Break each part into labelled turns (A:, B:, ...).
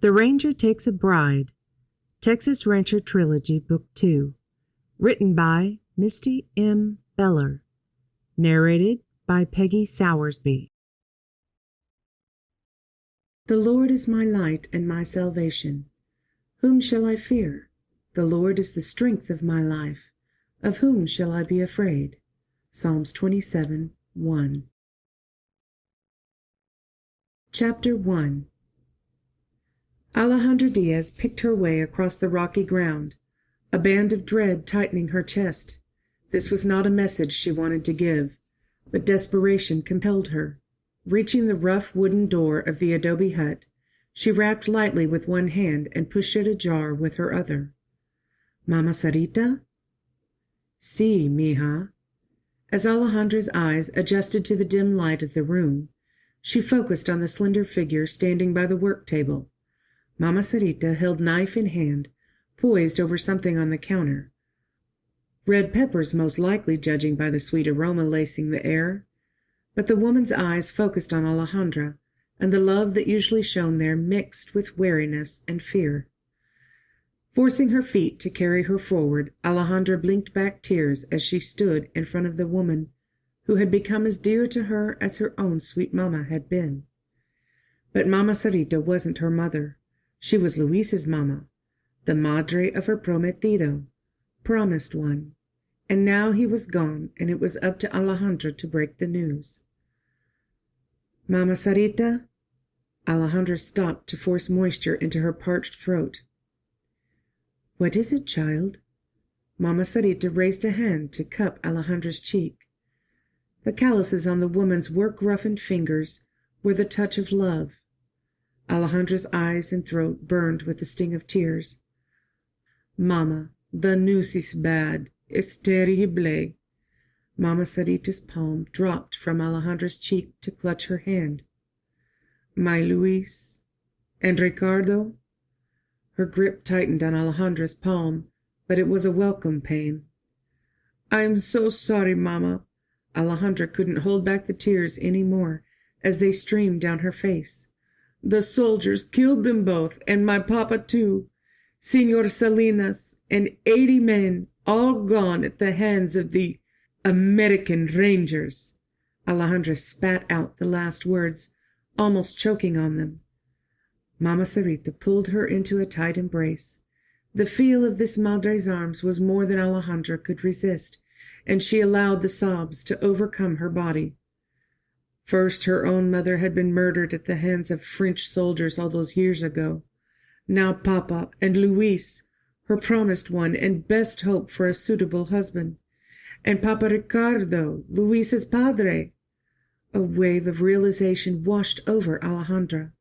A: The Ranger Takes a Bride, Texas Rancher Trilogy, Book 2, written by Misty M. Beller, narrated by Peggy Sowersby. The Lord is my light and my salvation. Whom shall I fear? The Lord is the strength of my life. Of whom shall I be afraid? Psalms 27:1. Chapter 1. Alejandra Diaz picked her way across the rocky ground, a band of dread tightening her chest. This was not a message she wanted to give, but desperation compelled her. Reaching the rough wooden door of the adobe hut, she rapped lightly with one hand and pushed it ajar with her other. "Mama Sarita?" "Sí, mija." As Alejandra's eyes adjusted to the dim light of the room, she focused on the slender figure standing by the work table. Mama Sarita held knife in hand, poised over something on the counter. Red peppers, most likely, judging by the sweet aroma lacing the air. But the woman's eyes focused on Alejandra, and the love that usually shone there mixed with wariness and fear. Forcing her feet to carry her forward, Alejandra blinked back tears as she stood in front of the woman who had become as dear to her as her own sweet mama had been. But Mama Sarita wasn't her mother. She was Luis's mama, the madre of her prometido, promised one, and now he was gone, and it was up to Alejandra to break the news. "Mama Sarita?" Alejandra stopped to force moisture into her parched throat. "What is it, child?" Mama Sarita raised a hand to cup Alejandra's cheek. The calluses on the woman's work-roughened fingers were the touch of love. Alejandra's eyes and throat burned with the sting of tears. "Mama, the news is bad. Es terrible." Mama Sarita's palm dropped from Alejandra's cheek to clutch her hand. "My Luis? And Ricardo?" Her grip tightened on Alejandra's palm, but it was a welcome pain. "I'm so sorry, Mama." Alejandra couldn't hold back the tears any more as they streamed down her face. "The soldiers killed them both, and my papa too. Senor Salinas, and 80 men, all gone at the hands of the American Rangers." Alejandra spat out the last words, almost choking on them. Mama Sarita pulled her into a tight embrace. The feel of this madre's arms was more than Alejandra could resist, and she allowed the sobs to overcome her body. First, her own mother had been murdered at the hands of French soldiers all those years ago. Now Papa and Luis, her promised one and best hope for a suitable husband. And Papa Ricardo, Luis's padre. A wave of realization washed over Alejandra.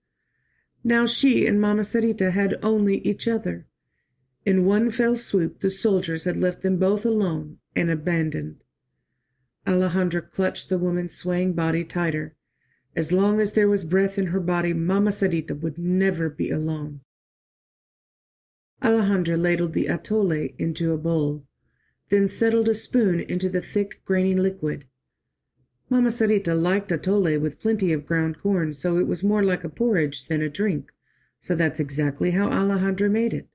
A: Now she and Mama Sarita had only each other. In one fell swoop, the soldiers had left them both alone and abandoned. Alejandra clutched the woman's swaying body tighter. As long as there was breath in her body, Mama Sarita would never be alone. Alejandra ladled the atole into a bowl, then settled a spoon into the thick, grainy liquid. Mama Sarita liked atole with plenty of ground corn, so it was more like a porridge than a drink, so that's exactly how Alejandra made it.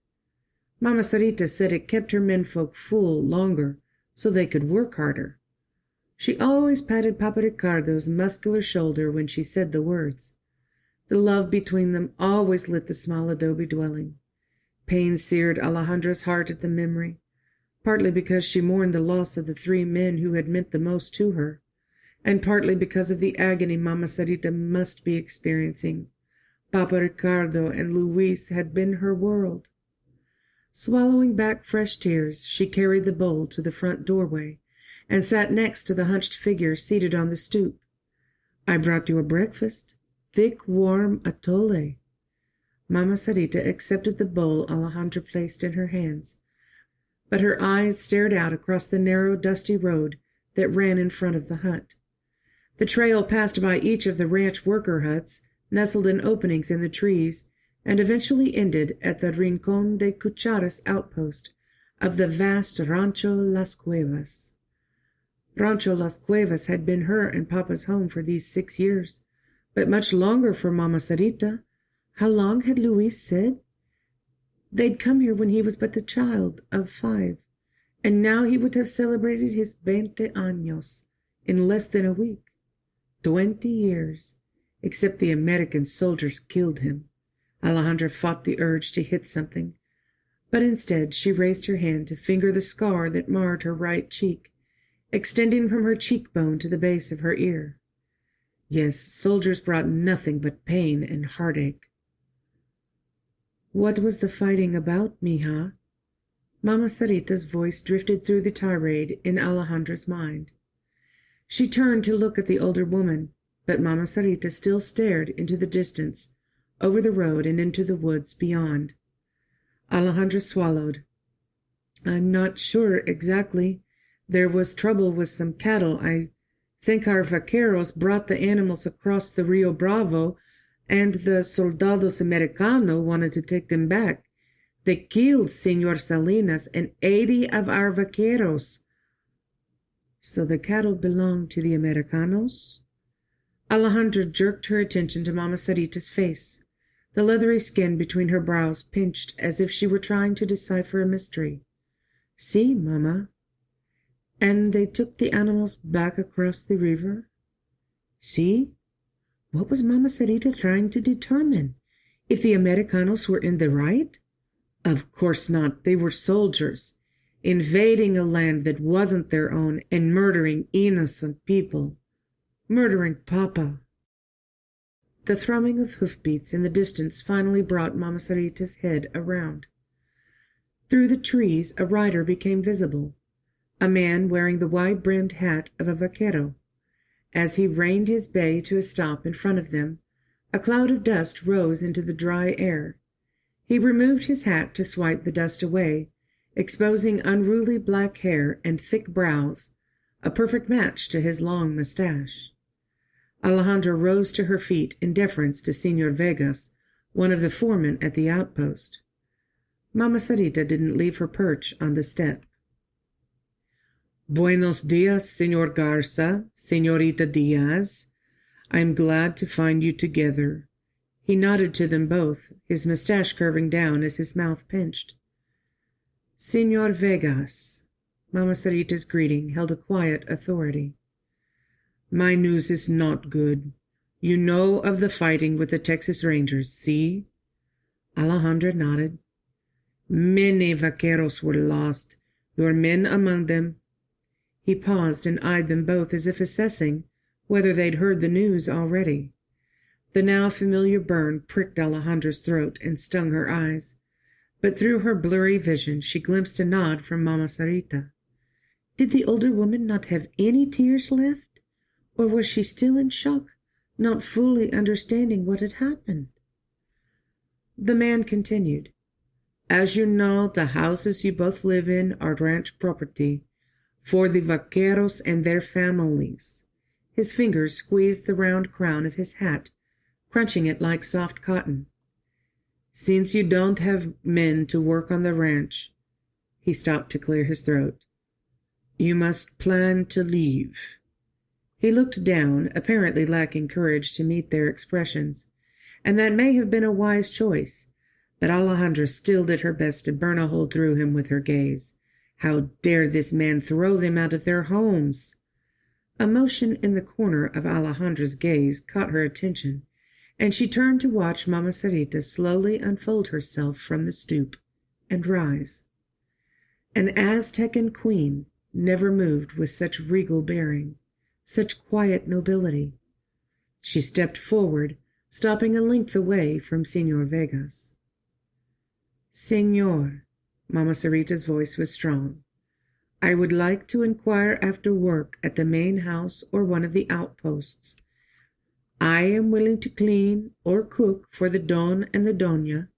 A: Mama Sarita said it kept her menfolk full longer, so they could work harder. She always patted Papa Ricardo's muscular shoulder when she said the words. The love between them always lit the small adobe dwelling. Pain seared Alejandra's heart at the memory, partly because she mourned the loss of the 3 men who had meant the most to her, and partly because of the agony Mama Sarita must be experiencing. Papa Ricardo and Luis had been her world. Swallowing back fresh tears, she carried the bowl to the front doorway and sat next to the hunched figure seated on the stoop. "I brought you a breakfast. Thick, warm atole." Mama Sarita accepted the bowl Alejandra placed in her hands, but her eyes stared out across the narrow, dusty road that ran in front of the hut. The trail passed by each of the ranch worker huts, nestled in openings in the trees, and eventually ended at the Rincón de Cucharas outpost of the vast Rancho Las Cuevas. Rancho Las Cuevas had been her and Papa's home for these 6 years, but much longer for Mama Sarita. How long had Luis said? They'd come here when he was but a child of 5, and now he would have celebrated his 20 años in less than a week. 20 years, except the American soldiers killed him. Alejandra fought the urge to hit something, but instead she raised her hand to finger the scar that marred her right cheek, extending from her cheekbone to the base of her ear. Yes, soldiers brought nothing but pain and heartache. What was the fighting about, mija? Mama Sarita's voice drifted through the tirade in Alejandra's mind. She turned to look at the older woman, but Mama Sarita still stared into the distance, over the road and into the woods beyond. Alejandra swallowed. I'm not sure exactly. There was trouble with some cattle. I think our vaqueros brought the animals across the Rio Bravo, and the soldados americano wanted to take them back. They killed Señor Salinas and 80 of our vaqueros. So the cattle belonged to the Americanos? Alejandra jerked her attention to Mama Sarita's face. The leathery skin between her brows pinched as if she were trying to decipher a mystery. See, Mama. And they took the animals back across the river? See? What was Mama Sarita trying to determine? If the Americanos were in the right? Of course not. They were soldiers, invading a land that wasn't their own and murdering innocent people. Murdering Papa. The thrumming of hoofbeats in the distance finally brought Mama Sarita's head around. Through the trees a rider became visible, a man wearing the wide-brimmed hat of a vaquero. As he reined his bay to a stop in front of them, a cloud of dust rose into the dry air. He removed his hat to swipe the dust away, exposing unruly black hair and thick brows, a perfect match to his long mustache. Alejandra rose to her feet in deference to Señor Vegas, one of the foremen at the outpost. Mama Sarita didn't leave her perch on the step. Buenos dias, Señor Garza, Señorita Diaz. I'm glad to find you together. He nodded to them both, his mustache curving down as his mouth pinched. Señor Vegas. Mama Sarita's greeting held a quiet authority. My news is not good. You know of the fighting with the Texas Rangers, see? Alejandra nodded. Many vaqueros were lost, your men among them. He paused and eyed them both as if assessing whether they'd heard the news already. The now familiar burn pricked Alejandra's throat and stung her eyes, but through her blurry vision she glimpsed a nod from Mama Sarita. Did the older woman not have any tears left? Or was she still in shock, not fully understanding what had happened? The man continued. As you know, the houses you both live in are ranch property for the vaqueros and their families. His fingers squeezed the round crown of his hat, crunching it like soft cotton. Since you don't have men to work on the ranch, he stopped to clear his throat, you must plan to leave. He looked down, apparently lacking courage to meet their expressions, and that may have been a wise choice, but Alejandra still did her best to burn a hole through him with her gaze. How dare this man throw them out of their homes? A motion in the corner of Alejandra's gaze caught her attention, and she turned to watch Mama Sarita slowly unfold herself from the stoop and rise. An Aztecan queen never moved with such regal bearing, such quiet nobility. She stepped forward, stopping a length away from Señor Vegas. Señor, Mama Sarita's voice was strong, I would like to inquire after work at the main house or one of the outposts. I am willing to clean or cook for the Don and the Doña.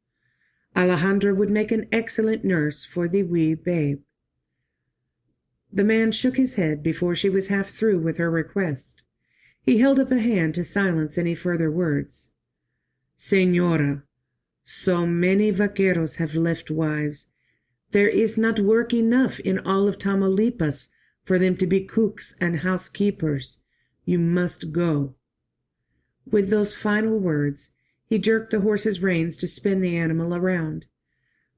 A: Alejandra would make an excellent nurse for the wee babe. The man shook his head before she was half through with her request. He held up a hand to silence any further words. Señora, so many vaqueros have left wives. There is not work enough in all of Tamaulipas for them to be cooks and housekeepers. You must go. With those final words, He jerked the horse's reins to spin the animal around.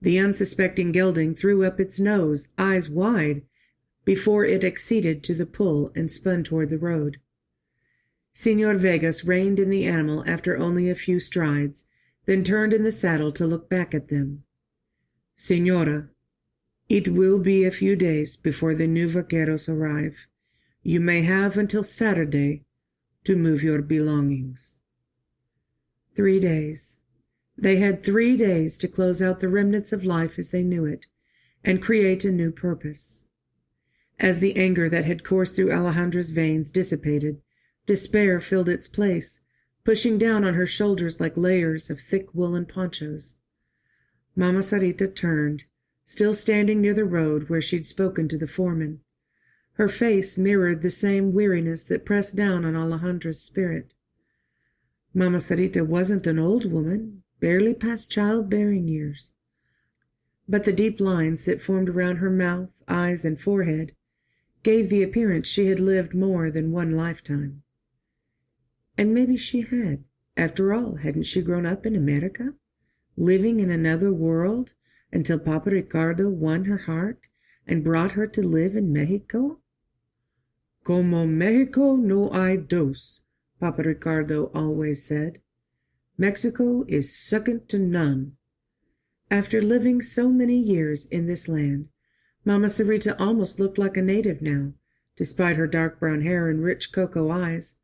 A: The unsuspecting gelding threw up its nose, eyes wide, before it acceded to the pull and spun toward the road. Señor Vegas reined in the animal after only a few strides, then turned in the saddle to look back at them. "Señora, it will be a few days before the new vaqueros arrive. You may have until Saturday to move your belongings." 3 days. They had 3 days to close out the remnants of life as they knew it, and create a new purpose. As the anger that had coursed through Alejandra's veins dissipated, despair filled its place, pushing down on her shoulders like layers of thick woolen ponchos. Mama Sarita turned, still standing near the road where she'd spoken to the foreman. Her face mirrored the same weariness that pressed down on Alejandra's spirit. Mama Sarita wasn't an old woman, barely past childbearing years. But the deep lines that formed around her mouth, eyes, and forehead gave the appearance she had lived more than one lifetime. And maybe she had. After all, hadn't she grown up in America, living in another world, until Papa Ricardo won her heart and brought her to live in Mexico? "Como Mexico no hay dos," Papa Ricardo always said. "Mexico is second to none." After living so many years in this land, Mama Sarita almost looked like a native now, despite her dark brown hair and rich cocoa eyes.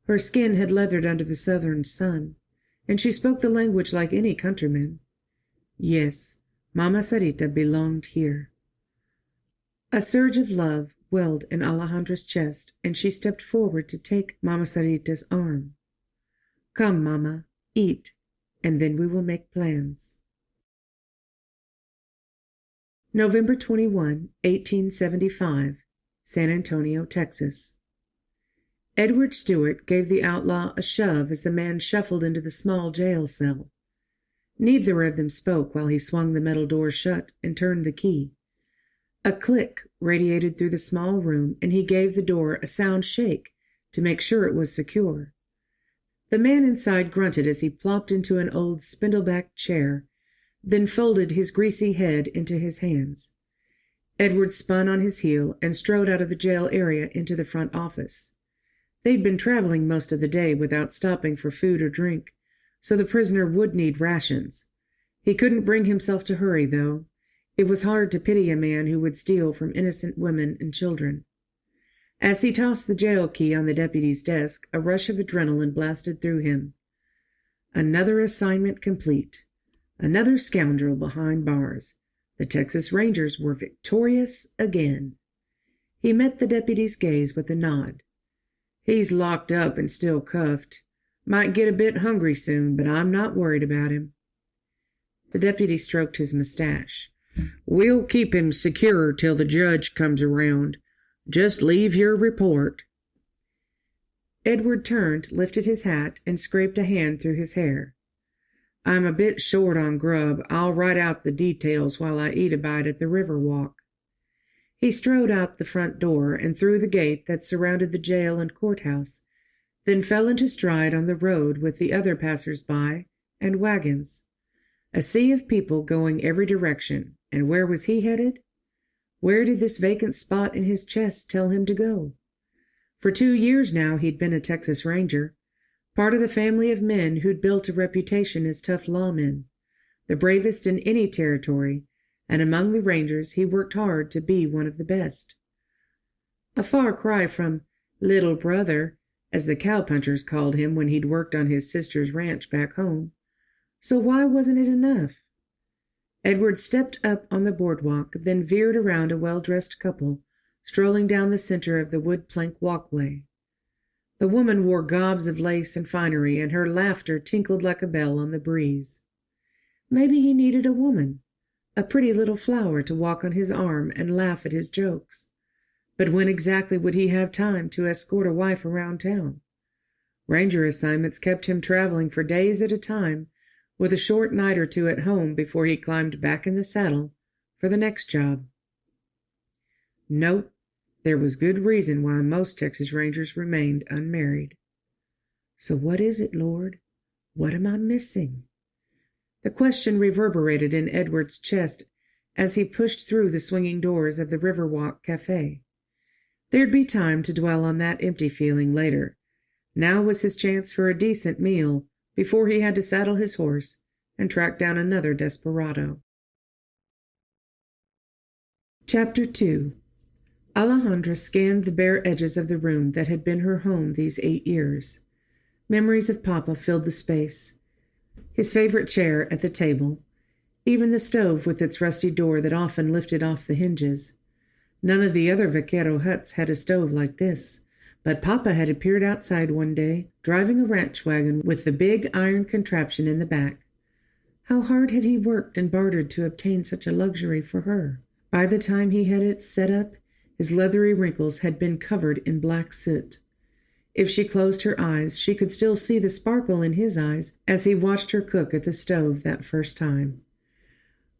A: Her skin had leathered under the southern sun, and she spoke the language like any countryman. Yes, Mama Sarita belonged here. A surge of love welled in Alejandra's chest, and she stepped forward to take Mama Sarita's arm. "Come, Mama, eat, and then we will make plans." November 21, 1875, San Antonio, Texas. Edward Stewart gave the outlaw a shove as the man shuffled into the small jail cell. Neither of them spoke while he swung the metal door shut and turned the key. A click radiated through the small room, and he gave the door a sound shake to make sure it was secure. The man inside grunted as he plopped into an old spindle-backed chair, then folded his greasy head into his hands. Edward spun on his heel and strode out of the jail area into the front office. They'd been traveling most of the day without stopping for food or drink, so the prisoner would need rations. He couldn't bring himself to hurry, though. It was hard to pity a man who would steal from innocent women and children. As he tossed the jail key on the deputy's desk, a rush of adrenaline blasted through him. Another assignment complete. Another scoundrel behind bars. The Texas Rangers were victorious again. He met the deputy's gaze with a nod. "He's locked up and still cuffed. Might get a bit hungry soon, but I'm not worried about him." The deputy stroked his mustache. "We'll keep him secure till the judge comes around. Just leave your report." Edward turned, lifted his hat, and scraped a hand through his hair. "I'm a bit short on grub. I'll write out the details while I eat a bite at the Riverwalk." He strode out the front door and through the gate that surrounded the jail and courthouse, then fell into stride on the road with the other passers-by and wagons. A sea of people going every direction, and where was he headed? Where did this vacant spot in his chest tell him to go? For 2 years now he'd been a Texas Ranger, part of the family of men who'd built a reputation as tough lawmen, the bravest in any territory, and among the Rangers he worked hard to be one of the best. A far cry from "little brother," as the cowpunchers called him when he'd worked on his sister's ranch back home. So why wasn't it enough? Edward stepped up on the boardwalk, then veered around a well-dressed couple, strolling down the center of the wood-plank walkway. The woman wore gobs of lace and finery, and her laughter tinkled like a bell on the breeze. Maybe he needed a woman, a pretty little flower to walk on his arm and laugh at his jokes. But when exactly would he have time to escort a wife around town? Ranger assignments kept him traveling for days at a time, with a short night or two at home before he climbed back in the saddle for the next job. Nope, there was good reason why most Texas Rangers remained unmarried. So what is it, Lord? What am I missing? The question reverberated in Edward's chest as he pushed through the swinging doors of the Riverwalk Cafe. There'd be time to dwell on that empty feeling later. Now was his chance for a decent meal before he had to saddle his horse and track down another desperado. Chapter 2. Alejandra scanned the bare edges of the room that had been her home these 8 years. Memories of Papa filled the space. His favorite chair at the table, even the stove with its rusty door that often lifted off the hinges. None of the other vaquero huts had a stove like this, but Papa had appeared outside one day, driving a ranch wagon with the big iron contraption in the back. How hard had he worked and bartered to obtain such a luxury for her? By the time he had it set up, his leathery wrinkles had been covered in black soot. If she closed her eyes, she could still see the sparkle in his eyes as he watched her cook at the stove that first time.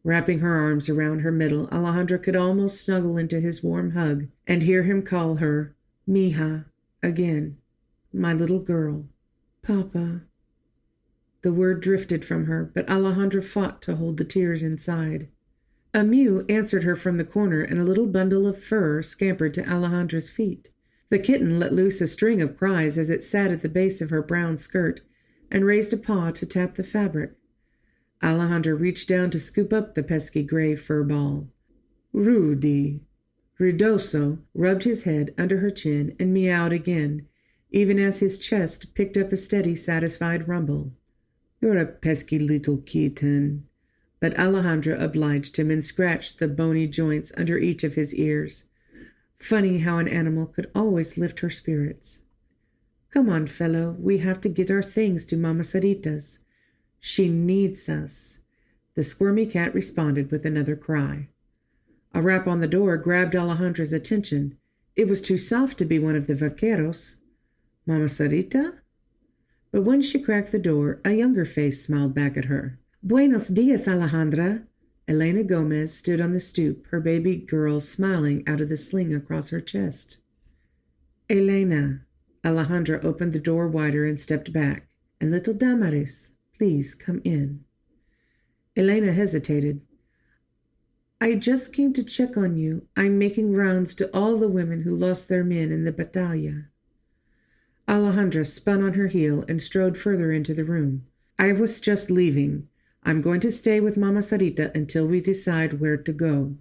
A: Wrapping her arms around her middle, Alejandra could almost snuggle into his warm hug and hear him call her, Mija, again, my little girl. Papa. The word drifted from her, but Alejandra fought to hold the tears inside. A mew answered her from the corner, and a little bundle of fur scampered to Alejandra's feet. The kitten let loose a string of cries as it sat at the base of her brown skirt and raised a paw to tap the fabric. Alejandra reached down to scoop up the pesky gray fur ball. Rudy. Ruidoso rubbed his head under her chin and meowed again, even as his chest picked up a steady, satisfied rumble. You're a pesky little kitten. But Alejandra obliged him and scratched the bony joints under each of his ears. Funny how an animal could always lift her spirits. Come on, fellow, we have to get our things to Mama Sarita's. She needs us. The squirmy cat responded with another cry. A rap on the door grabbed Alejandra's attention. It was too soft to be one of the vaqueros. Mama Sarita? But when she cracked the door, a younger face smiled back at her. Buenos dias, Alejandra. Elena Gomez stood on the stoop, her baby girl smiling out of the sling across her chest. Elena. Alejandra opened the door wider and stepped back. And little Damaris, please come in. Elena hesitated. I just came to check on you. I'm making rounds to all the women who lost their men in the battaglia. Alejandra spun on her heel and strode further into the room. I was just leaving. I'm going to stay with Mama Sarita until we decide where to go.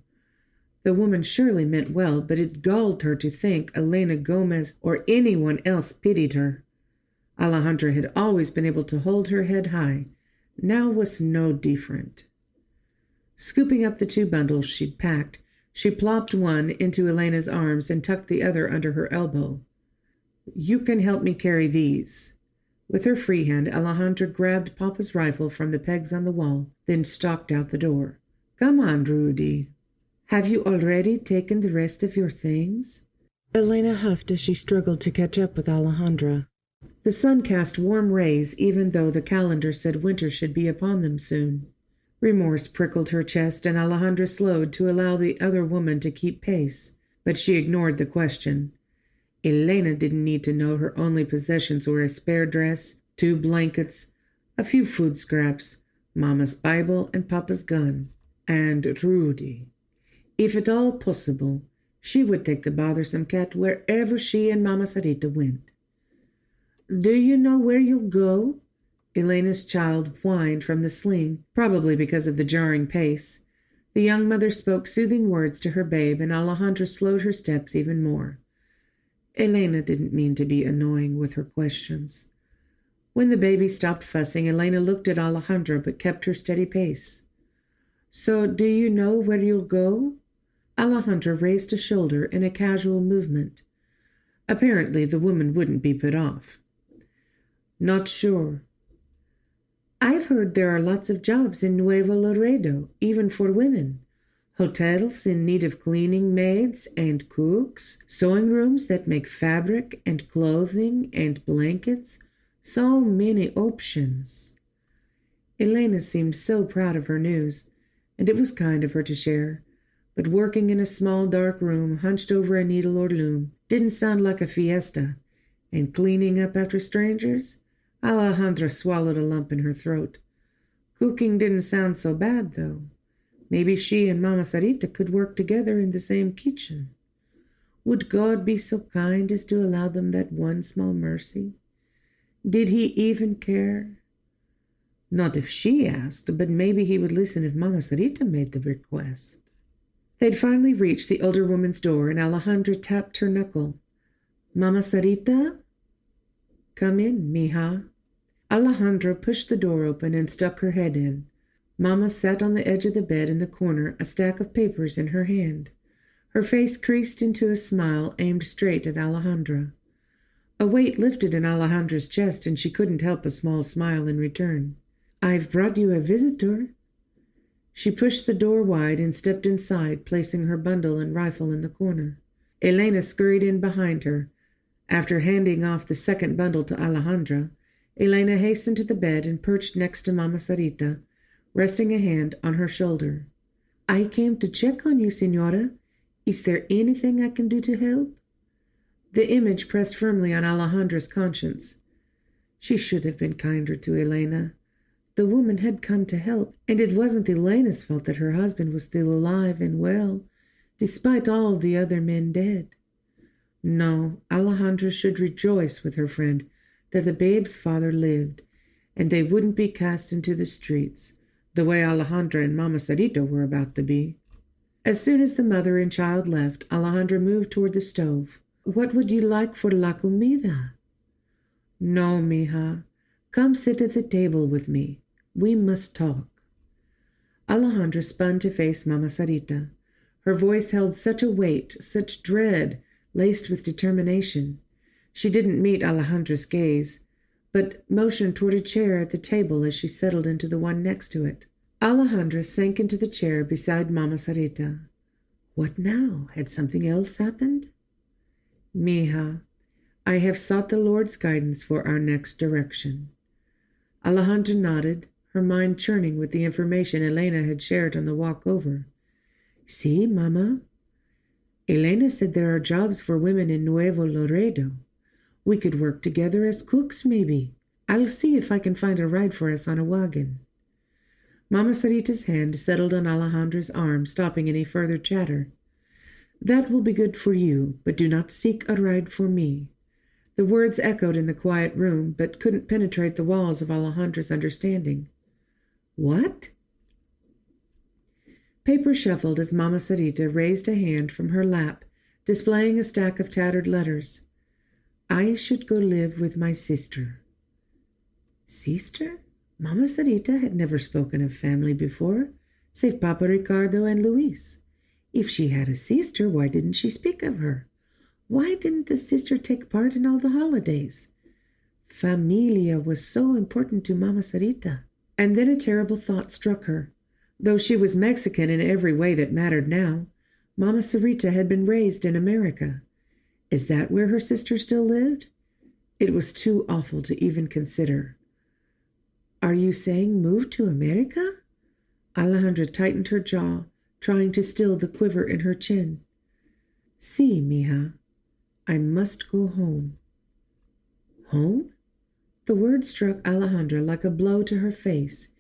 A: The woman surely meant well, but it galled her to think Elena Gomez or anyone else pitied her. Alejandra had always been able to hold her head high. Now was no different. Scooping up the 2 bundles she'd packed, she plopped one into Elena's arms and tucked the other under her elbow. You can help me carry these. With her free hand, Alejandra grabbed Papa's rifle from the pegs on the wall, then stalked out the door. Come on, Rudy. Have you already taken the rest of your things? Elena huffed as she struggled to catch up with Alejandra. The sun cast warm rays, even though the calendar said winter should be upon them soon. Remorse prickled her chest, and Alejandra slowed to allow the other woman to keep pace, but she ignored the question. Elena didn't need to know her only possessions were a spare dress, 2 blankets, a few food scraps, Mama's Bible and Papa's gun, and Rudy. If at all possible, she would take the bothersome cat wherever she and Mama Sarita went. Do you know where you'll go? Elena's child whined from the sling, probably because of the jarring pace. The young mother spoke soothing words to her babe, and Alejandra slowed her steps even more. Elena didn't mean to be annoying with her questions. When the baby stopped fussing, Elena looked at Alejandra but kept her steady pace. So do you know where you'll go? Alejandra raised a shoulder in a casual movement. Apparently the woman wouldn't be put off. Not sure. I've heard there are lots of jobs in Nuevo Laredo, even for women. Hotels in need of cleaning maids and cooks, sewing rooms that make fabric and clothing and blankets. So many options. Elena seemed so proud of her news, and it was kind of her to share. But working in a small dark room hunched over a needle or loom didn't sound like a fiesta, and cleaning up after strangers? Alejandra swallowed a lump in her throat. Cooking didn't sound so bad, though. Maybe she and Mama Sarita could work together in the same kitchen. Would God be so kind as to allow them that one small mercy? Did he even care? Not if she asked, but maybe he would listen if Mama Sarita made the request. They'd finally reached the older woman's door, and Alejandra tapped her knuckle. Mama Sarita? Come in, mija. Alejandra pushed the door open and stuck her head in. Mama sat on the edge of the bed in the corner, a stack of papers in her hand. Her face creased into a smile aimed straight at Alejandra. A weight lifted in Alejandra's chest, and she couldn't help a small smile in return. I've brought you a visitor. She pushed the door wide and stepped inside, placing her bundle and rifle in the corner. Elena scurried in behind her. After handing off the second bundle to Alejandra, Elena hastened to the bed and perched next to Mama Sarita, resting a hand on her shoulder. I came to check on you, Senora. Is there anything I can do to help? The image pressed firmly on Alejandra's conscience. She should have been kinder to Elena. The woman had come to help, and it wasn't Elena's fault that her husband was still alive and well, despite all the other men dead. No, Alejandra should rejoice with her friend that the babe's father lived, and they wouldn't be cast into the streets, the way Alejandra and Mama Sarita were about to be. As soon as the mother and child left, Alejandra moved toward the stove. What would you like for la comida? No, mija. Come sit at the table with me. We must talk. Alejandra spun to face Mama Sarita. Her voice held such a weight, such dread, laced with determination. She didn't meet Alejandra's gaze, but motioned toward a chair at the table as she settled into the one next to it. Alejandra sank into the chair beside Mama Sarita. What now? Had something else happened? Mija, I have sought the Lord's guidance for our next direction. Alejandra nodded, her mind churning with the information Elena had shared on the walk over. See, Mama? Elena said there are jobs for women in Nuevo Laredo. We could work together as cooks, maybe. I'll see if I can find a ride for us on a wagon. Mama Sarita's hand settled on Alejandra's arm, stopping any further chatter. That will be good for you, but do not seek a ride for me. The words echoed in the quiet room, but couldn't penetrate the walls of Alejandra's understanding. What? Paper shuffled as Mama Sarita raised a hand from her lap, displaying a stack of tattered letters. I should go live with my sister. Sister? Mama Sarita had never spoken of family before, save Papa Ricardo and Luis. If she had a sister, why didn't she speak of her? Why didn't the sister take part in all the holidays? Familia was so important to Mama Sarita. And then a terrible thought struck her. Though she was Mexican in every way that mattered now, Mama Sarita had been raised in America. Is that where her sister still lived? It was too awful to even consider. Are you saying move to America? Alejandra tightened her jaw, trying to still the quiver in her chin. Sí, mija. I must go home. Home? The word struck Alejandra like a blow to her face.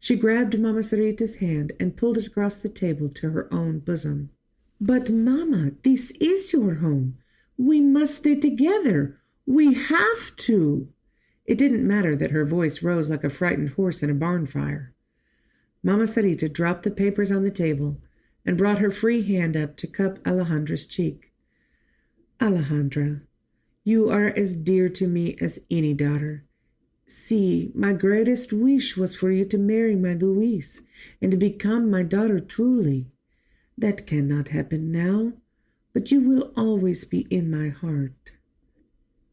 A: She grabbed Mama Sarita's hand and pulled it across the table to her own bosom. But, Mama, this is your home. We must stay together. We have to. It didn't matter that her voice rose like a frightened horse in a barn fire. Mama Sarita dropped the papers on the table and brought her free hand up to cup Alejandra's cheek. Alejandra, you are as dear to me as any daughter. See, my greatest wish was for you to marry my Luis and to become my daughter truly. That cannot happen now, but you will always be in my heart.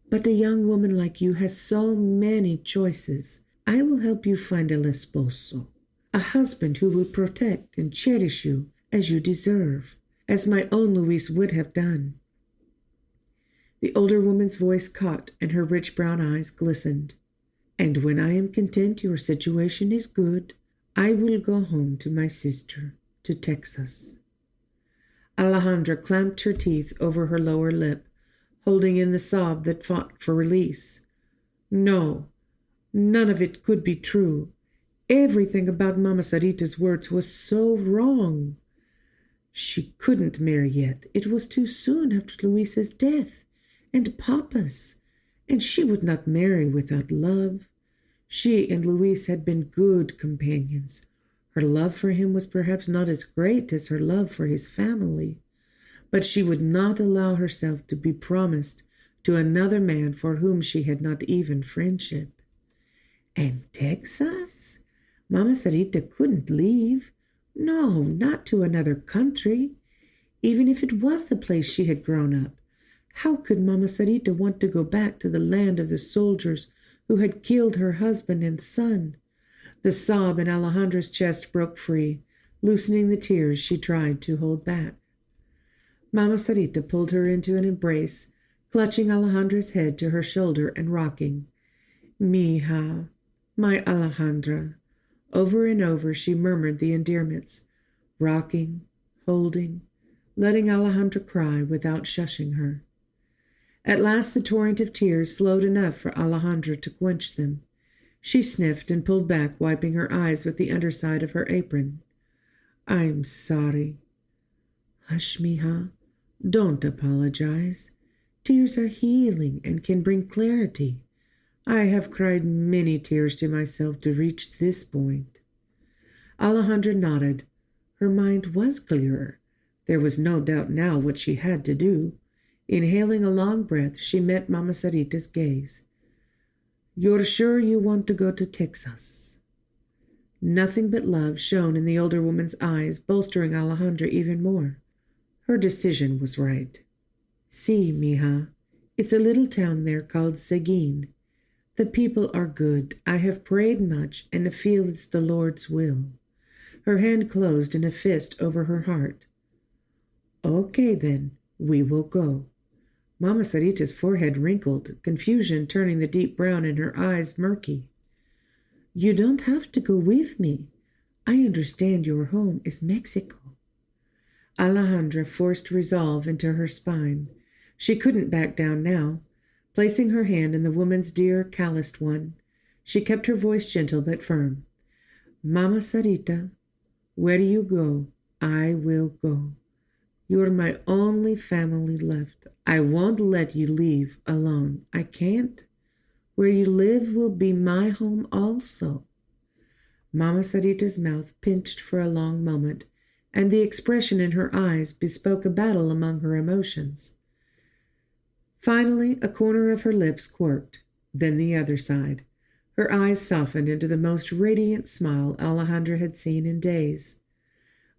A: But a young woman like you has so many choices. I will help you find el esposo, a husband who will protect and cherish you as you deserve, as my own Luis would have done. The older woman's voice caught and her rich brown eyes glistened. And when I am content your situation is good, I will go home to my sister, to Texas. Alejandra clamped her teeth over her lower lip, holding in the sob that fought for release. No, None of it could be true. Everything about Mama Sarita's words was so wrong. She couldn't marry yet. It was too soon after Luis's death, and Papa's, and she would not marry without love. She and Luis had been good companions. Her love for him was perhaps not as great as her love for his family, but she would not allow herself to be promised to another man for whom she had not even friendship. And Texas? Mama Sarita couldn't leave. No, not to another country. Even if it was the place she had grown up, how could Mama Sarita want to go back to the land of the soldiers who had killed her husband and son? The sob in Alejandra's chest broke free, loosening the tears she tried to hold back. Mama Sarita pulled her into an embrace, clutching Alejandra's head to her shoulder and rocking. Mija, my Alejandra. Over and over she murmured the endearments, rocking, holding, letting Alejandra cry without shushing her. At last the torrent of tears slowed enough for Alejandra to quench them. She sniffed and pulled back, wiping her eyes with the underside of her apron. I'm sorry. Hush, mija. Don't apologize. Tears are healing and can bring clarity. I have cried many tears to myself to reach this point. Alejandra nodded. Her mind was clearer. There was no doubt now what she had to do. Inhaling a long breath, she met Mama Sarita's gaze. You're sure you want to go to Texas? Nothing but love shone in the older woman's eyes, bolstering Alejandra even more. Her decision was right. See, mija, it's a little town there called Seguin. The people are good. I have prayed much and feel it's the Lord's will. Her hand closed in a fist over her heart. Okay, then, we will go. Mama Sarita's forehead wrinkled, confusion turning the deep brown in her eyes murky. You don't have to go with me. I understand your home is Mexico. Alejandra forced resolve into her spine. She couldn't back down now. Placing her hand in the woman's dear, calloused one, she kept her voice gentle but firm. Mama Sarita, where you go, I will go. You're my only family left. I won't let you leave alone. I can't. Where you live will be my home also. Mama Sarita's mouth pinched for a long moment, and the expression in her eyes bespoke a battle among her emotions. Finally, a corner of her lips quirked, then the other side. Her eyes softened into the most radiant smile Alejandra had seen in days.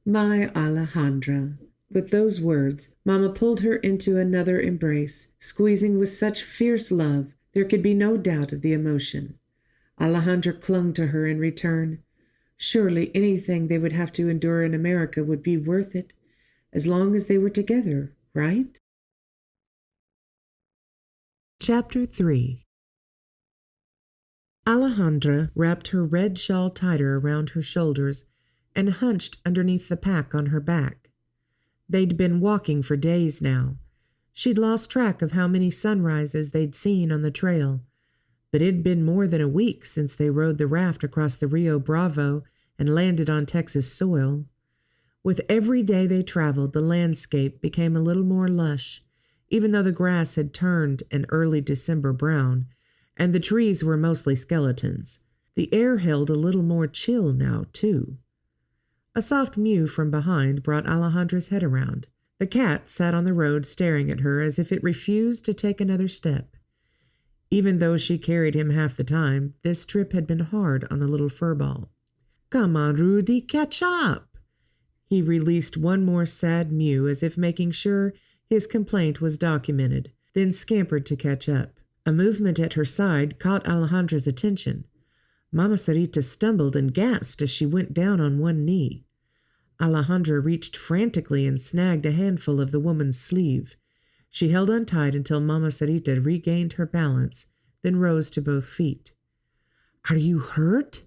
A: My Alejandra. With those words, Mama pulled her into another embrace, squeezing with such fierce love there could be no doubt of the emotion. Alejandra clung to her in return. Surely anything they would have to endure in America would be worth it, as long as they were together, right? Chapter 3. Alejandra wrapped her red shawl tighter around her shoulders and hunched underneath the pack on her back. They'd been walking for days now. She'd lost track of how many sunrises they'd seen on the trail, but it'd been more than a week since they rode the raft across the Rio Bravo and landed on Texas soil. With every day they traveled, the landscape became a little more lush, even though the grass had turned an early December brown, and the trees were mostly skeletons. The air held a little more chill now, too. A soft mew from behind brought Alejandra's head around. The cat sat on the road staring at her as if it refused to take another step. Even though she carried him half the time, this trip had been hard on the little furball. Come on, Rudy, catch up! He released one more sad mew as if making sure his complaint was documented, then scampered to catch up. A movement at her side caught Alejandra's attention. Mama Sarita stumbled and gasped as she went down on one knee. Alejandra reached frantically and snagged a handful of the woman's sleeve. She held on tight until Mama Sarita regained her balance, then rose to both feet. Are you hurt?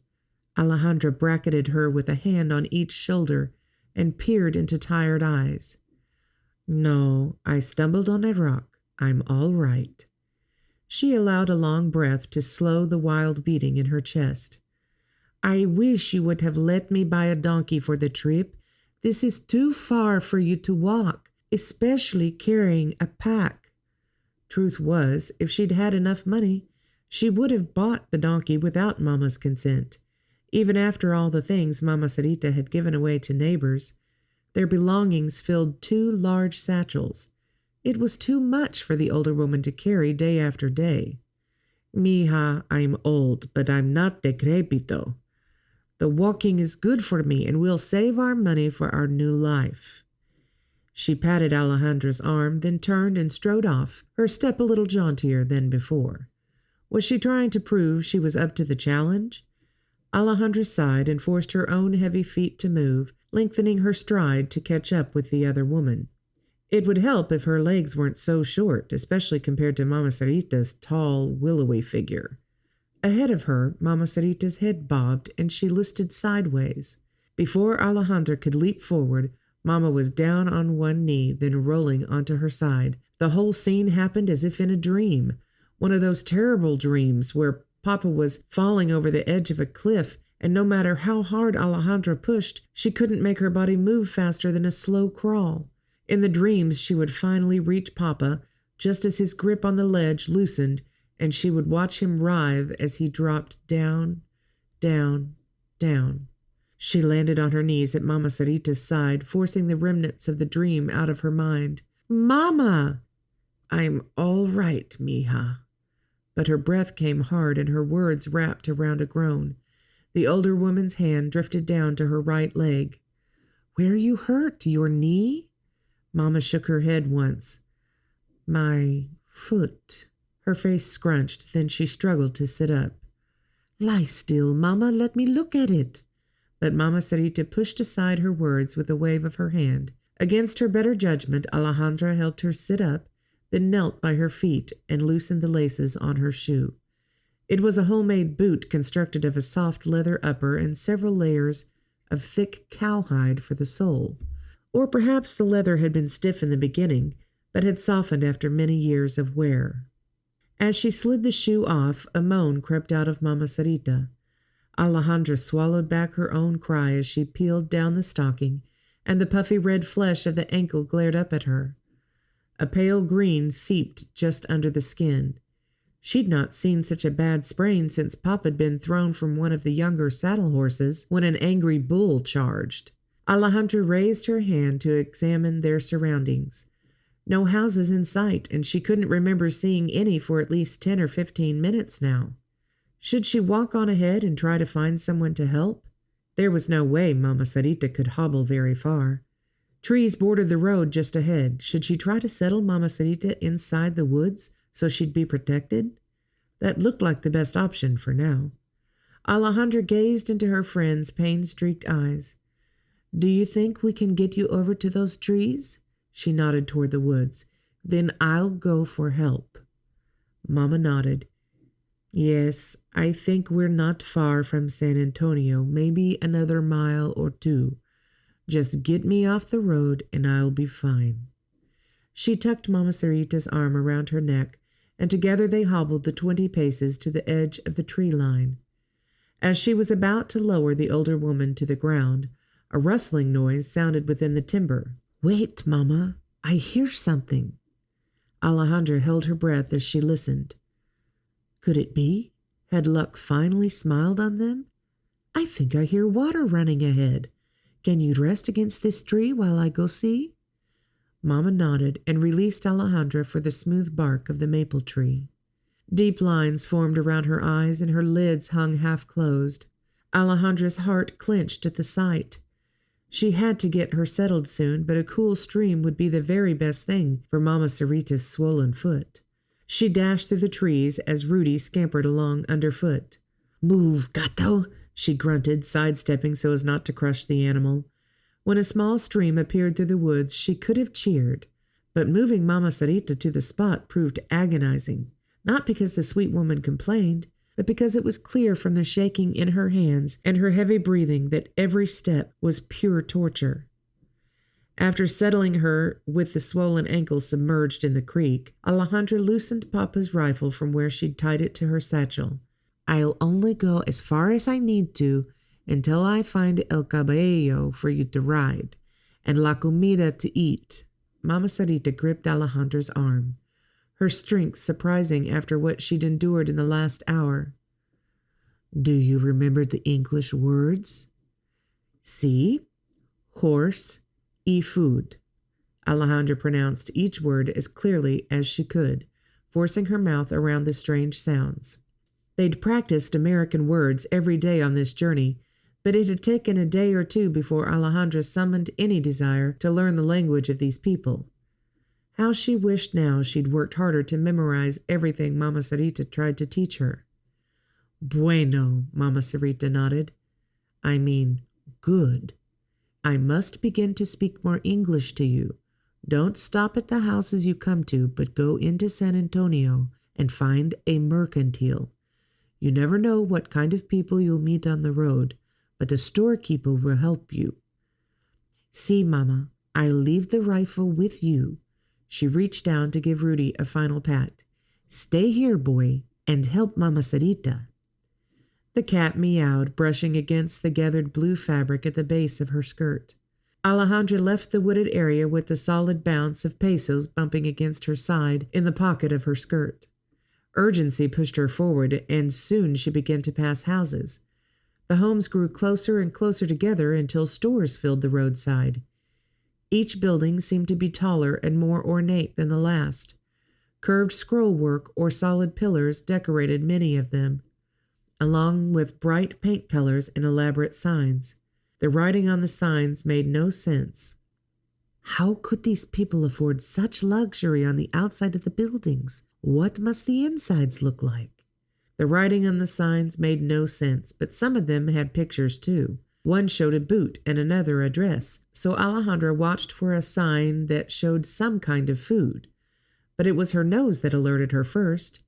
A: Alejandra bracketed her with a hand on each shoulder and peered into tired eyes. No, I stumbled on a rock. I'm all right. She allowed a long breath to slow the wild beating in her chest. "I wish you would have let me buy a donkey for the trip. This is too far for you to walk, especially carrying a pack." Truth was, if she'd had enough money, she would have bought the donkey without Mama's consent. Even after all the things Mama Sarita had given away to neighbors, their belongings filled 2 large satchels. It was too much for the older woman to carry day after day. "Mija, I'm old, but I'm not decrepito. The walking is good for me, and we'll save our money for our new life." She patted Alejandra's arm, then turned and strode off, her step a little jauntier than before. Was she trying to prove she was up to the challenge? Alejandra sighed and forced her own heavy feet to move, lengthening her stride to catch up with the other woman. It would help if her legs weren't so short, especially compared to Mama Sarita's tall, willowy figure. Ahead of her, Mama Sarita's head bobbed and she listed sideways. Before Alejandra could leap forward, Mama was down on one knee, then rolling onto her side. The whole scene happened as if in a dream, one of those terrible dreams where Papa was falling over the edge of a cliff, and no matter how hard Alejandra pushed, she couldn't make her body move faster than a slow crawl. In the dreams, she would finally reach Papa, just as his grip on the ledge loosened, and she would watch him writhe as he dropped down, down, down. She landed on her knees at Mama Sarita's side, forcing the remnants of the dream out of her mind. "Mama!" "I'm all right, mija." But her breath came hard and her words wrapped around a groan. The older woman's hand drifted down to her right leg. "Where are you hurt? Your knee?" Mama shook her head once. "My foot." Her face scrunched, then she struggled to sit up. "Lie still, Mama. Let me look at it." But Mama Sarita pushed aside her words with a wave of her hand. Against her better judgment, Alejandra helped her sit up, then knelt by her feet and loosened the laces on her shoe. It was a homemade boot constructed of a soft leather upper and several layers of thick cowhide for the sole. Or perhaps the leather had been stiff in the beginning, but had softened after many years of wear. As she slid the shoe off, a moan crept out of Mama Sarita. Alejandra swallowed back her own cry as she peeled down the stocking, and the puffy red flesh of the ankle glared up at her. A pale green seeped just under the skin. She'd not seen such a bad sprain since Pop had been thrown from one of the younger saddle horses when an angry bull charged. Alejandra raised her hand to examine their surroundings. No houses in sight, and she couldn't remember seeing any for at least 10 or 15 minutes now. Should she walk on ahead and try to find someone to help? There was no way Mama Sarita could hobble very far. Trees bordered the road just ahead. Should she try to settle Mama Sarita inside the woods so she'd be protected? That looked like the best option for now. Alejandra gazed into her friend's pain-streaked eyes. "Do you think we can get you over to those trees?" She nodded toward the woods. "Then I'll go for help." Mama nodded. "Yes, I think we're not far from San Antonio, maybe another mile or 2. Just get me off the road and I'll be fine." She tucked Mama Sarita's arm around her neck, and together they hobbled the 20 paces to the edge of the tree line. As she was about to lower the older woman to the ground, a rustling noise sounded within the timber. "Wait, Mama, I hear something." Alejandra held her breath as she listened. Could it be? Had luck finally smiled on them? "I think I hear water running ahead. Can you rest against this tree while I go see?" Mama nodded and released Alejandra for the smooth bark of the maple tree. Deep lines formed around her eyes and her lids hung half-closed. Alejandra's heart clenched at the sight. She had to get her settled soon, but a cool stream would be the very best thing for Mama Sarita's swollen foot. She dashed through the trees as Rudy scampered along underfoot. "Move, gato!" she grunted, sidestepping so as not to crush the animal. When a small stream appeared through the woods, she could have cheered, but moving Mama Sarita to the spot proved agonizing, not because the sweet woman complained, but because it was clear from the shaking in her hands and her heavy breathing that every step was pure torture. After settling her with the swollen ankle submerged in the creek, Alejandra loosened Papa's rifle from where she'd tied it to her satchel. I'll only go as far as I need to until I find el caballo for you to ride and la comida to eat. Mama Sarita gripped Alejandra's arm, her strength surprising after what she'd endured in the last hour. Do you remember the English words? Si, horse, y food. Alejandra pronounced each word as clearly as she could, forcing her mouth around the strange sounds. They'd practiced American words every day on this journey, but it had taken a day or two before Alejandra summoned any desire to learn the language of these people. How she wished now she'd worked harder to memorize everything Mama Sarita tried to teach her. Bueno, Mama Sarita nodded. I mean, good. I must begin to speak more English to you. Don't stop at the houses you come to, but go into San Antonio and find a mercantile. You never know what kind of people you'll meet on the road, but the storekeeper will help you. See, Mama, I'll leave the rifle with you. She reached down to give Rudy a final pat. Stay here, boy, and help Mama Sarita. The cat meowed, brushing against the gathered blue fabric at the base of her skirt. Alejandra left the wooded area with the solid bounce of pesos bumping against her side in the pocket of her skirt. Urgency pushed her forward, and soon she began to pass houses. The homes grew closer and closer together until stores filled the roadside. Each building seemed to be taller and more ornate than the last. Curved scrollwork or solid pillars decorated many of them, along with bright paint colors and elaborate signs. The writing on the signs made no sense. How could these people afford such luxury on the outside of the buildings? What must the insides look like? The writing on the signs made no sense, but some of them had pictures too. One showed a boot and another a dress, so Alejandra watched for a sign that showed some kind of food. But it was her nose that alerted her first.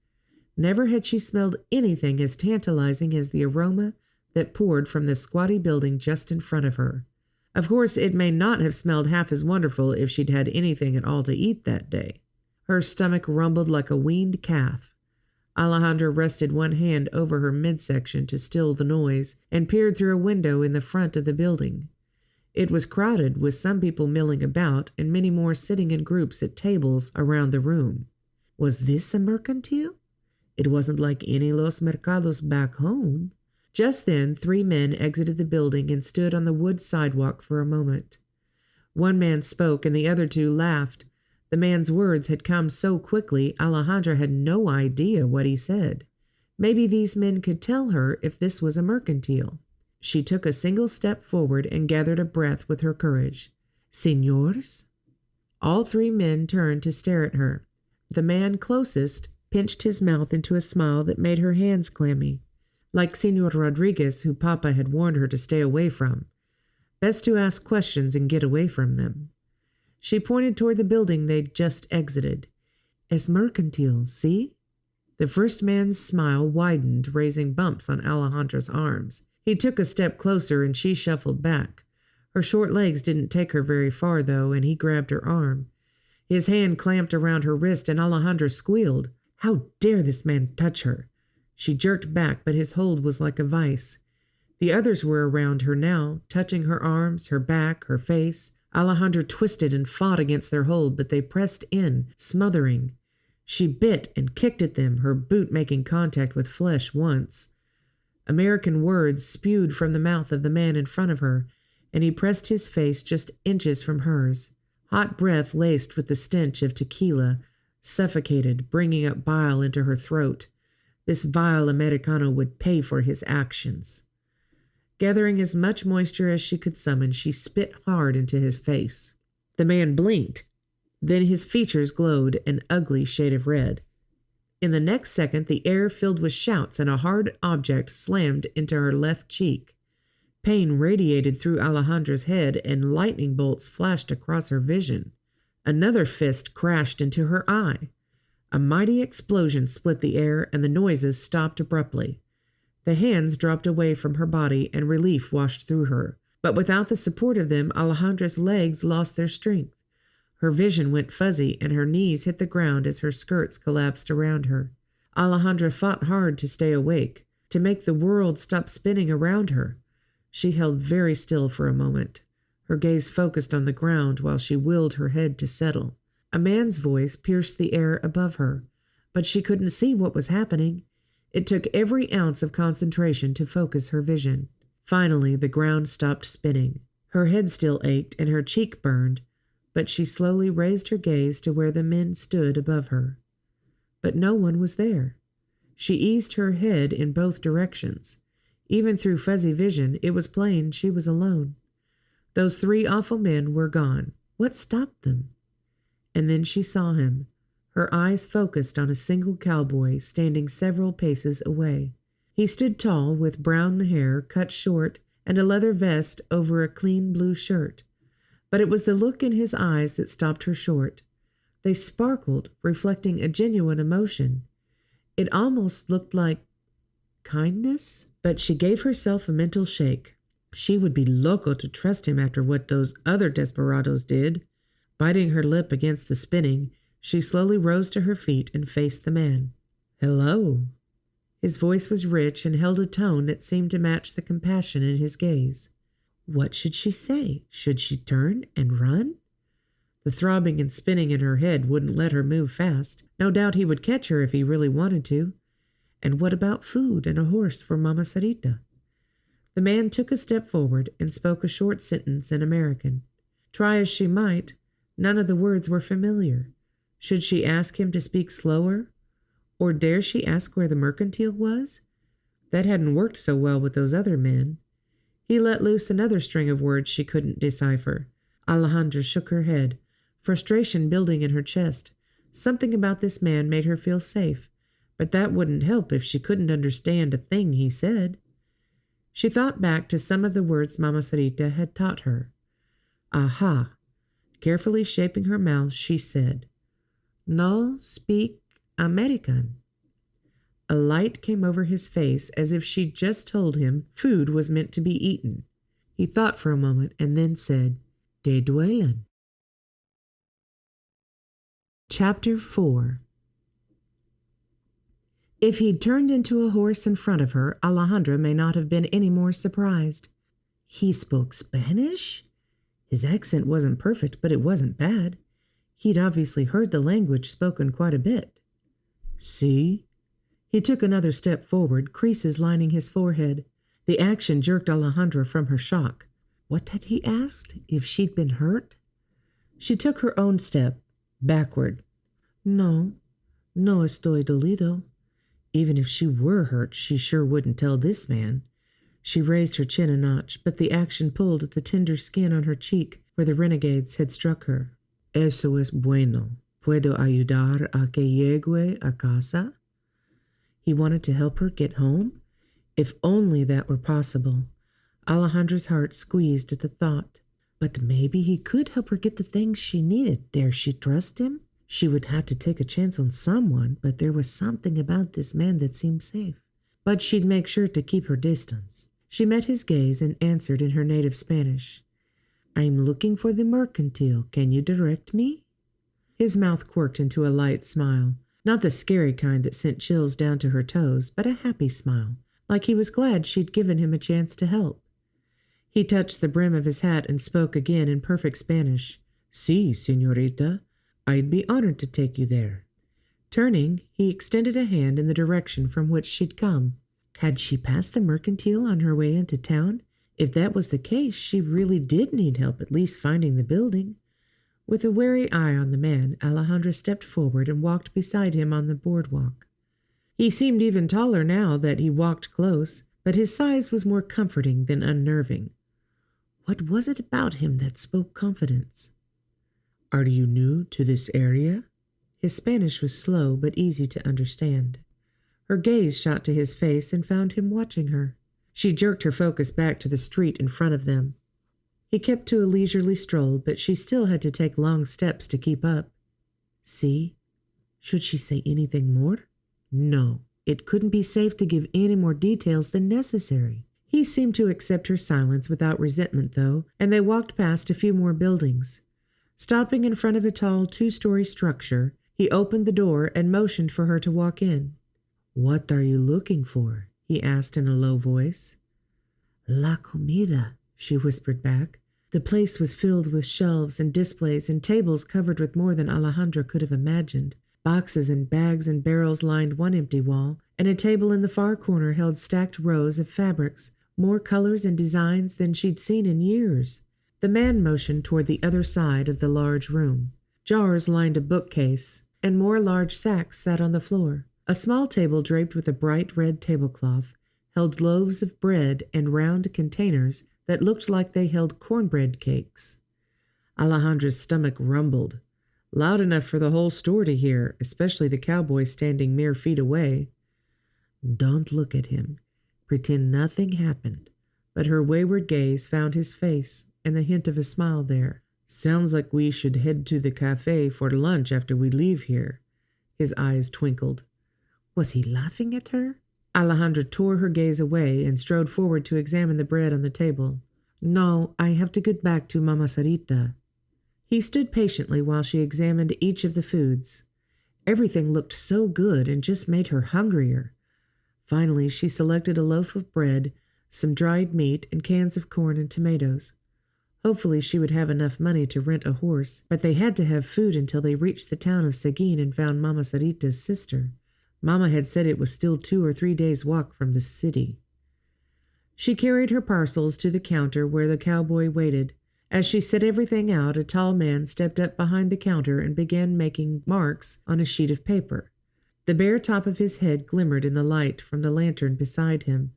A: Never had she smelled anything as tantalizing as the aroma that poured from the squatty building just in front of her. Of course, it may not have smelled half as wonderful if she'd had anything at all to eat that day. Her stomach rumbled like a weaned calf. Alejandra rested one hand over her midsection to still the noise and peered through a window in the front of the building. It was crowded, with some people milling about and many more sitting in groups at tables around the room. Was this a mercantile? It wasn't like any Los Mercados back home. Just then, 3 men exited the building and stood on the wood sidewalk for a moment. One man spoke and the other 2 laughed. The man's words had come so quickly, Alejandra had no idea what he said. Maybe these men could tell her if this was a mercantile. She took a single step forward and gathered a breath with her courage. Señors? All 3 men turned to stare at her. The man closest pinched his mouth into a smile that made her hands clammy, like Señor Rodriguez, who Papa had warned her to stay away from. Best to ask questions and get away from them. She pointed toward the building they'd just exited. Es mercantile, see? The first man's smile widened, raising bumps on Alejandra's arms. He took a step closer and she shuffled back. Her short legs didn't take her very far, though, and he grabbed her arm. His hand clamped around her wrist and Alejandra squealed. How dare this man touch her? She jerked back, but his hold was like a vice. The others were around her now, touching her arms, her back, her face. Alejandra twisted and fought against their hold, but they pressed in, smothering. She bit and kicked at them, her boot making contact with flesh once. American words spewed from the mouth of the man in front of her, and he pressed his face just inches from hers. Hot breath laced with the stench of tequila suffocated, bringing up bile into her throat. This vile Americano would pay for his actions. Gathering as much moisture as she could summon, she spit hard into his face. The man blinked. Then his features glowed an ugly shade of red. In the next second, the air filled with shouts and a hard object slammed into her left cheek. Pain radiated through Alejandra's head and lightning bolts flashed across her vision. Another fist crashed into her eye. A mighty explosion split the air and the noises stopped abruptly. The hands dropped away from her body and relief washed through her. But without the support of them, Alejandra's legs lost their strength. Her vision went fuzzy, and her knees hit the ground as her skirts collapsed around her. Alejandra fought hard to stay awake, to make the world stop spinning around her. She held very still for a moment, her gaze focused on the ground while she willed her head to settle. A man's voice pierced the air above her, but she couldn't see what was happening. It took every ounce of concentration to focus her vision. Finally, the ground stopped spinning. Her head still ached and her cheek burned, but she slowly raised her gaze to where the men stood above her. But no one was there. She eased her head in both directions. Even through fuzzy vision, it was plain she was alone. Those 3 awful men were gone. What stopped them? And then she saw him, her eyes focused on a single cowboy standing several paces away. He stood tall, with brown hair cut short and a leather vest over a clean blue shirt. But it was the look in his eyes that stopped her short. They sparkled, reflecting a genuine emotion. It almost looked like kindness, but she gave herself a mental shake. She would be loco to trust him after what those other desperados did. Biting her lip against the spinning, she slowly rose to her feet and faced the man. "Hello." His voice was rich and held a tone that seemed to match the compassion in his gaze. What should she say? Should she turn and run? The throbbing and spinning in her head wouldn't let her move fast. No doubt he would catch her if he really wanted to. And what about food and a horse for Mama Sarita? The man took a step forward and spoke a short sentence in American. Try as she might, none of the words were familiar. Should she ask him to speak slower? Or dare she ask where the mercantile was? That hadn't worked so well with those other men. He let loose another string of words she couldn't decipher. Alejandra shook her head, frustration building in her chest. Something about this man made her feel safe, but that wouldn't help if she couldn't understand a thing he said. She thought back to some of the words Mama Sarita had taught her. Aha! Carefully shaping her mouth, she said, "No speak American." A light came over his face as if she'd just told him food was meant to be eaten. He thought for a moment and then said, "Te duelen." Chapter 4. If he'd turned into a horse in front of her, Alejandra may not have been any more surprised. He spoke Spanish? His accent wasn't perfect, but it wasn't bad. He'd obviously heard the language spoken quite a bit. See? He took another step forward, creases lining his forehead. The action jerked Alejandra from her shock. What had he asked? If she'd been hurt? She took her own step, backward. No estoy dolido. Even if she were hurt, she sure wouldn't tell this man. She raised her chin a notch, but the action pulled at the tender skin on her cheek where the renegades had struck her. Eso es bueno. ¿Puedo ayudar a que llegue a casa? He wanted to help her get home? If only that were possible. Alejandra's heart squeezed at the thought. But maybe he could help her get the things she needed. Dare she trust him? She would have to take a chance on someone, but there was something about this man that seemed safe. But she'd make sure to keep her distance. She met his gaze and answered in her native Spanish. I'm looking for the mercantile. Can you direct me? His mouth quirked into a light smile. Not the scary kind that sent chills down to her toes, but a happy smile, like he was glad she'd given him a chance to help. He touched the brim of his hat and spoke again in perfect Spanish. Sí, señorita. I'd be honored to take you there. Turning, he extended a hand in the direction from which she'd come. Had she passed the mercantile on her way into town? If that was the case, she really did need help at least finding the building. With a wary eye on the man, Alejandra stepped forward and walked beside him on the boardwalk. He seemed even taller now that he walked close, but his size was more comforting than unnerving. What was it about him that spoke confidence? Are you new to this area? His Spanish was slow but easy to understand. Her gaze shot to his face and found him watching her. She jerked her focus back to the street in front of them. He kept to a leisurely stroll, but she still had to take long steps to keep up. See? Should she say anything more? No, it couldn't be safe to give any more details than necessary. He seemed to accept her silence without resentment, though, and they walked past a few more buildings. Stopping in front of a tall 2-story structure, he opened the door and motioned for her to walk in. "What are you looking for?" he asked in a low voice. "La comida," she whispered back. The place was filled with shelves and displays and tables covered with more than Alejandra could have imagined. Boxes and bags and barrels lined one empty wall, and a table in the far corner held stacked rows of fabrics, more colors and designs than she'd seen in years. The man motioned toward the other side of the large room. Jars lined a bookcase, and more large sacks sat on the floor. A small table draped with a bright red tablecloth held loaves of bread and round containers that looked like they held cornbread cakes. Alejandra's stomach rumbled, loud enough for the whole store to hear, especially the cowboy standing mere feet away. "Don't look at him. Pretend nothing happened." But her wayward gaze found his face and the hint of a smile there. "Sounds like we should head to the cafe for lunch after we leave here." His eyes twinkled. Was he laughing at her? Alejandra tore her gaze away and strode forward to examine the bread on the table. "No, I have to get back to Mama Sarita." He stood patiently while she examined each of the foods. Everything looked so good and just made her hungrier. Finally, she selected a loaf of bread, some dried meat, and cans of corn and tomatoes. Hopefully she would have enough money to rent a horse, but they had to have food until they reached the town of Seguin and found Mama Sarita's sister. Mama had said it was still 2 or 3 days' walk from the city. She carried her parcels to the counter where the cowboy waited. As she set everything out, a tall man stepped up behind the counter and began making marks on a sheet of paper. The bare top of his head glimmered in the light from the lantern beside him,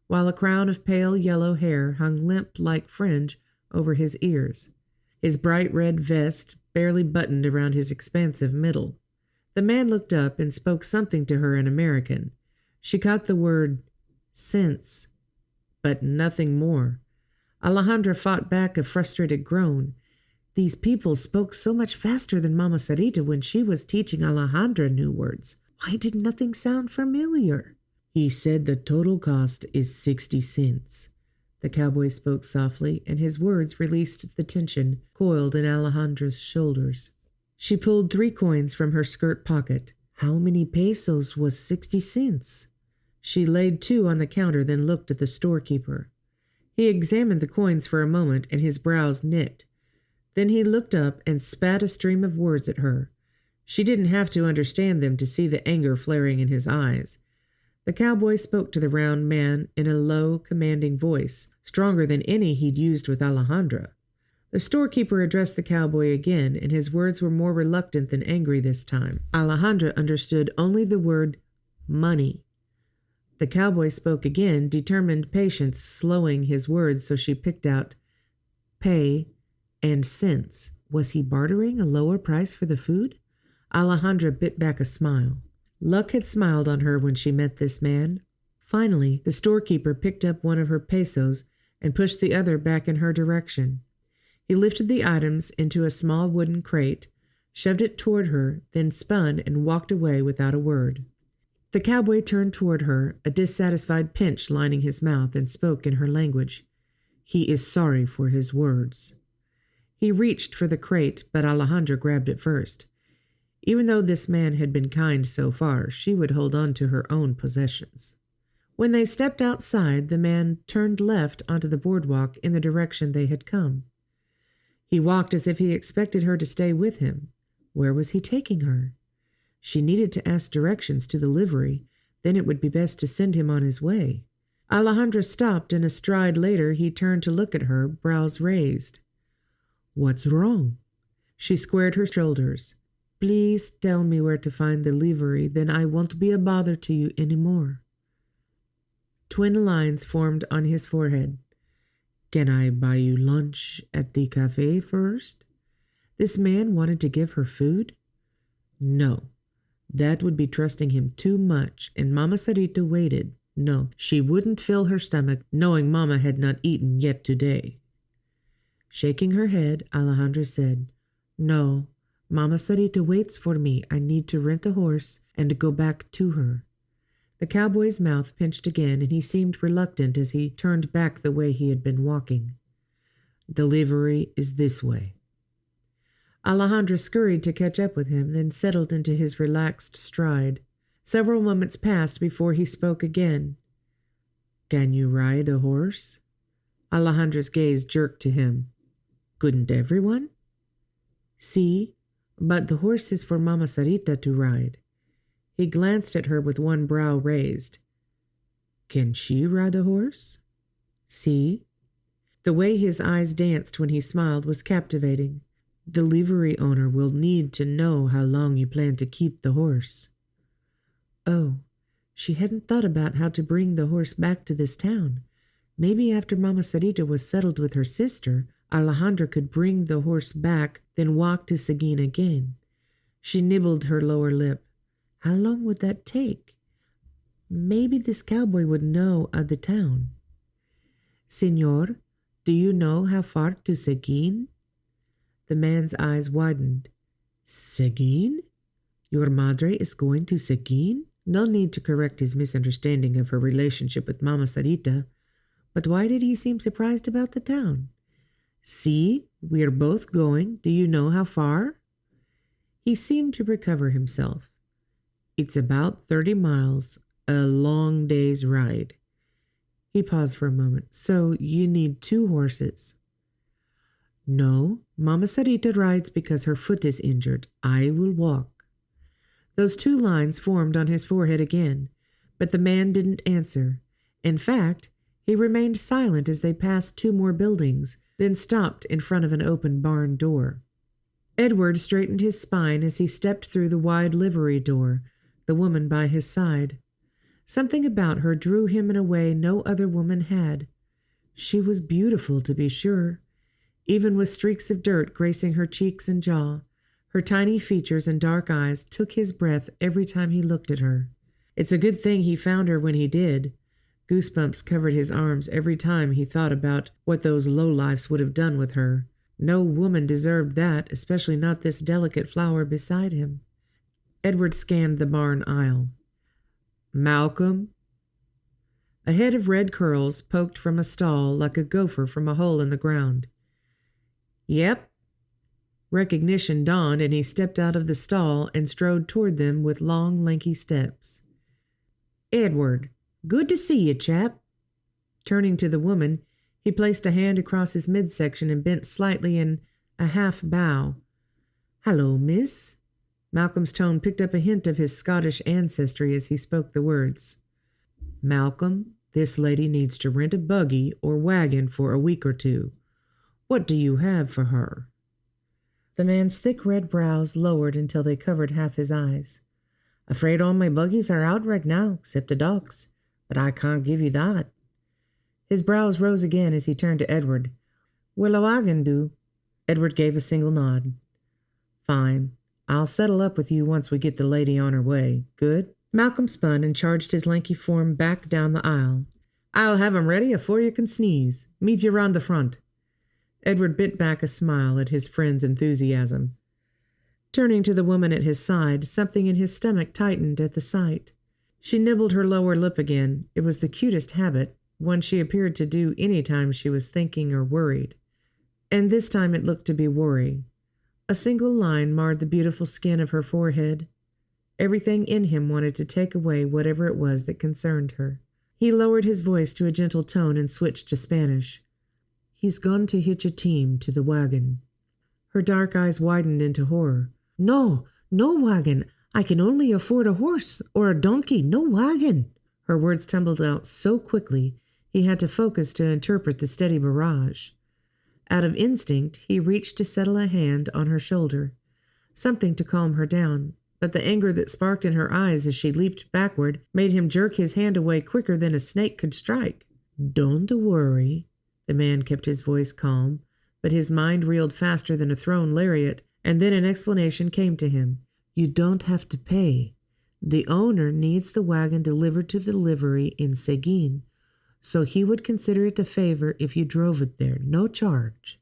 A: while a crown of pale yellow hair hung limp like fringe over his ears. His bright red vest barely buttoned around his expansive middle. The man looked up and spoke something to her in American. She caught the word "sense," but nothing more. Alejandra fought back a frustrated groan. These people spoke so much faster than Mama Sarita when she was teaching Alejandra new words. Why did nothing sound familiar? "He said the total cost is 60 cents. The cowboy spoke softly, and his words released the tension coiled in Alejandra's shoulders. She pulled 3 coins from her skirt pocket. How many pesos was 60 cents? She laid 2 on the counter, then looked at the storekeeper. He examined the coins for a moment, and his brows knit. Then he looked up and spat a stream of words at her. She didn't have to understand them to see the anger flaring in his eyes. The cowboy spoke to the round man in a low, commanding voice, stronger than any he'd used with Alejandra. The storekeeper addressed the cowboy again, and his words were more reluctant than angry this time. Alejandra understood only the word money. The cowboy spoke again, determined patience slowing his words so she picked out pay and cents. Was he bartering a lower price for the food? Alejandra bit back a smile. Luck had smiled on her when she met this man. Finally, the storekeeper picked up one of her pesos and pushed the other back in her direction. He lifted the items into a small wooden crate, shoved it toward her, then spun and walked away without a word. The cowboy turned toward her, a dissatisfied pinch lining his mouth, and spoke in her language. He is sorry for his words. He reached for the crate, but Alejandra grabbed it first. Even though this man had been kind so far, she would hold on to her own possessions. When they stepped outside, the man turned left onto the boardwalk in the direction they had come. He walked as if he expected her to stay with him. Where was he taking her? She needed to ask directions to the livery, then it would be best to send him on his way. Alejandra stopped, and a stride later he turned to look at her, brows raised. "What's wrong?" She squared her shoulders. "Please tell me where to find the livery, then I won't be a bother to you any more." Twin lines formed on his forehead. "Can I buy you lunch at the cafe first?" This man wanted to give her food? No. That would be trusting him too much, and Mama Sarita waited. No, she wouldn't fill her stomach knowing Mama had not eaten yet today. Shaking her head, Alejandra said, "No, Mama Sarita waits for me. I need to rent a horse and go back to her." The cowboy's mouth pinched again, and he seemed reluctant as he turned back the way he had been walking. "The livery is this way." Alejandra scurried to catch up with him, then settled into his relaxed stride. Several moments passed before he spoke again. "Can you ride a horse?" Alejandra's gaze jerked to him. "Couldn't everyone?" "See, but the horse is for Mama Sarita to ride." He glanced at her with one brow raised. "Can she ride a horse?" "See." The way his eyes danced when he smiled was captivating. "The livery owner will need to know how long you plan to keep the horse." Oh, she hadn't thought about how to bring the horse back to this town. Maybe after Mama Sarita was settled with her sister, Alejandra could bring the horse back, then walk to Seguin again. She nibbled her lower lip. How long would that take? Maybe this cowboy would know of the town. "Señor, do you know how far to Seguin?" The man's eyes widened. "Seguin? Your madre is going to Seguin?" No need to correct his misunderstanding of her relationship with Mama Sarita, but why did he seem surprised about the town? "See, we are both going. Do you know how far?" He seemed to recover himself. "It's about 30 miles, a long day's ride." He paused for a moment. "So you need 2 horses." "No, Mama Sarita rides because her foot is injured. I will walk." Those 2 lines formed on his forehead again, but the man didn't answer. In fact, he remained silent as they passed 2 more buildings, then stopped in front of an open barn door. Edward straightened his spine as he stepped through the wide livery door, the woman by his side. Something about her drew him in a way no other woman had. She was beautiful, to be sure, even with streaks of dirt gracing her cheeks and jaw. Her tiny features and dark eyes took his breath every time he looked at her. It's a good thing he found her when he did. Goosebumps covered his arms every time he thought about what those lowlifes would have done with her. No woman deserved that, especially not this delicate flower beside him. Edward scanned the barn aisle. "Malcolm?" A head of red curls poked from a stall like a gopher from a hole in the ground. "Yep." Recognition dawned, and he stepped out of the stall and strode toward them with long, lanky steps. "Edward, good to see you, chap." Turning to the woman, he placed a hand across his midsection and bent slightly in a half bow. "Hello, miss." Malcolm's tone picked up a hint of his Scottish ancestry as he spoke the words. "Malcolm, this lady needs to rent a buggy or wagon for a week or 2. What do you have for her?" The man's thick red brows lowered until they covered half his eyes. "Afraid all my buggies are out right now, except the dogs, but I can't give you that." His brows rose again as he turned to Edward. "Will a wagon do?" Edward gave a single nod. "Fine. I'll settle up with you once we get the lady on her way. Good?" Malcolm spun and charged his lanky form back down the aisle. "I'll have 'em ready afore you can sneeze. Meet you round the front." Edward bit back a smile at his friend's enthusiasm. Turning to the woman at his side, something in his stomach tightened at the sight. She nibbled her lower lip again. It was the cutest habit, one she appeared to do any time she was thinking or worried. And this time it looked to be worry. A single line marred the beautiful skin of her forehead. Everything in him wanted to take away whatever it was that concerned her. He lowered his voice to a gentle tone and switched to Spanish. "He's gone to hitch a team to the wagon." Her dark eyes widened into horror. "No, no wagon. I can only afford a horse or a donkey, no wagon." Her words tumbled out so quickly he had to focus to interpret the steady barrage. Out of instinct, he reached to settle a hand on her shoulder, something to calm her down, but the anger that sparked in her eyes as she leaped backward made him jerk his hand away quicker than a snake could strike. "Don't worry." The man kept his voice calm, but his mind reeled faster than a thrown lariat, and then an explanation came to him. "You don't have to pay. The owner needs the wagon delivered to the livery in Seguin, so he would consider it a favor if you drove it there, no charge."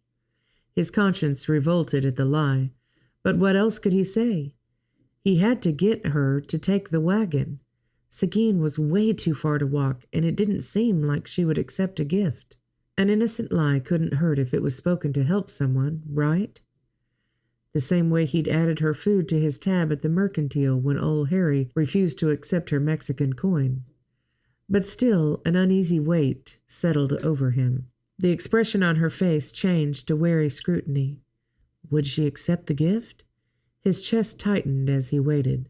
A: His conscience revolted at the lie, but what else could he say? He had to get her to take the wagon. Seguin was way too far to walk, and it didn't seem like she would accept a gift. An innocent lie couldn't hurt if it was spoken to help someone, right? The same way he'd added her food to his tab at the mercantile when old Harry refused to accept her Mexican coin. But still, an uneasy weight settled over him. The expression on her face changed to wary scrutiny. Would she accept the gift? His chest tightened as he waited.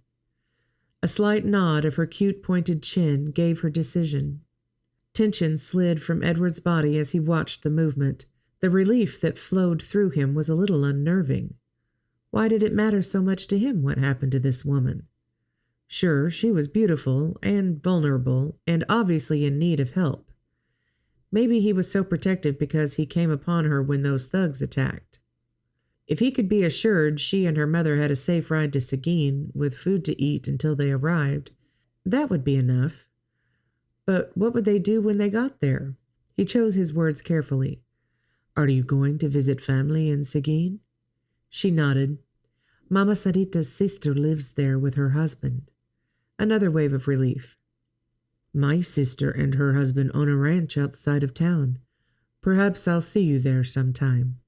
A: A slight nod of her cute pointed chin gave her decision. Tension slid from Edward's body as he watched the movement. The relief that flowed through him was a little unnerving. Why did it matter so much to him what happened to this woman? Sure, she was beautiful and vulnerable and obviously in need of help. Maybe he was so protective because he came upon her when those thugs attacked. If he could be assured she and her mother had a safe ride to Seguin with food to eat until they arrived, that would be enough. But what would they do when they got there? He chose his words carefully. Are you going to visit family in Seguin? She nodded. Mama Sarita's sister lives there with her husband. Another wave of relief. My sister and her husband own a ranch outside of town. Perhaps I'll see you there sometime.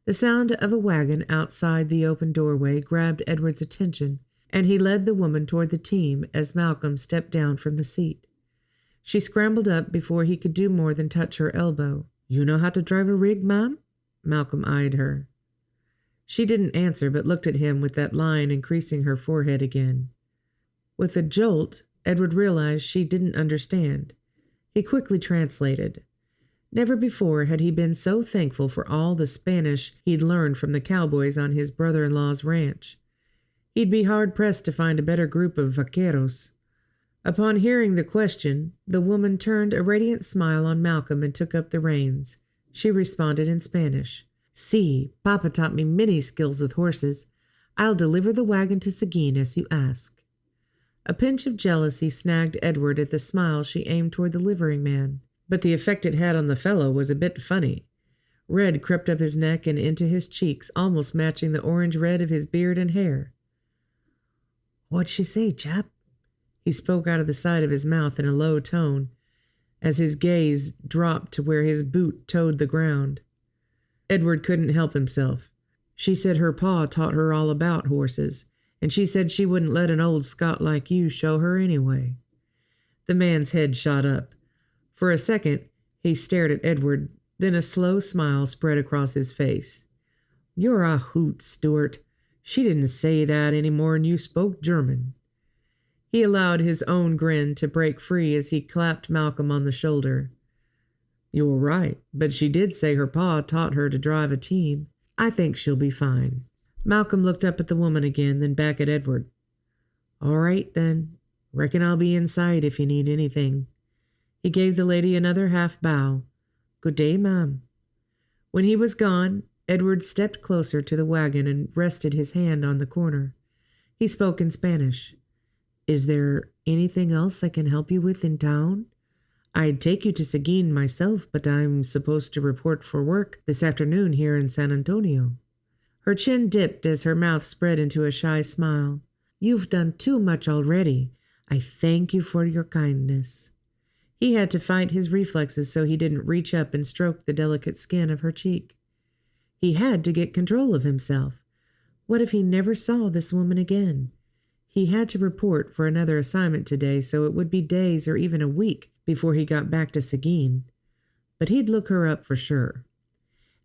A: The sound of a wagon outside the open doorway grabbed Edward's attention, and he led the woman toward the team as Malcolm stepped down from the seat. She scrambled up before he could do more than touch her elbow. You know how to drive a rig, Mom? Malcolm eyed her. She didn't answer, but looked at him with that line increasing her forehead again. With a jolt, Edward realized she didn't understand. He quickly translated. Never before had he been so thankful for all the Spanish he'd learned from the cowboys on his brother-in-law's ranch. He'd be hard-pressed to find a better group of vaqueros. Upon hearing the question, the woman turned a radiant smile on Malcolm and took up the reins. She responded in Spanish. See, Papa taught me many skills with horses. I'll deliver the wagon to Seguin as you ask. A pinch of jealousy snagged Edward at the smile she aimed toward the livery man, but the effect it had on the fellow was a bit funny. Red crept up his neck and into his cheeks, almost matching the orange red of his beard and hair. What'd she say, chap? He spoke out of the side of his mouth in a low tone, as his gaze dropped to where his boot toed the ground. Edward couldn't help himself. She said her pa taught her all about horses, and she said she wouldn't let an old Scot like you show her anyway. The man's head shot up. For a second, he stared at Edward, then a slow smile spread across his face. You're a hoot, Stewart. She didn't say that any more'n you spoke German. He allowed his own grin to break free as he clapped Malcolm on the shoulder. You're right, but she did say her pa taught her to drive a team. I think she'll be fine. Malcolm looked up at the woman again, then back at Edward. All right, then. Reckon I'll be in sight if you need anything. He gave the lady another half bow. Good day, ma'am. When he was gone, Edward stepped closer to the wagon and rested his hand on the corner. He spoke in Spanish. Is there anything else I can help you with in town? I'd take you to Seguin myself, but I'm supposed to report for work this afternoon here in San Antonio. Her chin dipped as her mouth spread into a shy smile. You've done too much already. I thank you for your kindness. He had to fight his reflexes so he didn't reach up and stroke the delicate skin of her cheek. He had to get control of himself. What if he never saw this woman again? He had to report for another assignment today, so it would be days or even a week before he got back to Seguin. But he'd look her up for sure.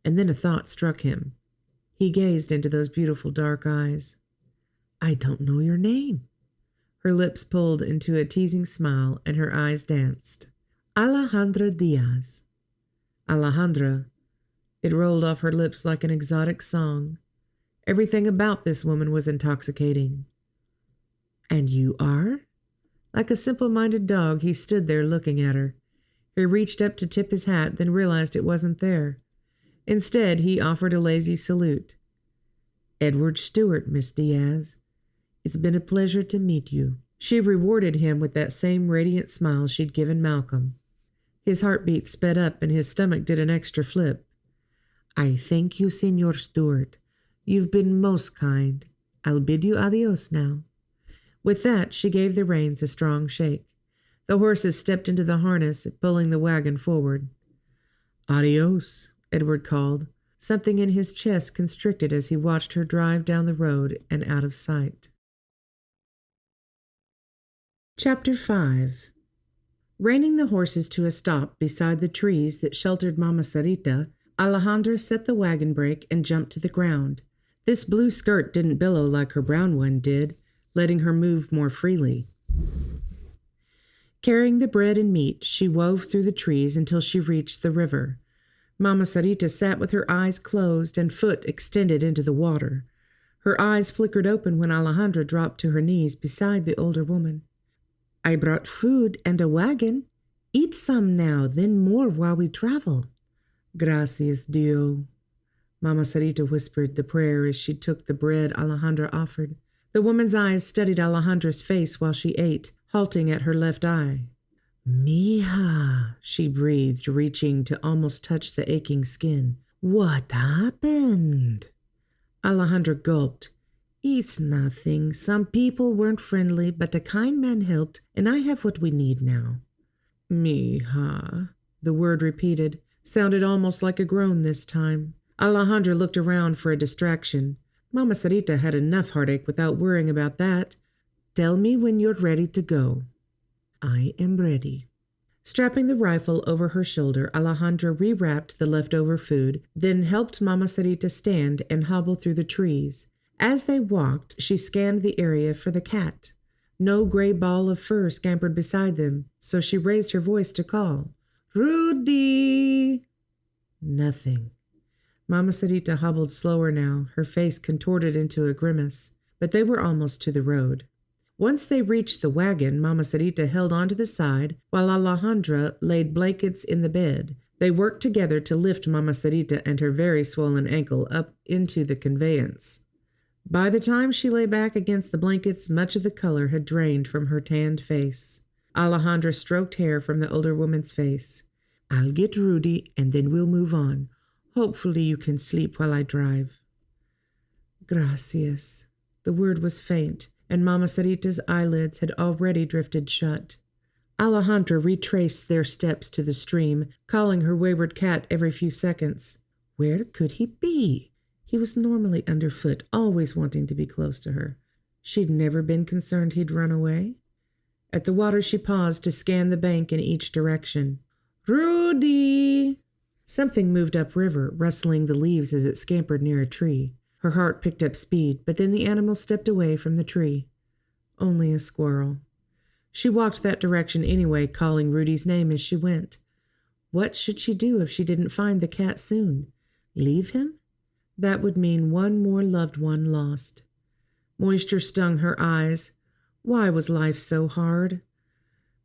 A: And then a thought struck him. He gazed into those beautiful dark eyes. I don't know your name. Her lips pulled into a teasing smile and her eyes danced. Alejandra Diaz. Alejandra. It rolled off her lips like an exotic song. Everything about this woman was intoxicating. And you are? Like a simple-minded dog, he stood there looking at her. He reached up to tip his hat, then realized it wasn't there. Instead, he offered a lazy salute. Edward Stewart, Miss Diaz. It's been a pleasure to meet you. She rewarded him with that same radiant smile she'd given Malcolm. His heartbeat sped up and his stomach did an extra flip. I thank you, Senor Stewart. You've been most kind. I'll bid you adios now. With that, she gave the reins a strong shake. The horses stepped into the harness, pulling the wagon forward. "Adios," Edward called. Something in his chest constricted as he watched her drive down the road and out of sight. Chapter 5. Reining the horses to a stop beside the trees that sheltered Mama Sarita, Alejandra set the wagon brake and jumped to the ground. This blue skirt didn't billow like her brown one did, letting her move more freely. Carrying the bread and meat, she wove through the trees until she reached the river. Mama Sarita sat with her eyes closed and foot extended into the water. Her eyes flickered open when Alejandra dropped to her knees beside the older woman. "I brought food and a wagon. Eat some now, then more while we travel." "Gracias, Dios." Mama Sarita whispered the prayer as she took the bread Alejandra offered. The woman's eyes studied Alejandra's face while she ate, halting at her left eye. "Mija," she breathed, reaching to almost touch the aching skin. "What happened?" Alejandra gulped. "It's nothing. Some people weren't friendly, but the kind man helped, and I have what we need now." "Mija," the word repeated, sounded almost like a groan this time. Alejandra looked around for a distraction. Mama Sarita had enough heartache without worrying about that. "Tell me when you're ready to go." "I am ready." Strapping the rifle over her shoulder, Alejandra rewrapped the leftover food, then helped Mama Sarita stand and hobble through the trees. As they walked, she scanned the area for the cat. No gray ball of fur scampered beside them, so she raised her voice to call. "Rudy!" Nothing. Mama Sarita hobbled slower now, her face contorted into a grimace, but they were almost to the road. Once they reached the wagon, Mama Sarita held onto the side while Alejandra laid blankets in the bed. They worked together to lift Mama Sarita and her very swollen ankle up into the conveyance. By the time she lay back against the blankets, much of the color had drained from her tanned face. Alejandra stroked hair from the older woman's face. "I'll get Rudy, and then we'll move on. Hopefully you can sleep while I drive." "Gracias." The word was faint, and Mama Sarita's eyelids had already drifted shut. Alejandra retraced their steps to the stream, calling her wayward cat every few seconds. Where could he be? He was normally underfoot, always wanting to be close to her. She'd never been concerned he'd run away. At the water, she paused to scan the bank in each direction. "Rudy!" Something moved upriver, rustling the leaves as it scampered near a tree. Her heart picked up speed, but then the animal stepped away from the tree. Only a squirrel. She walked that direction anyway, calling Rudy's name as she went. What should she do if she didn't find the cat soon? Leave him? That would mean one more loved one lost. Moisture stung her eyes. Why was life so hard?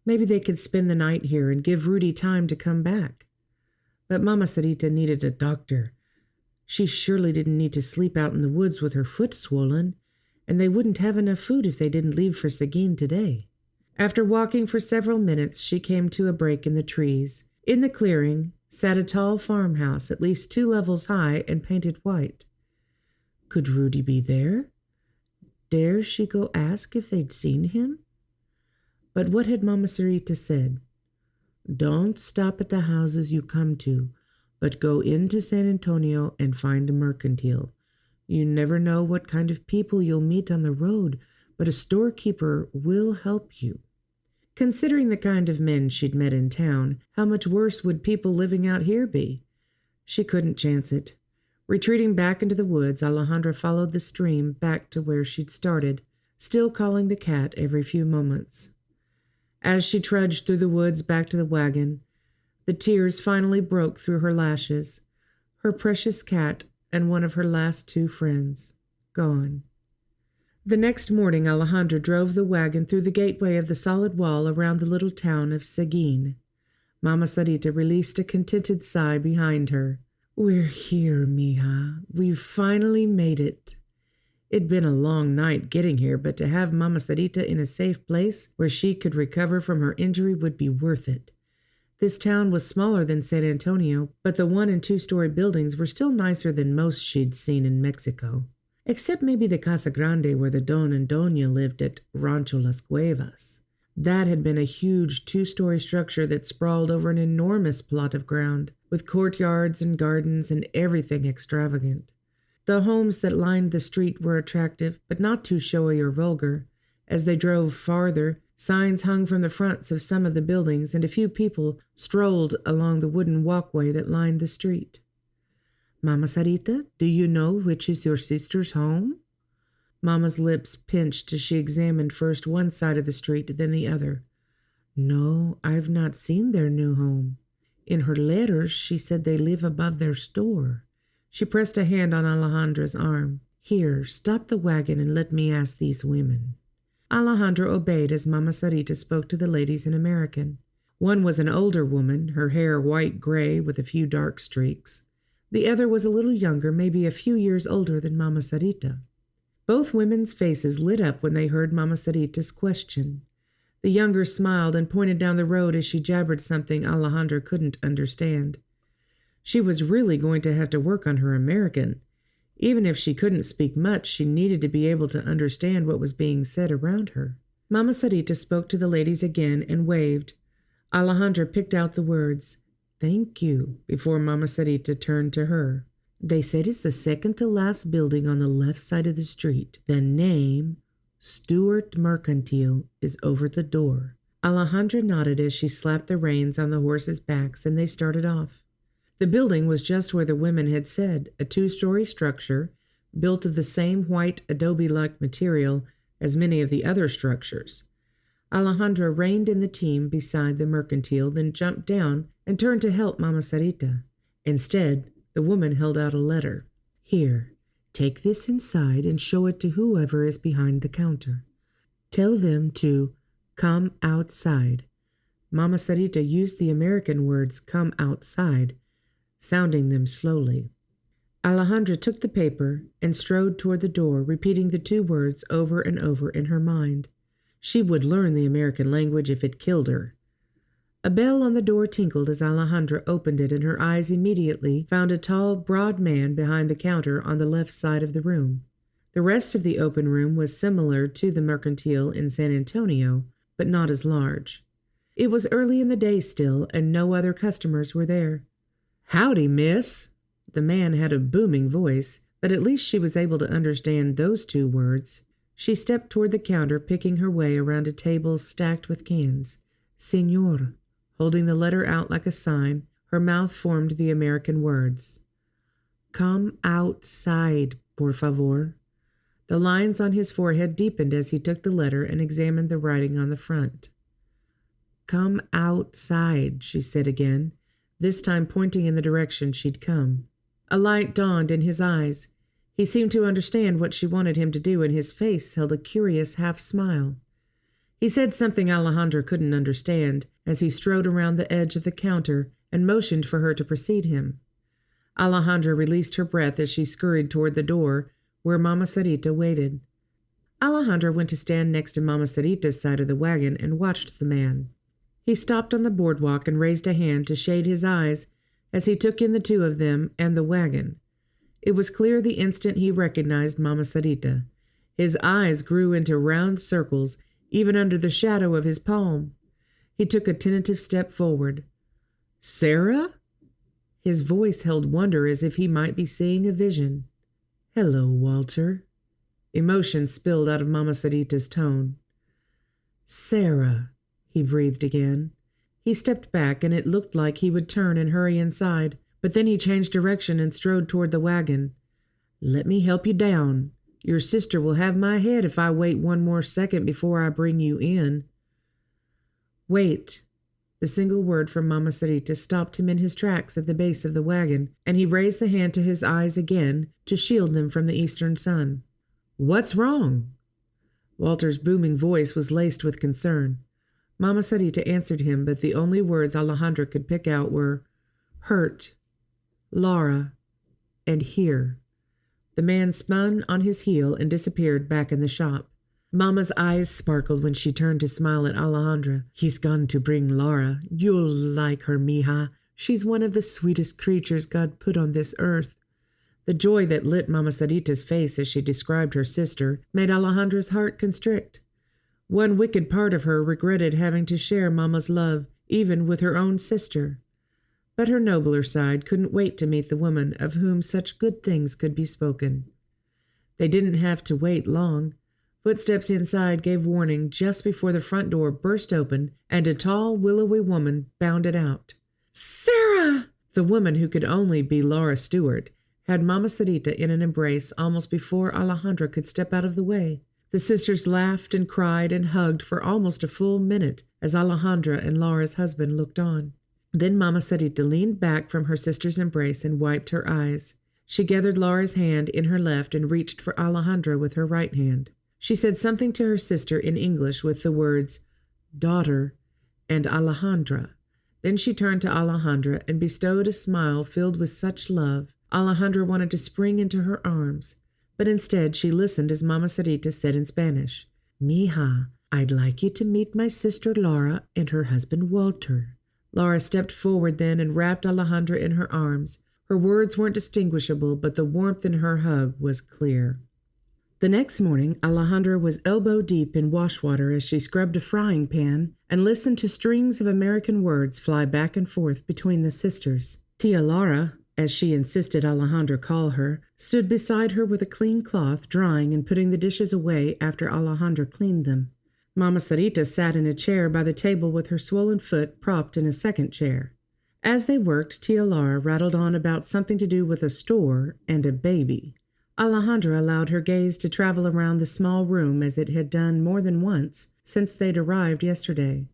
A: Maybe they could spend the night here and give Rudy time to come back. But Mama Sarita needed a doctor. She surely didn't need to sleep out in the woods with her foot swollen, and they wouldn't have enough food if they didn't leave for Seguin today. After walking for several minutes, she came to a break in the trees. In the clearing sat a tall farmhouse, at least 2 levels high and painted white. Could Rudy be there? Dare she go ask if they'd seen him? But what had Mama Sarita said? Don't stop at the houses you come to, but go into San Antonio and find a mercantile. You never know what kind of people you'll meet on the road, but a storekeeper will help you. Considering the kind of men she'd met in town, how much worse would people living out here be? She couldn't chance it. Retreating back into the woods, Alejandra followed the stream back to where she'd started, still calling the cat every few moments. As she trudged through the woods back to the wagon, the tears finally broke through her lashes. Her precious cat and one of her last 2 friends, gone. The next morning, Alejandra drove the wagon through the gateway of the solid wall around the little town of Seguin. Mama Sarita released a contented sigh behind her. We're here, mija. We've finally made it. It'd been a long night getting here, but to have Mama Sarita in a safe place where she could recover from her injury would be worth it. This town was smaller than San Antonio, but the 1- and 2-story buildings were still nicer than most she'd seen in Mexico.
B: except maybe the Casa Grande where the Don and Doña lived at Rancho Las Cuevas. That had been a huge 2-story structure that sprawled over an enormous plot of ground, with courtyards and gardens and everything extravagant. The homes that lined the street were attractive, but not too showy or vulgar. As they drove farther, signs hung from the fronts of some of the buildings, and a few people strolled along the wooden walkway that lined the street. "Mama Sarita, do you know which is your sister's home?" Mama's lips pinched as she examined first one side of the street, then the other. "No, I've not seen their new home. In her letters, she said they live above their store." She pressed a hand on Alejandra's arm. "Here, stop the wagon and let me ask these women." Alejandra obeyed as Mama Sarita spoke to the ladies in American. One was an older woman, her hair white-gray with a few dark streaks. The other was a little younger, maybe a few years older than Mama Sarita. Both women's faces lit up when they heard Mama Sarita's question. The younger smiled and pointed down the road as she jabbered something Alejandra couldn't understand. She was really going to have to work on her American. Even if she couldn't speak much, she needed to be able to understand what was being said around her. Mama Sarita spoke to the ladies again and waved. Alejandra picked out the words, "Thank you," before Mama Sarita turned to her. "They said it's the second to last building on the left side of the street. The name, Stewart Mercantile, is over the door." Alejandra nodded as she slapped the reins on the horses' backs, and they started off. The building was just where the women had said, a 2-story structure, built of the same white adobe-like material as many of the other structures. Alejandra reined in the team beside the Mercantile, then jumped down and turned to help Mama Sarita. Instead, the woman held out a letter. "Here, take this inside and show it to whoever is behind the counter. Tell them to come outside." Mama Sarita used the American words "come outside," sounding them slowly. Alejandra took the paper and strode toward the door, repeating the 2 words over and over in her mind. She would learn the American language if it killed her. A bell on the door tinkled as Alejandra opened it, and her eyes immediately found a tall, broad man behind the counter on the left side of the room. The rest of the open room was similar to the Mercantile in San Antonio, but not as large. It was early in the day still, and no other customers were there. "Howdy, miss." The man had a booming voice, but at least she was able to understand those 2 words. She stepped toward the counter, picking her way around a table stacked with cans. "Señor." Holding the letter out like a sign, her mouth formed the American words. "Come outside, por favor." The lines on his forehead deepened as he took the letter and examined the writing on the front. "Come outside," she said again, this time pointing in the direction she'd come. A light dawned in his eyes. He seemed to understand what she wanted him to do, and his face held a curious half-smile. He said something Alejandra couldn't understand as he strode around the edge of the counter and motioned for her to precede him. Alejandra released her breath as she scurried toward the door, where Mama Sarita waited. Alejandra went to stand next to Mama Sarita's side of the wagon and watched the man. He stopped on the boardwalk and raised a hand to shade his eyes as he took in the 2 of them and the wagon. It was clear the instant he recognized Mama Sarita. His eyes grew into round circles, even under the shadow of his palm. He took a tentative step forward. "Sarah?" His voice held wonder as if he might be seeing a vision. "Hello, Walter." Emotion spilled out of Mama Sarita's tone. "Sarah," he breathed again. He stepped back, and it looked like he would turn and hurry inside, but then he changed direction and strode toward the wagon. "Let me help you down. Your sister will have my head if I wait 1 more second before I bring you in." "Wait." The single word from Mama Sarita stopped him in his tracks at the base of the wagon, and he raised the hand to his eyes again to shield them from the eastern sun. "What's wrong?" Walter's booming voice was laced with concern. Mama Sarita answered him, but the only words Alejandra could pick out were, "Hurt, Laura, and here." The man spun on his heel and disappeared back in the shop. Mama's eyes sparkled when she turned to smile at Alejandra. "He's gone to bring Laura. You'll like her, mija. She's one of the sweetest creatures God put on this earth." The joy that lit Mama Sarita's face as she described her sister made Alejandra's heart constrict. One wicked part of her regretted having to share Mama's love, even with her own sister. But her nobler side couldn't wait to meet the woman of whom such good things could be spoken. They didn't have to wait long. Footsteps inside gave warning just before the front door burst open and a tall, willowy woman bounded out. "Sarah!" The woman, who could only be Laura Stewart, had Mama Sarita in an embrace almost before Alejandra could step out of the way. The sisters laughed and cried and hugged for almost a full minute as Alejandra and Laura's husband looked on. Then Mama Sarita leaned back from her sister's embrace and wiped her eyes. She gathered Laura's hand in her left and reached for Alejandra with her right hand. She said something to her sister in English with the words, "daughter," and "Alejandra." Then she turned to Alejandra and bestowed a smile filled with such love, Alejandra wanted to spring into her arms. But instead she listened as Mama Sarita said in Spanish, "Mija, I'd like you to meet my sister Laura and her husband Walter." Laura stepped forward then and wrapped Alejandra in her arms. Her words weren't distinguishable, but the warmth in her hug was clear. The next morning, Alejandra was elbow deep in wash water as she scrubbed a frying pan and listened to strings of American words fly back and forth between the sisters. Tia Laura, as she insisted Alejandra call her, stood beside her with a clean cloth, drying and putting the dishes away after Alejandra cleaned them. Mama Sarita sat in a chair by the table with her swollen foot propped in a second chair. As they worked, Tia Laura rattled on about something to do with a store and a baby. Alejandra allowed her gaze to travel around the small room as it had done more than once since they'd arrived yesterday.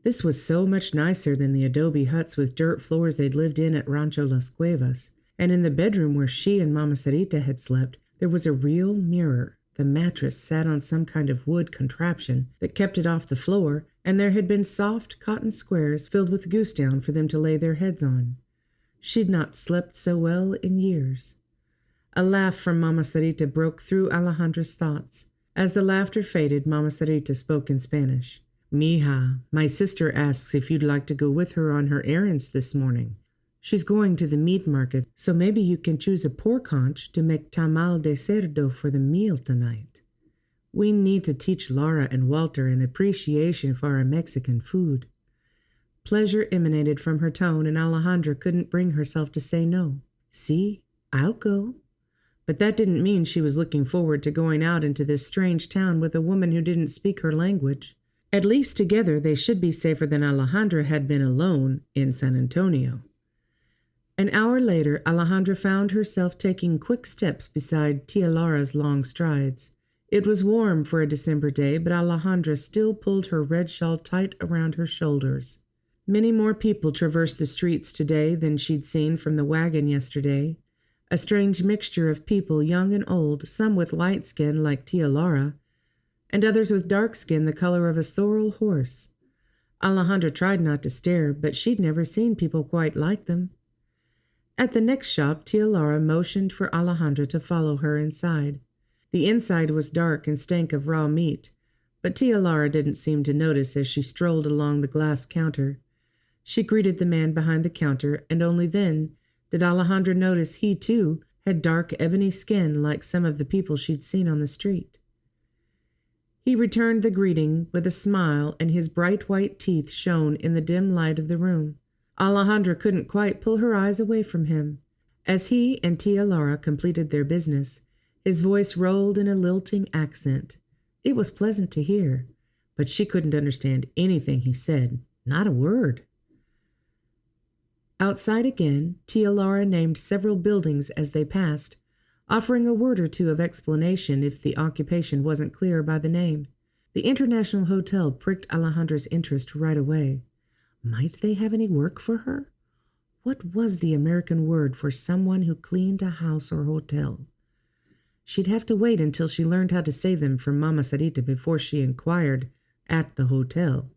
B: This was so much nicer than the adobe huts with dirt floors they'd lived in at Rancho Las Cuevas, and in the bedroom where she and Mama Sarita had slept, there was a real mirror. The mattress sat on some kind of wood contraption that kept it off the floor, and there had been soft cotton squares filled with goose down for them to lay their heads on. She'd not slept so well in years. A laugh from Mama Sarita broke through Alejandra's thoughts. As the laughter faded, Mama Sarita spoke in Spanish. "Mija, my sister asks if you'd like to go with her on her errands this morning. She's going to the meat market, so maybe you can choose a pork haunch to make tamal de cerdo for the meal tonight. We need to teach Laura and Walter an appreciation for our Mexican food." Pleasure emanated from her tone, and Alejandra couldn't bring herself to say no. "See, I'll go." But that didn't mean she was looking forward to going out into this strange town with a woman who didn't speak her language. At least together they should be safer than Alejandra had been alone in San Antonio. An hour later, Alejandra found herself taking quick steps beside Tia Laura's long strides. It was warm for a December day, but Alejandra still pulled her red shawl tight around her shoulders. Many more people traversed the streets today than she'd seen from the wagon yesterday. A strange mixture of people, young and old, some with light skin like Tia Laura, and others with dark skin the color of a sorrel horse. Alejandra tried not to stare, but she'd never seen people quite like them. At the next shop, Tia Laura motioned for Alejandra to follow her inside. The inside was dark and stank of raw meat, but Tia Laura didn't seem to notice as she strolled along the glass counter. She greeted the man behind the counter, and only then did Alejandra notice he, too, had dark ebony skin like some of the people she'd seen on the street. He returned the greeting with a smile, and his bright white teeth shone in the dim light of the room. Alejandra couldn't quite pull her eyes away from him. As he and Tia Laura completed their business, his voice rolled in a lilting accent. It was pleasant to hear, but she couldn't understand anything he said, not a word. Outside again, Tia Laura named several buildings as they passed, offering a word or two of explanation if the occupation wasn't clear by the name. The International Hotel pricked Alejandra's interest right away. Might they have any work for her? What was the American word for someone who cleaned a house or hotel? She'd have to wait until she learned how to say them from Mama Sarita before she inquired at the hotel.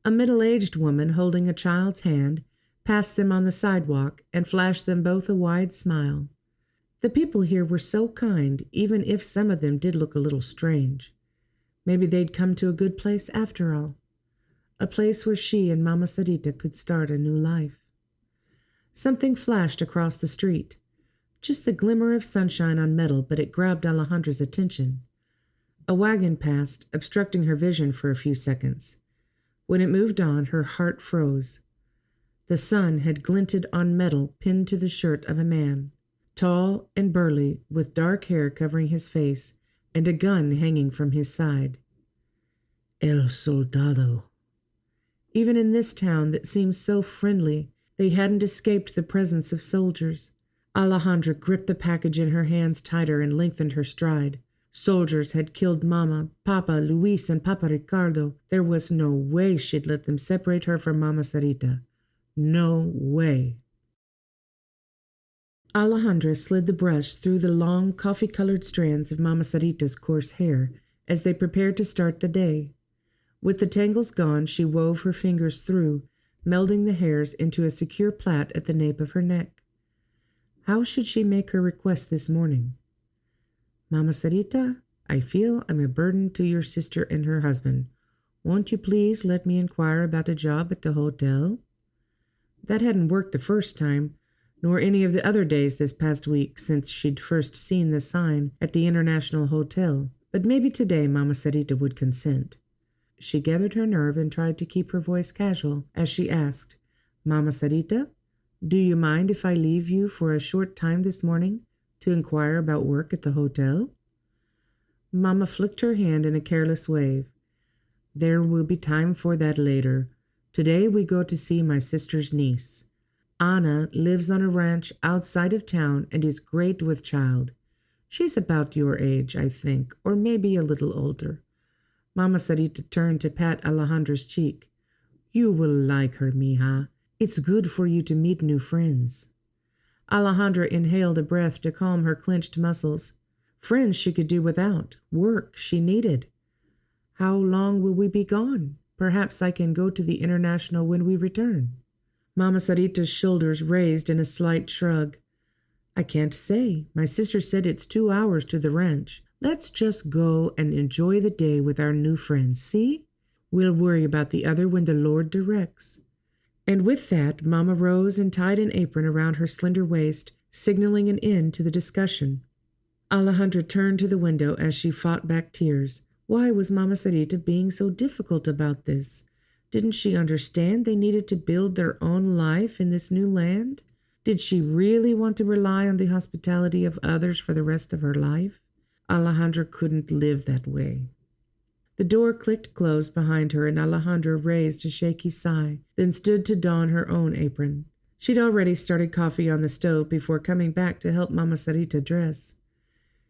B: A middle-aged woman holding a child's hand passed them on the sidewalk and flashed them both a wide smile. The people here were so kind, even if some of them did look a little strange. Maybe they'd come to a good place after all. A place where she and Mama Sarita could start a new life. Something flashed across the street. Just the glimmer of sunshine on metal, but it grabbed Alejandra's attention. A wagon passed, obstructing her vision for a few seconds. When it moved on, her heart froze. The sun had glinted on metal pinned to the shirt of a man, tall and burly, with dark hair covering his face and a gun hanging from his side. El Soldado. Even in this town that seemed so friendly, they hadn't escaped the presence of soldiers. Alejandra gripped the package in her hands tighter and lengthened her stride. Soldiers had killed Mama, Papa, Luis, and Papa Ricardo. There was no way she'd let them separate her from Mama Sarita. No way. Alejandra slid the brush through the long, coffee-colored strands of Mama Sarita's coarse hair as they prepared to start the day. With the tangles gone, she wove her fingers through, melding the hairs into a secure plait at the nape of her neck. How should she make her request this morning? Mama Sarita, I feel I'm a burden to your sister and her husband. Won't you please let me inquire about a job at the hotel? That hadn't worked the first time, nor any of the other days this past week since she'd first seen the sign at the International Hotel, but maybe today Mama Sarita would consent. She gathered her nerve and tried to keep her voice casual as she asked, Mama Sarita, do you mind if I leave you for a short time this morning to inquire about work at the hotel? Mama flicked her hand in a careless wave. There will be time for that later. Today we go to see my sister's niece. Anna lives on a ranch outside of town and is great with child. She's about your age, I think, or maybe a little older. Mama Sarita turned to pat Alejandra's cheek. You will like her, mija. It's good for you to meet new friends. Alejandra inhaled a breath to calm her clenched muscles. Friends she could do without. Work she needed. How long will we be gone? Perhaps I can go to the International when we return. Mama Sarita's shoulders raised in a slight shrug. I can't say. My sister said it's 2 hours to the ranch. Let's just go and enjoy the day with our new friends, see? We'll worry about the other when the Lord directs. And with that, Mama rose and tied an apron around her slender waist, signaling an end to the discussion. Alejandra turned to the window as she fought back tears. Why was Mama Sarita being so difficult about this? Didn't she understand they needed to build their own life in this new land? Did she really want to rely on the hospitality of others for the rest of her life? Alejandra couldn't live that way. The door clicked closed behind her, and Alejandra raised a shaky sigh, then stood to don her own apron. She'd already started coffee on the stove before coming back to help Mama Sarita dress.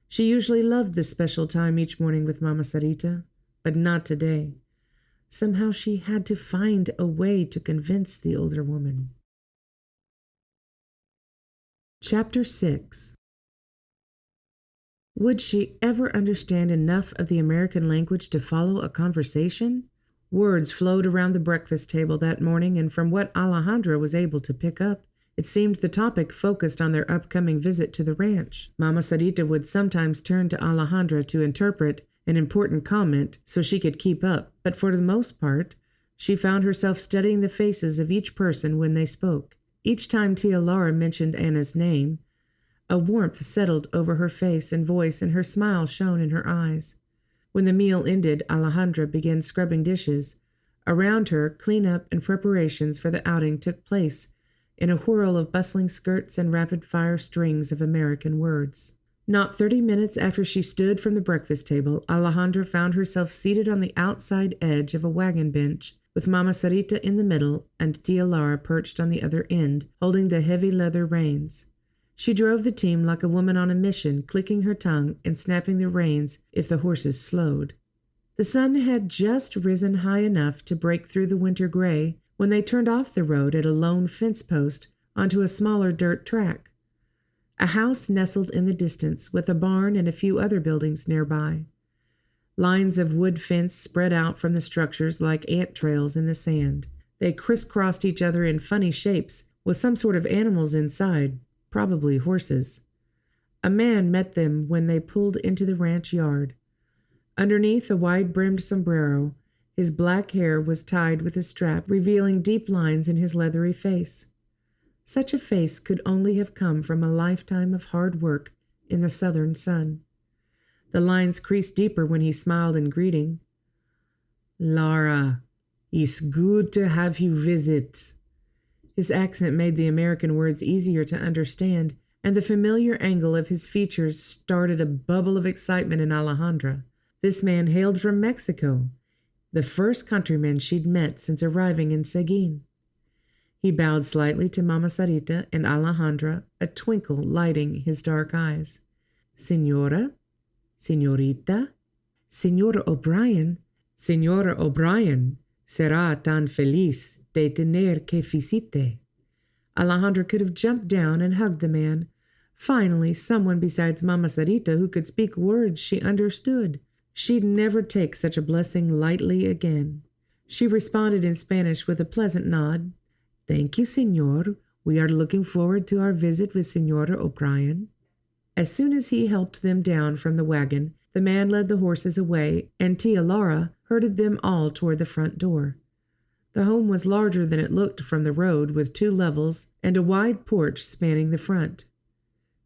B: She usually loved this special time each morning with Mama Sarita, but not today. Somehow she had to find a way to convince the older woman. Chapter 6. Would she ever understand enough of the American language to follow a conversation? Words flowed around the breakfast table that morning, and from what Alejandra was able to pick up, it seemed the topic focused on their upcoming visit to the ranch. Mama Sarita would sometimes turn to Alejandra to interpret an important comment so she could keep up, but for the most part, she found herself studying the faces of each person when they spoke. Each time Tia Laura mentioned Anna's name, a warmth settled over her face and voice, and her smile shone in her eyes. When the meal ended, Alejandra began scrubbing dishes. Around her, cleanup and preparations for the outing took place in a whirl of bustling skirts and rapid-fire strings of American words. Not 30 minutes after she stood from the breakfast table, Alejandra found herself seated on the outside edge of a wagon bench, with Mama Sarita in the middle and Tia Laura perched on the other end, holding the heavy leather reins. She drove the team like a woman on a mission, clicking her tongue and snapping the reins if the horses slowed. The sun had just risen high enough to break through the winter gray when they turned off the road at a lone fence post onto a smaller dirt track. A house nestled in the distance, with a barn and a few other buildings nearby. Lines of wood fence spread out from the structures like ant trails in the sand. They crisscrossed each other in funny shapes, with some sort of animals inside, probably horses. A man met them when they pulled into the ranch yard. Underneath a wide-brimmed sombrero, his black hair was tied with a strap, revealing deep lines in his leathery face. Such a face could only have come from a lifetime of hard work in the southern sun. The lines creased deeper when he smiled in greeting. "Lara, it's good to have you visit." His accent made the American words easier to understand, and the familiar angle of his features started a bubble of excitement in Alejandra. This man hailed from Mexico, the first countryman she'd met since arriving in Seguin. He bowed slightly to Mama Sarita and Alejandra, a twinkle lighting his dark eyes. "Señora? Señorita? Señora O'Brien? Señora O'Brien será tan feliz de tener que visite." Alejandra could have jumped down and hugged the man. Finally, someone besides Mama Sarita who could speak words she understood. She'd never take such a blessing lightly again. She responded in Spanish with a pleasant nod. "Thank you, Señor. We are looking forward to our visit with Señora O'Brien." As soon as he helped them down from the wagon, the man led the horses away, and Tia Laura herded them all toward the front door. The home was larger than it looked from the road, with 2 levels and a wide porch spanning the front.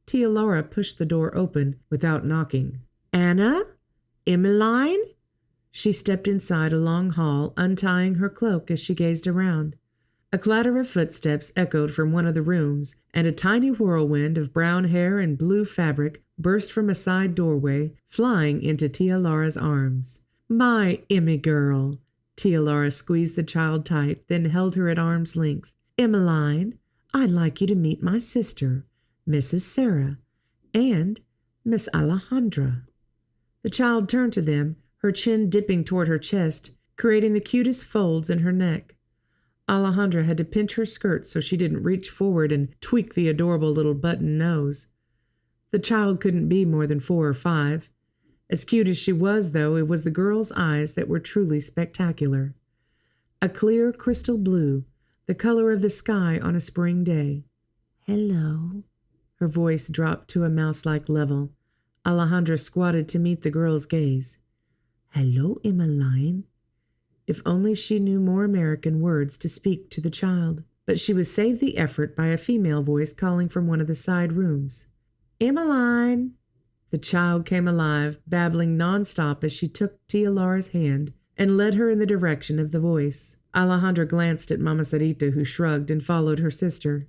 B: Tia Laura pushed the door open without knocking. "Anna? Emmeline?" She stepped inside a long hall, untying her cloak as she gazed around. A clatter of footsteps echoed from one of the rooms, and a tiny whirlwind of brown hair and blue fabric burst from a side doorway, flying into Tia Laura's arms. "My Emmy girl!" Tia Laura squeezed the child tight, then held her at arm's length. "Emmeline, I'd like you to meet my sister, Mrs. Sarah, and Miss Alejandra." The child turned to them, her chin dipping toward her chest, creating the cutest folds in her neck. Alejandra had to pinch her skirt so she didn't reach forward and tweak the adorable little button nose. The child couldn't be more than 4 or 5. As cute as she was, though, it was the girl's eyes that were truly spectacular. A clear crystal blue, the color of the sky on a spring day. "Hello." Her voice dropped to a mouse-like level. Alejandra squatted to meet the girl's gaze. "Hello, Emmeline." If only she knew more American words to speak to the child. But she was saved the effort by a female voice calling from one of the side rooms. "Emmeline!" The child came alive, babbling nonstop as she took Tia Laura's hand and led her in the direction of the voice. Alejandra glanced at Mama Sarita, who shrugged and followed her sister.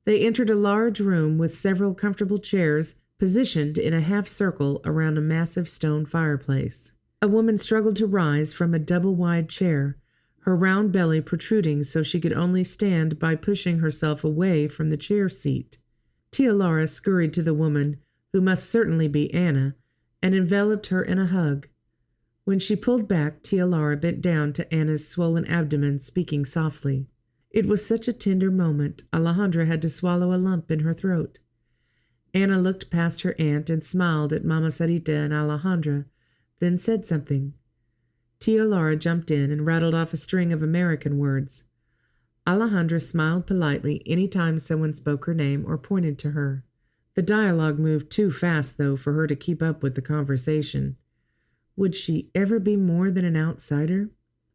B: They entered a large room with several comfortable chairs positioned in a half-circle around a massive stone fireplace. A woman struggled to rise from a double-wide chair, her round belly protruding so she could only stand by pushing herself away from the chair seat. Tia Laura scurried to the woman, who must certainly be Anna, and enveloped her in a hug. When she pulled back, Tia Laura bent down to Anna's swollen abdomen, speaking softly. It was such a tender moment, Alejandra had to swallow a lump in her throat. Anna looked past her aunt and smiled at Mama Sarita and Alejandra, then said something. Tia Laura jumped in and rattled off a string of American words. Alejandra smiled politely any time someone spoke her name or pointed to her. The dialogue moved too fast, though, for her to keep up with the conversation. Would she ever be more than an outsider?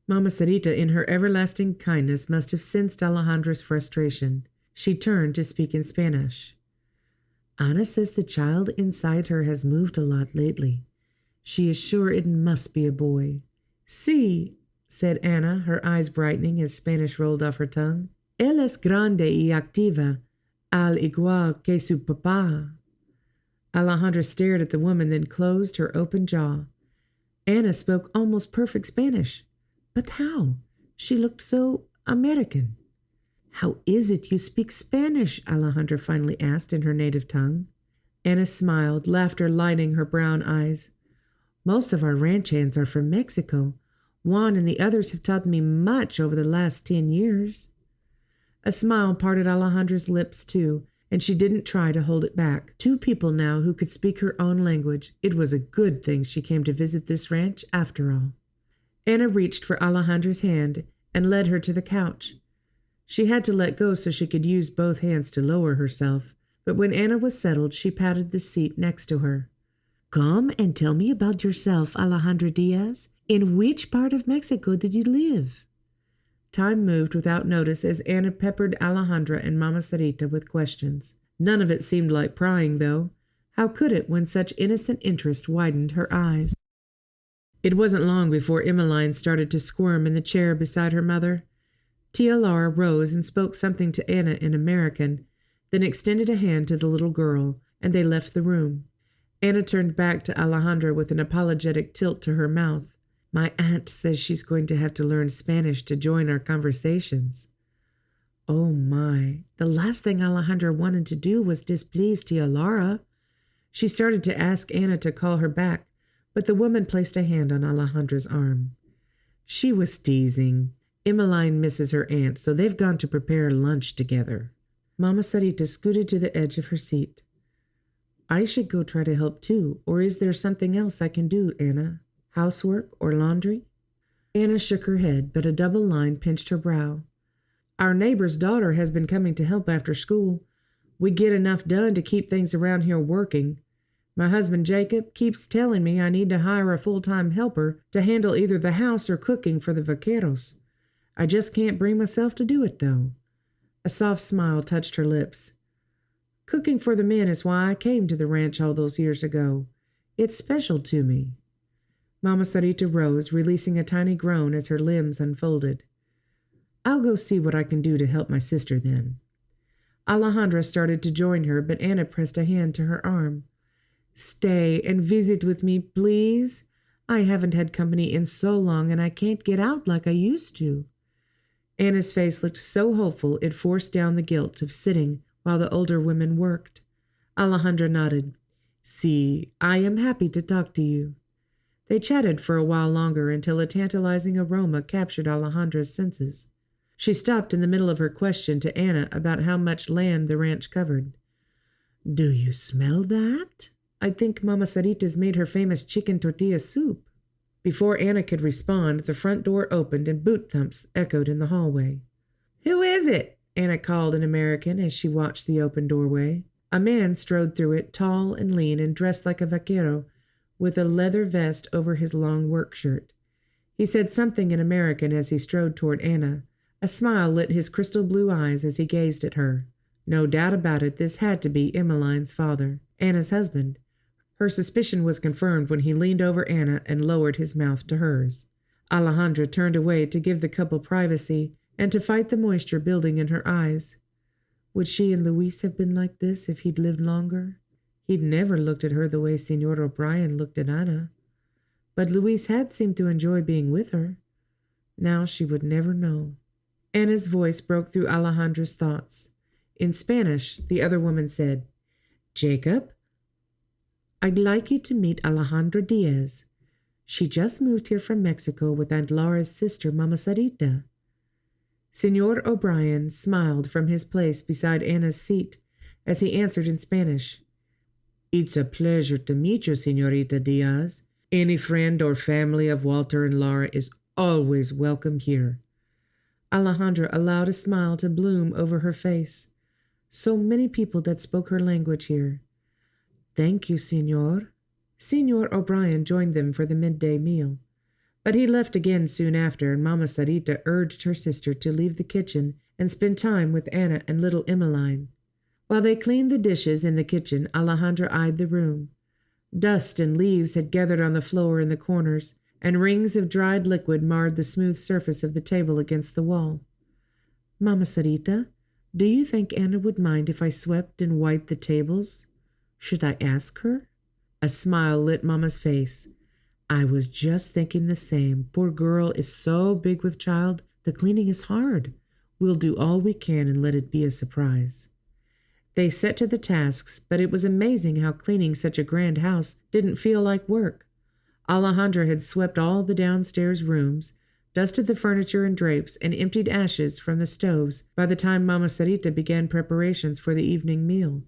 B: Mama Sarita, in her everlasting kindness, must have sensed Alejandra's frustration. She turned to speak in Spanish. "Anna says the child inside her has moved a lot lately. She is sure it must be a boy." "Sí," said Anna, her eyes brightening as Spanish rolled off her tongue. "Él es grande y activa, al igual que su papá." Alejandra stared at the woman, then closed her open jaw. Anna spoke almost perfect Spanish. But how? She looked so American. "How is it you speak Spanish?" Alejandra finally asked in her native tongue. Anna smiled, laughter lighting her brown eyes. "Most of our ranch hands are from Mexico. Juan and the others have taught me much over the last 10 years. A smile parted Alejandra's lips, too, and she didn't try to hold it back. 2 people now who could speak her own language. It was a good thing she came to visit this ranch, after all. Anna reached for Alejandra's hand and led her to the couch. She had to let go so she could use both hands to lower herself, but when Anna was settled, she patted the seat next to her. "Come and tell me about yourself, Alejandra Diaz. In which part of Mexico did you live?" time moved without notice as Ana peppered Alejandra and Mama Sarita with questions. None of it seemed like prying, though. How could it when such innocent interest widened her eyes? It wasn't long before Emmeline started to squirm in the chair beside her mother. Tia Laura rose and spoke something to Ana in American, then extended a hand to the little girl, and they left the room. Ana turned back to Alejandra with an apologetic tilt to her mouth. My aunt says she's going to have to learn Spanish to join our conversations. Oh my, the last thing Alejandra wanted to do was displease Tia Laura. She started to ask Ana to call her back, but the woman placed a hand on Alejandra's arm. She was teasing. Emmeline misses her aunt, so they've gone to prepare lunch together. Mama Sarita scooted to the edge of her seat. I should go try to help too, or is there something else I can do, Ana? Housework or laundry? Ana shook her head, but a double line pinched her brow. Our neighbor's daughter has been coming to help after school. We get enough done to keep things around here working. My husband Jacob keeps telling me I need to hire a full-time helper to handle either the house or cooking for the vaqueros. I just can't bring myself to do it, though. A soft smile touched her lips. Cooking for the men is why I came to the ranch all those years ago. It's special to me. Mama Sarita rose, releasing a tiny groan as her limbs unfolded. I'll go see what I can do to help my sister then. Alejandra started to join her, but Ana pressed a hand to her arm. Stay and visit with me, please. I haven't had company in so long, and I can't get out like I used to. Anna's face looked so hopeful it forced down the guilt of sitting while the older women worked. Alejandra nodded. See, I am happy to talk to you. They chatted for a while longer until a tantalizing aroma captured Alejandra's senses. She stopped in the middle of her question to Ana about how much land the ranch covered. Do you smell that? I think Mama Sarita's made her famous chicken tortilla soup. Before Ana could respond, the front door opened and boot thumps echoed in the hallway. Who is it? Ana called in American as she watched the open doorway. A man strode through it, tall and lean and dressed like a vaquero, with a leather vest over his long work shirt. He said something in American as he strode toward Ana. A smile lit his crystal blue eyes as he gazed at her. No doubt about it, this had to be Emmeline's father, Ana's husband. Her suspicion was confirmed when he leaned over Ana and lowered his mouth to hers. Alejandra turned away to give the couple privacy and to fight the moisture building in her eyes. Would she and Luis have been like this if he'd lived longer? He'd never looked at her the way Señor O'Brien looked at Ana. But Luis had seemed to enjoy being with her. Now she would never know. Ana's voice broke through Alejandra's thoughts. In Spanish, the other woman said, Jacob, I'd like you to meet Alejandra Diaz. She just moved here from Mexico with Aunt Laura's sister, Mama Sarita. Señor O'Brien smiled from his place beside Ana's seat as he answered in Spanish. It's a pleasure to meet you, Señorita Diaz. Any friend or family of Walter and Laura is always welcome here. Alejandra allowed a smile to bloom over her face. So many people that spoke her language here. Thank you, Señor. Señor O'Brien joined them for the midday meal. But he left again soon after, and Mama Sarita urged her sister to leave the kitchen and spend time with Ana and little Emmeline. While they cleaned the dishes in the kitchen, Alejandra eyed the room. Dust and leaves had gathered on the floor in the corners, and rings of dried liquid marred the smooth surface of the table against the wall. Mama Sarita, do you think Ana would mind if I swept and wiped the tables? Should I ask her? A smile lit Mama's face. I was just thinking the same. Poor girl is so big with child, the cleaning is hard. We'll do all we can and let it be a surprise. They set to the tasks, but it was amazing how cleaning such a grand house didn't feel like work. Alejandra had swept all the downstairs rooms, dusted the furniture and drapes, and emptied ashes from the stoves by the time Mama Sarita began preparations for the evening meal.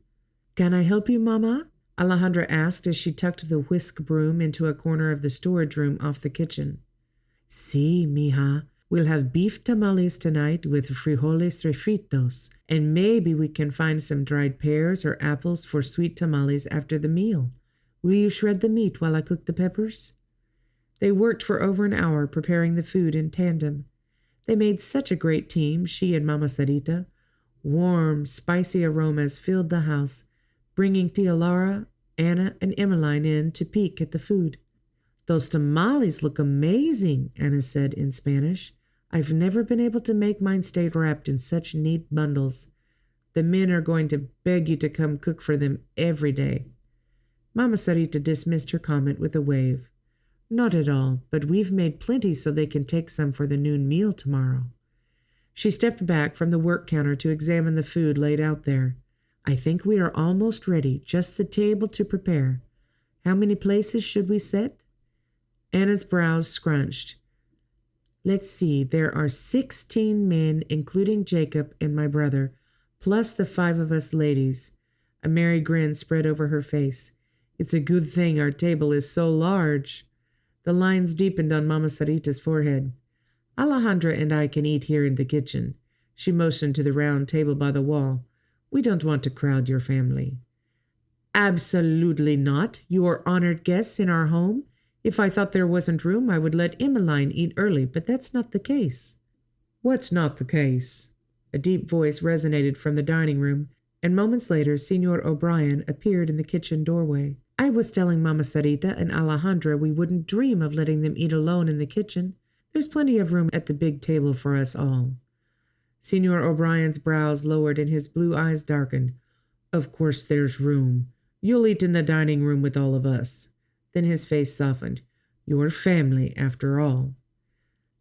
B: Can I help you, Mama? Alejandra asked as she tucked the whisk broom into a corner of the storage room off the kitchen. Sí, mija. We'll have beef tamales tonight with frijoles refritos, and maybe we can find some dried pears or apples for sweet tamales after the meal. Will you shred the meat while I cook the peppers? They worked for over an hour preparing the food in tandem. They made such a great team, she and Mama Sarita. Warm, spicy aromas filled the house, bringing Tia Laura, Anna, and Emmeline in to peek at the food. "Those tamales look amazing," Anna said in Spanish. "I've never been able to make mine stay wrapped in such neat bundles. The men are going to beg you to come cook for them every day." Mama Sarita dismissed her comment with a wave. "Not at all, but we've made plenty so they can take some for the noon meal tomorrow." She stepped back from the work counter to examine the food laid out there. "I think we are almost ready, just the table to prepare. How many places should we set?" Anna's brows scrunched. "Let's see, there are 16 men, including Jacob and my brother, plus the 5 of us ladies." A merry grin spread over her face. "It's a good thing our table is so large." The lines deepened on Mama Sarita's forehead. "Alejandra and I can eat here in the kitchen." She motioned to the round table by the wall. "We don't want to crowd your family." "Absolutely not. You are honored guests in our home. If I thought there wasn't room, I would let Emmeline eat early, but that's not the case." "What's not the case?" A deep voice resonated from the dining room, and moments later Senor O'Brien appeared in the kitchen doorway. "I was telling Mama Sarita and Alejandra we wouldn't dream of letting them eat alone in the kitchen. There's plenty of room at the big table for us all." Senor O'Brien's brows lowered and his blue eyes darkened. "Of course there's room. You'll eat in the dining room with all of us." Then his face softened. "Your family, after all."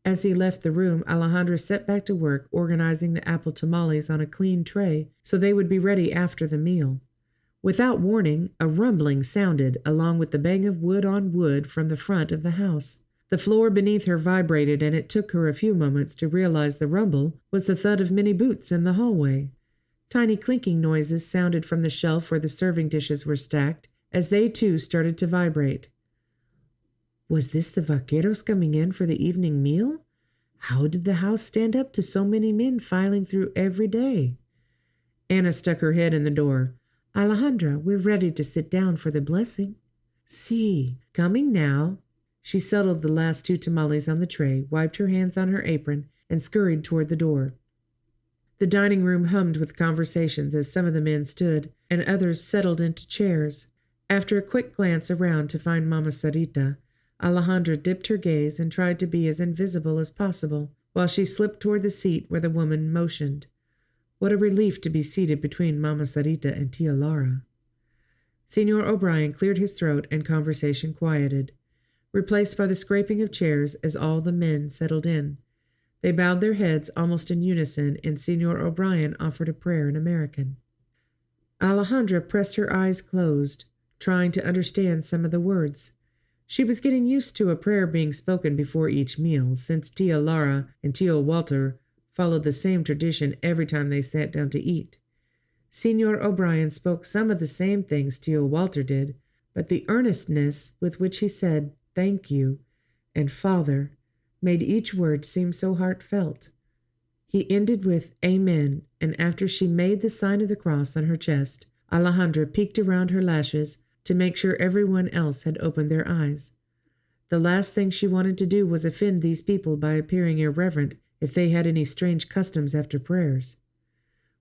B: As he left the room, Alejandra set back to work organizing the apple tamales on a clean tray so they would be ready after the meal. Without warning, a rumbling sounded, along with the bang of wood on wood from the front of the house. The floor beneath her vibrated, and it took her a few moments to realize the rumble was the thud of many boots in the hallway. Tiny clinking noises sounded from the shelf where the serving dishes were stacked, as they too started to vibrate. Was this the vaqueros coming in for the evening meal? How did the house stand up to so many men filing through every day? Anna stuck her head in the door. "Alejandra, we're ready to sit down for the blessing." "See, coming now." She settled the last 2 tamales on the tray, wiped her hands on her apron, and scurried toward the door. The dining room hummed with conversations as some of the men stood, and others settled into chairs. After a quick glance around to find Mama Sarita, Alejandra dipped her gaze and tried to be as invisible as possible, while she slipped toward the seat where the woman motioned. What a relief to be seated between Mama Sarita and Tia Laura. Senor O'Brien cleared his throat and conversation quieted, replaced by the scraping of chairs as all the men settled in. They bowed their heads almost in unison, and Senor O'Brien offered a prayer in American. Alejandra pressed her eyes closed, trying to understand some of the words. She was getting used to a prayer being spoken before each meal, since Tia Laura and Tio Walter followed the same tradition every time they sat down to eat. Senor O'Brien spoke some of the same things Tio Walter did, but the earnestness with which he said "thank you" and "Father" made each word seem so heartfelt. He ended with "Amen," and after she made the sign of the cross on her chest, Alejandra peeked around her lashes to make sure everyone else had opened their eyes. The last thing she wanted to do was offend these people by appearing irreverent if they had any strange customs after prayers.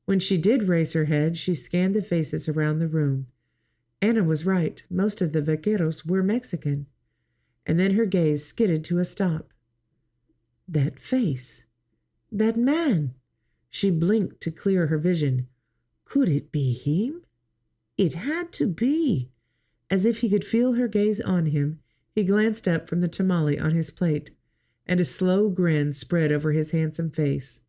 B: When she did raise her head, she scanned the faces around the room. Anna was right. Most of the vaqueros were Mexican. And then her gaze skidded to a stop. That face! That man! She blinked to clear her vision. Could it be him? It had to be. As if he could feel her gaze on him, he glanced up from the tamale on his plate, and a slow grin spread over his handsome face.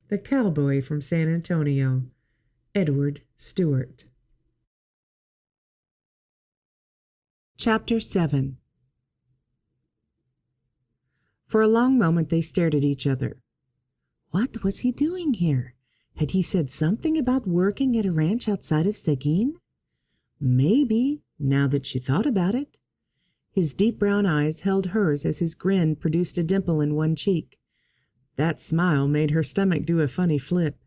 B: The cowboy from San Antonio, Edward Stewart. Chapter 7. For a long moment they stared at each other. What was he doing here? Had he said something about working at a ranch outside of Seguin? Maybe, now that she thought about it. His deep brown eyes held hers as his grin produced a dimple in one cheek. That smile made her stomach do a funny flip.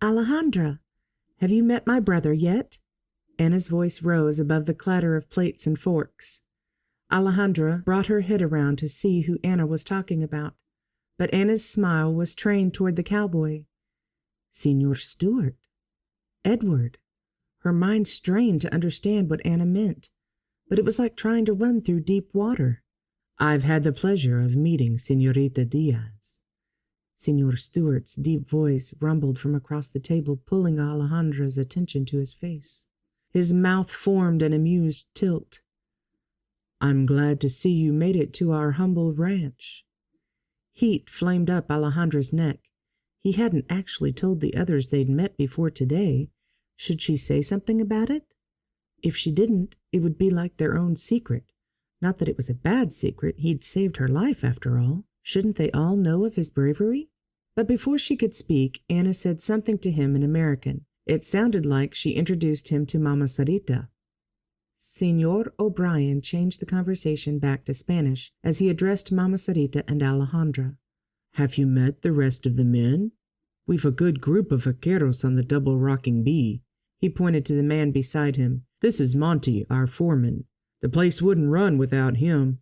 B: Alejandra, have you met my brother yet? Anna's voice rose above the clatter of plates and forks. Alejandra brought her head around to see who Anna was talking about. but Anna's smile was trained toward the cowboy. Señor Stewart. Edward. Her mind strained to understand what Anna meant, but it was like trying to run through deep water. I've had the pleasure of meeting Señorita Diaz. Señor Stewart's deep voice rumbled from across the table, pulling Alejandra's attention to his face. His mouth formed an amused tilt. I'm glad to see you made it to our humble ranch. Heat flamed up Alejandra's neck. He hadn't actually told the others they'd met before today. Should she say something about it? If she didn't, it would be like their own secret. Not that it was a bad secret. He'd saved her life, after all. Shouldn't they all know of his bravery? But before she could speak, Anna said something to him in American. It sounded like she introduced him to Mama Sarita. Señor O'Brien changed the conversation back to Spanish as he addressed Mama Sarita and Alejandra. Have you met the rest of the men? We've a good group of vaqueros on the double rocking bee. He pointed to the man beside him. This is Monty, our foreman. The place wouldn't run without him.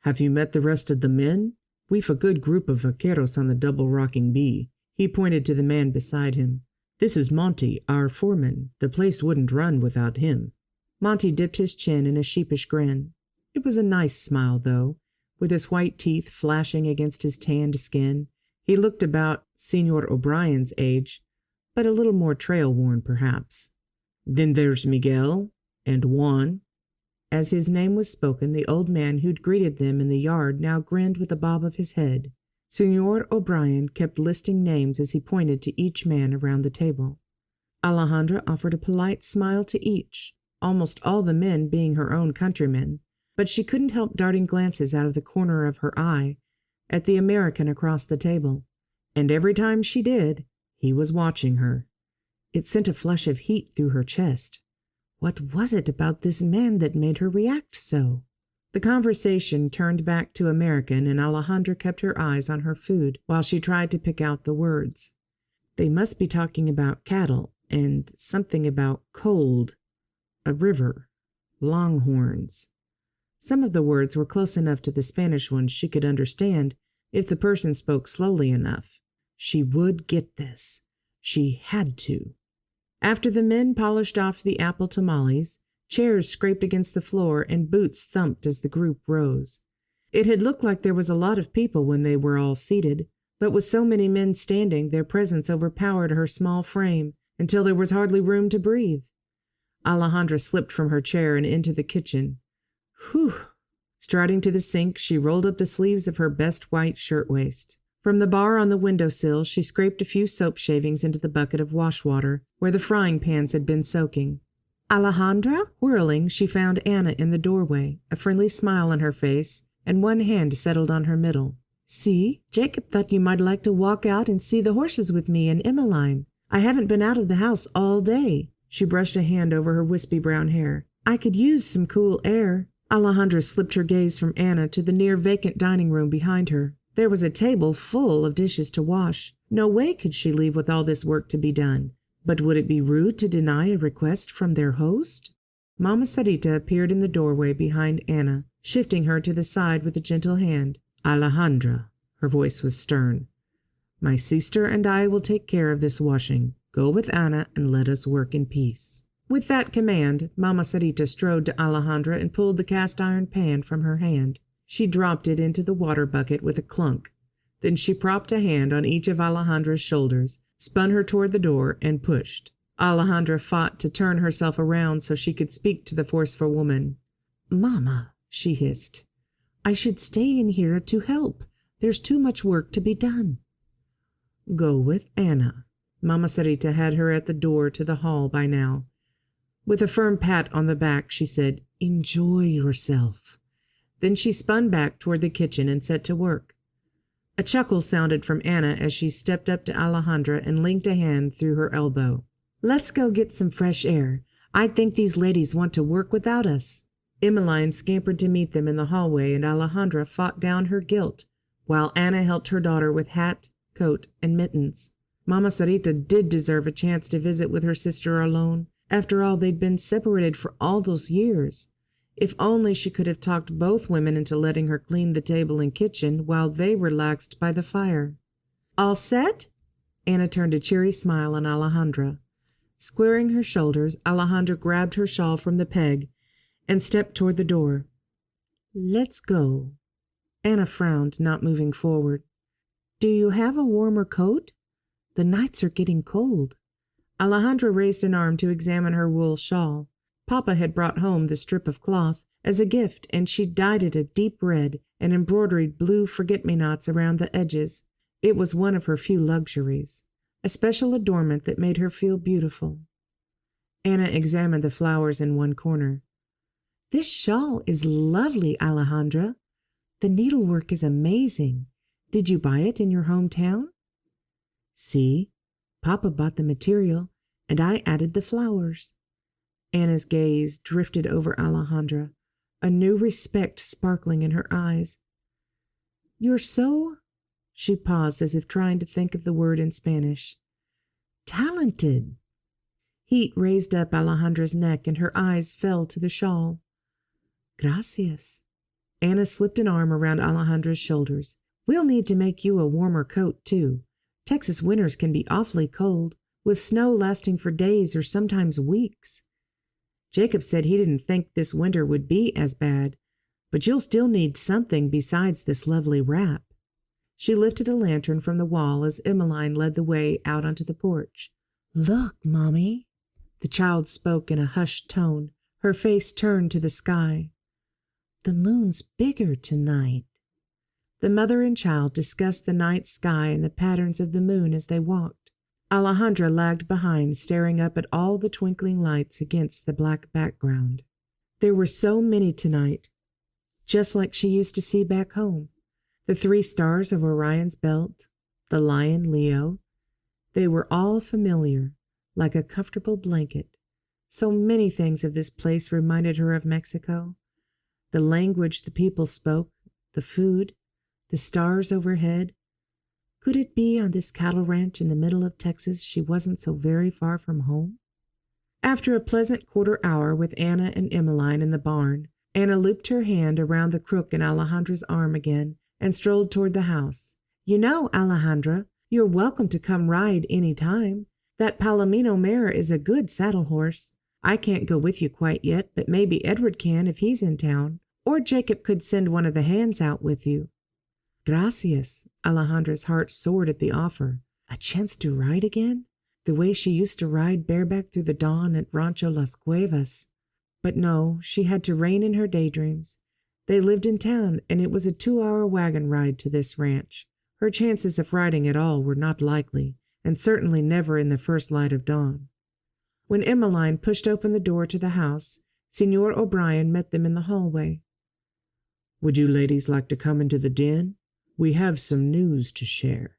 B: Have you met the rest of the men? We've a good group of vaqueros on the double rocking bee. He pointed to the man beside him. This is Monty, our foreman. The place wouldn't run without him. Monty dipped his chin in a sheepish grin. It was a nice smile, though, with his white teeth flashing against his tanned skin. He looked about Señor O'Brien's age, but a little more trail-worn, perhaps. Then there's Miguel, and Juan. As his name was spoken, the old man who'd greeted them in the yard now grinned with a bob of his head. Señor O'Brien kept listing names as he pointed to each man around the table. Alejandra offered a polite smile to each, almost all the men being her own countrymen, but she couldn't help darting glances out of the corner of her eye at the American across the table, and every time she did, he was watching her. It sent a flush of heat through her chest. What was it about this man that made her react so? The conversation turned back to American, and Alejandra kept her eyes on her food while she tried to pick out the words. They must be talking about cattle and something about cold, a river, longhorns. Some of the words were close enough to the Spanish ones she could understand if the person spoke slowly enough. She would get this. She had to. After the men polished off the apple tamales, chairs scraped against the floor and boots thumped as the group rose. It had looked like there was a lot of people when they were all seated, but with so many men standing, their presence overpowered her small frame until there was hardly room to breathe. Alejandra slipped from her chair and into the kitchen. Whew! Striding to the sink, she rolled up the sleeves of her best white shirtwaist. From the bar on the window-sill, she scraped a few soap shavings into the bucket of wash-water where the frying pans had been soaking. Alejandra? Whirling, she found Anna in the doorway, a friendly smile on her face, and one hand settled on her middle. See, Jacob thought you might like to walk out and see the horses with me and Emmeline. I haven't been out of the house all day. She brushed a hand over her wispy brown hair. I could use some cool air. Alejandra slipped her gaze from Anna to the near-vacant dining room behind her. There was a table full of dishes to wash. No way could she leave with all this work to be done. But would it be rude to deny a request from their host? Mama Sarita appeared in the doorway behind Anna, shifting her to the side with a gentle hand. Alejandra, her voice was stern. My sister and I will take care of this washing. Go with Anna and let us work in peace. With that command, Mama Sarita strode to Alejandra and pulled the cast-iron pan from her hand. She dropped it into the water bucket with a clunk. Then she propped a hand on each of Alejandra's shoulders, spun her toward the door, and pushed. Alejandra fought to turn herself around so she could speak to the forceful woman. Mama, she hissed, I should stay in here to help. There's too much work to be done. Go with Anna. Mama Sarita had her at the door to the hall by now. With a firm pat on the back, she said, Enjoy yourself. Then she spun back toward the kitchen and set to work. A chuckle sounded from Anna as she stepped up to Alejandra and linked a hand through her elbow. Let's go get some fresh air. I think these ladies want to work without us. Emmeline scampered to meet them in the hallway, and Alejandra fought down her guilt, while Anna helped her daughter with hat, coat, and mittens. Mama Sarita did deserve a chance to visit with her sister alone. After all, they'd been separated for all those years. If only she could have talked both women into letting her clean the table and kitchen while they relaxed by the fire. "All set?" Anna turned a cheery smile on Alejandra. Squaring her shoulders, Alejandra grabbed her shawl from the peg and stepped toward the door. "Let's go." Anna frowned, not moving forward. "Do you have a warmer coat? The nights are getting cold." Alejandra raised an arm to examine her wool shawl. Papa had brought home the strip of cloth as a gift, and she dyed it a deep red and embroidered blue forget-me-nots around the edges. It was one of her few luxuries, a special adornment that made her feel beautiful. Anna examined the flowers in one corner. "This shawl is lovely, Alejandra. The needlework is amazing. Did you buy it in your hometown?" "See, Papa bought the material, and I added the flowers." Anna's gaze drifted over Alejandra, a new respect sparkling in her eyes. "You're so—" She paused as if trying to think of the word in Spanish. "Talented." Heat raised up Alejandra's neck and her eyes fell to the shawl. "Gracias." Anna slipped an arm around Alejandra's shoulders. "We'll need to make you a warmer coat, too. Texas winters can be awfully cold, with snow lasting for days or sometimes weeks. Jacob said he didn't think this winter would be as bad, but you'll still need something besides this lovely wrap." She lifted a lantern from the wall as Emmeline led the way out onto the porch. "Look, Mommy." The child spoke in a hushed tone, her face turned to the sky. "The moon's bigger tonight." The mother and child discussed the night sky and the patterns of the moon as they walked. Alejandra lagged behind, staring up at all the twinkling lights against the black background. There were so many tonight, just like she used to see back home. The 3 stars of Orion's belt, the lion Leo. They were all familiar, like a comfortable blanket. So many things of this place reminded her of Mexico. The language the people spoke, the food, the stars overhead. Could it be on this cattle ranch in the middle of Texas she wasn't so very far from home? After a pleasant quarter hour with Anna and Emmeline in the barn, Anna looped her hand around the crook in Alejandra's arm again and strolled toward the house. "You know, Alejandra, you're welcome to come ride any time. That Palomino mare is a good saddle horse. I can't go with you quite yet, but maybe Edward can if he's in town, or Jacob could send one of the hands out with you." Gracias. Alejandra's heart soared at the offer. A chance to ride again? The way she used to ride bareback through the dawn at Rancho Las Cuevas. But no, she had to rein in her daydreams. They lived in town, and it was a 2-hour wagon ride to this ranch. Her chances of riding at all were not likely, and certainly never in the first light of dawn. When Emmeline pushed open the door to the house, Signor O'Brien met them in the hallway. "Would you ladies like to come into the den? We have some news to share."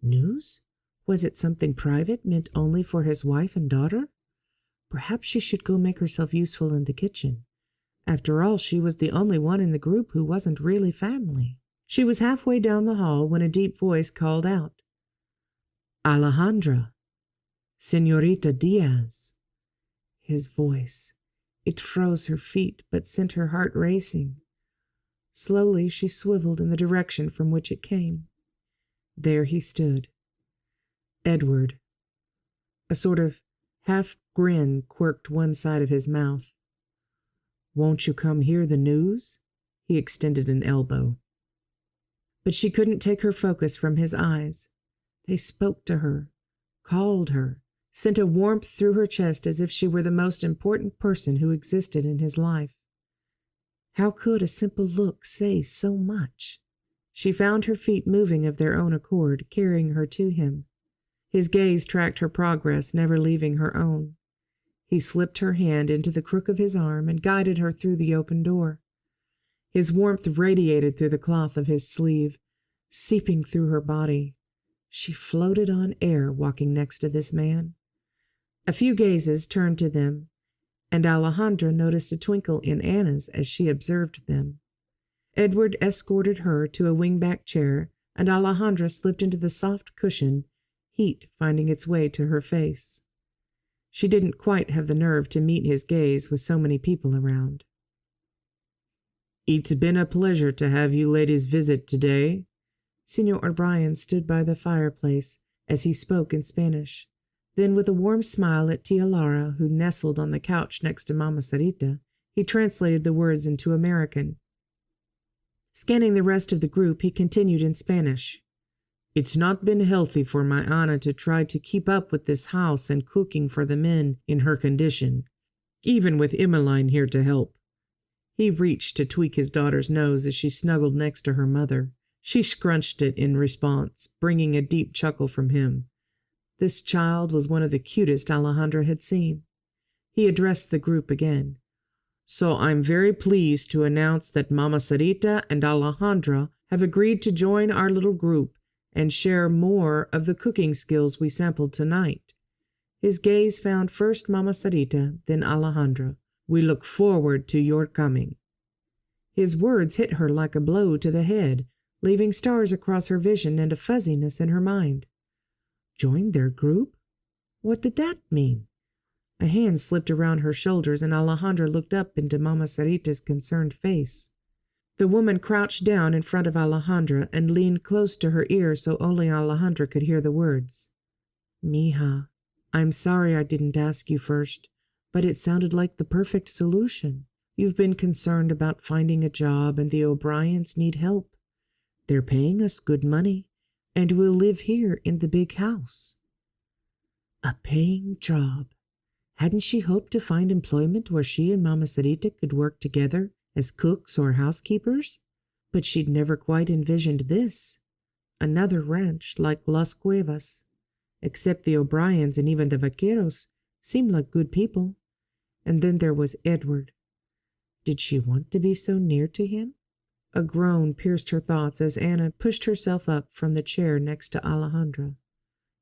B: News? Was it something private meant only for his wife and daughter? Perhaps she should go make herself useful in the kitchen. After all, she was the only one in the group who wasn't really family. She was halfway down the hall when a deep voice called out, "Alejandra, Señorita Diaz." His voice. It froze her feet but sent her heart racing. Slowly she swiveled in the direction from which it came. There he stood. Edward. A sort of half grin quirked one side of his mouth. "Won't you come hear the news?" He extended an elbow. But she couldn't take her focus from his eyes. They spoke to her, called her, sent a warmth through her chest as if she were the most important person who existed in his life. How could a simple look say so much? She found her feet moving of their own accord, carrying her to him. His gaze tracked her progress, never leaving her own. He slipped her hand into the crook of his arm and guided her through the open door. His warmth radiated through the cloth of his sleeve, seeping through her body. She floated on air walking next to this man. A few gazes turned to them, and Alejandra noticed a twinkle in Anna's as she observed them. Edward escorted her to a wing-back chair, and Alejandra slipped into the soft cushion, heat finding its way to her face. She didn't quite have the nerve to meet his gaze with so many people around. "It's been a pleasure to have you ladies visit today." Señor O'Brien stood by the fireplace as he spoke in Spanish. Then, with a warm smile at Tia Laura, who nestled on the couch next to Mama Sarita, he translated the words into American. Scanning the rest of the group, he continued in Spanish. "It's not been healthy for my Ana to try to keep up with this house and cooking for the men in her condition, even with Emmeline here to help." He reached to tweak his daughter's nose as she snuggled next to her mother. She scrunched it in response, bringing a deep chuckle from him. This child was one of the cutest Alejandra had seen. He addressed the group again. "So I'm very pleased to announce that Mama Sarita and Alejandra have agreed to join our little group and share more of the cooking skills we sampled tonight." His gaze found first Mama Sarita, then Alejandra. "We look forward to your coming." His words hit her like a blow to the head, leaving stars across her vision and a fuzziness in her mind. Join their group? What did that mean? A hand slipped around her shoulders and Alejandra looked up into Mama Sarita's concerned face. The woman crouched down in front of Alejandra and leaned close to her ear so only Alejandra could hear the words. "Mija, I'm sorry I didn't ask you first, but it sounded like the perfect solution. You've been concerned about finding a job and the O'Briens need help. They're paying us good money, and we'll live here in the big house." A paying job. Hadn't she hoped to find employment where she and Mama Sarita could work together as cooks or housekeepers? But she'd never quite envisioned this. Another ranch like Las Cuevas. Except the O'Briens and even the Vaqueros seemed like good people. And then there was Edward. Did she want to be so near to him? A groan pierced her thoughts as Anna pushed herself up from the chair next to Alejandra.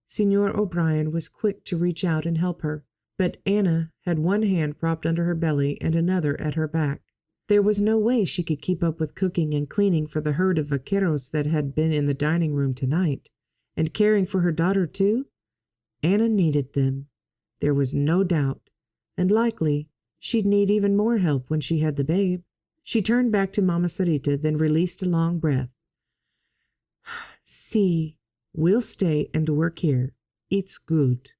B: Señor O'Brien was quick to reach out and help her, but Anna had one hand propped under her belly and another at her back. There was no way she could keep up with cooking and cleaning for the herd of vaqueros that had been in the dining room tonight, and caring for her daughter too. Anna needed them, there was no doubt, and likely she'd need even more help when she had the babe. She turned back to Mama Sarita, then released a long breath. "See, we'll stay and work here. It's good."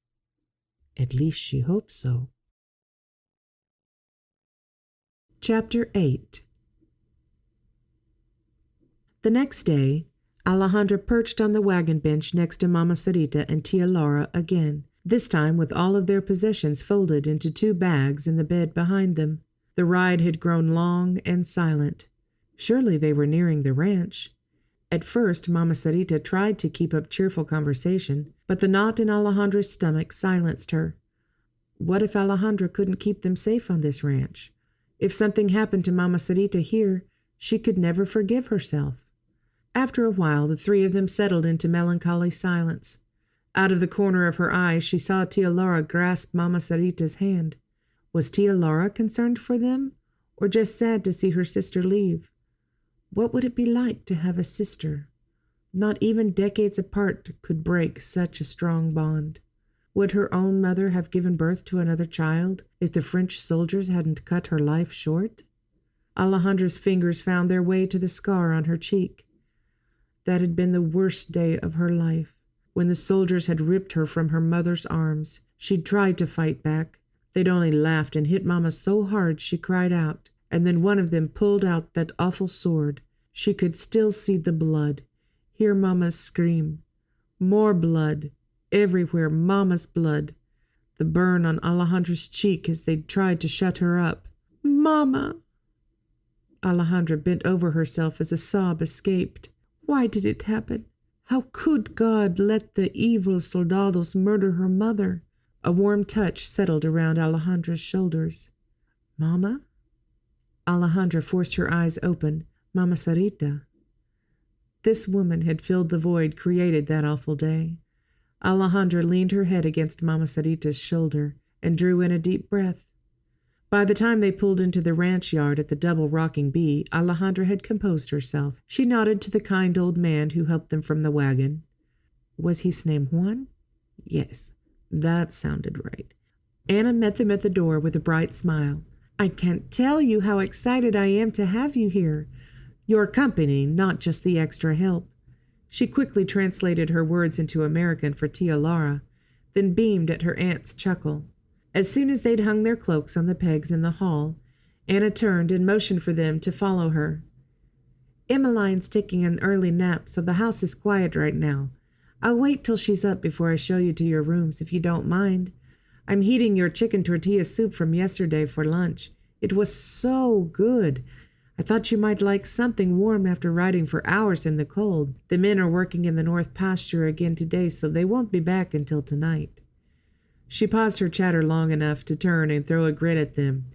B: At least she hoped so. Chapter 8. The next day, Alejandra perched on the wagon bench next to Mama Sarita and Tia Laura again, this time with all of their possessions folded into 2 bags in the bed behind them. The ride had grown long and silent. Surely they were nearing the ranch. At first, Mama Sarita tried to keep up cheerful conversation, but the knot in Alejandra's stomach silenced her. What if Alejandra couldn't keep them safe on this ranch? If something happened to Mama Sarita here, she could never forgive herself. After a while, the 3 of them settled into melancholy silence. Out of the corner of her eye, she saw Tia Laura grasp Mama Sarita's hand. Was Tia Laura concerned for them, or just sad to see her sister leave? What would it be like to have a sister? Not even decades apart could break such a strong bond. Would her own mother have given birth to another child if the French soldiers hadn't cut her life short? Alejandra's fingers found their way to the scar on her cheek. That had been the worst day of her life. When the soldiers had ripped her from her mother's arms, she'd tried to fight back. They'd only laughed and hit Mama so hard she cried out, and then one of them pulled out that awful sword. She could still see the blood, hear Mama's scream. More blood, everywhere Mama's blood. The burn on Alejandra's cheek as they'd tried to shut her up. "Mama!" Alejandra bent over herself as a sob escaped. Why did it happen? How could God let the evil soldados murder her mother? A warm touch settled around Alejandra's shoulders. "Mama?" Alejandra forced her eyes open. Mama Sarita. This woman had filled the void created that awful day. Alejandra leaned her head against Mama Sarita's shoulder and drew in a deep breath. By the time they pulled into the ranch yard at the Double Rocking Bee, Alejandra had composed herself. She nodded to the kind old man who helped them from the wagon. Was his name Juan? Yes, that sounded right. Anna met them at the door with a bright smile. "I can't tell you how excited I am to have you here. Your company, not just the extra help." She quickly translated her words into American for Tia Laura, then beamed at her aunt's chuckle. As soon as they'd hung their cloaks on the pegs in the hall, Anna turned and motioned for them to follow her. "Emmeline's taking an early nap, so the house is quiet right now. I'll wait till she's up before I show you to your rooms, if you don't mind. I'm heating your chicken tortilla soup from yesterday for lunch. It was so good. I thought you might like something warm after riding for hours in the cold. The men are working in the north pasture again today, so they won't be back until tonight." She paused her chatter long enough to turn and throw a grin at them.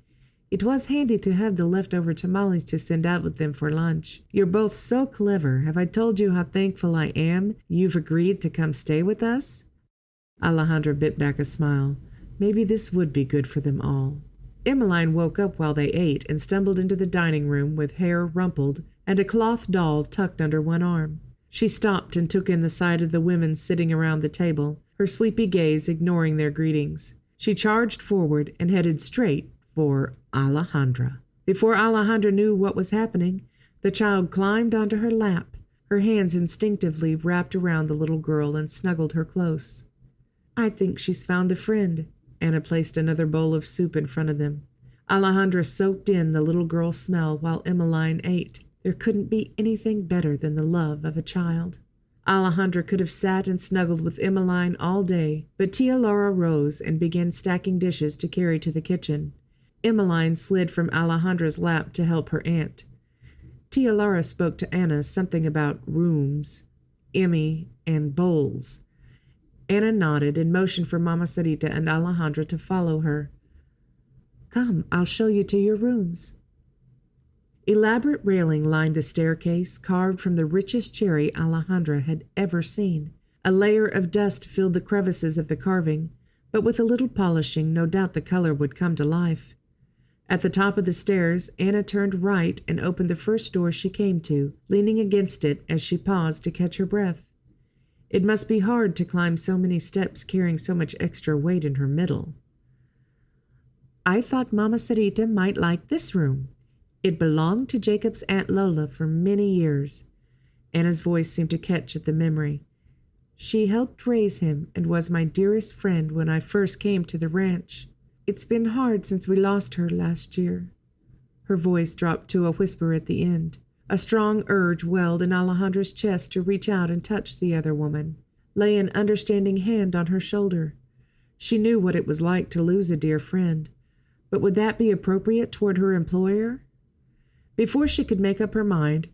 B: "It was handy to have the leftover tamales to send out with them for lunch. You're both so clever. Have I told you how thankful I am you've agreed to come stay with us?" Alejandra bit back a smile. Maybe this would be good for them all. Emmeline woke up while they ate and stumbled into the dining room with hair rumpled and a cloth doll tucked under one arm. She stopped and took in the sight of the women sitting around the table, her sleepy gaze ignoring their greetings. She charged forward and headed straight for Alejandra. Before Alejandra knew what was happening, the child climbed onto her lap, her hands instinctively wrapped around the little girl and snuggled her close. "I think she's found a friend." Anna placed another bowl of soup in front of them. Alejandra soaked in the little girl's smell while Emmeline ate. There couldn't be anything better than the love of a child. Alejandra could have sat and snuggled with Emmeline all day, but Tia Laura rose and began stacking dishes to carry to the kitchen. Emmeline slid from Alejandra's lap to help her aunt. Tia Laura spoke to Anna something about rooms, Emmy, and bowls. Anna nodded and motioned for Mama Sarita and Alejandra to follow her. "Come, I'll show you to your rooms." Elaborate railing lined the staircase, carved from the richest cherry Alejandra had ever seen. A layer of dust filled the crevices of the carving, but with a little polishing, no doubt the color would come to life. At the top of the stairs, Anna turned right and opened the first door she came to, leaning against it as she paused to catch her breath. It must be hard to climb so many steps carrying so much extra weight in her middle. "I thought Mama Sarita might like this room. It belonged to Jacob's Aunt Lola for many years." Anna's voice seemed to catch at the memory. "She helped raise him and was my dearest friend when I first came to the ranch. It's been hard since we lost her last year." Her voice dropped to a whisper at the end. A strong urge welled in Alejandra's chest to reach out and touch the other woman, lay an understanding hand on her shoulder. She knew what it was like to lose a dear friend, but would that be appropriate toward her employer? Before she could make up her mind,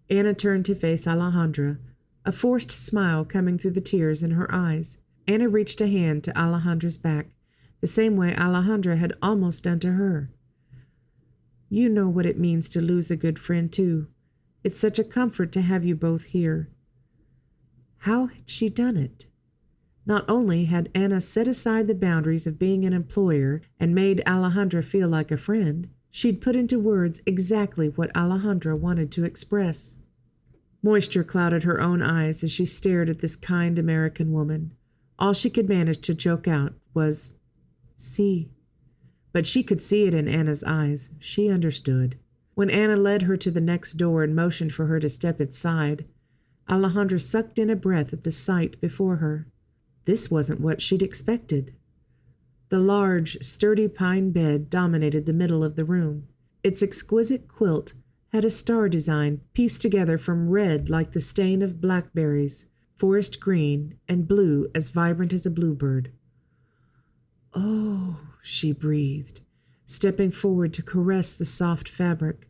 B: Anna turned to face Alejandra, a forced smile coming through the tears in her eyes. Anna reached a hand to Alejandra's back, the same way Alejandra had almost done to her. "You know what it means to lose a good friend, too. It's such a comfort to have you both here." How had she done it? Not only had Anna set aside the boundaries of being an employer and made Alejandra feel like a friend, she'd put into words exactly what Alejandra wanted to express. Moisture clouded her own eyes as she stared at this kind American woman. All she could manage to choke out was, "See." But she could see it in Anna's eyes. She understood. When Anna led her to the next door and motioned for her to step inside, Alejandra sucked in a breath at the sight before her. This wasn't what she'd expected. The large, sturdy pine bed dominated the middle of the room. Its exquisite quilt had a star design pieced together from red like the stain of blackberries, forest green, and blue as vibrant as a bluebird. "Oh," she breathed, stepping forward to caress the soft fabric.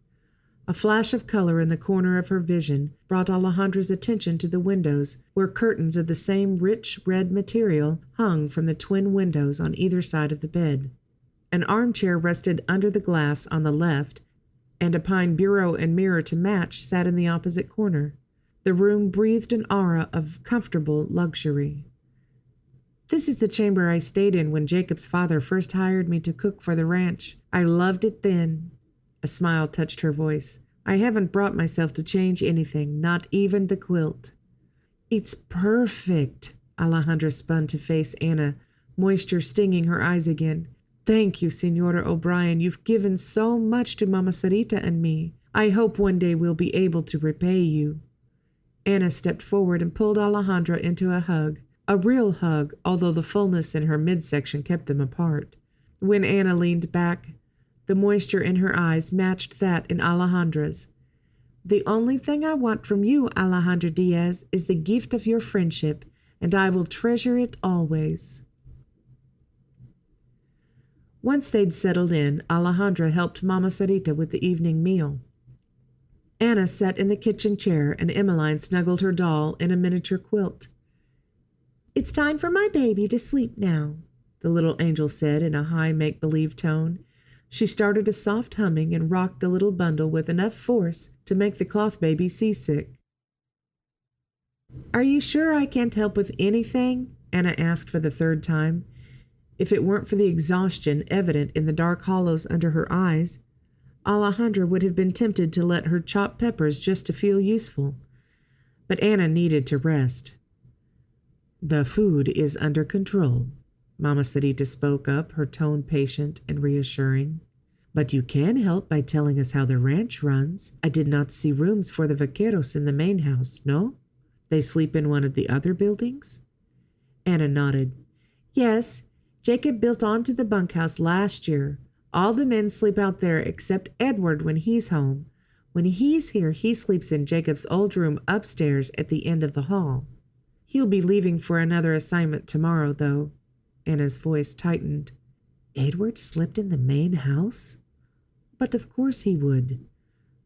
B: A flash of color in the corner of her vision brought Alejandra's attention to the windows, where curtains of the same rich red material hung from the twin windows on either side of the bed. An armchair rested under the glass on the left, and a pine bureau and mirror to match sat in the opposite corner. The room breathed an aura of comfortable luxury. "This is the chamber I stayed in when Jacob's father first hired me to cook for the ranch. I loved it then." A smile touched her voice. "I haven't brought myself to change anything, not even the quilt." "It's perfect." Alejandra spun to face Anna, moisture stinging her eyes again. Thank you, Senora O'Brien. You've given so much to Mama Sarita and me. I hope one day we'll be able to repay you." Anna stepped forward and pulled Alejandra into a hug. A real hug, although the fullness in her midsection kept them apart. When Anna leaned back, the moisture in her eyes matched that in Alejandra's. "The only thing I want from you, Alejandra Diaz, is the gift of your friendship, and I will treasure it always." Once they'd settled in, Alejandra helped Mama Sarita with the evening meal. Anna sat in the kitchen chair and Emmeline snuggled her doll in a miniature quilt. "It's time for my baby to sleep now," the little angel said in a high make-believe tone. She started a soft humming and rocked the little bundle with enough force to make the cloth baby seasick. "Are you sure I can't help with anything?" Anna asked for the third time. If it weren't for the exhaustion evident in the dark hollows under her eyes, Alejandra would have been tempted to let her chop peppers just to feel useful. But Anna needed to rest. "The food is under control," Mama Sarita spoke up, her tone patient and reassuring. "But you can help by telling us how the ranch runs. I did not see rooms for the vaqueros in the main house, no? They sleep in one of the other buildings?" Anna nodded. "Yes, Jacob built onto the bunkhouse last year. All the men sleep out there except Edward when he's home. When he's here, he sleeps in Jacob's old room upstairs at the end of the hall. He'll be leaving for another assignment tomorrow, though." Anna's voice tightened. "Edward slept in the main house? But of course he would.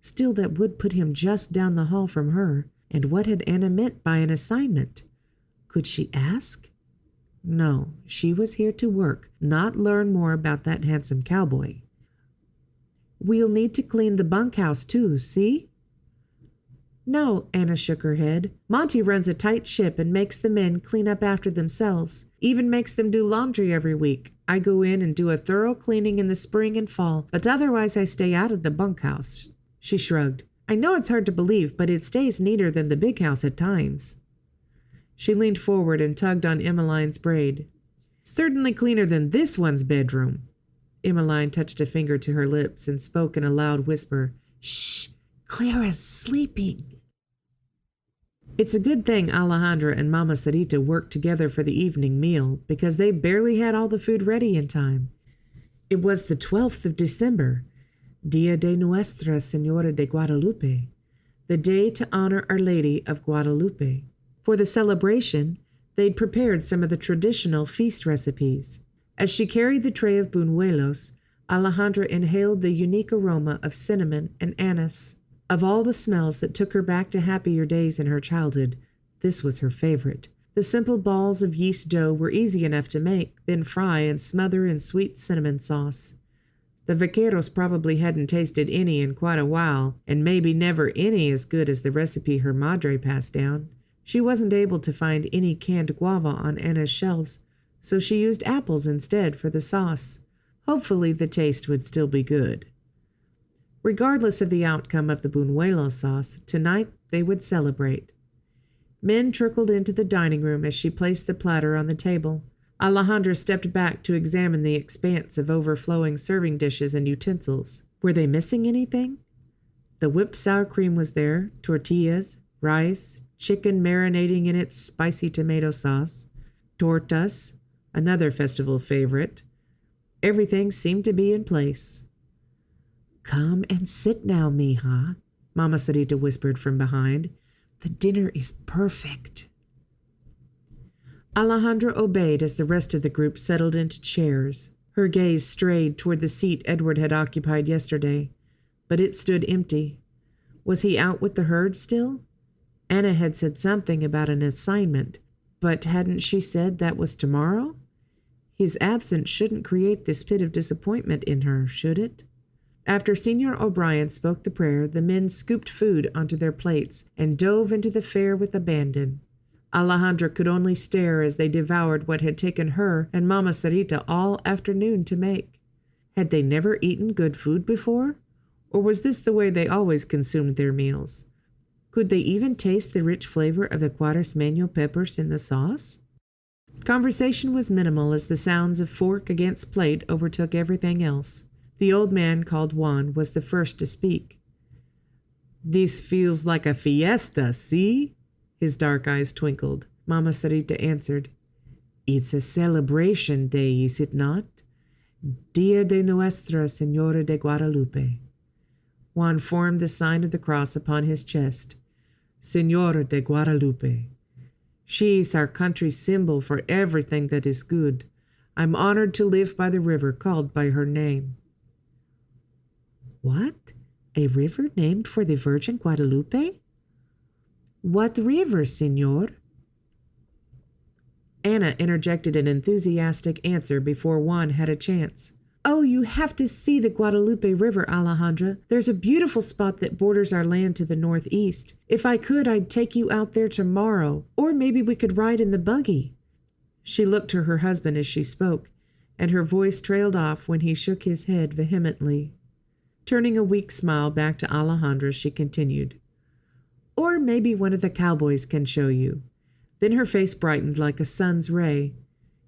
B: Still, that would put him just down the hall from her. And what had Anna meant by an assignment? Could she ask? No, she was here to work, not learn more about that handsome cowboy. "We'll need to clean the bunkhouse too, see?" "No," Anna shook her head. "Monty runs a tight ship and makes the men clean up after themselves. Even makes them do laundry every week. I go in and do a thorough cleaning in the spring and fall, but otherwise I stay out of the bunkhouse." She shrugged. "I know it's hard to believe, but it stays neater than the big house at times." She leaned forward and tugged on Emmeline's braid. "Certainly cleaner than this one's bedroom." Emmeline touched a finger to her lips and spoke in a loud whisper. "Shh! Clara's sleeping." It's a good thing Alejandra and Mama Sarita worked together for the evening meal, because they barely had all the food ready in time. It was the 12th of December, Dia de Nuestra Señora de Guadalupe, the day to honor Our Lady of Guadalupe. For the celebration, they'd prepared some of the traditional feast recipes. As she carried the tray of buñuelos, Alejandra inhaled the unique aroma of cinnamon and anise. Of all the smells that took her back to happier days in her childhood, this was her favorite. The simple balls of yeast dough were easy enough to make, then fry and smother in sweet cinnamon sauce. The vaqueros probably hadn't tasted any in quite a while, and maybe never any as good as the recipe her madre passed down. She wasn't able to find any canned guava on Anna's shelves, so she used apples instead for the sauce. Hopefully the taste would still be good. Regardless of the outcome of the buñuelo sauce, tonight they would celebrate. Men trickled into the dining room as she placed the platter on the table. Alejandra stepped back to examine the expanse of overflowing serving dishes and utensils. Were they missing anything? The whipped sour cream was there, tortillas, rice, chicken marinating in its spicy tomato sauce, tortas, another festival favorite. Everything seemed to be in place. "Come and sit now, mija," Mama Sarita whispered from behind. "The dinner is perfect." Alejandra obeyed as the rest of the group settled into chairs. Her gaze strayed toward the seat Edward had occupied yesterday, but it stood empty. Was he out with the herd still? Anna had said something about an assignment, but hadn't she said that was tomorrow? His absence shouldn't create this pit of disappointment in her, should it? After Senor O'Brien spoke the prayer, the men scooped food onto their plates and dove into the fare with abandon. Alejandra could only stare as they devoured what had taken her and Mama Sarita all afternoon to make. Had they never eaten good food before? Or was this the way they always consumed their meals? Could they even taste the rich flavor of the Cuaresmeño peppers in the sauce? Conversation was minimal as the sounds of fork against plate overtook everything else. The old man, called Juan, was the first to speak. "This feels like a fiesta, see?" His dark eyes twinkled. Mama Sarita answered, "It's a celebration day, is it not? Dia de Nuestra Señora de Guadalupe." Juan formed the sign of the cross upon his chest. "Señora de Guadalupe. She is our country's symbol for everything that is good. I'm honored to live by the river called by her name." "What? A river named for the Virgin Guadalupe? What river, señor?" Anna interjected an enthusiastic answer before Juan had a chance. "Oh, you have to see the Guadalupe River, Alejandra. There's a beautiful spot that borders our land to the northeast. If I could, I'd take you out there tomorrow, or maybe we could ride in the buggy." She looked to her husband as she spoke, and her voice trailed off when he shook his head vehemently. Turning a weak smile back to Alejandra, she continued, "Or maybe one of the cowboys can show you." Then her face brightened like a sun's ray.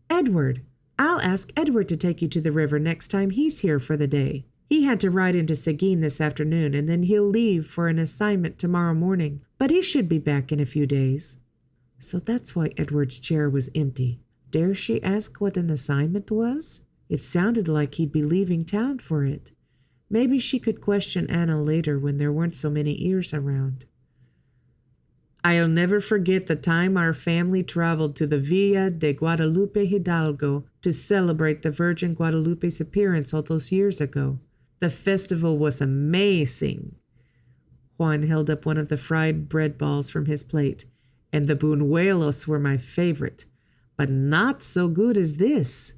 B: "Edward! I'll ask Edward to take you to the river next time he's here for the day. He had to ride into Seguin this afternoon, and then he'll leave for an assignment tomorrow morning, but he should be back in a few days." So that's why Edward's chair was empty. Dare she ask what an assignment was? It sounded like he'd be leaving town for it. Maybe she could question Anna later when there weren't so many ears around. "I'll never forget the time our family traveled to the Villa de Guadalupe Hidalgo to celebrate the Virgin Guadalupe's appearance all those years ago. The festival was amazing." Juan held up one of the fried bread balls from his plate. "And the buñuelos were my favorite, but not so good as this."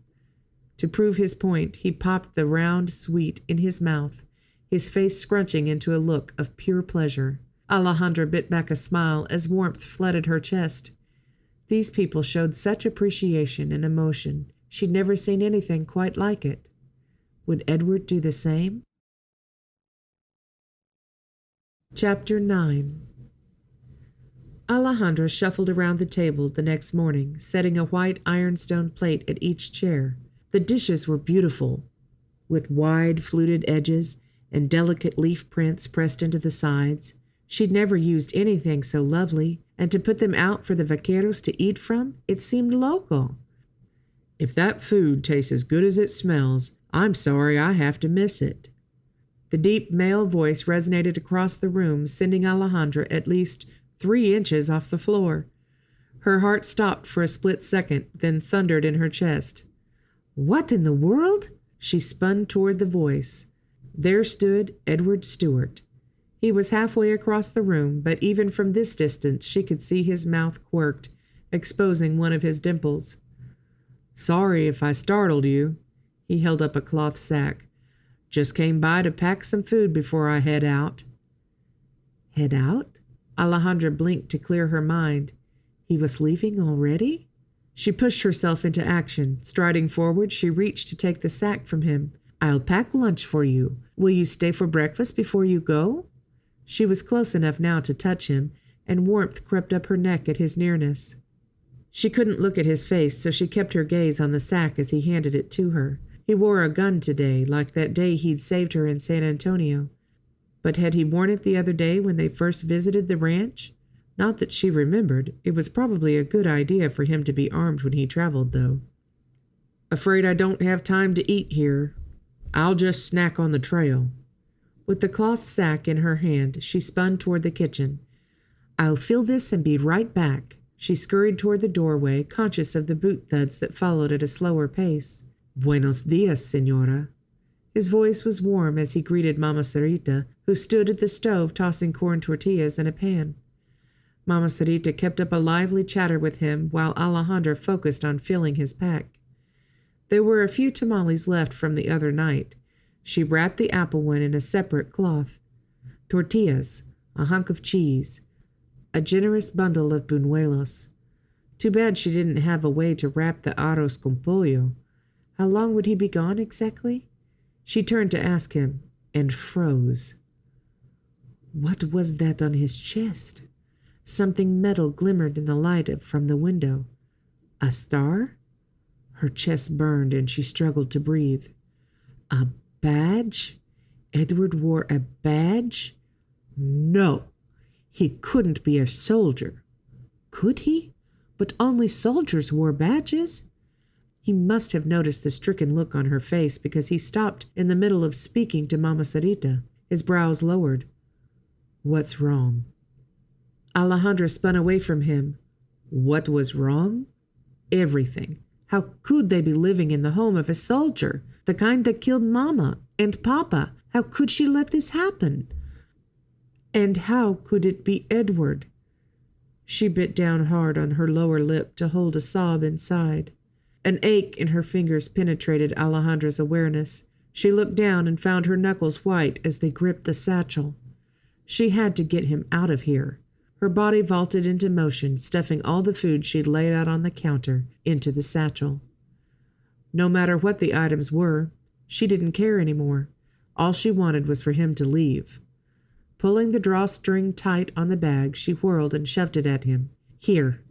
B: To prove his point, he popped the round sweet in his mouth, his face scrunching into a look of pure pleasure. Alejandra bit back a smile as warmth flooded her chest. These people showed such appreciation and emotion. She'd never seen anything quite like it. Would Edward do the same? Chapter 9. Alejandra shuffled around the table the next morning, setting a white ironstone plate at each chair. The dishes were beautiful, with wide fluted edges and delicate leaf prints pressed into the sides. She'd never used anything so lovely, and to put them out for the vaqueros to eat from, it seemed local. "If that food tastes as good as it smells, I'm sorry I have to miss it." The deep male voice resonated across the room, sending Alejandra at least 3 inches off the floor. Her heart stopped for a split second, then thundered in her chest. "What in the world?" She spun toward the voice. There stood Edward Stewart. He was halfway across the room, but even from this distance she could see his mouth quirked, exposing one of his dimples. "Sorry if I startled you." He held up a cloth sack. "Just came by to pack some food before I head out." Head out? Alejandra blinked to clear her mind. He was leaving already? She pushed herself into action. Striding forward, she reached to take the sack from him. "I'll pack lunch for you. Will you stay for breakfast before you go?" She was close enough now to touch him, and warmth crept up her neck at his nearness. She couldn't look at his face, so she kept her gaze on the sack as he handed it to her. He wore a gun today, like that day he'd saved her in San Antonio. But had he worn it the other day when they first visited the ranch? Not that she remembered. It was probably a good idea for him to be armed when he traveled, though. "Afraid I don't have time to eat here. I'll just snack on the trail." With the cloth sack in her hand, she spun toward the kitchen. "I'll fill this and be right back." She scurried toward the doorway, conscious of the boot thuds that followed at a slower pace. "Buenos dias, señora." His voice was warm as he greeted Mama Sarita, who stood at the stove tossing corn tortillas in a pan. Mama Sarita kept up a lively chatter with him while Alejandra focused on filling his pack. There were a few tamales left from the other night. She wrapped the apple one in a separate cloth. Tortillas, a hunk of cheese, a generous bundle of buñuelos. Too bad she didn't have a way to wrap the arroz con pollo. How long would he be gone exactly? She turned to ask him, and froze. What was that on his chest? Something metal glimmered in the light from the window. A star? Her chest burned and she struggled to breathe. A badge? Edward wore a badge? No, he couldn't be a soldier. Could he? But only soldiers wore badges. He must have noticed the stricken look on her face because he stopped in the middle of speaking to Mama Sarita, his brows lowered. What's wrong? Alejandra spun away from him. What was wrong? Everything. How could they be living in the home of a soldier, the kind that killed Mama and Papa? How could she let this happen? And how could it be Edward? She bit down hard on her lower lip to hold a sob inside. An ache in her fingers penetrated Alejandra's awareness. She looked down and found her knuckles white as they gripped the satchel. She had to get him out of here. Her body vaulted into motion, stuffing all the food she'd laid out on the counter into the satchel. No matter what the items were, she didn't care anymore. All she wanted was for him to leave. Pulling the drawstring tight on the bag, she whirled and shoved it at him. Here.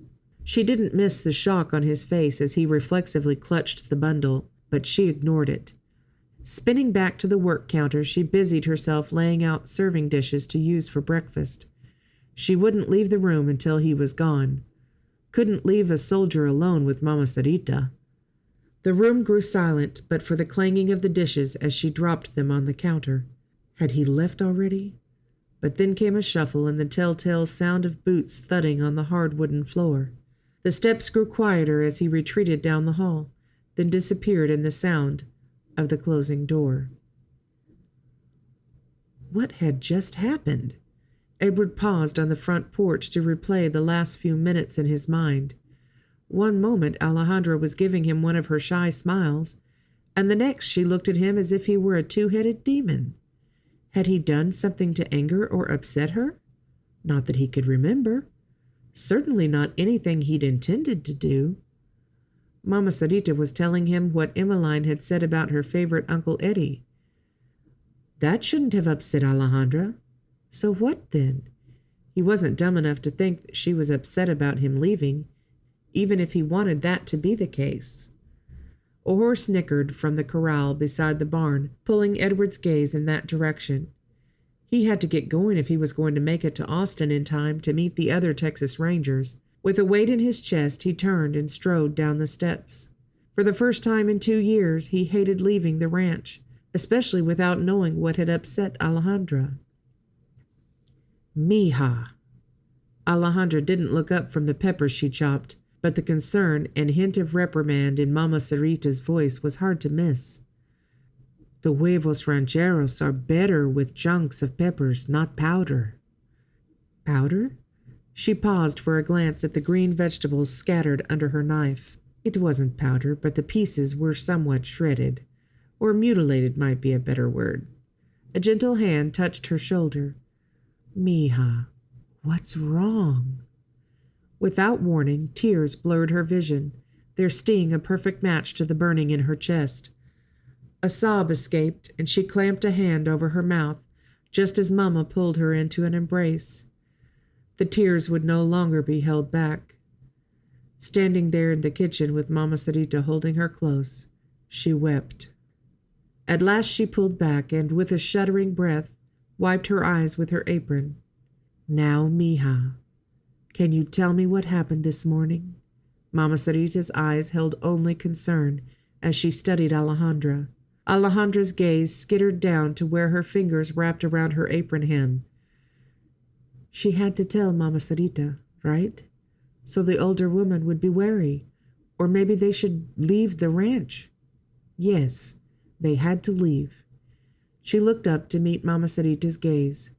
B: She didn't miss the shock on his face as he reflexively clutched the bundle, but she ignored it. Spinning back to the work counter, she busied herself laying out serving dishes to use for breakfast. She wouldn't leave the room until he was gone. Couldn't leave a soldier alone with Mama Sarita. The room grew silent but for the clanging of the dishes as she dropped them on the counter. Had he left already? But then came a shuffle and the telltale sound of boots thudding on the hard wooden floor. The steps grew quieter as he retreated down the hall, then disappeared in the sound of the closing door. What had just happened? Edward paused on the front porch to replay the last few minutes in his mind. One moment Alejandra was giving him one of her shy smiles, and the next she looked at him as if he were a two-headed demon. Had he done something to anger or upset her? Not that he could remember. Certainly not anything he'd intended to do. Mama Sarita was telling him what Emmeline had said about her favorite Uncle Eddie. That shouldn't have upset Alejandra. So what then? He wasn't dumb enough to think that she was upset about him leaving, even if he wanted that to be the case. A horse nickered from the corral beside the barn, pulling Edward's gaze in that direction. He had to get going if he was going to make it to Austin in time to meet the other Texas Rangers. With a weight in his chest, he turned and strode down the steps. For the first time in 2 years, he hated leaving the ranch, especially without knowing what had upset Alejandra. Mija. Alejandra didn't look up from the peppers she chopped, but the concern and hint of reprimand in Mama Sarita's voice was hard to miss. The huevos rancheros are better with chunks of peppers, not powder. Powder? She paused for a glance at the green vegetables scattered under her knife. It wasn't powder, but the pieces were somewhat shredded, or mutilated might be a better word. A gentle hand touched her shoulder. Mija, what's wrong? Without warning, tears blurred her vision, their sting a perfect match to the burning in her chest. A sob escaped, and she clamped a hand over her mouth, just as Mama pulled her into an embrace. The tears would no longer be held back. Standing there in the kitchen with Mama Sarita holding her close, she wept. At last she pulled back and, with a shuddering breath, wiped her eyes with her apron. Now, Mija, can you tell me what happened this morning? Mama Sarita's eyes held only concern as she studied Alejandra. Alejandra's gaze skittered down to where her fingers wrapped around her apron hem. She had to tell Mama Sarita, right? So the older woman would be wary. Or maybe they should leave the ranch. Yes, they had to leave. She looked up to meet Mama Sarita's gaze.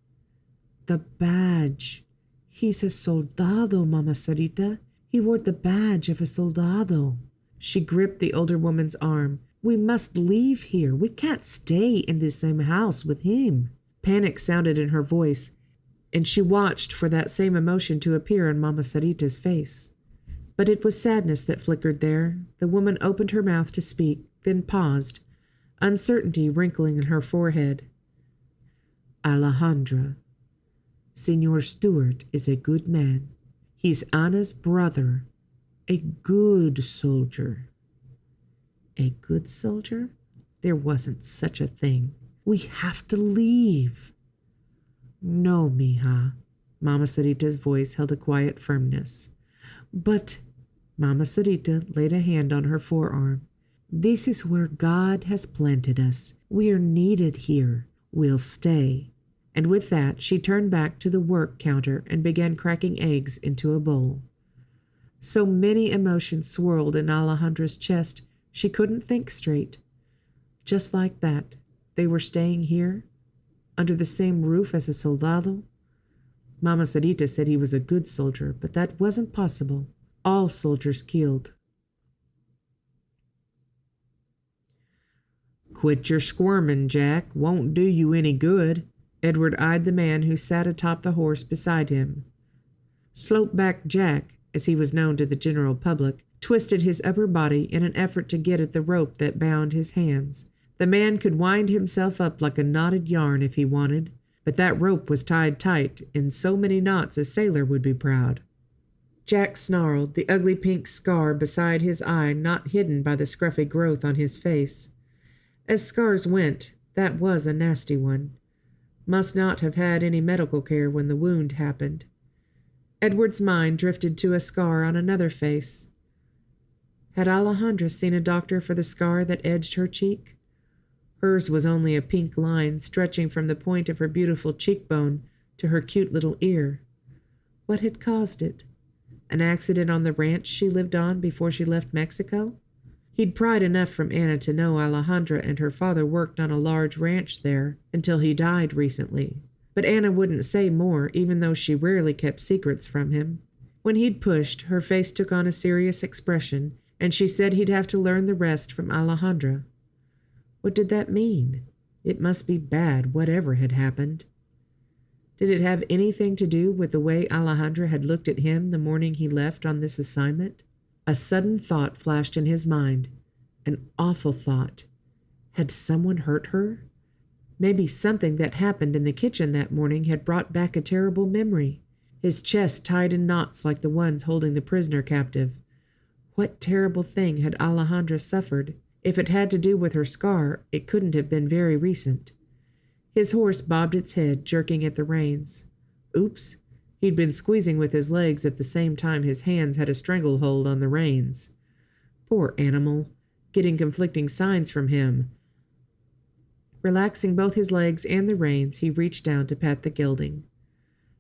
B: The badge. He's a soldado, Mama Sarita. He wore the badge of a soldado. She gripped the older woman's arm. We must leave here. We can't stay in the same house with him. Panic sounded in her voice, and she watched for that same emotion to appear on Mama Sarita's face. But it was sadness that flickered there. The woman opened her mouth to speak, then paused, uncertainty wrinkling in her forehead. Alejandra, Senor Stewart is a good man. He's Anna's brother. A good soldier. A good soldier? There wasn't such a thing. We have to leave. No, mija. Mama Sarita's voice held a quiet firmness. But Mama Sarita laid a hand on her forearm. This is where God has planted us. We are needed here. We'll stay. And with that, she turned back to the work counter and began cracking eggs into a bowl. So many emotions swirled in Alejandra's chest, she couldn't think straight. Just like that, they were staying here, under the same roof as a soldado. Mama Sarita said he was a good soldier, but that wasn't possible. All soldiers killed. Quit your squirming, Jack. Won't do you any good. Edward eyed the man who sat atop the horse beside him. Slope-back Jack, as he was known to the general public, twisted his upper body in an effort to get at the rope that bound his hands. The man could wind himself up like a knotted yarn if he wanted, but that rope was tied tight in so many knots a sailor would be proud. Jack snarled, the ugly pink scar beside his eye not hidden by the scruffy growth on his face. As scars went, that was a nasty one. Must not have had any medical care when the wound happened. Edward's mind drifted to a scar on another face. Had Alejandra seen a doctor for the scar that edged her cheek? Hers was only a pink line stretching from the point of her beautiful cheekbone to her cute little ear. What had caused it? An accident on the ranch she lived on before she left Mexico? He'd pried enough from Anna to know Alejandra and her father worked on a large ranch there until he died recently. But Anna wouldn't say more, even though she rarely kept secrets from him. When he'd pushed, her face took on a serious expression, and she said he'd have to learn the rest from Alejandra. What did that mean? It must be bad, whatever had happened. Did it have anything to do with the way Alejandra had looked at him the morning he left on this assignment? A sudden thought flashed in his mind. An awful thought. Had someone hurt her? Maybe something that happened in the kitchen that morning had brought back a terrible memory. His chest tied in knots like the ones holding the prisoner captive. What terrible thing had Alejandra suffered? If it had to do with her scar, it couldn't have been very recent. His horse bobbed its head, jerking at the reins. Oops. He'd been squeezing with his legs at the same time his hands had a stranglehold on the reins. Poor animal, getting conflicting signs from him. Relaxing both his legs and the reins, he reached down to pat the gelding.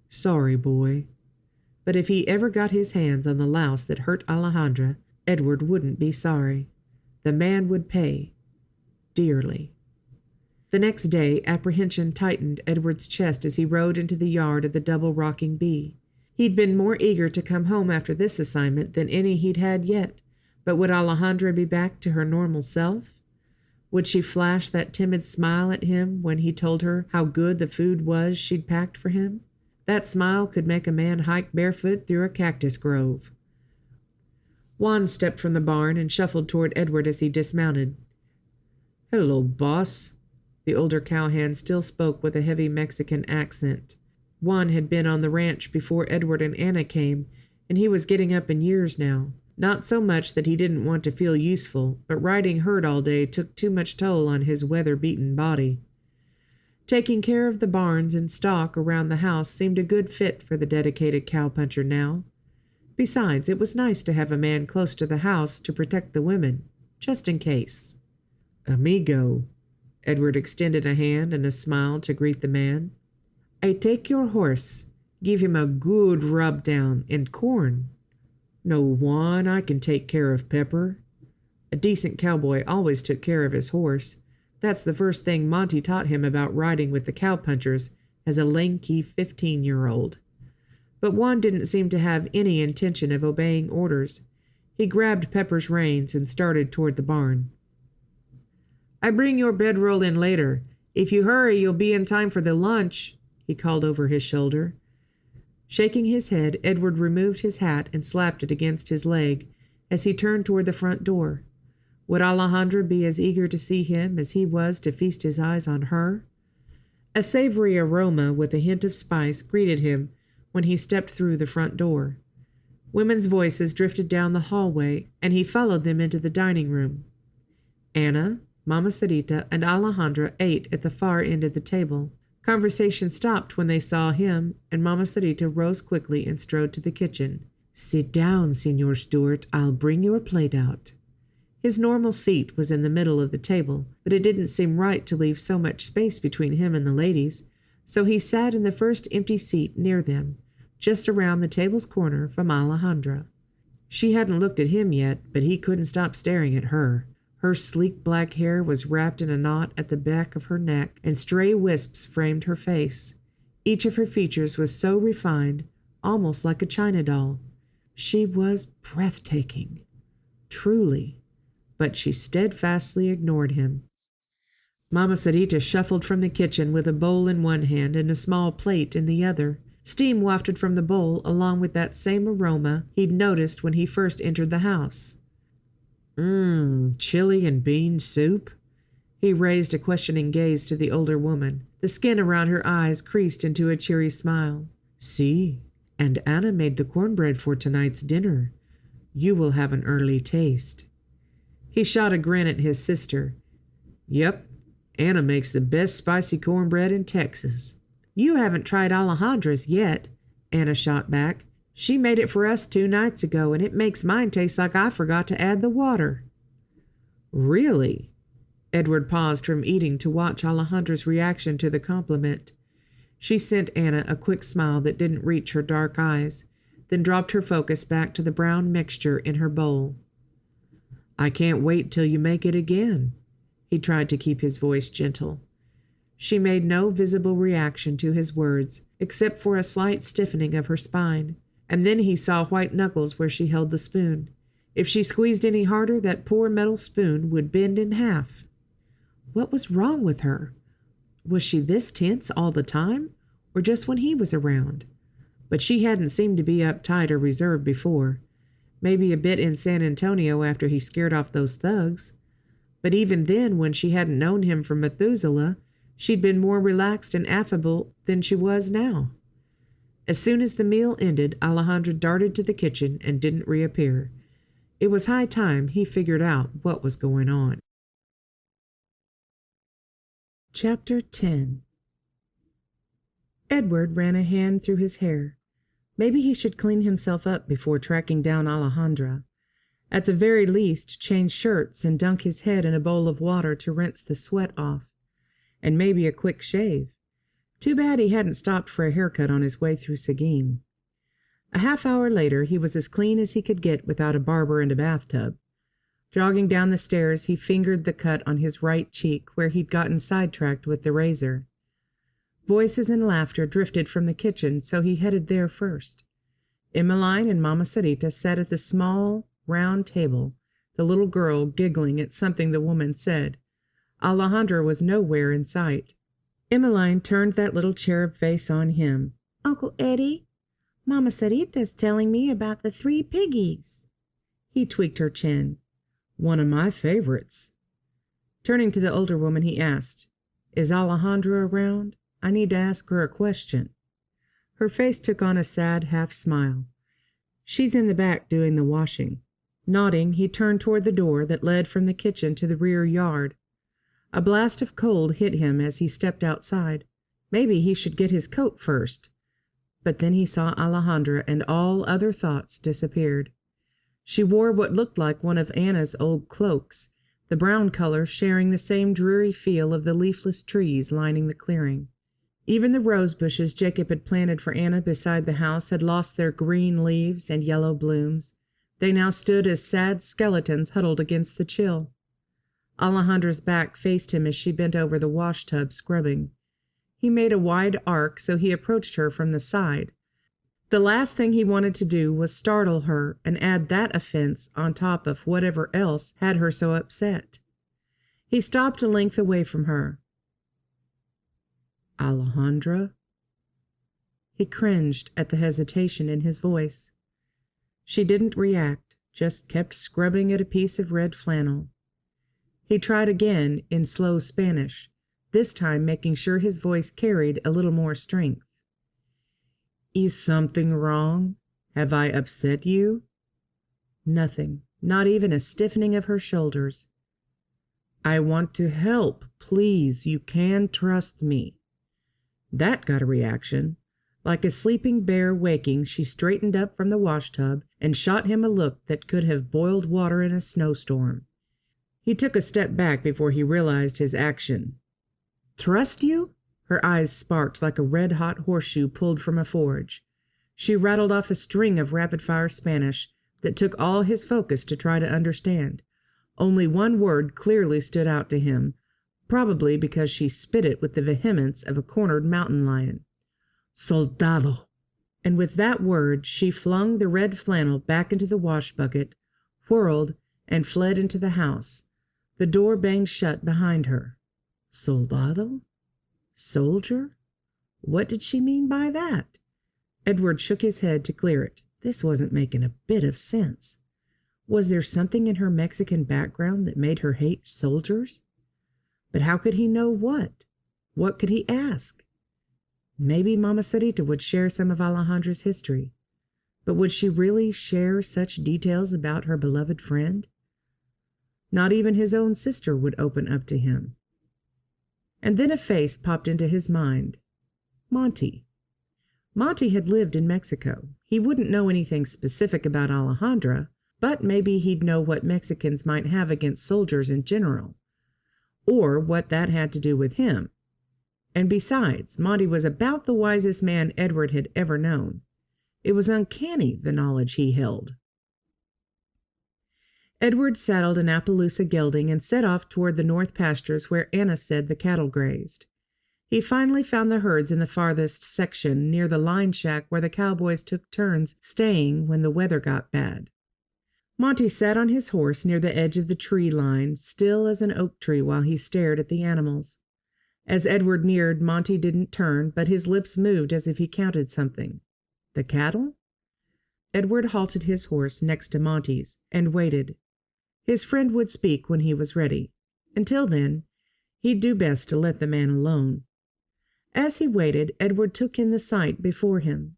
B: Sorry, boy. But if he ever got his hands on the louse that hurt Alejandra, Edward wouldn't be sorry. The man would pay. Dearly. The next day, apprehension tightened Edward's chest as he rode into the yard of the double-rocking bee. He'd been more eager to come home after this assignment than any he'd had yet, but would Alejandra be back to her normal self? Would she flash that timid smile at him when he told her how good the food was she'd packed for him? That smile could make a man hike barefoot through a cactus grove. Juan stepped from the barn and shuffled toward Edward as he dismounted. Hello, boss. The older cowhand still spoke with a heavy Mexican accent. Juan had been on the ranch before Edward and Anna came, and he was getting up in years now. Not so much that he didn't want to feel useful, but riding herd all day took too much toll on his weather-beaten body. Taking care of the barns and stock around the house seemed a good fit for the dedicated cowpuncher now. Besides, it was nice to have a man close to the house to protect the women, just in case. Amigo. Edward extended a hand and a smile to greet the man. I take your horse. Give him a good rub down and corn. No, Juan, I can take care of Pepper. A decent cowboy always took care of his horse. That's the first thing Monty taught him about riding with the cowpunchers as a lanky 15-year-old. But Juan didn't seem to have any intention of obeying orders. He grabbed Pepper's reins and started toward the barn. I bring your bedroll in later. If you hurry, you'll be in time for the lunch, he called over his shoulder. Shaking his head, Edward removed his hat and slapped it against his leg as he turned toward the front door. Would Alejandra be as eager to see him as he was to feast his eyes on her? A savory aroma with a hint of spice greeted him when he stepped through the front door. Women's voices drifted down the hallway, and he followed them into the dining room. Anna, Mama Sarita, and Alejandra ate at the far end of the table. Conversation stopped when they saw him, and Mama Sarita rose quickly and strode to the kitchen. "Sit down, Señor Stewart. I'll bring your plate out." His normal seat was in the middle of the table, but it didn't seem right to leave so much space between him and the ladies, so he sat in the first empty seat near them, just around the table's corner from Alejandra. She hadn't looked at him yet, but he couldn't stop staring at her. Her sleek black hair was wrapped in a knot at the back of her neck, and stray wisps framed her face. Each of her features was so refined, almost like a china doll. She was breathtaking, truly, but she steadfastly ignored him. Mama Sarita shuffled from the kitchen with a bowl in one hand and a small plate in the other. Steam wafted from the bowl along with that same aroma he'd noticed when he first entered the house. Chili and bean soup?" He raised a questioning gaze to the older woman. The skin around her eyes creased into a cheery smile. "Si, and Anna made the cornbread for tonight's dinner. You will have an early taste." He shot a grin at his sister. "Yep, Anna makes the best spicy cornbread in Texas." "You haven't tried Alejandra's yet," Anna shot back. "She made it for us 2 nights ago, and it makes mine taste like I forgot to add the water." "Really?" Edward paused from eating to watch Alejandra's reaction to the compliment. She sent Anna a quick smile that didn't reach her dark eyes, then dropped her focus back to the brown mixture in her bowl. "I can't wait till you make it again." He tried to keep his voice gentle. She made no visible reaction to his words, except for a slight stiffening of her spine, and then he saw white knuckles where she held the spoon. If she squeezed any harder, that poor metal spoon would bend in half. What was wrong with her? Was she this tense all the time, or just when he was around? But she hadn't seemed to be uptight or reserved before. Maybe a bit in San Antonio after he scared off those thugs. But even then, when she hadn't known him from Methuselah, she'd been more relaxed and affable than she was now. As soon as the meal ended, Alejandra darted to the kitchen and didn't reappear. It was high time he figured out what was going on. Chapter 10. Edward ran a hand through his hair. Maybe he should clean himself up before tracking down Alejandra. At the very least, change shirts and dunk his head in a bowl of water to rinse the sweat off. And maybe a quick shave. Too bad he hadn't stopped for a haircut on his way through Seguin. A half-hour later, he was as clean as he could get without a barber and a bathtub. Jogging down the stairs, he fingered the cut on his right cheek where he'd gotten sidetracked with the razor. Voices and laughter drifted from the kitchen, so he headed there first. Emmeline and Mama Sarita sat at the small, round table, the little girl giggling at something the woman said. Alejandra was nowhere in sight. Emmeline turned that little cherub face on him. "Uncle Eddie, Mama Sarita's telling me about the 3 piggies." He tweaked her chin. "One of my favorites." Turning to the older woman, he asked, "Is Alejandra around? I need to ask her a question." Her face took on a sad half-smile. "She's in the back doing the washing." Nodding, he turned toward the door that led from the kitchen to the rear yard. A blast of cold hit him as he stepped outside. Maybe he should get his coat first. But then he saw Alejandra and all other thoughts disappeared. She wore what looked like one of Anna's old cloaks, the brown color sharing the same dreary feel of the leafless trees lining the clearing. Even the rose bushes Jacob had planted for Anna beside the house had lost their green leaves and yellow blooms. They now stood as sad skeletons huddled against the chill. Alejandra's back faced him as she bent over the washtub scrubbing. He made a wide arc, so he approached her from the side. The last thing he wanted to do was startle her and add that offense on top of whatever else had her so upset. He stopped a length away from her. "Alejandra?" He cringed at the hesitation in his voice. She didn't react, just kept scrubbing at a piece of red flannel. He tried again in slow Spanish, this time making sure his voice carried a little more strength. "Is something wrong? Have I upset you? Nothing, not even a stiffening of her shoulders. I want to help. Please, you can trust me. That got a reaction. Like a sleeping bear waking, she straightened up from the washtub and shot him a look that could have boiled water in a snowstorm. He took a step back before he realized his action. Trust you? Her eyes sparked like a red-hot horseshoe pulled from a forge. She rattled off a string of rapid-fire Spanish that took all his focus to try to understand. Only one word clearly stood out to him, probably because she spit it with the vehemence of a cornered mountain lion. Soldado. And with that word she flung the red flannel back into the wash bucket, whirled, and fled into the house. The door banged shut behind her. Soldado? Soldier? What did she mean by that? Edward shook his head to clear it. This wasn't making a bit of sense. Was there something in her Mexican background that made her hate soldiers? But how could he know what? What could he ask? Maybe Mamacita would share some of Alejandra's history. But would she really share such details about her beloved friend? Not even his own sister would open up to him. And then a face popped into his mind. Monty. Monty had lived in Mexico. He wouldn't know anything specific about Alejandra, but maybe he'd know what Mexicans might have against soldiers in general, or what that had to do with him. And besides, Monty was about the wisest man Edward had ever known. It was uncanny, the knowledge he held. Edward saddled an Appaloosa gelding and set off toward the north pastures where Anna said the cattle grazed. He finally found the herds in the farthest section, near the line shack where the cowboys took turns staying when the weather got bad. Monty sat on his horse near the edge of the tree line, still as an oak tree, while he stared at the animals. As Edward neared, Monty didn't turn, but his lips moved as if he counted something. The cattle? Edward halted his horse next to Monty's and waited. His friend would speak when he was ready. Until then, he'd do best to let the man alone. As he waited, Edward took in the sight before him.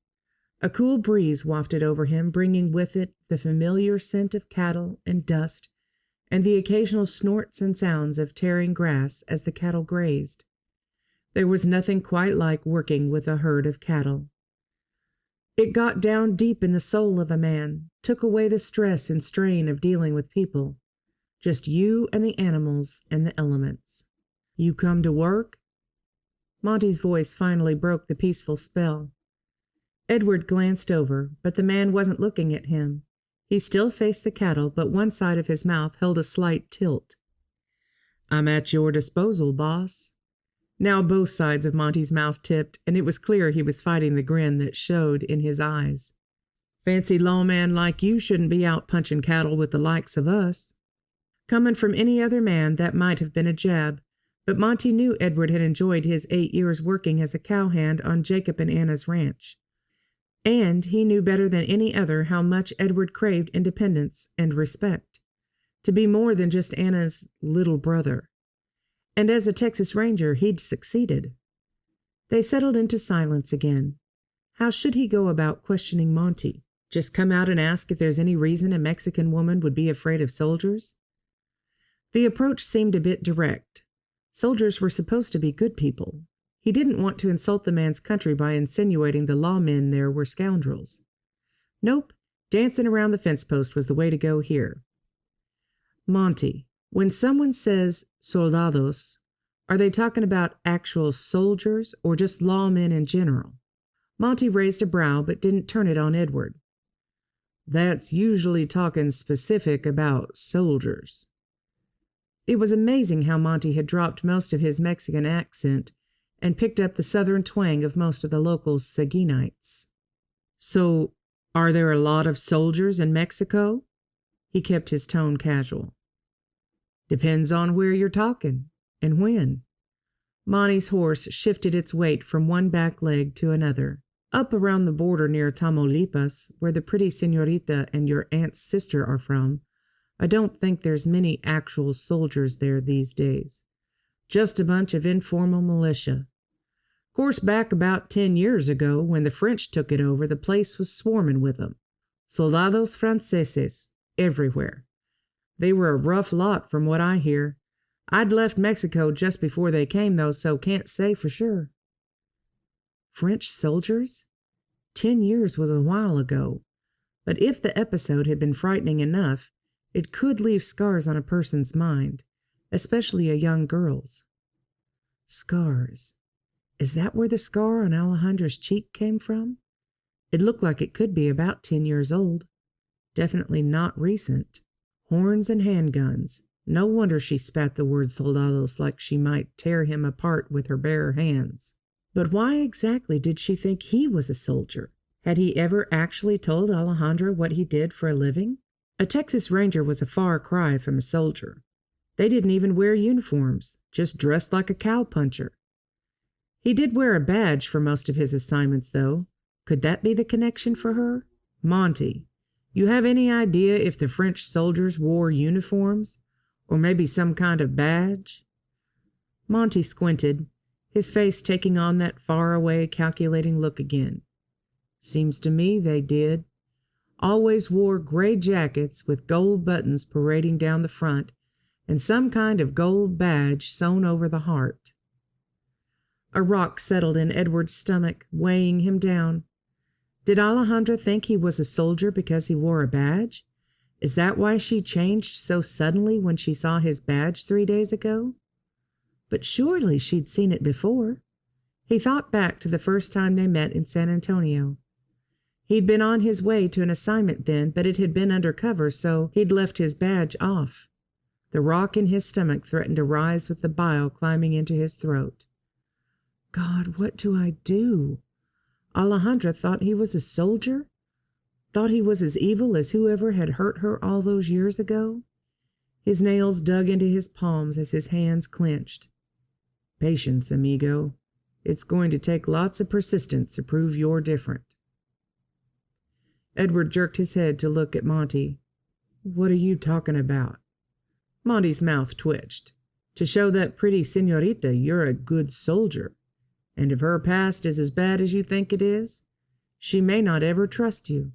B: A cool breeze wafted over him, bringing with it the familiar scent of cattle and dust, and the occasional snorts and sounds of tearing grass as the cattle grazed. There was nothing quite like working with a herd of cattle. It got down deep in the soul of a man, took away the stress and strain of dealing with people. Just you and the animals and the elements. You come to work? Monty's voice finally broke the peaceful spell. Edward glanced over, but the man wasn't looking at him. He still faced the cattle, but one side of his mouth held a slight tilt. I'm at your disposal, boss. Now both sides of Monty's mouth tipped, and it was clear he was fighting the grin that showed in his eyes. Fancy lawman like you shouldn't be out punching cattle with the likes of us. Coming from any other man, that might have been a jab, but Monty knew Edward had enjoyed his 8 years working as a cowhand on Jacob and Anna's ranch. And he knew better than any other how much Edward craved independence and respect, to be more than just Anna's little brother. And as a Texas Ranger, he'd succeeded. They settled into silence again. How should he go about questioning Monty? Just come out and ask if there's any reason a Mexican woman would be afraid of soldiers? The approach seemed a bit direct. Soldiers were supposed to be good people. He didn't want to insult the man's country by insinuating the lawmen there were scoundrels. Nope, dancing around the fence post was the way to go here. Monty, when someone says soldados, are they talking about actual soldiers or just lawmen in general? Monty raised a brow but didn't turn it on Edward. That's usually talking specific about soldiers. It was amazing how Monty had dropped most of his Mexican accent and picked up the southern twang of most of the local Seguinites. So, are there a lot of soldiers in Mexico? He kept his tone casual. Depends on where you're talking, and when. Monty's horse shifted its weight from one back leg to another. Up around the border near Tamaulipas, where the pretty señorita and your aunt's sister are from, I don't think there's many actual soldiers there these days. Just a bunch of informal militia. Course, back about 10 years ago, when the French took it over, the place was swarming with them. Soldados franceses, everywhere. They were a rough lot from what I hear. I'd left Mexico just before they came, though, so can't say for sure. French soldiers? 10 years was a while ago, but if the episode had been frightening enough, it could leave scars on a person's mind, especially a young girl's. Scars. Is that where the scar on Alejandra's cheek came from? It looked like it could be about 10 years old. Definitely not recent. Horns and handguns. No wonder she spat the word soldados like she might tear him apart with her bare hands. But why exactly did she think he was a soldier? Had he ever actually told Alejandra what he did for a living? A Texas Ranger was a far cry from a soldier. They didn't even wear uniforms, just dressed like a cowpuncher. He did wear a badge for most of his assignments, though. Could that be the connection for her? Monty, you have any idea if the French soldiers wore uniforms? Or maybe some kind of badge? Monty squinted, his face taking on that far-away, calculating look again. Seems to me they did. Always wore gray jackets with gold buttons parading down the front and some kind of gold badge sewn over the heart. A rock settled in Edward's stomach, weighing him down. Did Alejandra think he was a soldier because he wore a badge? Is that why she changed so suddenly when she saw his badge 3 days ago? But surely she'd seen it before. He thought back to the first time they met in San Antonio. He'd been on his way to an assignment then, but it had been undercover, so he'd left his badge off. The rock in his stomach threatened to rise with the bile climbing into his throat. God, what do I do? Alejandra thought he was a soldier? Thought he was as evil as whoever had hurt her all those years ago? His nails dug into his palms as his hands clenched. Patience, amigo. It's going to take lots of persistence to prove you're different. Edward jerked his head to look at Monty. What are you talking about? Monty's mouth twitched. To show that pretty señorita you're a good soldier. And if her past is as bad as you think it is, she may not ever trust you.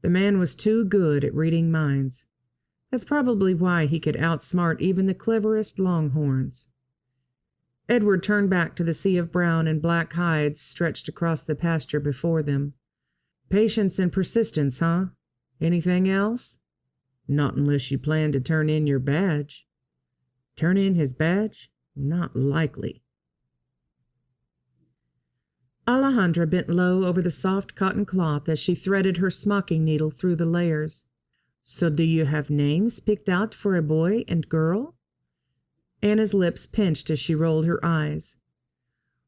B: The man was too good at reading minds. That's probably why he could outsmart even the cleverest longhorns. Edward turned back to the sea of brown and black hides stretched across the pasture before them. Patience and persistence, huh? Anything else? Not unless you plan to turn in your badge. Turn in his badge? Not likely. Alejandra bent low over the soft cotton cloth as she threaded her smocking needle through the layers. So do you have names picked out for a boy and girl? Anna's lips pinched as she rolled her eyes.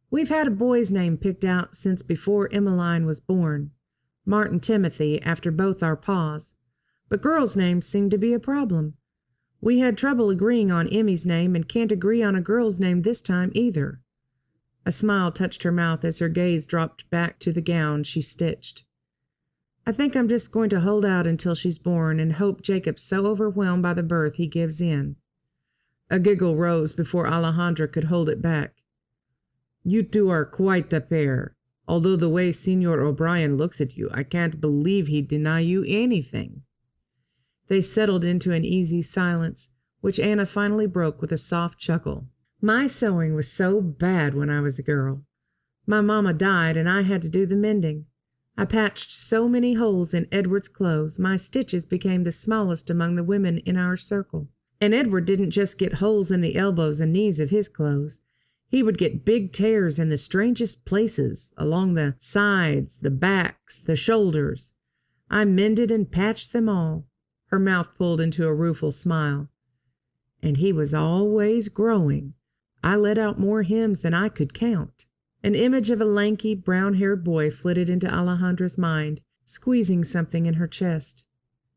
B: We've had a boy's name picked out since before Emmeline was born. Martin Timothy after both our paws. But girls' names seem to be a problem. We had trouble agreeing on Emmy's name and can't agree on a girl's name this time either. A smile touched her mouth as her gaze dropped back to the gown she stitched. I think I'm just going to hold out until she's born and hope Jacob's so overwhelmed by the birth he gives in. A giggle rose before Alejandra could hold it back. You two are quite a pair. Although the way Signor O'Brien looks at you, I can't believe he'd deny you anything. They settled into an easy silence, which Anna finally broke with a soft chuckle. My sewing was so bad when I was a girl. My mama died and I had to do the mending. I patched so many holes in Edward's clothes, my stitches became the smallest among the women in our circle. And Edward didn't just get holes in the elbows and knees of his clothes. He would get big tears in the strangest places, along the sides, the backs, the shoulders. I mended and patched them all. Her mouth pulled into a rueful smile. And he was always growing. I let out more hymns than I could count. An image of a lanky, brown-haired boy flitted into Alejandra's mind, squeezing something in her chest.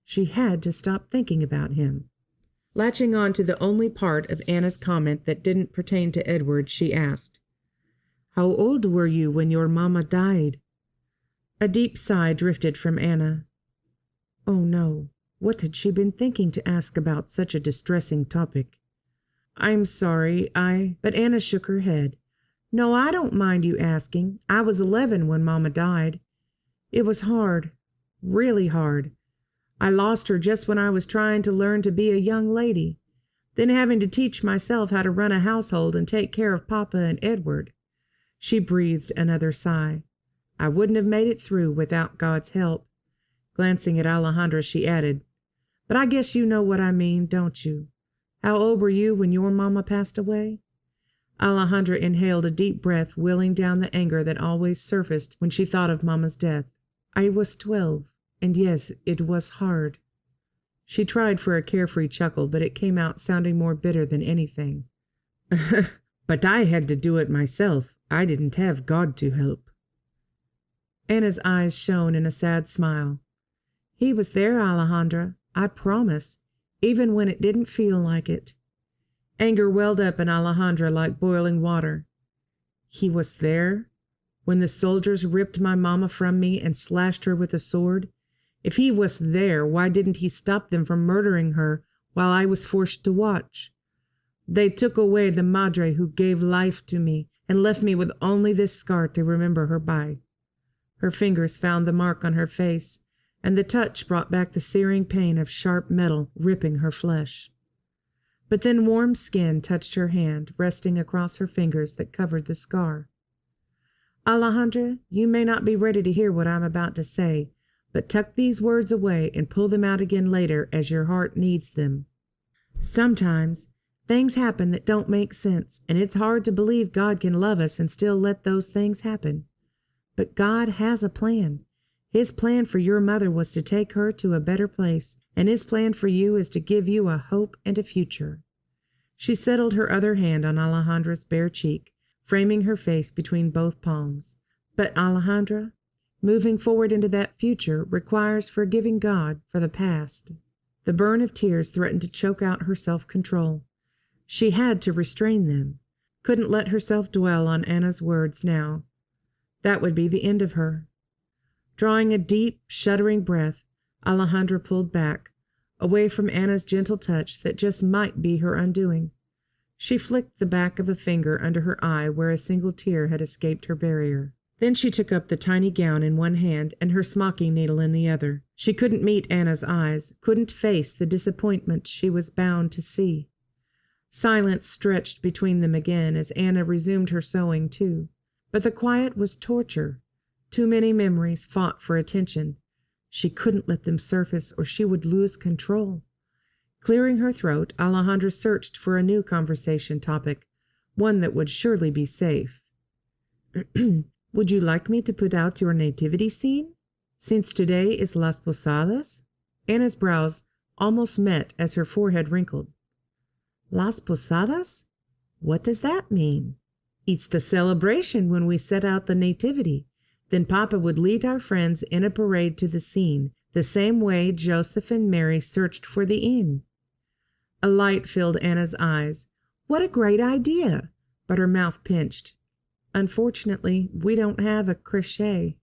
B: She had to stop thinking about him. Latching on to the only part of Anna's comment that didn't pertain to Edward, she asked, How old were you when your mamma died? A deep sigh drifted from Anna. Oh no, what had she been thinking to ask about such a distressing topic? I'm sorry, But Anna shook her head. No, I don't mind you asking. I was 11 when Mama died. It was hard. really hard. I lost her just when I was trying to learn to be a young lady, then having to teach myself how to run a household and take care of Papa and Edward." She breathed another sigh. "I wouldn't have made it through without God's help." Glancing at Alejandra, she added, "But I guess you know what I mean, don't you? How old were you when your mama passed away?" Alejandra inhaled a deep breath, willing down the anger that always surfaced when she thought of Mama's death. "I was 12, and yes, it was hard." She tried for a carefree chuckle, but it came out sounding more bitter than anything. "But I had to do it myself. I didn't have God to help." Anna's eyes shone in a sad smile. "He was there, Alejandra, I promise, even when it didn't feel like it." Anger welled up in Alejandra like boiling water. "He was there? When the soldiers ripped my mama from me and slashed her with a sword? If he was there, why didn't he stop them from murdering her while I was forced to watch? They took away the madre who gave life to me and left me with only this scar to remember her by." Her fingers found the mark on her face, and the touch brought back the searing pain of sharp metal ripping her flesh. But then warm skin touched her hand, resting across her fingers that covered the scar. "Alejandra, you may not be ready to hear what I'm about to say, but tuck these words away and pull them out again later as your heart needs them. Sometimes things happen that don't make sense, and it's hard to believe God can love us and still let those things happen. But God has a plan. His plan for your mother was to take her to a better place, and His plan for you is to give you a hope and a future." She settled her other hand on Alejandra's bare cheek, framing her face between both palms. "But Alejandra, moving forward into that future requires forgiving God for the past." The burn of tears threatened to choke out her self-control. She had to restrain them, couldn't let herself dwell on Anna's words now. That would be the end of her. Drawing a deep, shuddering breath, Alejandra pulled back, away from Anna's gentle touch that just might be her undoing. She flicked the back of a finger under her eye where a single tear had escaped her barrier. Then she took up the tiny gown in one hand and her smocking needle in the other. She couldn't meet Anna's eyes, couldn't face the disappointment she was bound to see. Silence stretched between them again as Anna resumed her sewing too. But the quiet was torture. Too many memories fought for attention. She couldn't let them surface or she would lose control. Clearing her throat, Alejandra searched for a new conversation topic, one that would surely be safe. "Would you like me to put out your nativity scene, since today is Las Posadas?" Anna's brows almost met as her forehead wrinkled. "Las Posadas? What does that mean?" "It's the celebration when we set out the nativity. Then Papa would lead our friends in a parade to the scene, the same way Joseph and Mary searched for the inn." A light filled Anna's eyes. "What a great idea!" But her mouth pinched. "Unfortunately, we don't have a crochet,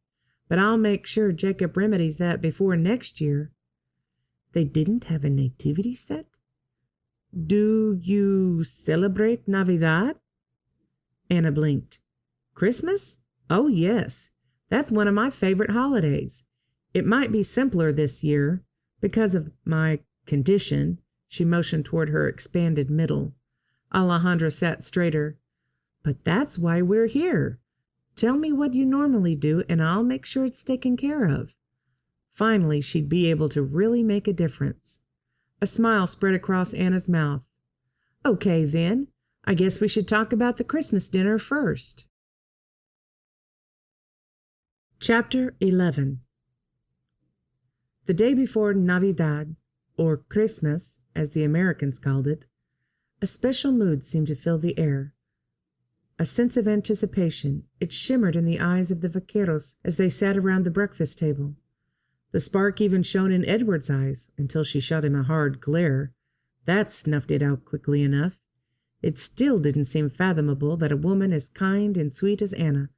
B: but I'll make sure Jacob remedies that before next year." They didn't have a nativity set? "Do you celebrate Navidad?" Anna blinked. "Christmas? Oh, yes. That's one of my favorite holidays. It might be simpler this year because of my condition." She motioned toward her expanded middle. Alejandra sat straighter. "But that's why we're here. Tell me what you normally do, and I'll make sure it's taken care of." Finally, she'd be able to really make a difference. A smile spread across Anna's mouth. "Okay, then. I guess we should talk about the Christmas dinner first." Chapter 11. The day before Navidad, or Christmas, as the Americans called it, a special mood seemed to fill the air. A sense of anticipation. It shimmered in the eyes of the vaqueros as they sat around the breakfast table. The spark even shone in Edward's eyes, until she shot him a hard glare. That snuffed it out quickly enough. It still didn't seem fathomable that a woman as kind and sweet as Anna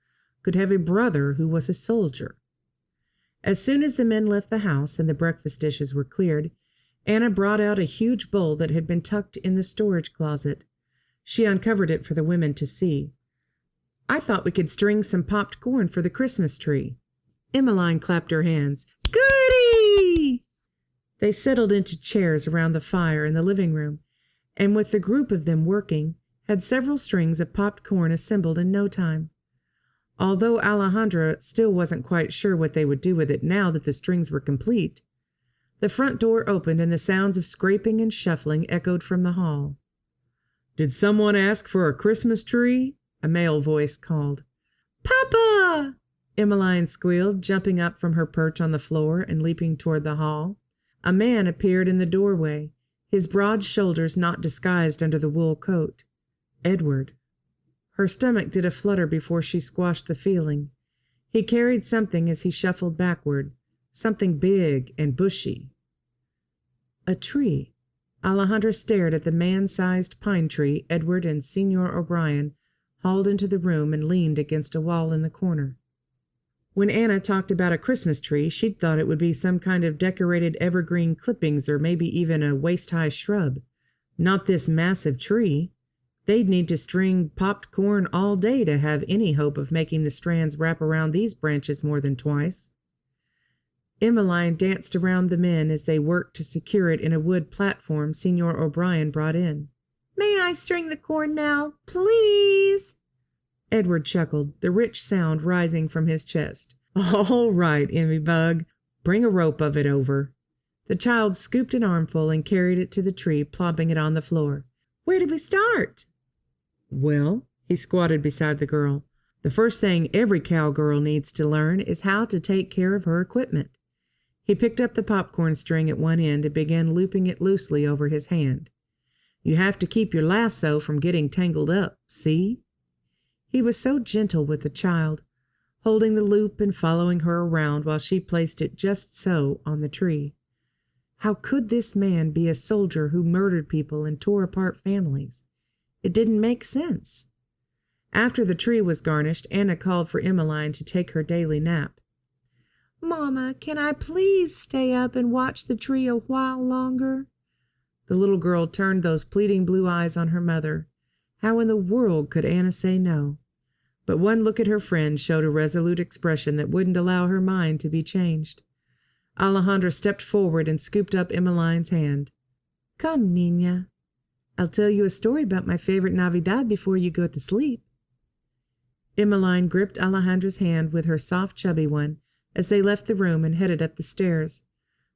B: could have a brother who was a soldier. As soon as the men left the house and the breakfast dishes were cleared, Anna brought out a huge bowl that had been tucked in the storage closet. She uncovered it for the women to see. "I thought we could string some popped corn for the Christmas tree." Emmeline clapped her hands. "Goody! They settled into chairs around the fire in the living room, and with the group of them working, had several strings of popped corn assembled in no time. Although Alejandra still wasn't quite sure what they would do with it now that the strings were complete. The front door opened and the sounds of scraping and shuffling echoed from the hall. "Did someone ask for a Christmas tree?" a male voice called. "Papa!" Emmeline squealed, jumping up from her perch on the floor and leaping toward the hall. A man appeared in the doorway, his broad shoulders not disguised under the wool coat. Edward. Her stomach did a flutter before she squashed the feeling. He carried something as he shuffled backward, something big and bushy. A tree. Alejandra stared at the man-sized pine tree Edward and Signor O'Brien hauled into the room and leaned against a wall in the corner. When Anna talked about a Christmas tree, she'd thought it would be some kind of decorated evergreen clippings or maybe even a waist-high shrub. Not this massive tree. They'd need to string popped corn all day to have any hope of making the strands wrap around these branches more than twice. Emmeline danced around the men as they worked to secure it in a wood platform Signor O'Brien brought in. "May I string the corn now, please?" Edward chuckled, the rich sound rising from his chest. "All right, Emmy Bug. Bring a rope of it over." The child scooped an armful and carried it to the tree, plopping it on the floor. "Where do we start?" "Well," he squatted beside the girl, "the first thing every cowgirl needs to learn is how to take care of her equipment." He picked up the popcorn string at one end and began looping it loosely over his hand. "You have to keep your lasso from getting tangled up, see?" He was so gentle with the child, holding the loop and following her around while she placed it just so on the tree. How could this man be a soldier who murdered people and tore apart families? It didn't make sense. After the tree was garnished, Anna called for Emmeline to take her daily nap. "Mama, can I please stay up and watch the tree a while longer?" The little girl turned those pleading blue eyes on her mother. How in the world could Anna say no? But one look at her friend showed a resolute expression that wouldn't allow her mind to be changed. Alejandra stepped forward and scooped up Emmeline's hand. "Come, Nina. I'll tell you a story about my favorite Navidad before you go to sleep." Emmeline gripped Alejandra's hand with her soft, chubby one as they left the room and headed up the stairs.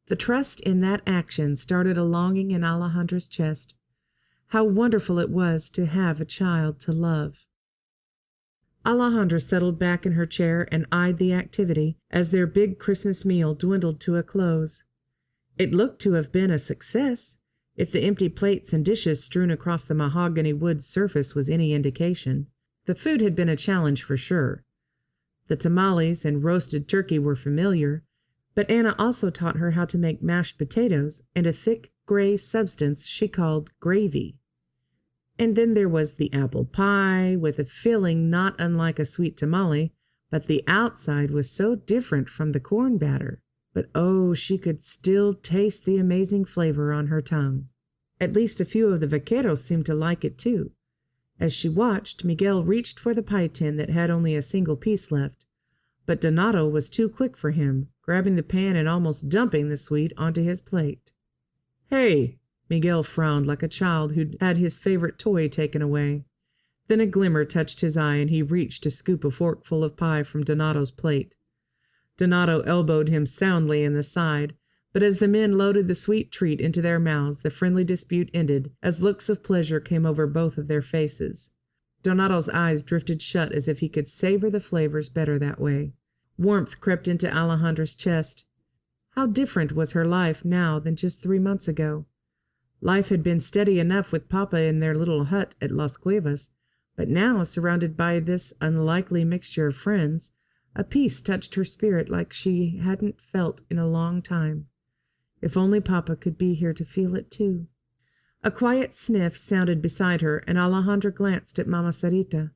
B: The trust in that action started a longing in Alejandra's chest. How wonderful it was to have a child to love. Alejandra settled back in her chair and eyed the activity as their big Christmas meal dwindled to a close. It looked to have been a success, if the empty plates and dishes strewn across the mahogany wood surface was any indication. The food had been a challenge for sure. The tamales and roasted turkey were familiar, but Anna also taught her how to make mashed potatoes and a thick gray substance she called gravy. And then there was the apple pie, with a filling not unlike a sweet tamale, but the outside was so different from the corn batter. But oh, she could still taste the amazing flavor on her tongue. At least a few of the vaqueros seemed to like it too. As she watched, Miguel reached for the pie tin that had only a single piece left. But Donato was too quick for him, grabbing the pan and almost dumping the sweet onto his plate. "Hey!" Miguel frowned like a child who'd had his favorite toy taken away. Then a glimmer touched his eye and he reached to scoop a forkful of pie from Donato's plate. Donato elbowed him soundly in the side, but as the men loaded the sweet treat into their mouths, the friendly dispute ended as looks of pleasure came over both of their faces. Donato's eyes drifted shut as if he could savor the flavors better that way. Warmth crept into Alejandra's chest. How different was her life now than just 3 months ago. Life had been steady enough with Papa in their little hut at Las Cuevas, but now, surrounded by this unlikely mixture of friends, a peace touched her spirit like she hadn't felt in a long time. If only Papa could be here to feel it too. A quiet sniff sounded beside her, and Alejandra glanced at Mama Sarita.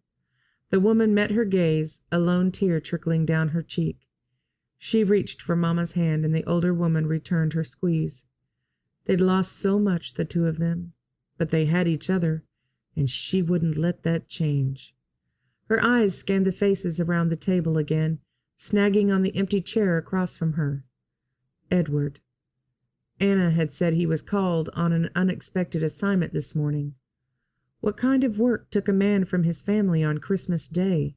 B: The woman met her gaze, a lone tear trickling down her cheek. She reached for Mama's hand, and the older woman returned her squeeze. They'd lost so much, the two of them, but they had each other, and she wouldn't let that change. Her eyes scanned the faces around the table again, snagging on the empty chair across from her. Edward. Anna had said he was called on an unexpected assignment this morning. What kind of work took a man from his family on Christmas Day?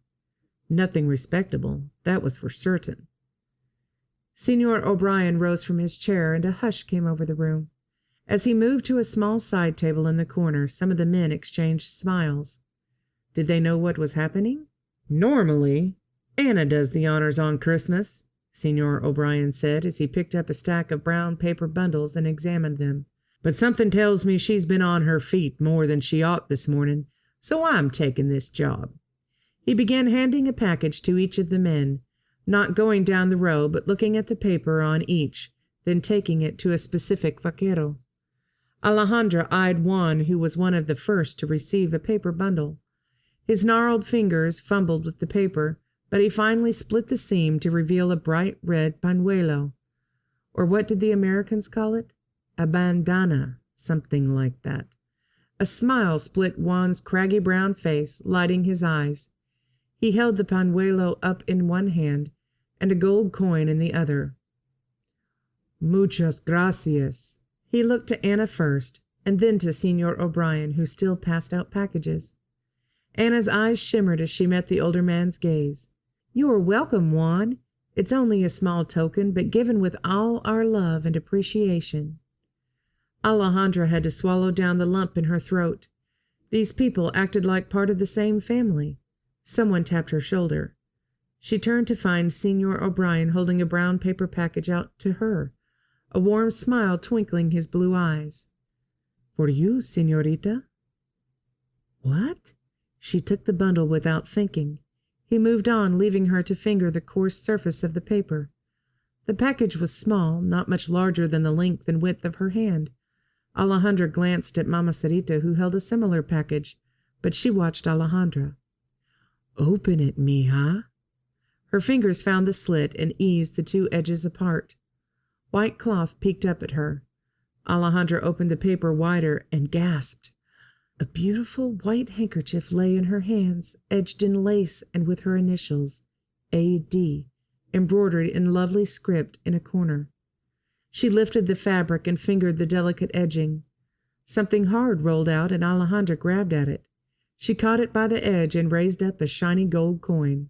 B: Nothing respectable, that was for certain. Signor O'Brien rose from his chair, and a hush came over the room. As he moved to a small side table in the corner, some of the men exchanged smiles. Did they know what was happening? "Normally, Anna does the honors on Christmas," Signor O'Brien said as he picked up a stack of brown paper bundles and examined them. "But something tells me she's been on her feet more than she ought this morning, so I'm taking this job." He began handing a package to each of the men, not going down the row but looking at the paper on each, then taking it to a specific vaquero. Alejandra eyed Juan, who was one of the first to receive a paper bundle. His gnarled fingers fumbled with the paper, but he finally split the seam to reveal a bright red pañuelo. Or what did the Americans call it? A bandana, something like that. A smile split Juan's craggy brown face, lighting his eyes. He held the pañuelo up in one hand and a gold coin in the other. "Muchas gracias." He looked to Anna first, and then to Signor O'Brien, who still passed out packages. Anna's eyes shimmered as she met the older man's gaze. "You are welcome, Juan. It's only a small token, but given with all our love and appreciation." Alejandra had to swallow down the lump in her throat. These people acted like part of the same family. Someone tapped her shoulder. She turned to find Signor O'Brien holding a brown paper package out to her, a warm smile twinkling his blue eyes. "For you, señorita." "What?" She took the bundle without thinking. He moved on, leaving her to finger the coarse surface of the paper. The package was small, not much larger than the length and width of her hand. Alejandra glanced at Mama Sarita, who held a similar package, but she watched Alejandra. "Open it, mija." Her fingers found the slit and eased the two edges apart. White cloth peeked up at her. Alejandra opened the paper wider and gasped. A beautiful white handkerchief lay in her hands, edged in lace and with her initials, A.D., embroidered in lovely script in a corner. She lifted the fabric and fingered the delicate edging. Something hard rolled out, and Alejandra grabbed at it. She caught it by the edge and raised up a shiny gold coin.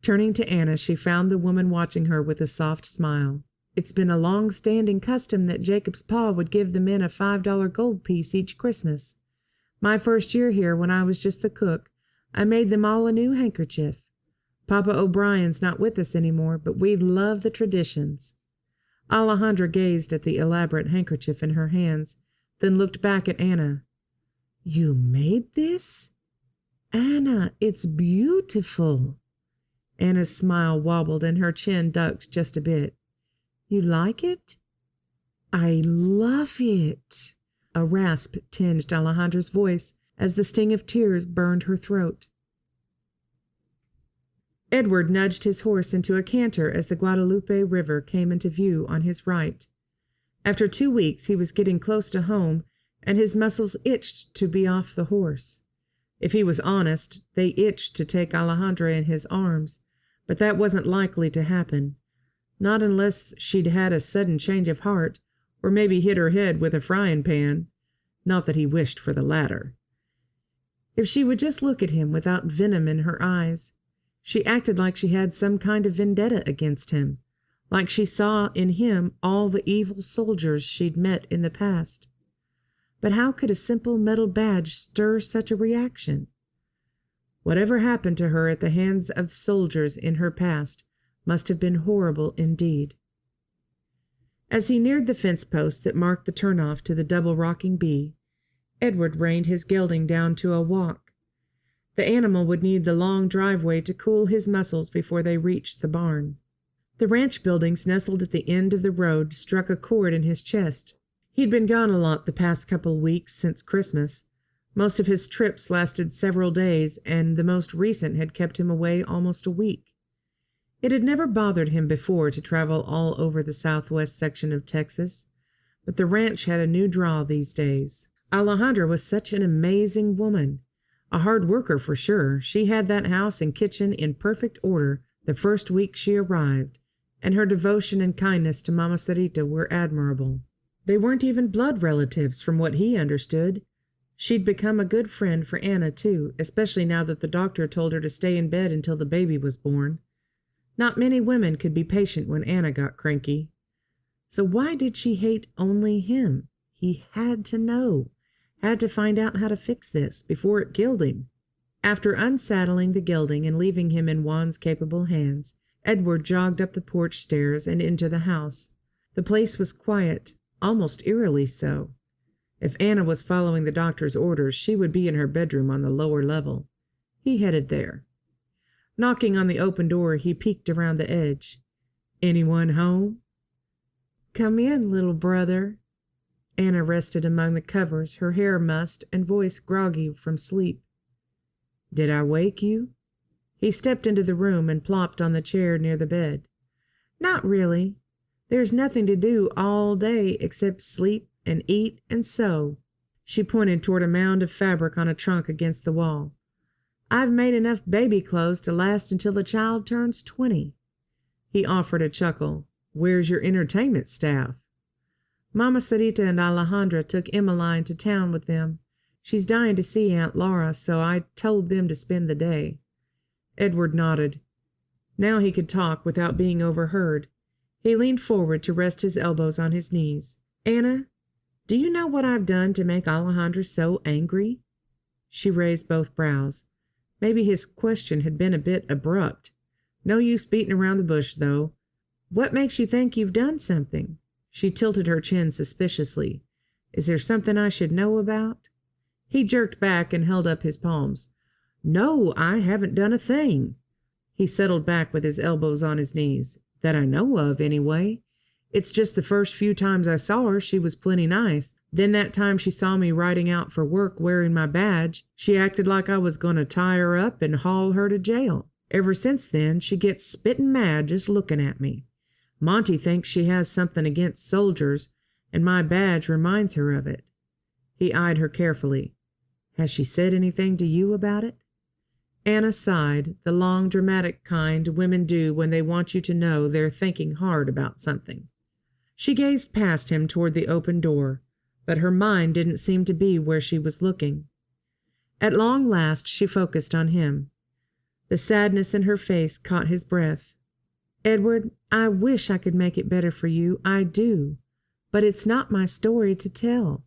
B: Turning to Anna, she found the woman watching her with a soft smile. "It's been a long-standing custom that Jacob's pa would give the men a $5 gold piece each Christmas. My first year here, when I was just the cook, I made them all a new handkerchief. Papa O'Brien's not with us anymore, but we love the traditions." Alejandra gazed at the elaborate handkerchief in her hands, then looked back at Anna. "You made this? Anna, it's beautiful." Anna's smile wobbled and her chin ducked just a bit. "You like it?" "I love it." A rasp tinged Alejandra's voice as the sting of tears burned her throat. Edward nudged his horse into a canter as the Guadalupe River came into view on his right. After 2 weeks he was getting close to home, and his muscles itched to be off the horse. If he was honest, they itched to take Alejandra in his arms, but that wasn't likely to happen. Not unless she'd had a sudden change of heart, or maybe hit her head with a frying pan. Not that he wished for the latter. If she would just look at him without venom in her eyes. She acted like she had some kind of vendetta against him, like she saw in him all the evil soldiers she'd met in the past. But how could a simple metal badge stir such a reaction? Whatever happened to her at the hands of soldiers in her past must have been horrible indeed. As he neared the fence post that marked the turnoff to the double rocking bee, Edward reined his gelding down to a walk. The animal would need the long driveway to cool his muscles before they reached the barn. The ranch buildings nestled at the end of the road struck a chord in his chest. He'd been gone a lot the past couple weeks since Christmas. Most of his trips lasted several days, and the most recent had kept him away almost a week. It had never bothered him before to travel all over the southwest section of Texas, but the ranch had a new draw these days. Alejandra was such an amazing woman. A hard worker for sure. She had that house and kitchen in perfect order the first week she arrived, and her devotion and kindness to Mama Sarita were admirable. They weren't even blood relatives from what he understood. She'd become a good friend for Anna, too, especially now that the doctor told her to stay in bed until the baby was born. Not many women could be patient when Anna got cranky. So why did she hate only him? He had to know, had to find out how to fix this before it killed him. After unsaddling the gelding and leaving him in Juan's capable hands, Edward jogged up the porch stairs and into the house. The place was quiet, almost eerily so. If Anna was following the doctor's orders, she would be in her bedroom on the lower level. He headed there. Knocking on the open door, he peeked around the edge. "Anyone home?" "Come in, little brother." Anna rested among the covers, her hair mussed and voice groggy from sleep. "Did I wake you?" He stepped into the room and plopped on the chair near the bed. "Not really. There's nothing to do all day except sleep and eat and sew." She pointed toward a mound of fabric on a trunk against the wall. "I've made enough baby clothes to last until the child turns 20. He offered a chuckle. "Where's your entertainment staff?" "Mama Sarita and Alejandra took Emmeline to town with them. She's dying to see Aunt Laura, so I told them to spend the day." Edward nodded. Now he could talk without being overheard. He leaned forward to rest his elbows on his knees. "Anna, do you know what I've done to make Alejandra so angry?" She raised both brows. Maybe his question had been a bit abrupt. No use beating around the bush, though. "What makes you think you've done something?" She tilted her chin suspiciously. "Is there something I should know about?" He jerked back and held up his palms. "No, I haven't done a thing." He settled back with his elbows on his knees. "That I know of, anyway. It's just the first few times I saw her, she was plenty nice. Then that time she saw me riding out for work wearing my badge, she acted like I was going to tie her up and haul her to jail. Ever since then, she gets spittin' mad just looking at me. Monty thinks she has something against soldiers, and my badge reminds her of it." He eyed her carefully. "Has she said anything to you about it?" Anna sighed, the long, dramatic kind women do when they want you to know they're thinking hard about something. She gazed past him toward the open door, but her mind didn't seem to be where she was looking. At long last she focused on him. The sadness in her face caught his breath. "Edward, I wish I could make it better for you, I do. But it's not my story to tell.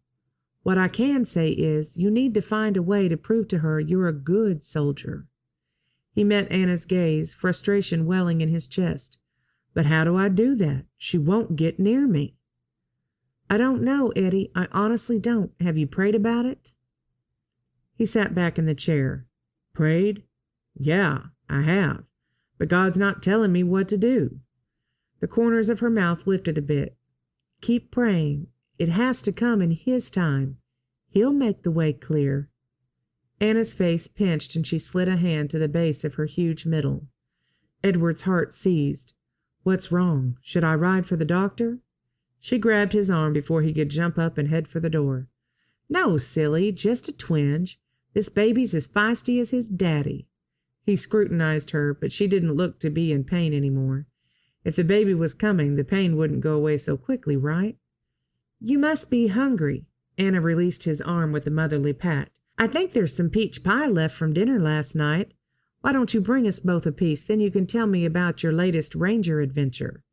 B: What I can say is, you need to find a way to prove to her you're a good soldier." He met Anna's gaze, frustration welling in his chest. "But how do I do that? She won't get near me." "I don't know, Eddie. I honestly don't. Have you prayed about it?" He sat back in the chair. "Prayed? Yeah, I have. But God's not telling me what to do." The corners of her mouth lifted a bit. "Keep praying. It has to come in His time. He'll make the way clear." Anna's face pinched and she slid a hand to the base of her huge middle. Edward's heart seized. "What's wrong? Should I ride for the doctor?" She grabbed his arm before he could jump up and head for the door. "No, silly, just a twinge. This baby's as feisty as his daddy." He scrutinized her, but she didn't look to be in pain anymore. If the baby was coming, the pain wouldn't go away so quickly, right? "You must be hungry." Anna released his arm with a motherly pat. "I think there's some peach pie left from dinner last night. Why don't you bring us both a piece, then you can tell me about your latest ranger adventure."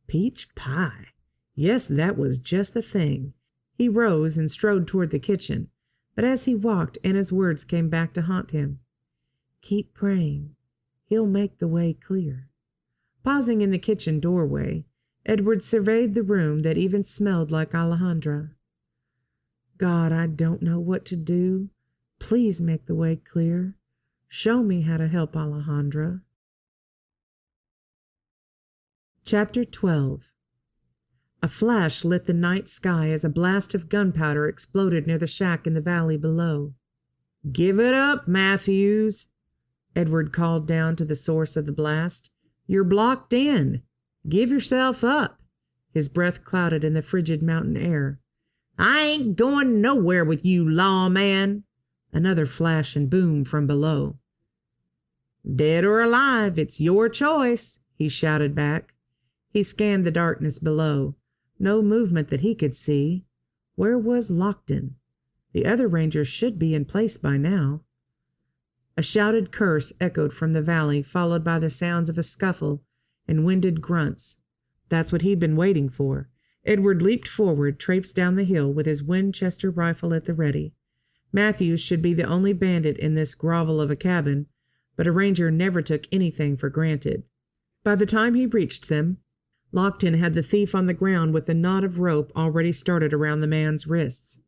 B: Peach pie. Yes, that was just the thing. He rose and strode toward the kitchen, but as he walked, Anna's words came back to haunt him. "Keep praying. He'll make the way clear." Pausing in the kitchen doorway, Edward surveyed the room that even smelled like Alejandra. "God, I don't know what to do. Please make the way clear. Show me how to help Alejandra." Chapter 12. A flash lit the night sky as a blast of gunpowder exploded near the shack in the valley below. "Give it up, Matthews," Edward called down to the source of the blast. "You're blocked in. Give yourself up." His breath clouded in the frigid mountain air. "I ain't going nowhere with you, lawman." Another flash and boom from below. "Dead or alive, it's your choice," he shouted back. He scanned the darkness below. No movement that he could see. Where was Lockton? The other rangers should be in place by now. A shouted curse echoed from the valley, followed by the sounds of a scuffle and winded grunts. That's what he'd been waiting for. Edward leaped forward, traipsed down the hill with his Winchester rifle at the ready. Matthews should be the only bandit in this grovel of a cabin, but a ranger never took anything for granted. By the time he reached them, Lockton had the thief on the ground with the knot of rope already started around the man's wrists.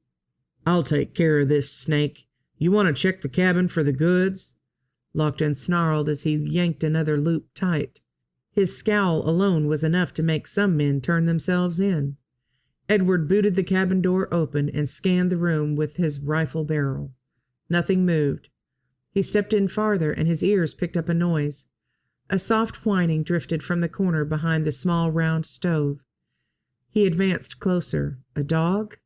B: "I'll take care of this snake. You want to check the cabin for the goods?" Lockton snarled as he yanked another loop tight. His scowl alone was enough to make some men turn themselves in. Edward booted the cabin door open and scanned the room with his rifle barrel. Nothing moved. He stepped in farther and his ears picked up a noise. A soft whining drifted from the corner behind the small round stove. He advanced closer. A dog?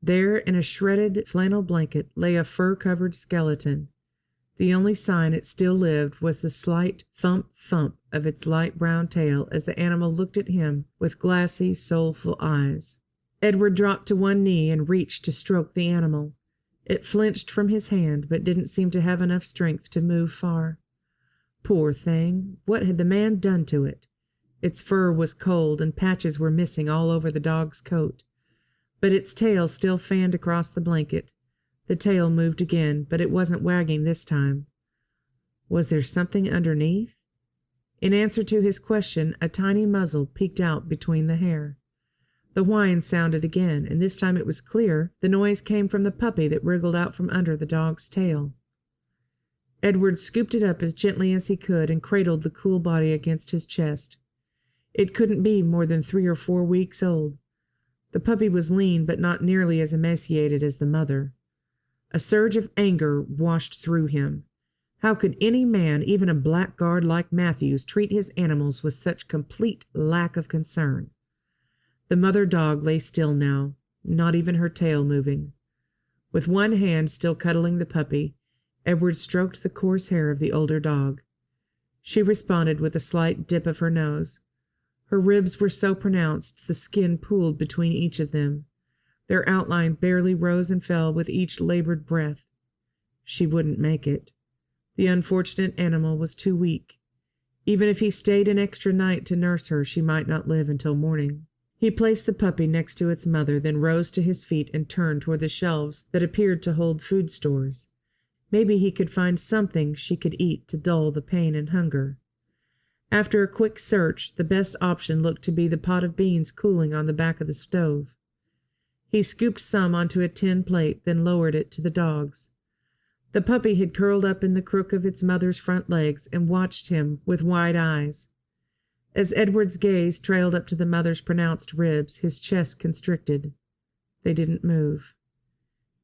B: There, in a shredded flannel blanket, lay a fur-covered skeleton. The only sign it still lived was the slight thump-thump of its light brown tail as the animal looked at him with glassy, soulful eyes. Edward dropped to one knee and reached to stroke the animal. It flinched from his hand, but didn't seem to have enough strength to move far. Poor thing! What had the man done to it? Its fur was cold and patches were missing all over the dog's coat. But its tail still fanned across the blanket. The tail moved again, but it wasn't wagging this time. Was there something underneath? In answer to his question, a tiny muzzle peeked out between the hair. The whine sounded again, and this time it was clear. The noise came from the puppy that wriggled out from under the dog's tail. Edward scooped it up as gently as he could and cradled the cool body against his chest. It couldn't be more than 3 or 4 weeks old. The puppy was lean but not nearly as emaciated as the mother. A surge of anger washed through him. How could any man, even a blackguard like Matthews, treat his animals with such complete lack of concern? The mother dog lay still now, not even her tail moving. With one hand still cuddling the puppy, Edward stroked the coarse hair of the older dog. She responded with a slight dip of her nose. Her ribs were so pronounced the skin pooled between each of them. Their outline barely rose and fell with each labored breath. She wouldn't make it. The unfortunate animal was too weak. Even if he stayed an extra night to nurse her, she might not live until morning. He placed the puppy next to its mother, then rose to his feet and turned toward the shelves that appeared to hold food stores. Maybe he could find something she could eat to dull the pain and hunger. After a quick search, the best option looked to be the pot of beans cooling on the back of the stove. He scooped some onto a tin plate, then lowered it to the dogs. The puppy had curled up in the crook of its mother's front legs and watched him with wide eyes. As Edward's gaze trailed up to the mother's pronounced ribs, his chest constricted. They didn't move.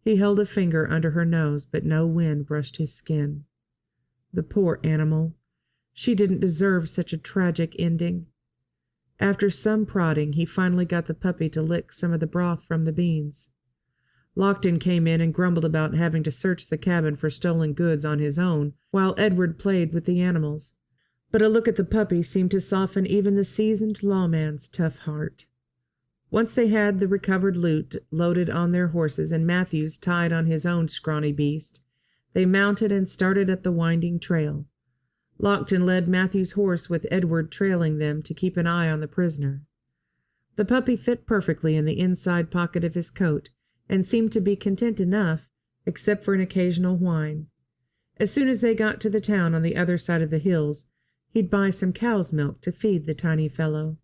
B: He held a finger under her nose, but no wind brushed his skin. The poor animal. She didn't deserve such a tragic ending. After some prodding, he finally got the puppy to lick some of the broth from the beans. Lockton came in and grumbled about having to search the cabin for stolen goods on his own, while Edward played with the animals. But a look at the puppy seemed to soften even the seasoned lawman's tough heart. Once they had the recovered loot loaded on their horses and Matthews tied on his own scrawny beast, they mounted and started up the winding trail. Lockton led Matthew's horse with Edward trailing them to keep an eye on the prisoner. The puppy fit perfectly in the inside pocket of his coat and seemed to be content enough, except for an occasional whine. As soon as they got to the town on the other side of the hills, he'd buy some cow's milk to feed the tiny fellow.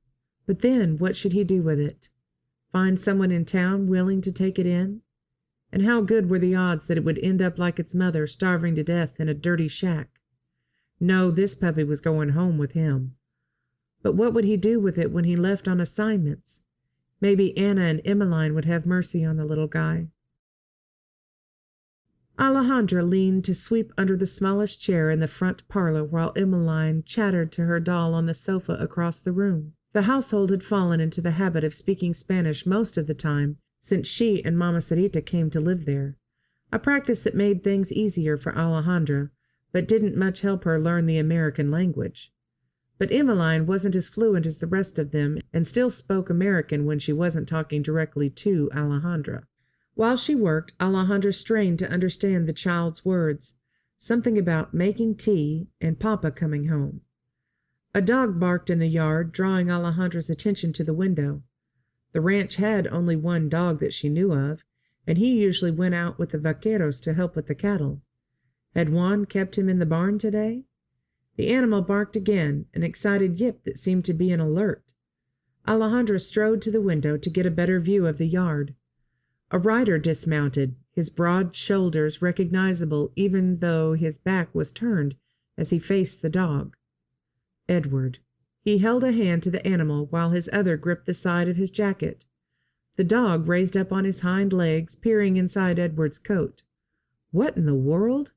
B: But then what should he do with it? Find someone in town willing to take it in? And how good were the odds that it would end up like its mother, starving to death in a dirty shack? No, this puppy was going home with him. But what would he do with it when he left on assignments? Maybe Anna and Emmeline would have mercy on the little guy. Alejandra leaned to sweep under the smallest chair in the front parlor while Emmeline chattered to her doll on the sofa across the room. The household had fallen into the habit of speaking Spanish most of the time since she and Mama Sarita came to live there, a practice that made things easier for Alejandra, but didn't much help her learn the American language. But Emmeline wasn't as fluent as the rest of them and still spoke American when she wasn't talking directly to Alejandra. While she worked, Alejandra strained to understand the child's words, something about making tea and Papa coming home. A dog barked in the yard, drawing Alejandra's attention to the window. The ranch had only one dog that she knew of, and he usually went out with the vaqueros to help with the cattle. Had Juan kept him in the barn today? The animal barked again, an excited yip that seemed to be an alert. Alejandra strode to the window to get a better view of the yard. A rider dismounted, his broad shoulders recognizable even though his back was turned as he faced the dog. Edward. He held a hand to the animal while his other gripped the side of his jacket. The dog raised up on his hind legs, peering inside Edward's coat. What in the world?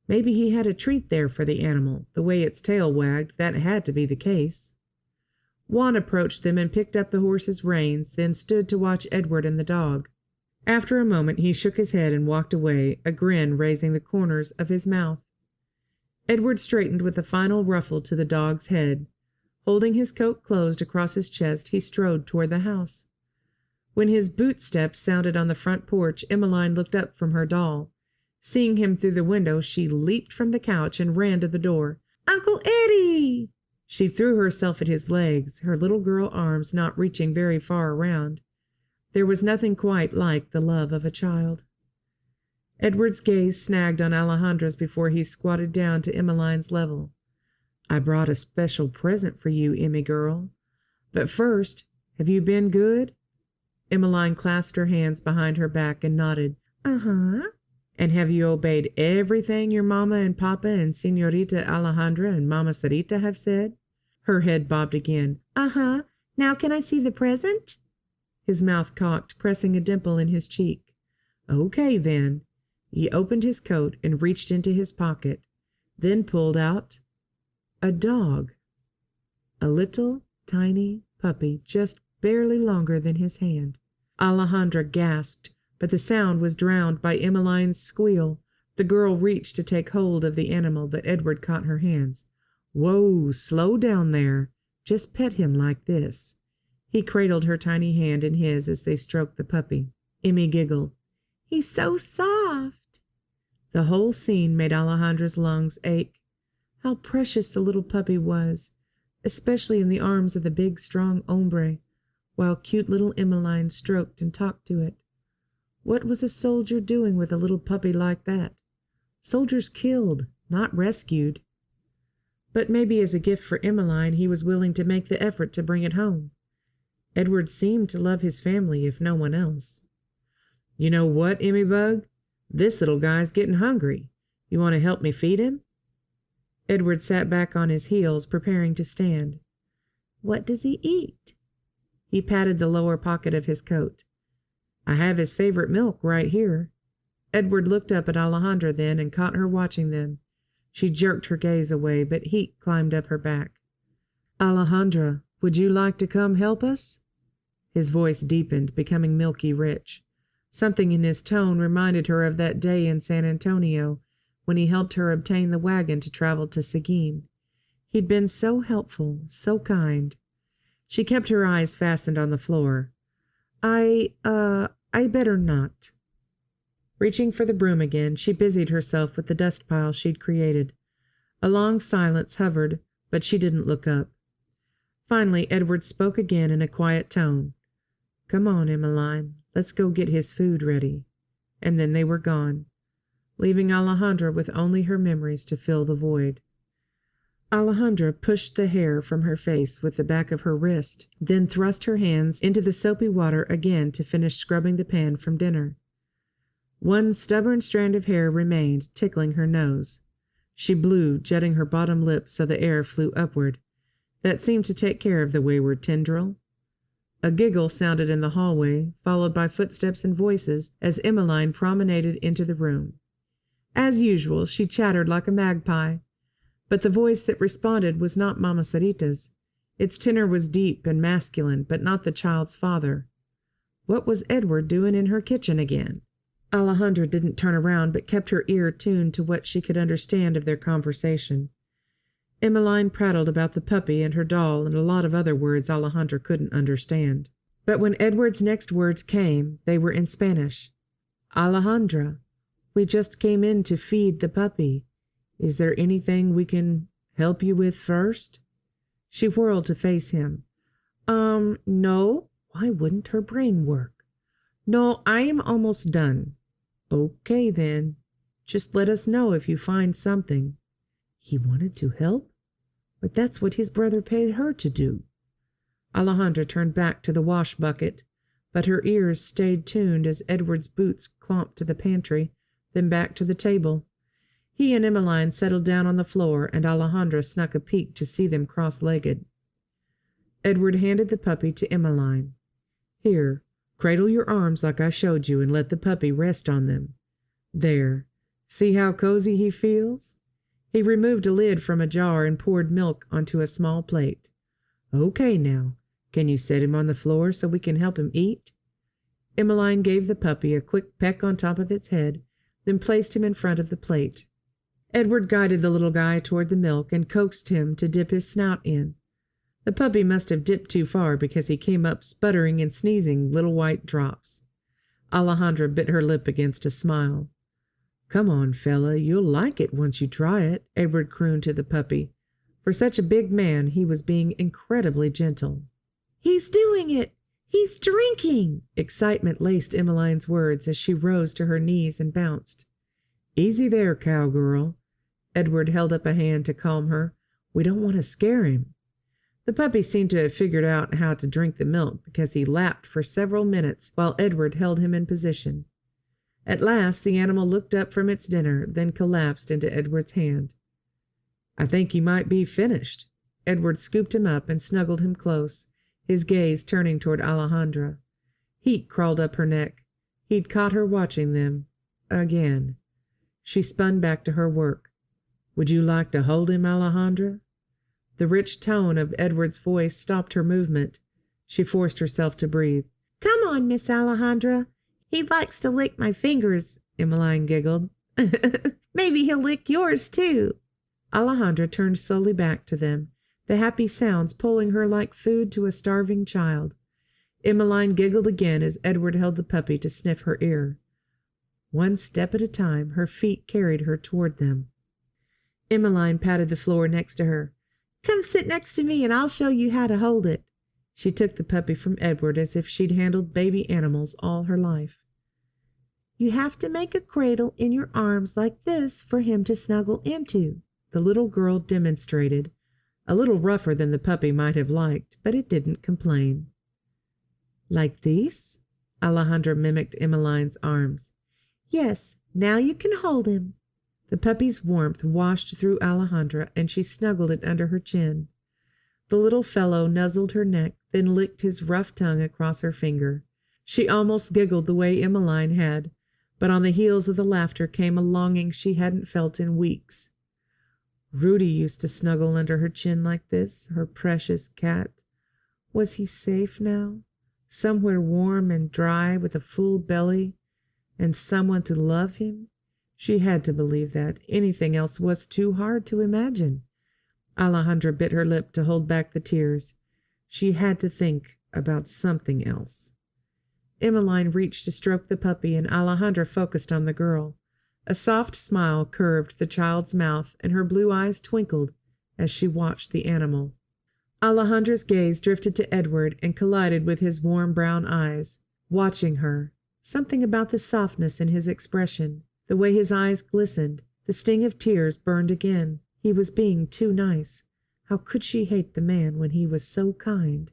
B: Maybe he had a treat there for the animal. The way its tail wagged, that had to be the case. Juan approached them and picked up the horse's reins, then stood to watch Edward and the dog. After a moment he shook his head and walked away, a grin raising the corners of his mouth. Edward straightened with a final ruffle to the dog's head. Holding his coat closed across his chest, he strode toward the house. When his boot steps sounded on the front porch, Emmeline looked up from her doll. Seeing him through the window, she leaped from the couch and ran to the door. "Uncle Eddie!" She threw herself at his legs, her little girl arms not reaching very far around. There was nothing quite like the love of a child. Edward's gaze snagged on Alejandra's before he squatted down to Emmeline's level. "I brought a special present for you, Emmy girl. But first, have you been good?" Emmeline clasped her hands behind her back and nodded. "Uh-huh." "And have you obeyed everything your mama and papa and Señorita Alejandra and Mama Sarita have said?" Her head bobbed again. "Uh-huh. Now can I see the present?" His mouth cocked, pressing a dimple in his cheek. "Okay, then." He opened his coat and reached into his pocket, then pulled out a dog. A little, tiny puppy, just barely longer than his hand. Alejandra gasped, but the sound was drowned by Emmeline's squeal. The girl reached to take hold of the animal, but Edward caught her hands. "Whoa, slow down there. Just pet him like this." He cradled her tiny hand in his as they stroked the puppy. Emmy giggled. "He's so soft." The whole scene made Alejandra's lungs ache. How precious the little puppy was, especially in the arms of the big, strong hombre, while cute little Emmeline stroked and talked to it. What was a soldier doing with a little puppy like that? Soldiers killed, not rescued. But maybe as a gift for Emmeline he was willing to make the effort to bring it home. Edward seemed to love his family, if no one else. "You know what, Emmy Bug? This little guy's getting hungry. You want to help me feed him?" Edward sat back on his heels, preparing to stand. "What does he eat?" He patted the lower pocket of his coat. "I have his favorite milk right here." Edward looked up at Alejandra then and caught her watching them. She jerked her gaze away, but heat climbed up her back. "Alejandra, would you like to come help us?" His voice deepened, becoming milky rich. Something in his tone reminded her of that day in San Antonio when he helped her obtain the wagon to travel to Seguin. He'd been so helpful, so kind. She kept her eyes fastened on the floor. I better not." Reaching for the broom again, she busied herself with the dust pile she'd created. A long silence hovered, but she didn't look up. Finally, Edward spoke again in a quiet tone. "Come on, Emmeline, let's go get his food ready." And then they were gone, leaving Alejandra with only her memories to fill the void. Alejandra pushed the hair from her face with the back of her wrist, then thrust her hands into the soapy water again to finish scrubbing the pan from dinner. One stubborn strand of hair remained, tickling her nose. She blew, jutting her bottom lip so the air flew upward. That seemed to take care of the wayward tendril. A giggle sounded in the hallway, followed by footsteps and voices as Emmeline promenaded into the room. As usual, she chattered like a magpie. But the voice that responded was not Mama Sarita's. Its tenor was deep and masculine, but not the child's father. What was Edward doing in her kitchen again? Alejandra didn't turn around, but kept her ear tuned to what she could understand of their conversation. Emmeline prattled about the puppy and her doll and a lot of other words Alejandra couldn't understand. But when Edward's next words came, they were in Spanish. "Alejandra, we just came in to feed the puppy. Is there anything we can help you with first?" She whirled to face him. No." Why wouldn't her brain work? "No, I am almost done." "Okay, then. Just let us know if you find something." He wanted to help? But that's what his brother paid her to do. Alejandra turned back to the wash bucket, but her ears stayed tuned as Edward's boots clomped to the pantry, then back to the table. He and Emmeline settled down on the floor, and Alejandra snuck a peek to see them cross-legged. Edward handed the puppy to Emmeline. "Here, cradle your arms like I showed you and let the puppy rest on them. There, see how cozy he feels?" He removed a lid from a jar and poured milk onto a small plate. "Okay, now, can you set him on the floor so we can help him eat?" Emmeline gave the puppy a quick peck on top of its head, then placed him in front of the plate. Edward guided the little guy toward the milk and coaxed him to dip his snout in. The puppy must have dipped too far because he came up sputtering and sneezing little white drops. Alejandra bit her lip against a smile. "Come on, fella, you'll like it once you try it," Edward crooned to the puppy. For such a big man, he was being incredibly gentle. "He's doing it! He's drinking!" Excitement laced Emmeline's words as she rose to her knees and bounced. "Easy there, cowgirl." Edward held up a hand to calm her. "We don't want to scare him." The puppy seemed to have figured out how to drink the milk because he lapped for several minutes while Edward held him in position. At last the animal looked up from its dinner, then collapsed into Edward's hand. "I think he might be finished." Edward scooped him up and snuggled him close, his gaze turning toward Alejandra. Heat crawled up her neck. He'd caught her watching them. Again. She spun back to her work. "Would you like to hold him, Alejandra?" The rich tone of Edward's voice stopped her movement. She forced herself to breathe. "Come on, Miss Alejandra. He likes to lick my fingers," Emmeline giggled. "Maybe he'll lick yours, too." Alejandra turned slowly back to them, the happy sounds pulling her like food to a starving child. Emmeline giggled again as Edward held the puppy to sniff her ear. One step at a time, her feet carried her toward them. Emmeline patted the floor next to her. "Come sit next to me and I'll show you how to hold it." She took the puppy from Edward as if she'd handled baby animals all her life. "You have to make a cradle in your arms like this for him to snuggle into," the little girl demonstrated, a little rougher than the puppy might have liked, but it didn't complain. "Like these?" Alejandra mimicked Emmeline's arms. "Yes, now you can hold him." The puppy's warmth washed through Alejandra, and she snuggled it under her chin. The little fellow nuzzled her neck, then licked his rough tongue across her finger. She almost giggled the way Emmeline had, but on the heels of the laughter came a longing she hadn't felt in weeks. Rudy used to snuggle under her chin like this, her precious cat. Was he safe now? Somewhere warm and dry with a full belly and someone to love him? She had to believe that. Anything else was too hard to imagine. Alejandra bit her lip to hold back the tears. She had to think about something else. Emmeline reached to stroke the puppy, and Alejandra focused on the girl. A soft smile curved the child's mouth, and her blue eyes twinkled as she watched the animal. Alejandra's gaze drifted to Edward and collided with his warm brown eyes, watching her. Something about the softness in his expression, the way his eyes glistened, the sting of tears burned again. He was being too nice. How could she hate the man when he was so kind?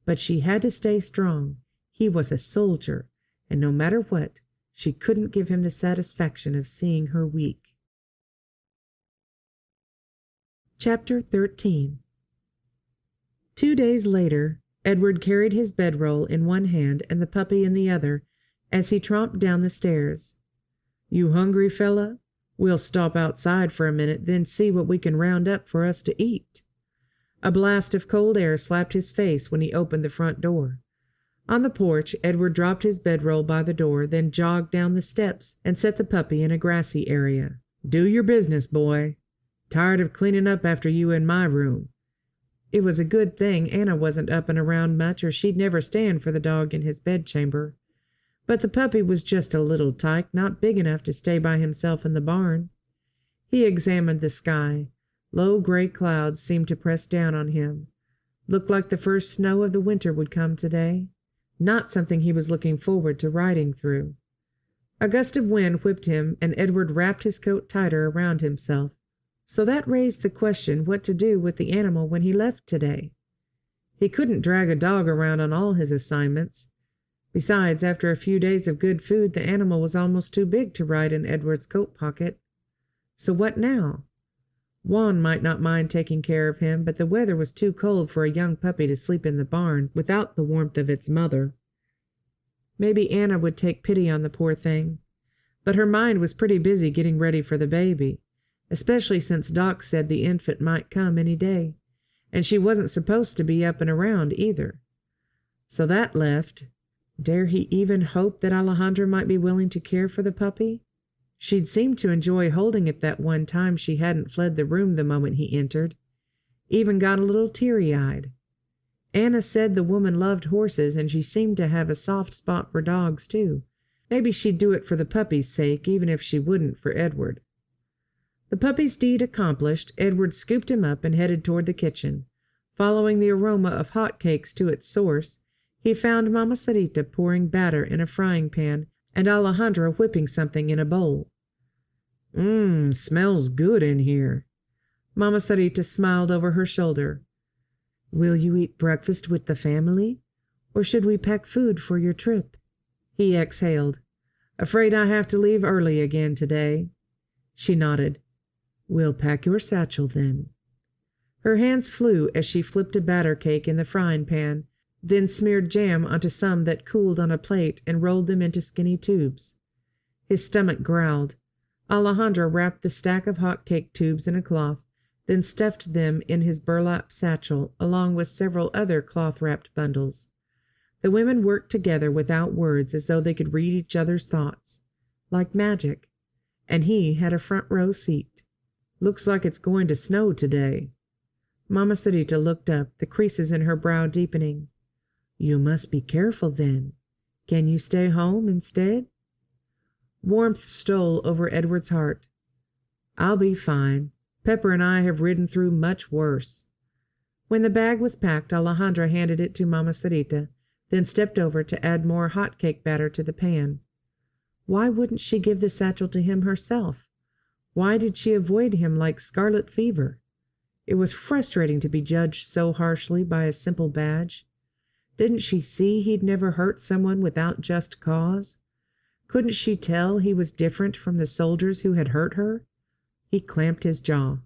B: But she had to stay strong. He was a soldier, and no matter what, she couldn't give him the satisfaction of seeing her weak. Chapter 13. 2 days later, Edward carried his bedroll in one hand and the puppy in the other as he tromped down the stairs. "You hungry, fella? We'll stop outside for a minute, then see what we can round up for us to eat." A blast of cold air slapped his face when he opened the front door. On the porch, Edward dropped his bedroll by the door, then jogged down the steps and set the puppy in a grassy area. "Do your business, boy." Tired of cleaning up after you in my room." It was a good thing Anna wasn't up and around much, or she'd never stand for the dog in his bedchamber. But the puppy was just a little tyke, not big enough to stay by himself in the barn. He examined the sky. Low gray clouds seemed to press down on him. Looked like the first snow of the winter would come today. Not something he was looking forward to riding through. A gust of wind whipped him, and Edward wrapped his coat tighter around himself. So that raised the question what to do with the animal when he left today. He couldn't drag a dog around on all his assignments. Besides, after a few days of good food, the animal was almost too big to ride in Edward's coat pocket. So what now? Juan might not mind taking care of him, but the weather was too cold for a young puppy to sleep in the barn without the warmth of its mother. Maybe Anna would take pity on the poor thing, but her mind was pretty busy getting ready for the baby, especially since Doc said the infant might come any day, and she wasn't supposed to be up and around either. So that left, dare he even hope that Alejandra might be willing to care for the puppy? She'd seemed to enjoy holding it that one time she hadn't fled the room the moment he entered. Even got a little teary-eyed. Anna said the woman loved horses, and she seemed to have a soft spot for dogs, too. Maybe she'd do it for the puppy's sake, even if she wouldn't for Edward. The puppy's deed accomplished, Edward scooped him up and headed toward the kitchen. Following the aroma of hot cakes to its source, he found Mama Sarita pouring batter in a frying pan and Alejandra whipping something in a bowl. Smells good in here." Mama Sarita smiled over her shoulder. "Will you eat breakfast with the family, or should we pack food for your trip?" He exhaled. "Afraid I have to leave early again today." She nodded. "We'll pack your satchel then." Her hands flew as she flipped a batter cake in the frying pan, then smeared jam onto some that cooled on a plate and rolled them into skinny tubes. His stomach growled. Alejandra wrapped the stack of hot cake tubes in a cloth, then stuffed them in his burlap satchel along with several other cloth-wrapped bundles. The women worked together without words, as though they could read each other's thoughts. Like magic. And he had a front-row seat. "Looks like it's going to snow today." Mama Sarita looked up, the creases in her brow deepening. "You must be careful then. Can you stay home instead?" Warmth stole over Edward's heart. "I'll be fine. Pepper and I have ridden through much worse." When the bag was packed, Alejandra handed it to Mama Sarita, then stepped over to add more hot cake batter to the pan. Why wouldn't she give the satchel to him herself? Why did she avoid him like scarlet fever? It was frustrating to be judged so harshly by a simple badge. Didn't she see he'd never hurt someone without just cause? Couldn't she tell he was different from the soldiers who had hurt her? He clamped his jaw.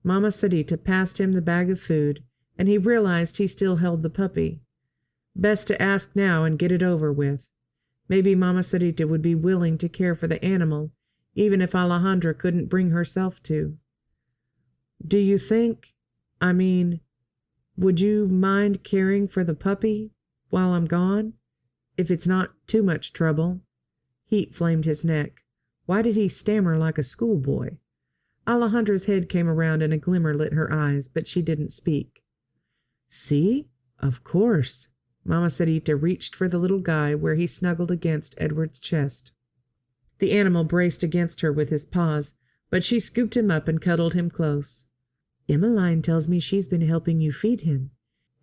B: Mama Sarita passed him the bag of food, and he realized he still held the puppy. Best to ask now and get it over with. Maybe Mama Sarita would be willing to care for the animal, even if Alejandra couldn't bring herself to. "Do you think, would you mind caring for the puppy while I'm gone? If it's not too much trouble." Heat flamed his neck. Why did he stammer like a schoolboy? Alejandra's head came around and a glimmer lit her eyes, but she didn't speak. "See? Of course." Mama Sarita reached for the little guy where he snuggled against Edward's chest. The animal braced against her with his paws, but she scooped him up and cuddled him close. "Emmeline tells me she's been helping you feed him.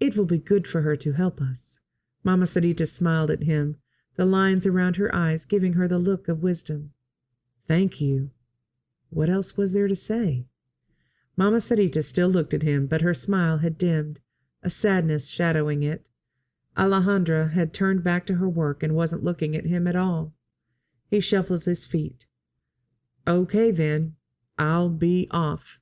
B: It will be good for her to help us." Mama Sarita smiled at him, the lines around her eyes giving her the look of wisdom. "Thank you." What else was there to say? Mama Sarita still looked at him, but her smile had dimmed, a sadness shadowing it. Alejandra had turned back to her work and wasn't looking at him at all. He shuffled his feet. "Okay, then. I'll be off."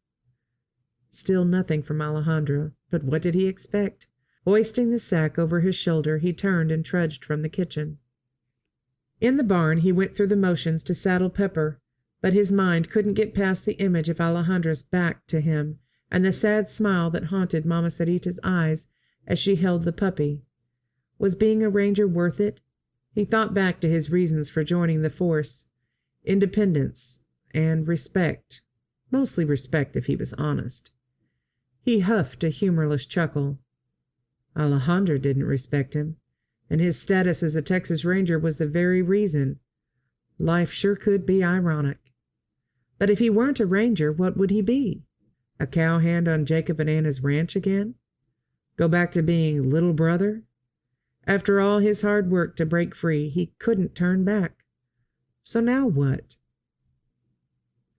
B: Still nothing from Alejandra, but what did he expect? Hoisting the sack over his shoulder, he turned and trudged from the kitchen. In the barn, he went through the motions to saddle Pepper, but his mind couldn't get past the image of Alejandra's back to him and the sad smile that haunted Mama Sarita's eyes as she held the puppy. Was being a ranger worth it? He thought back to his reasons for joining the force. Independence and respect. mostly respect if he was honest. He huffed a humorless chuckle. Alejandra didn't respect him, and his status as a Texas Ranger was the very reason. Life sure could be ironic. But if he weren't a ranger, what would he be? A cowhand on Jacob and Anna's ranch again? Go back to being little brother? After all his hard work to break free, he couldn't turn back. So now what?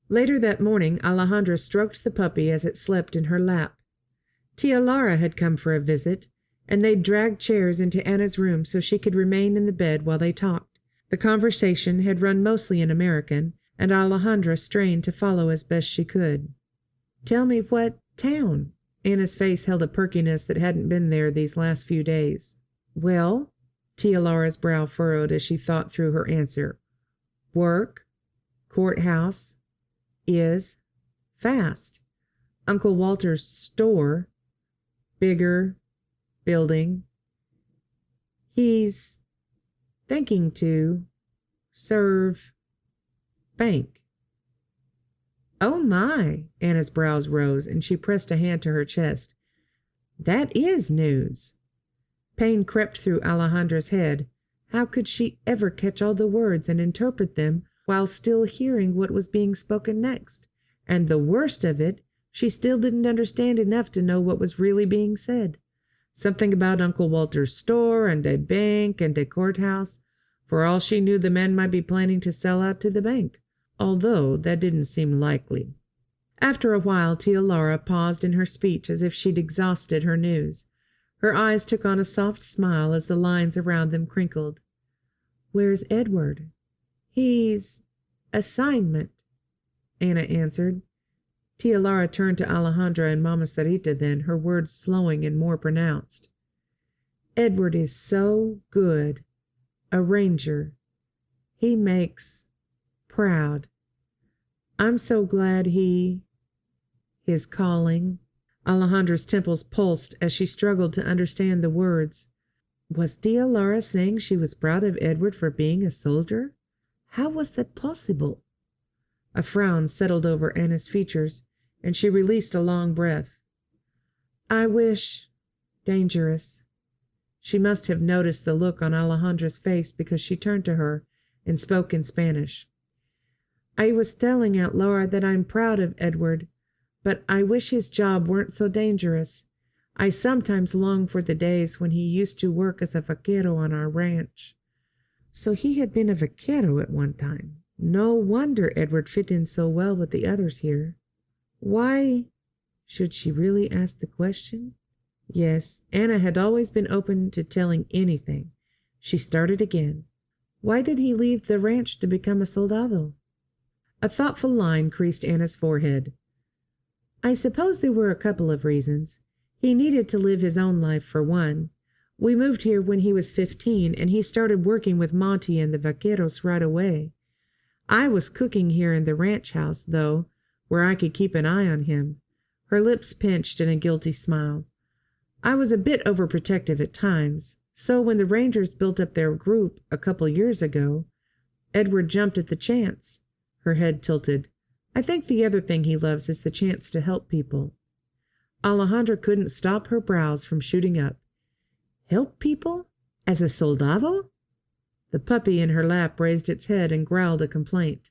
B: Later that morning, Alejandra stroked the puppy as it slept in her lap. Tia Laura had come for a visit, and they'd dragged chairs into Anna's room so she could remain in the bed while they talked. The conversation had run mostly in American, and Alejandra strained to follow as best she could. "Tell me what town?" Anna's face held a perkiness that hadn't been there these last few days. "Well," Tia Laura's brow furrowed as she thought through her answer. "Work, courthouse, is, fast. Uncle Walter's store, bigger, building. He's thinking to serve bank." "Oh my!" Anna's brows rose, and she pressed a hand to her chest. "That is news." Pain crept through Alejandra's head. How could she ever catch all the words and interpret them while still hearing what was being spoken next? And the worst of it, she still didn't understand enough to know what was really being said. Something about Uncle Walter's store and a bank and a courthouse. For all she knew, the men might be planning to sell out to the bank, although that didn't seem likely. After a while, Tia Laura paused in her speech as if she'd exhausted her news. Her eyes took on a soft smile as the lines around them crinkled. "Where's Edward?" "He's assignment," Anna answered. Tia Laura turned to Alejandra and Mama Sarita then, her words slowing and more pronounced. "Edward is so good. A ranger. He makes proud. I'm so glad his calling." Alejandra's temples pulsed as she struggled to understand the words. Was Tia Laura saying she was proud of Edward for being a soldier? How was that possible? A frown settled over Anna's features, and she released a long breath. "I wish dangerous." She must have noticed the look on Alejandra's face because she turned to her and spoke in Spanish. "I was telling Aunt Laura that I'm proud of Edward, but I wish his job weren't so dangerous. I sometimes long for the days when he used to work as a vaquero on our ranch." So he had been a vaquero at one time. No wonder Edward fit in so well with the others here. Why? Should she really ask the question? Yes, Anna had always been open to telling anything. She started again. Why did he leave the ranch to become a soldado? A thoughtful line creased Anna's forehead. "I suppose there were a couple of reasons. He needed to live his own life, for one. We moved here when he was 15, and he started working with Monty and the vaqueros right away. I was cooking here in the ranch house, though, where I could keep an eye on him." Her lips pinched in a guilty smile. "I was a bit overprotective at times, so when the Rangers built up their group a couple years ago, Edward jumped at the chance." Her head tilted. "I think the other thing he loves is the chance to help people." Alejandra couldn't stop her brows from shooting up. "Help people? As a soldado?" The puppy in her lap raised its head and growled a complaint.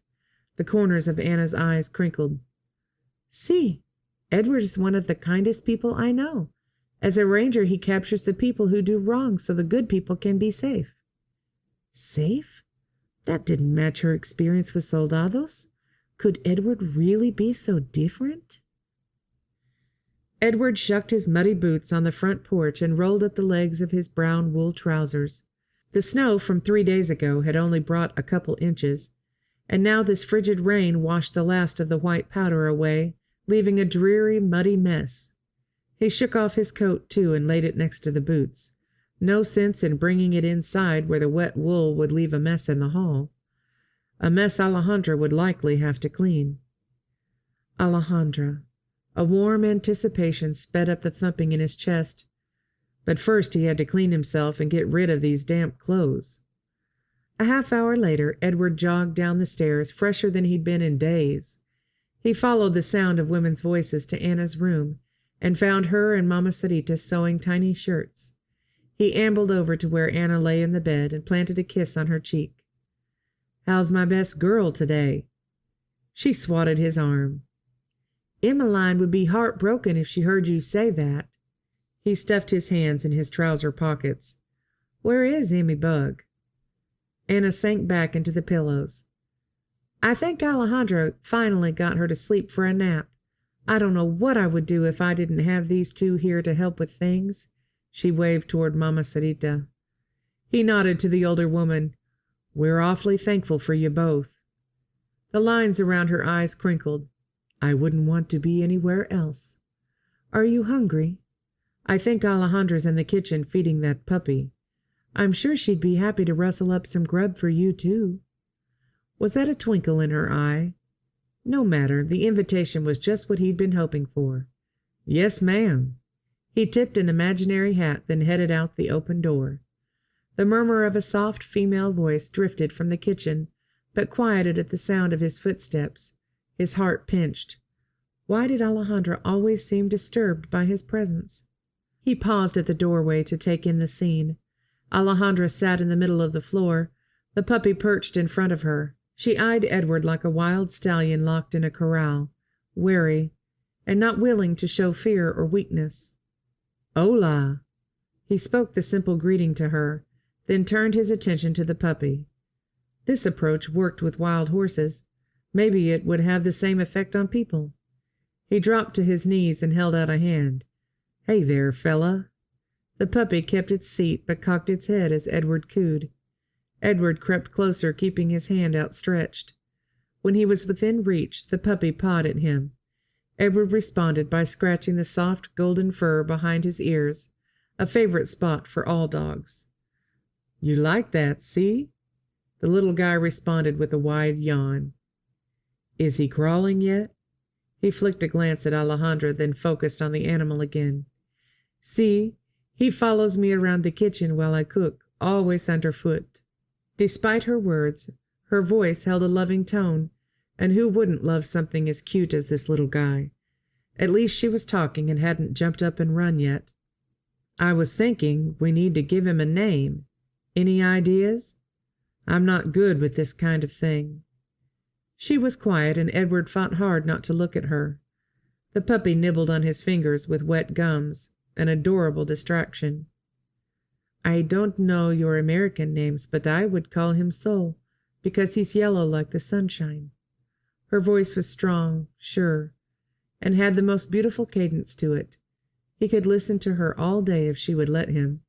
B: The corners of Anna's eyes crinkled. "See, Edward is one of the kindest people I know. As a ranger, he captures the people who do wrong so the good people can be safe." Safe? That didn't match her experience with soldados. Could Edward really be so different? Edward shucked his muddy boots on the front porch and rolled up the legs of his brown wool trousers. The snow from 3 days ago had only brought a couple inches, and now this frigid rain washed the last of the white powder away, leaving a dreary, muddy mess. He shook off his coat, too, and laid it next to the boots. No sense in bringing it inside where the wet wool would leave a mess in the hall. A mess Alejandra would likely have to clean. Alejandra. A warm anticipation sped up the thumping in his chest. But first he had to clean himself and get rid of these damp clothes. A half hour later, Edward jogged down the stairs, fresher than he'd been in days. He followed the sound of women's voices to Anna's room and found her and Mama Sarita sewing tiny shirts. He ambled over to where Anna lay in the bed and planted a kiss on her cheek. "How's my best girl today?" She swatted his arm. "Emmeline would be heartbroken if she heard you say that." He stuffed his hands in his trouser pockets. "Where is Emmy Bug?" Anna sank back into the pillows. "I think Alejandra finally got her to sleep for a nap. I don't know what I would do if I didn't have these two here to help with things." She waved toward Mama Sarita. He nodded to the older woman. "We're awfully thankful for you both." The lines around her eyes crinkled. "I wouldn't want to be anywhere else." "Are you hungry? I think Alejandra's in the kitchen feeding that puppy. I'm sure she'd be happy to rustle up some grub for you, too." Was that a twinkle in her eye? No matter, the invitation was just what he'd been hoping for. "Yes, ma'am." He tipped an imaginary hat, then headed out the open door. The murmur of a soft female voice drifted from the kitchen, but quieted at the sound of his footsteps. His heart pinched. Why did Alejandra always seem disturbed by his presence? He paused at the doorway to take in the scene. Alejandra sat in the middle of the floor, the puppy perched in front of her. She eyed Edward like a wild stallion locked in a corral, wary, and not willing to show fear or weakness. "Hola!" He spoke the simple greeting to her, then turned his attention to the puppy. This approach worked with wild horses. Maybe it would have the same effect on people. He dropped to his knees and held out a hand. "Hey there, fella." The puppy kept its seat but cocked its head as Edward cooed. Edward crept closer, keeping his hand outstretched. When he was within reach, the puppy pawed at him. Edward responded by scratching the soft golden fur behind his ears, a favorite spot for all dogs. "You like that, see?" The little guy responded with a wide yawn. "Is he crawling yet?" He flicked a glance at Alejandra, then focused on the animal again. "See, he follows me around the kitchen while I cook, always underfoot." Despite her words, her voice held a loving tone, and who wouldn't love something as cute as this little guy? At least she was talking and hadn't jumped up and run yet. "I was thinking we need to give him a name. Any ideas? I'm not good with this kind of thing." She was quiet, and Edward fought hard not to look at her. The puppy nibbled on his fingers with wet gums, an adorable distraction. "I don't know your American names, but I would call him Sol, because he's yellow like the sunshine." Her voice was strong, sure, and had the most beautiful cadence to it. He could listen to her all day if she would let him.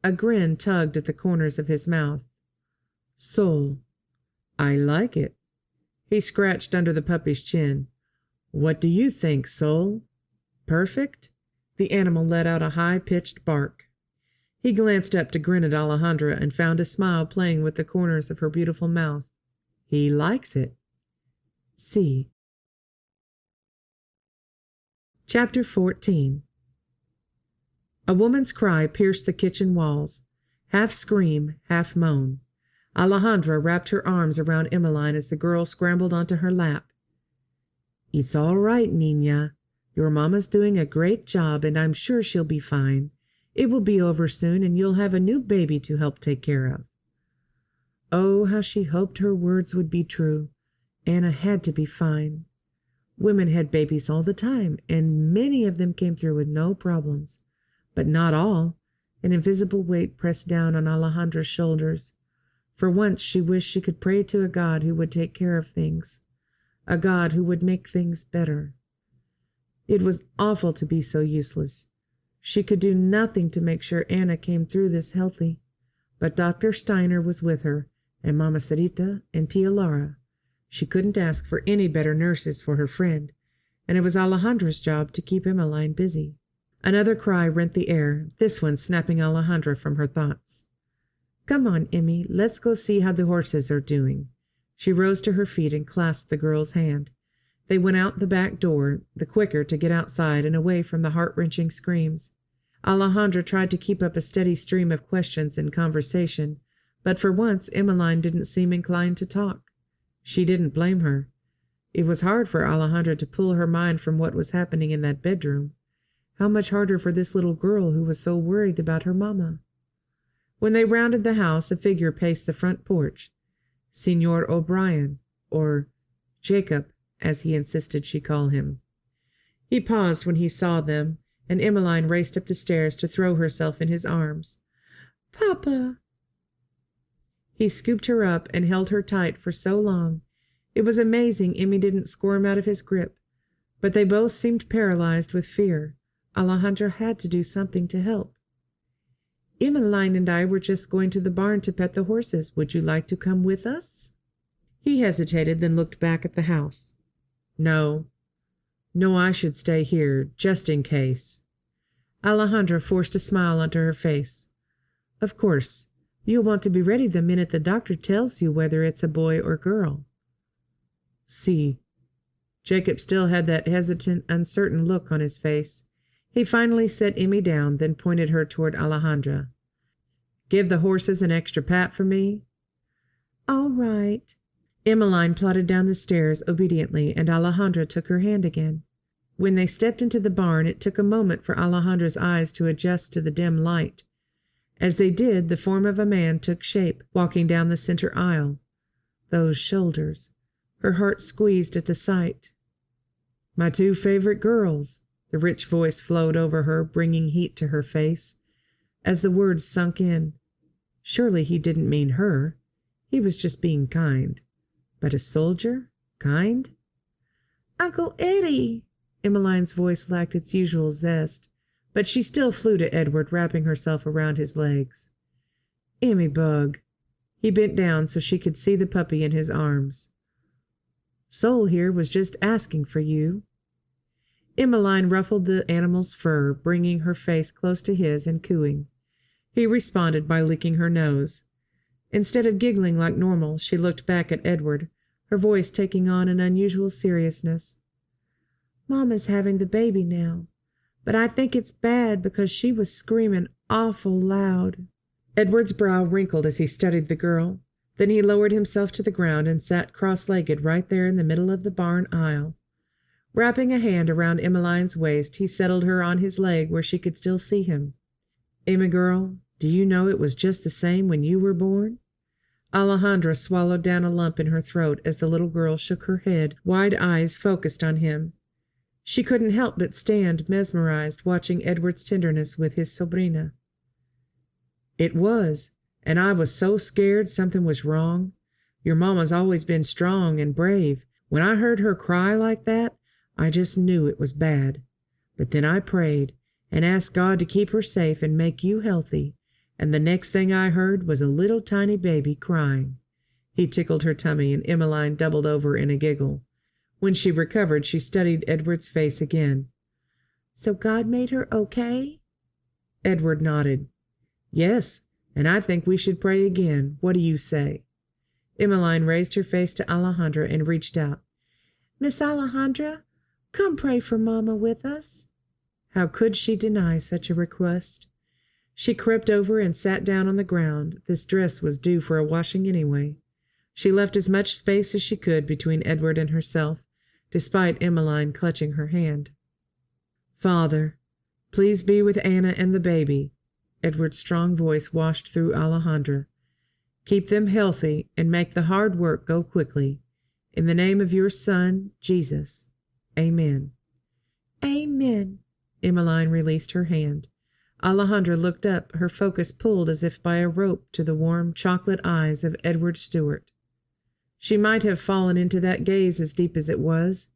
B: A grin tugged at the corners of his mouth. "Sol. I like it." He scratched under the puppy's chin. "What do you think, Sol? Perfect?" The animal let out a high-pitched bark. He glanced up to grin at Alejandra and found a smile playing with the corners of her beautiful mouth. "He likes it." See. Chapter 14. A woman's cry pierced the kitchen walls, half scream, half moan. Alejandra wrapped her arms around Emmeline as the girl scrambled onto her lap. "It's all right, Nina. Your mama's doing a great job, and I'm sure she'll be fine. It will be over soon, and you'll have a new baby to help take care of." Oh, how she hoped her words would be true. Anna had to be fine. Women had babies all the time, and many of them came through with no problems. But not all. An invisible weight pressed down on Alejandra's shoulders. For once she wished she could pray to a God who would take care of things, a God who would make things better. It was awful to be so useless. She could do nothing to make sure Anna came through this healthy, but Dr. Steiner was with her, and Mama Sarita and Tia Laura. She couldn't ask for any better nurses for her friend, and it was Alejandra's job to keep Emmeline busy. Another cry rent the air, this one snapping Alejandra from her thoughts. "Come on, Emmy, let's go see how the horses are doing." She rose to her feet and clasped the girl's hand. They went out the back door, the quicker to get outside and away from the heart-wrenching screams. Alejandra tried to keep up a steady stream of questions and conversation, but for once Emmeline didn't seem inclined to talk. She didn't blame her. It was hard for Alejandra to pull her mind from what was happening in that bedroom. How much harder for this little girl who was so worried about her mama. When they rounded the house, a figure paced the front porch. Signor O'Brien, or Jacob, as he insisted she call him. He paused when he saw them, and Emmeline raced up the stairs to throw herself in his arms. "Papa!" He scooped her up and held her tight for so long. It was amazing Emmy didn't squirm out of his grip, but they both seemed paralyzed with fear. Alejandra had to do something to help. "Emmeline and I were just going to the barn to pet the horses. Would you like to come with us?" He hesitated, then looked back at the house. No, I should stay here, just in case." Alejandra forced a smile onto her face. "Of course, you'll want to be ready the minute the doctor tells you whether it's a boy or girl." See. Jacob still had that hesitant, uncertain look on his face. He finally set Emmy down, then pointed her toward Alejandra. "Give the horses an extra pat for me." "All right." Emmeline plodded down the stairs obediently, and Alejandra took her hand again. When they stepped into the barn, it took a moment for Alejandra's eyes to adjust to the dim light. As they did, the form of a man took shape, walking down the center aisle. Those shoulders. Her heart squeezed at the sight. "My two favorite girls." The rich voice flowed over her, bringing heat to her face. As the words sunk in, surely he didn't mean her. He was just being kind. But a soldier? Kind? "Uncle Eddie!" Emmeline's voice lacked its usual zest, but she still flew to Edward, wrapping herself around his legs. "Emmy bug." He bent down so she could see the puppy in his arms. "Sol here was just asking for you." Emmeline ruffled the animal's fur, bringing her face close to his and cooing. He responded by licking her nose. Instead of giggling like normal, she looked back at Edward, her voice taking on an unusual seriousness. "Mama's having the baby now, but I think it's bad because she was screaming awful loud." Edward's brow wrinkled as he studied the girl. Then he lowered himself to the ground and sat cross-legged right there in the middle of the barn aisle. Wrapping a hand around Emmeline's waist, he settled her on his leg where she could still see him. "Emmy girl, do you know it was just the same when you were born?" Alejandra swallowed down a lump in her throat as the little girl shook her head, wide eyes focused on him. She couldn't help but stand mesmerized, watching Edward's tenderness with his sobrina. "It was, and I was so scared something was wrong. Your mama's always been strong and brave. When I heard her cry like that, I just knew it was bad. But then I prayed and asked God to keep her safe and make you healthy, and the next thing I heard was a little tiny baby crying." He tickled her tummy, and Emmeline doubled over in a giggle. When she recovered, she studied Edward's face again. "So God made her okay?" Edward nodded. "Yes, and I think we should pray again. What do you say?" Emmeline raised her face to Alejandra and reached out. "Miss Alejandra, come pray for Mama with us." How could she deny such a request? She crept over and sat down on the ground. This dress was due for a washing anyway. She left as much space as she could between Edward and herself, despite Emmeline clutching her hand. "Father, please be with Anna and the baby." Edward's strong voice washed through Alejandra. "Keep them healthy and make the hard work go quickly. In the name of your Son, Jesus. Amen." "Amen." Emmeline released her hand. Alejandra looked up, her focus pulled as if by a rope to the warm chocolate eyes of Edward Stewart. She might have fallen into that gaze as deep as it was.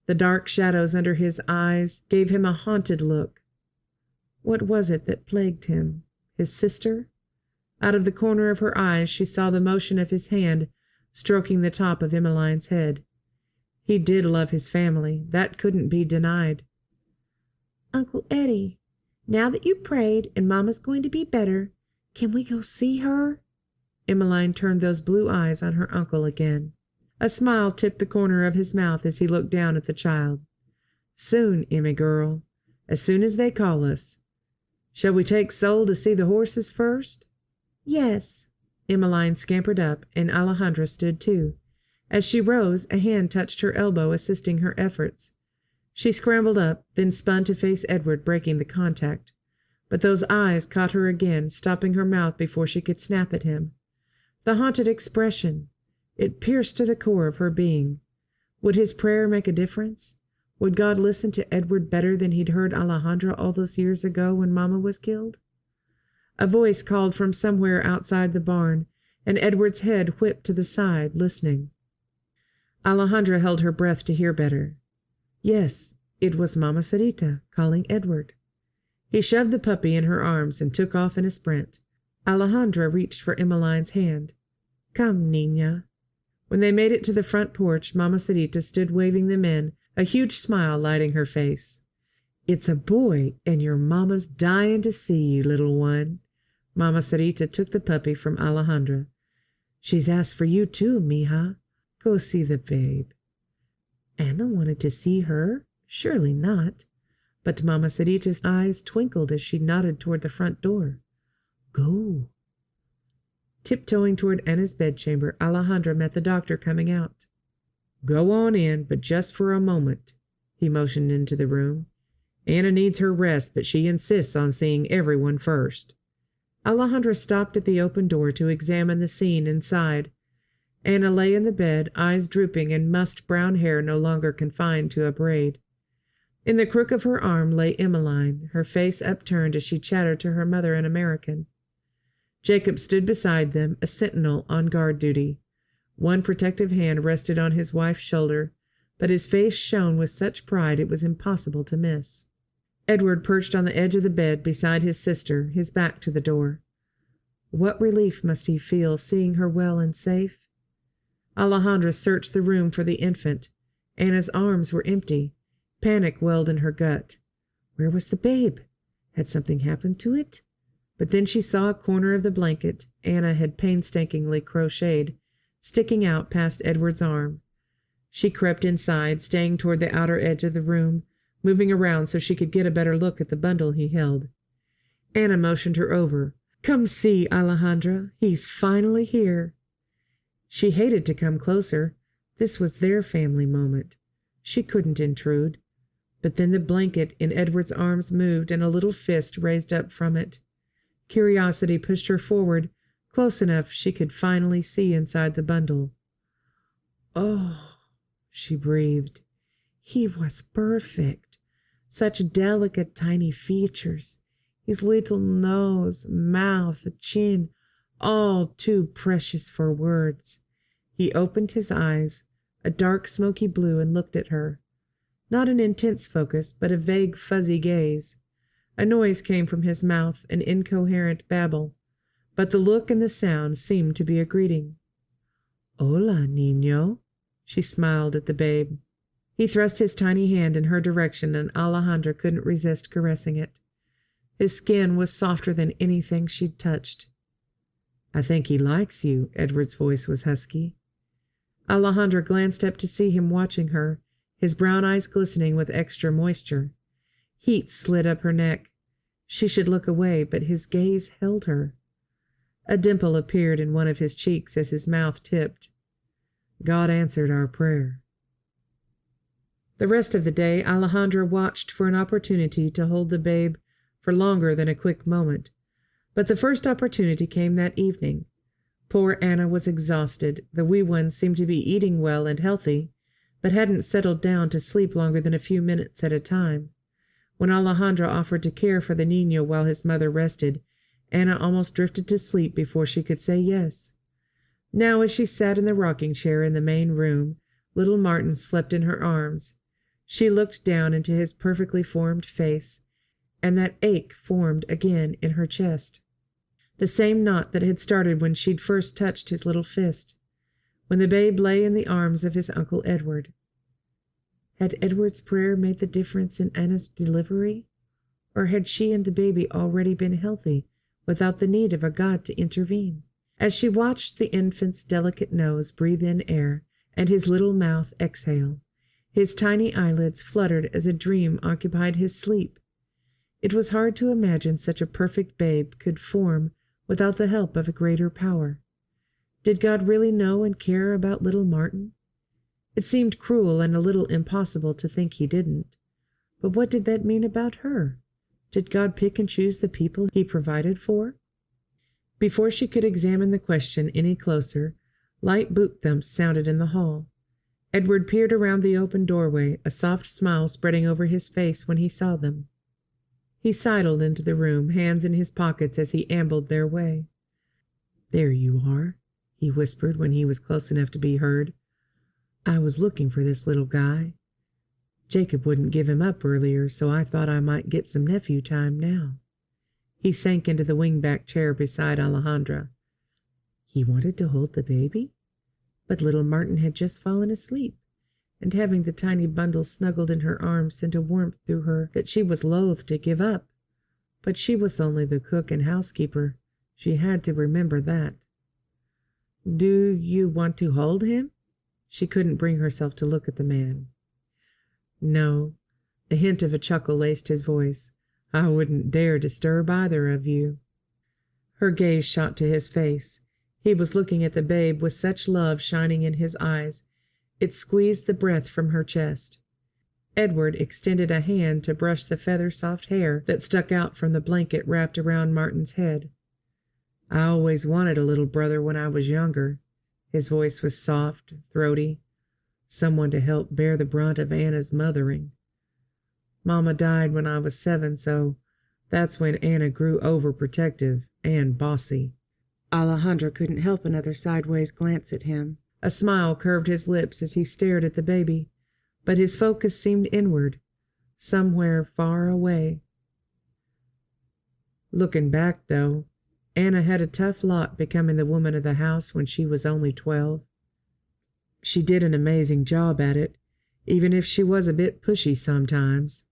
B: The dark shadows under his eyes gave him a haunted look. What was it that plagued him? His sister? Out of the corner of her eyes she saw the motion of his hand stroking the top of Emmeline's head. He did love his family. That couldn't be denied. "Uncle Eddie, now that you prayed and Mama's going to be better, can we go see her?" Emmeline turned those blue eyes on her uncle again. A smile tipped the corner of his mouth as he looked down at the child. "Soon, Emmy girl. As soon as they call us. Shall we take Sol to see the horses first?" "Yes." Emmeline scampered up, and Alejandra stood too. As she rose, a hand touched her elbow, assisting her efforts. She scrambled up, then spun to face Edward, breaking the contact. But those eyes caught her again, stopping her mouth before she could snap at him. The haunted expression! It pierced to the core of her being. Would his prayer make a difference? Would God listen to Edward better than he'd heard Alejandra all those years ago when Mama was killed? A voice called from somewhere outside the barn, and Edward's head whipped to the side, listening. Alejandra held her breath to hear better. Yes, it was Mama Sarita calling Edward. He shoved the puppy in her arms and took off in a sprint. Alejandra reached for Emmeline's hand. Come, Niña. When they made it to the front porch, Mama Sarita stood waving them in, a huge smile lighting her face. It's a boy, and your mama's dying to see you, little one. Mama Sarita took the puppy from Alejandra. She's asked for you too, mija. Go see the babe. Anna wanted to see her? Surely not. But Mama Sarita's eyes twinkled as she nodded toward the front door. Go. Tiptoeing toward Anna's bedchamber, Alejandra met the doctor coming out. Go on in, but just for a moment. He motioned into the room. Anna needs her rest, but she insists on seeing everyone first. Alejandra stopped at the open door to examine the scene inside. Anna lay in the bed, eyes drooping and mussed brown hair no longer confined to a braid. In the crook of her arm lay Emmeline, her face upturned as she chattered to her mother in American. Jacob stood beside them, a sentinel on guard duty. One protective hand rested on his wife's shoulder, but his face shone with such pride it was impossible to miss. Edward perched on the edge of the bed beside his sister, his back to the door. What relief must he feel seeing her well and safe? Alejandra searched the room for the infant. Anna's arms were empty. Panic welled in her gut. Where was the babe? Had something happened to it? But then she saw a corner of the blanket Anna had painstakingly crocheted, sticking out past Edward's arm. She crept inside, staying toward the outer edge of the room, moving around so she could get a better look at the bundle he held. Anna motioned her over. Come see, Alejandra. He's finally here. She hated to come closer. This was their family moment. She couldn't intrude. But then the blanket in Edward's arms moved and a little fist raised up from it. Curiosity pushed her forward, close enough she could finally see inside the bundle. Oh, she breathed. He was perfect. Such delicate tiny features. His little nose, mouth, chin, all too precious for words. He opened his eyes, a dark smoky blue, and looked at her. Not an intense focus, but a vague fuzzy gaze. A noise came from his mouth, an incoherent babble, but the look and the sound seemed to be a greeting. Hola, niño. She smiled at the babe. He thrust his tiny hand in her direction, and Alejandra couldn't resist caressing it. His skin was softer than anything she'd touched. I think he likes you, Edward's voice was husky. Alejandra glanced up to see him watching her, his brown eyes glistening with extra moisture. Heat slid up her neck. She should look away, but his gaze held her. A dimple appeared in one of his cheeks as his mouth tipped. God answered our prayer. The rest of the day Alejandra watched for an opportunity to hold the babe for longer than a quick moment, but the first opportunity came that evening. Poor Anna was exhausted. The wee one seemed to be eating well and healthy, but hadn't settled down to sleep longer than a few minutes at a time. When Alejandra offered to care for the niño while his mother rested, Anna almost drifted to sleep before she could say yes. Now, as she sat in the rocking chair in the main room, little Martin slept in her arms. She looked down into his perfectly formed face, and that ache formed again in her chest. The same knot that had started when she'd first touched his little fist, when the babe lay in the arms of his Uncle Edward. Had Edward's prayer made the difference in Anna's delivery? Or had she and the baby already been healthy, without the need of a God to intervene? As she watched the infant's delicate nose breathe in air and his little mouth exhale, his tiny eyelids fluttered as a dream occupied his sleep. It was hard to imagine such a perfect babe could form without the help of a greater power. Did God really know and care about little Martin? It seemed cruel and a little impossible to think he didn't. But what did that mean about her? Did God pick and choose the people he provided for? Before she could examine the question any closer, light boot thumps sounded in the hall. Edward peered around the open doorway, a soft smile spreading over his face when he saw them. He sidled into the room, hands in his pockets as he ambled their way. "There you are," he whispered when he was close enough to be heard. "I was looking for this little guy. Jacob wouldn't give him up earlier, so I thought I might get some nephew time now." He sank into the wing-back chair beside Alejandra. He wanted to hold the baby? But little Martin had just fallen asleep, and having the tiny bundle snuggled in her arms sent a warmth through her that she was loath to give up. But she was only the cook and housekeeper. She had to remember that. "Do you want to hold him?" She couldn't bring herself to look at the man. "No." A hint of a chuckle laced his voice. "I wouldn't dare disturb either of you." Her gaze shot to his face. He was looking at the babe with such love shining in his eyes, it squeezed the breath from her chest. Edward extended a hand to brush the feather-soft hair that stuck out from the blanket wrapped around Martin's head. "I always wanted a little brother when I was younger." His voice was soft, throaty. "Someone to help bear the brunt of Anna's mothering. Mama died when I was 7, so that's when Anna grew overprotective and bossy." Alejandra couldn't help another sideways glance at him. A smile curved his lips as he stared at the baby, but his focus seemed inward, somewhere far away. Looking back, though, Anna had a tough lot becoming the woman of the house when she was only 12. She did an amazing job at it, even if she was a bit pushy sometimes.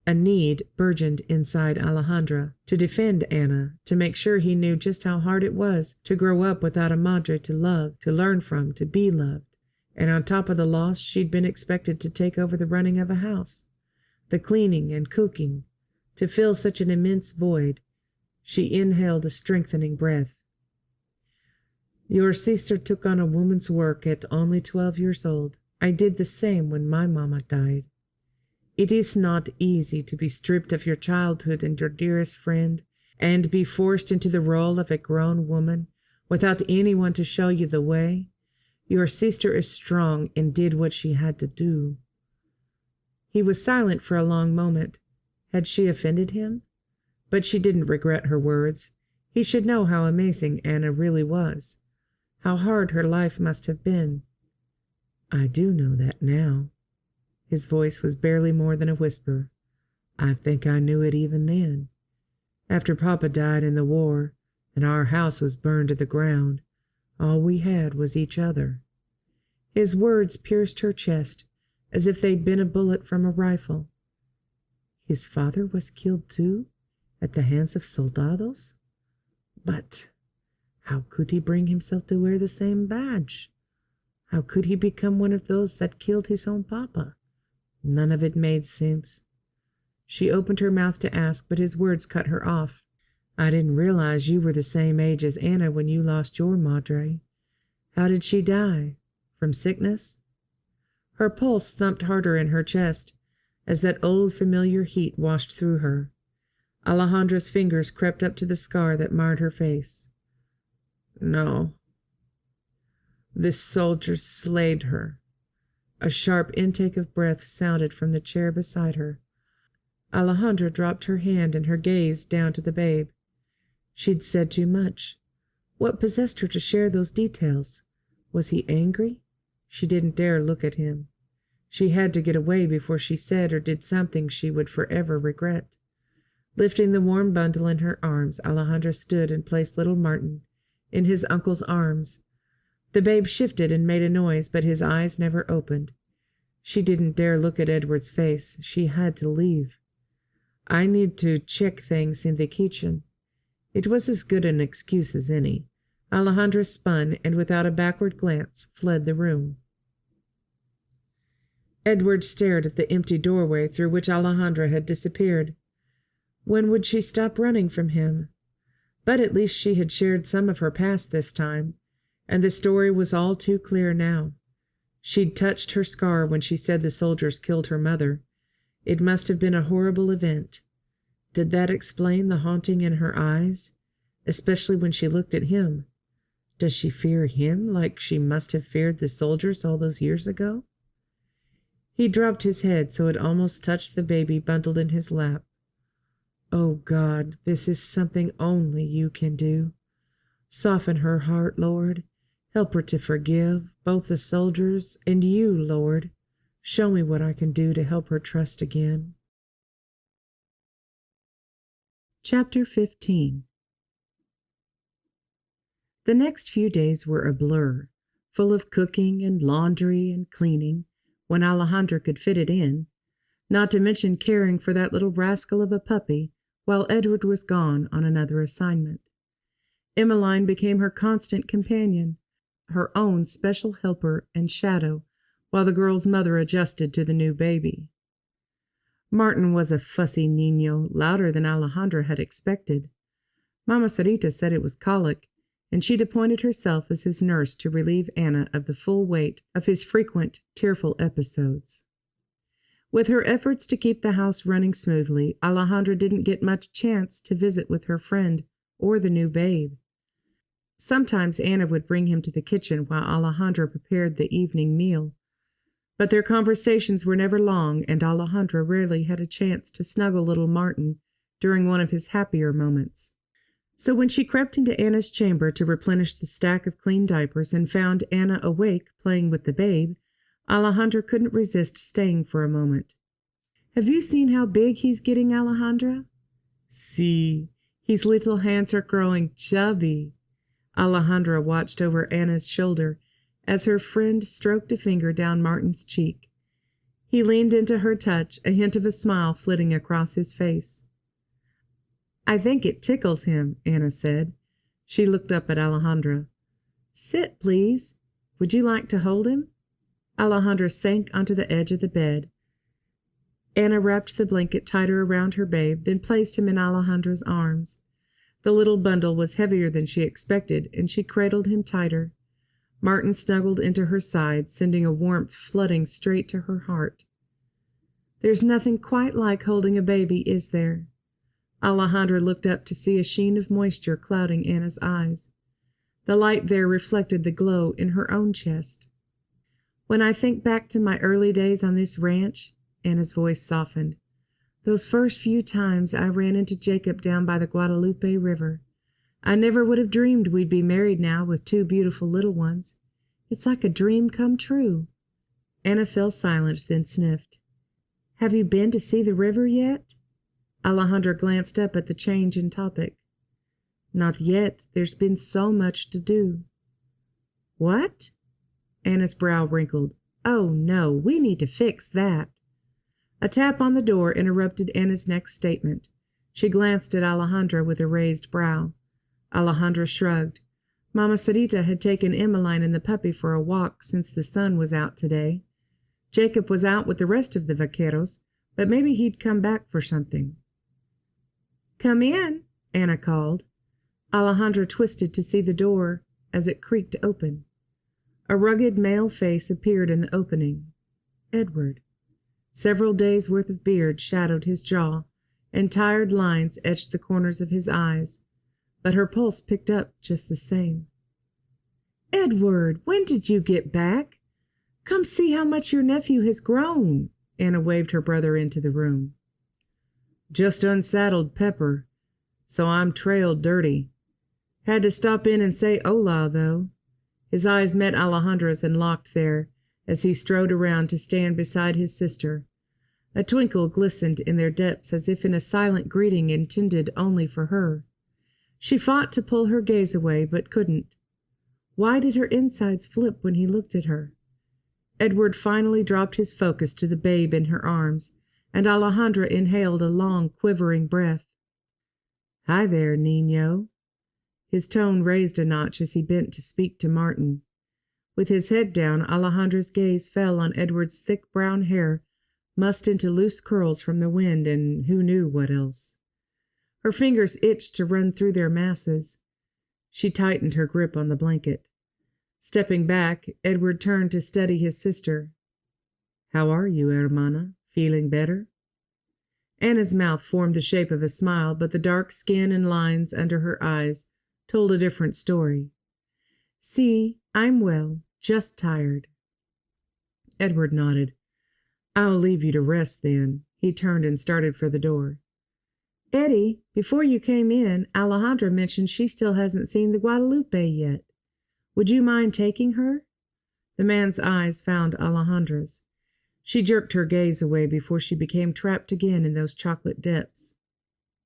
B: A need burgeoned inside Alejandra to defend Anna, to make sure he knew just how hard it was to grow up without a madre to love, to learn from, to be loved. And on top of the loss, she'd been expected to take over the running of a house, the cleaning and cooking, to fill such an immense void. She inhaled a strengthening breath. "Your sister took on a woman's work at only 12 years old. I did the same when my mama died. It is not easy to be stripped of your childhood and your dearest friend, and be forced into the role of a grown woman without anyone to show you the way. Your sister is strong and did what she had to do." He was silent for a long moment. Had she offended him? But she didn't regret her words. He should know how amazing Anna really was, how hard her life must have been. "I do know that now." His voice was barely more than a whisper. "I think I knew it even then. After Papa died in the war, and our house was burned to the ground, all we had was each other." His words pierced her chest as if they'd been a bullet from a rifle. His father was killed too, at the hands of soldados? But how could he bring himself to wear the same badge? How could he become one of those that killed his own papa? None of it made sense. She opened her mouth to ask, but his words cut her off. "I didn't realize you were the same age as Anna when you lost your madre. How did she die? From sickness?" Her pulse thumped harder in her chest as that old familiar heat washed through her. Alejandra's fingers crept up to the scar that marred her face. "No. This soldier slayed her." A sharp intake of breath sounded from the chair beside her. Alejandra dropped her hand and her gaze down to the babe. She'd said too much. What possessed her to share those details? Was he angry? She didn't dare look at him. She had to get away before she said or did something she would forever regret. Lifting the warm bundle in her arms, Alejandra stood and placed little Martin in his uncle's arms. The babe shifted and made a noise, but his eyes never opened. She didn't dare look at Edward's face. She had to leave. "I need to check things in the kitchen." It was as good an excuse as any. Alejandra spun and without a backward glance fled the room. Edward stared at the empty doorway through which Alejandra had disappeared. When would she stop running from him? But at least she had shared some of her past this time, and the story was all too clear now. She'd touched her scar when she said the soldiers killed her mother. It must have been a horrible event. Did that explain the haunting in her eyes, especially when she looked at him? Does she fear him like she must have feared the soldiers all those years ago? He dropped his head so it almost touched the baby bundled in his lap. Oh God, this is something only you can do. Soften her heart, Lord. Help her to forgive both the soldiers and you, Lord. Show me what I can do to help her trust again. Chapter 15. The next few days were a blur, full of cooking and laundry and cleaning, when Alejandra could fit it in, not to mention caring for that little rascal of a puppy while Edward was gone on another assignment. Emmeline became her constant companion, her own special helper and shadow, while the girl's mother adjusted to the new baby. Martin was a fussy niño, louder than Alejandra had expected. Mama Sarita said it was colic, and she'd appointed herself as his nurse to relieve Anna of the full weight of his frequent tearful episodes. With her efforts to keep the house running smoothly, Alejandra didn't get much chance to visit with her friend or the new babe. Sometimes Anna would bring him to the kitchen while Alejandra prepared the evening meal, but their conversations were never long, and Alejandra rarely had a chance to snuggle little Martin during one of his happier moments. So when she crept into Anna's chamber to replenish the stack of clean diapers and found Anna awake playing with the babe, Alejandra couldn't resist staying for a moment. "Have you seen how big he's getting, Alejandra?" "See, his little hands are growing chubby." Alejandra watched over Anna's shoulder as her friend stroked a finger down Martin's cheek. He leaned into her touch, a hint of a smile flitting across his face. "I think it tickles him," Anna said. She looked up at Alejandra. "Sit, please. Would you like to hold him?" Alejandra sank onto the edge of the bed. Anna wrapped the blanket tighter around her babe, then placed him in Alejandra's arms. The little bundle was heavier than she expected, and she cradled him tighter. Martin snuggled into her side, sending a warmth flooding straight to her heart. "There's nothing quite like holding a baby, is there?" Alejandra looked up to see a sheen of moisture clouding Anna's eyes. The light there reflected the glow in her own chest. "When I think back to my early days on this ranch," Anna's voice softened, "those first few times I ran into Jacob down by the Guadalupe River, I never would have dreamed we'd be married now with two beautiful little ones. It's like a dream come true." Anna fell silent, then sniffed. "Have you been to see the river yet?" Alejandra glanced up at the change in topic. "Not yet. There's been so much to do." "What?" Anna's brow wrinkled. "Oh, no, we need to fix that." A tap on the door interrupted Anna's next statement. She glanced at Alejandra with a raised brow. Alejandra shrugged. Mama Sarita had taken Emmeline and the puppy for a walk since the sun was out today. Jacob was out with the rest of the vaqueros, but maybe he'd come back for something. "Come in," Anna called. Alejandra twisted to see the door as it creaked open. A rugged male face appeared in the opening. Edward. Several days' worth of beard shadowed his jaw, and tired lines etched the corners of his eyes, but her pulse picked up just the same. "Edward, when did you get back? Come see how much your nephew has grown." Anna waved her brother into the room. "Just unsaddled Pepper, so I'm trailed dirty. Had to stop in and say hola, though." His eyes met Alejandra's and locked there as he strode around to stand beside his sister. A twinkle glistened in their depths as if in a silent greeting intended only for her. She fought to pull her gaze away, but couldn't. Why did her insides flip when he looked at her? Edward finally dropped his focus to the babe in her arms, and Alejandra inhaled a long, quivering breath. "Hi there, Niño." His tone raised a notch as he bent to speak to Martin. With his head down, Alejandra's gaze fell on Edward's thick brown hair, mussed into loose curls from the wind and who knew what else. Her fingers itched to run through their masses. She tightened her grip on the blanket. Stepping back, Edward turned to study his sister. "How are you, hermana? Feeling better?" Anna's mouth formed the shape of a smile, but the dark skin and lines under her eyes told a different story. "See, I'm well, just tired." Edward nodded. "I'll leave you to rest then." He turned and started for the door. "Eddie, before you came in, Alejandra mentioned she still hasn't seen the Guadalupe yet. Would you mind taking her?" The man's eyes found Alejandra's. She jerked her gaze away before she became trapped again in those chocolate depths.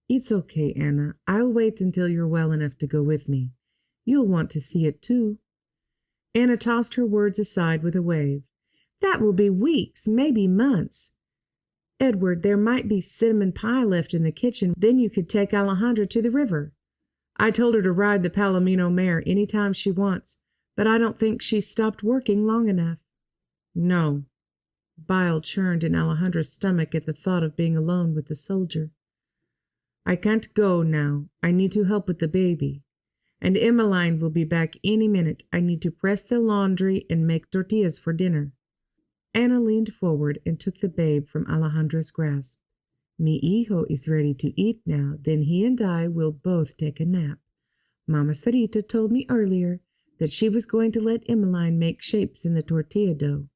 B: "It's okay, Anna. I'll wait until you're well enough to go with me. You'll want to see it too." Anna tossed her words aside with a wave. "That will be weeks, maybe months. Edward, there might be cinnamon pie left in the kitchen. Then you could take Alejandra to the river. I told her to ride the Palomino mare any time she wants, but I don't think she's stopped working long enough." "No." Bile churned in Alejandra's stomach at the thought of being alone with the soldier. "I can't go now. I need to help with the baby. And Emmeline will be back any minute. I need to press the laundry and make tortillas for dinner." Anna leaned forward and took the babe from Alejandra's grasp. "Mi hijo is ready to eat now. Then he and I will both take a nap. Mama Sarita told me earlier that she was going to let Emmeline make shapes in the tortilla dough."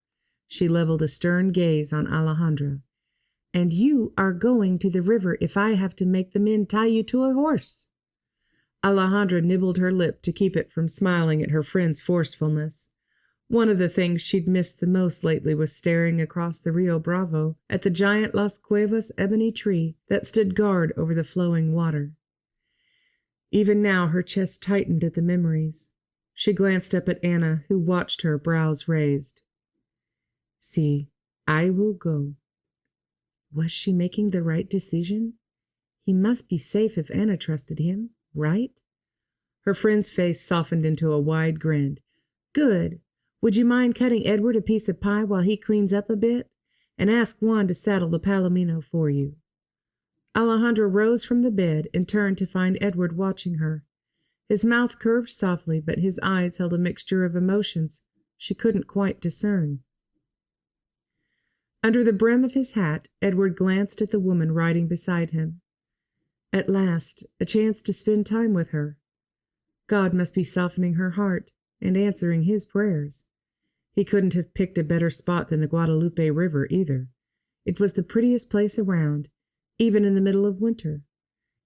B: She leveled a stern gaze on Alejandra. "And you are going to the river if I have to make the men tie you to a horse." Alejandra nibbled her lip to keep it from smiling at her friend's forcefulness. One of the things she'd missed the most lately was staring across the Rio Bravo at the giant Las Cuevas ebony tree that stood guard over the flowing water. Even now her chest tightened at the memories. She glanced up at Anna, who watched her, brows raised. "See, I will go." Was she making the right decision? He must be safe if Anna trusted him, right? Her friend's face softened into a wide grin. "Good. Would you mind cutting Edward a piece of pie while he cleans up a bit? And ask Juan to saddle the Palomino for you." Alejandra rose from the bed and turned to find Edward watching her. His mouth curved softly, but his eyes held a mixture of emotions she couldn't quite discern. Under the brim of his hat, Edward glanced at the woman riding beside him. At last, a chance to spend time with her. God must be softening her heart and answering his prayers. He couldn't have picked a better spot than the Guadalupe River either. It was the prettiest place around, even in the middle of winter.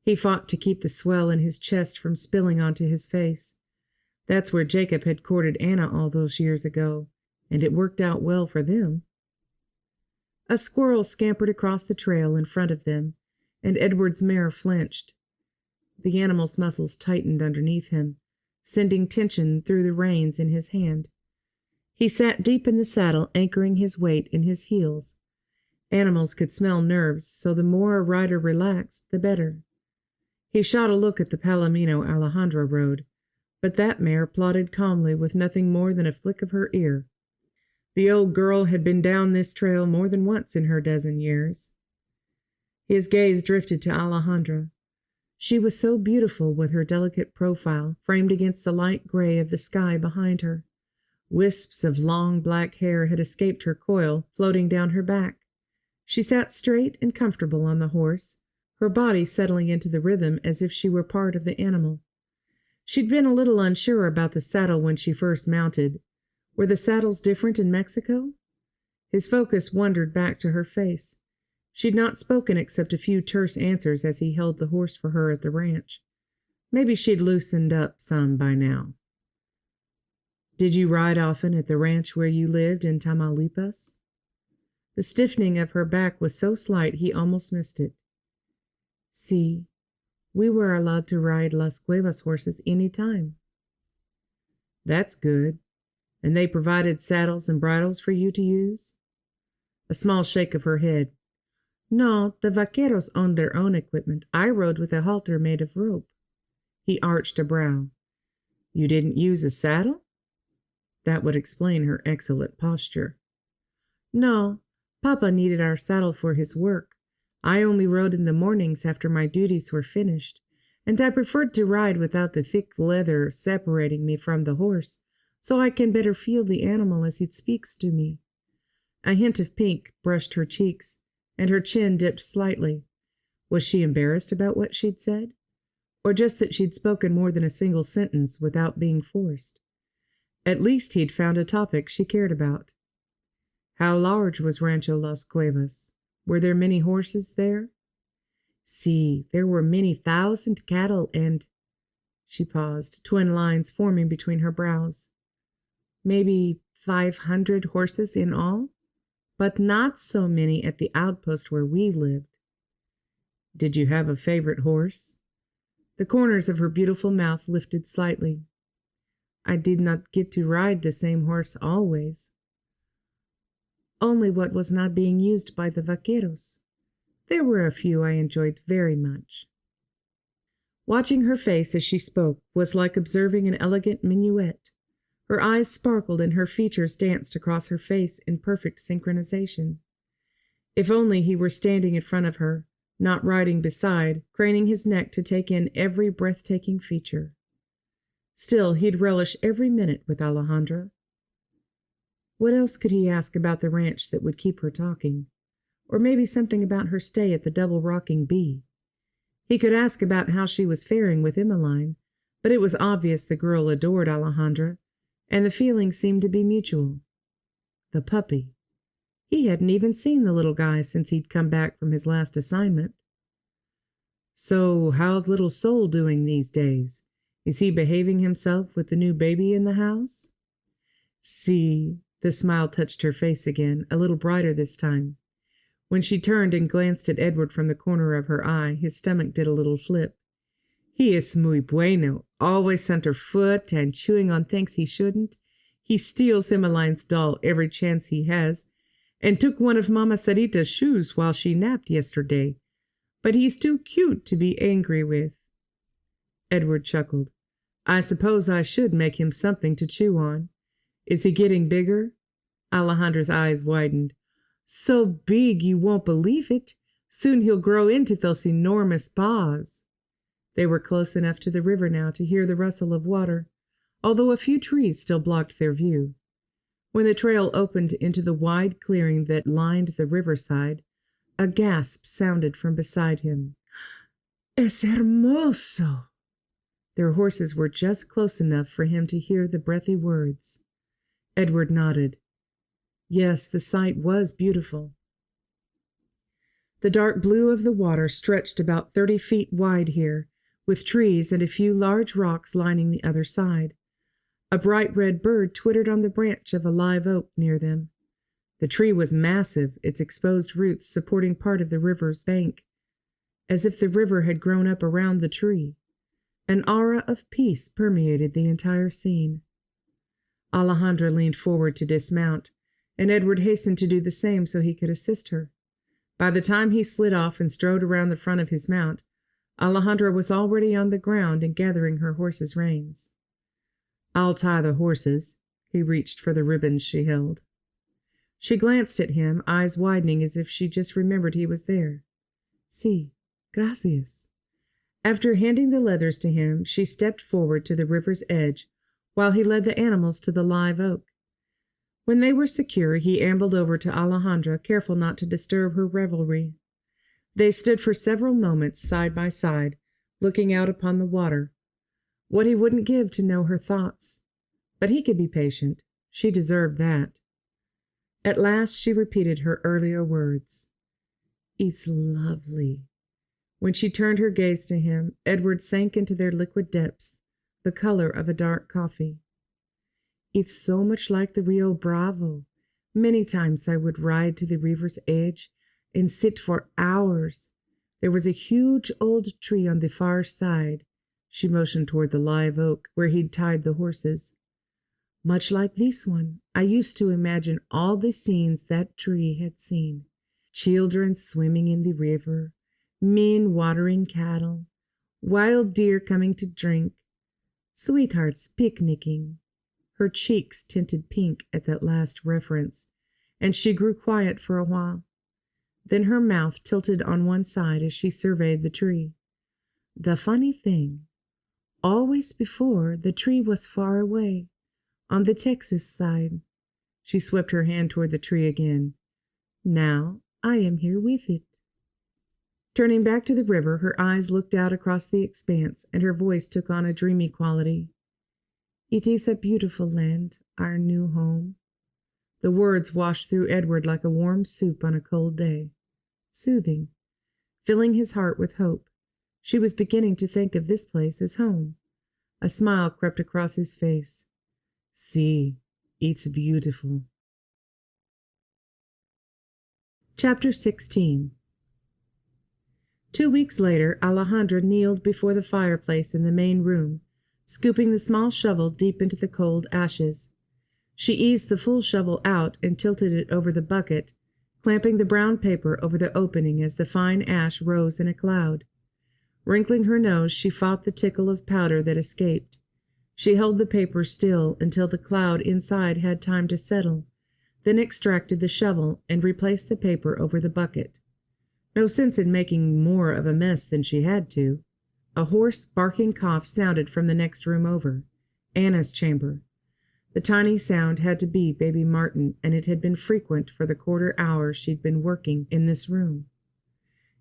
B: He fought to keep the swell in his chest from spilling onto his face. That's where Jacob had courted Anna all those years ago, and it worked out well for them. A squirrel scampered across the trail in front of them, and Edward's mare flinched. The animal's muscles tightened underneath him, sending tension through the reins in his hand. He sat deep in the saddle, anchoring his weight in his heels. Animals could smell nerves, so the more a rider relaxed, the better. He shot a look at the Palomino Alejandra rode, but that mare plodded calmly with nothing more than a flick of her ear. The old girl had been down this trail more than once in her dozen years. His gaze drifted to Alejandra. She was so beautiful with her delicate profile framed against the light gray of the sky behind her. Wisps of long black hair had escaped her coil, floating down her back. She sat straight and comfortable on the horse, her body settling into the rhythm as if she were part of the animal. She'd been a little unsure about the saddle when she first mounted. Were the saddles different in Mexico? His focus wandered back to her face. She'd not spoken except a few terse answers as he held the horse for her at the ranch. Maybe she'd loosened up some by now. "Did you ride often at the ranch where you lived in Tamaulipas?" The stiffening of her back was so slight he almost missed it. "See, we were allowed to ride Las Cuevas horses any time." "That's good. And they provided saddles and bridles for you to use?" A small shake of her head. "No, the vaqueros owned their own equipment. I rode with a halter made of rope." He arched a brow. "You didn't use a saddle?" That would explain her excellent posture. "No, Papa needed our saddle for his work. I only rode in the mornings after my duties were finished, and I preferred to ride without the thick leather separating me from the horse, so I can better feel the animal as it speaks to me." A hint of pink brushed her cheeks, and her chin dipped slightly. Was she embarrassed about what she'd said? Or just that she'd spoken more than a single sentence without being forced? At least he'd found a topic she cared about. How large was Rancho Las Cuevas? Were there many horses there? See, there were many thousand cattle and— She paused, twin lines forming between her brows. Maybe 500 horses in all, but not so many at the outpost where we lived. Did you have a favorite horse? The corners of her beautiful mouth lifted slightly. I did not get to ride the same horse always. Only what was not being used by the vaqueros. There were a few I enjoyed very much. Watching her face as she spoke was like observing an elegant minuet. Her eyes sparkled and her features danced across her face in perfect synchronization. If only he were standing in front of her, not riding beside, craning his neck to take in every breathtaking feature. Still, he'd relish every minute with Alejandra. What else could he ask about the ranch that would keep her talking? Or maybe something about her stay at the Double Rocking Bee. He could ask about how she was faring with Emmeline, but it was obvious the girl adored Alejandra, and the feeling seemed to be mutual. The puppy. He hadn't even seen the little guy since he'd come back from his last assignment. So, how's little Soul doing these days? Is he behaving himself with the new baby in the house? See, the smile touched her face again, a little brighter this time. When she turned and glanced at Edward from the corner of her eye, his stomach did a little flip. He is muy bueno, always underfoot and chewing on things he shouldn't. He steals Emmeline's doll every chance he has, and took one of Mama Sarita's shoes while she napped yesterday. But he's too cute to be angry with. Edward chuckled. I suppose I should make him something to chew on. Is he getting bigger? Alejandra's eyes widened. So big you won't believe it. Soon he'll grow into those enormous paws. They were close enough to the river now to hear the rustle of water, although a few trees still blocked their view. When the trail opened into the wide clearing that lined the riverside, a gasp sounded from beside him. Es hermoso! Their horses were just close enough for him to hear the breathy words. Edward nodded. Yes, the sight was beautiful. The dark blue of the water stretched about 30 feet wide here, with trees and a few large rocks lining the other side. A bright red bird twittered on the branch of a live oak near them. The tree was massive, its exposed roots supporting part of the river's bank, as if the river had grown up around the tree. An aura of peace permeated the entire scene. Alejandra leaned forward to dismount, and Edward hastened to do the same so he could assist her. By the time he slid off and strode around the front of his mount, Alejandra was already on the ground and gathering her horse's reins. I'll tie the horses. He reached for the ribbons she held. She glanced at him, eyes widening as if she just remembered he was there. Sí, gracias. After handing the leathers to him, she stepped forward to the river's edge while he led the animals to the live oak. When they were secure, he ambled over to Alejandra, careful not to disturb her revelry. They stood for several moments side by side, looking out upon the water. What he wouldn't give to know her thoughts. But he could be patient. She deserved that. At last she repeated her earlier words. It's lovely. When she turned her gaze to him, Edward sank into their liquid depths, the color of a dark coffee. It's so much like the Rio Bravo. Many times I would ride to the river's edge and sit for hours. There was a huge old tree on the far side. She motioned toward the live oak where he'd tied the horses. Much like this one, I used to imagine all the scenes that tree had seen. Children swimming in the river, men watering cattle, wild deer coming to drink, sweethearts picnicking. Her cheeks tinted pink at that last reference, and she grew quiet for a while. Then her mouth tilted on one side as she surveyed the tree. The funny thing, always before the tree was far away, on the Texas side. She swept her hand toward the tree again. Now I am here with it. Turning back to the river, her eyes looked out across the expanse, and her voice took on a dreamy quality. It is a beautiful land, our new home. The words washed through Edward like a warm soup on a cold day, soothing, filling his heart with hope. She was beginning to think of this place as home. A smile crept across his face. See, it's beautiful. Chapter 16. 2 weeks later, Alejandra kneeled before the fireplace in the main room, scooping the small shovel deep into the cold ashes. She eased the full shovel out and tilted it over the bucket, clamping the brown paper over the opening as the fine ash rose in a cloud. Wrinkling her nose, she fought the tickle of powder that escaped. She held the paper still until the cloud inside had time to settle, then extracted the shovel and replaced the paper over the bucket. No sense in making more of a mess than she had to. A hoarse, barking cough sounded from the next room over, Anna's chamber. The tiny sound had to be baby Martin, and it had been frequent for the quarter hour she'd been working in this room.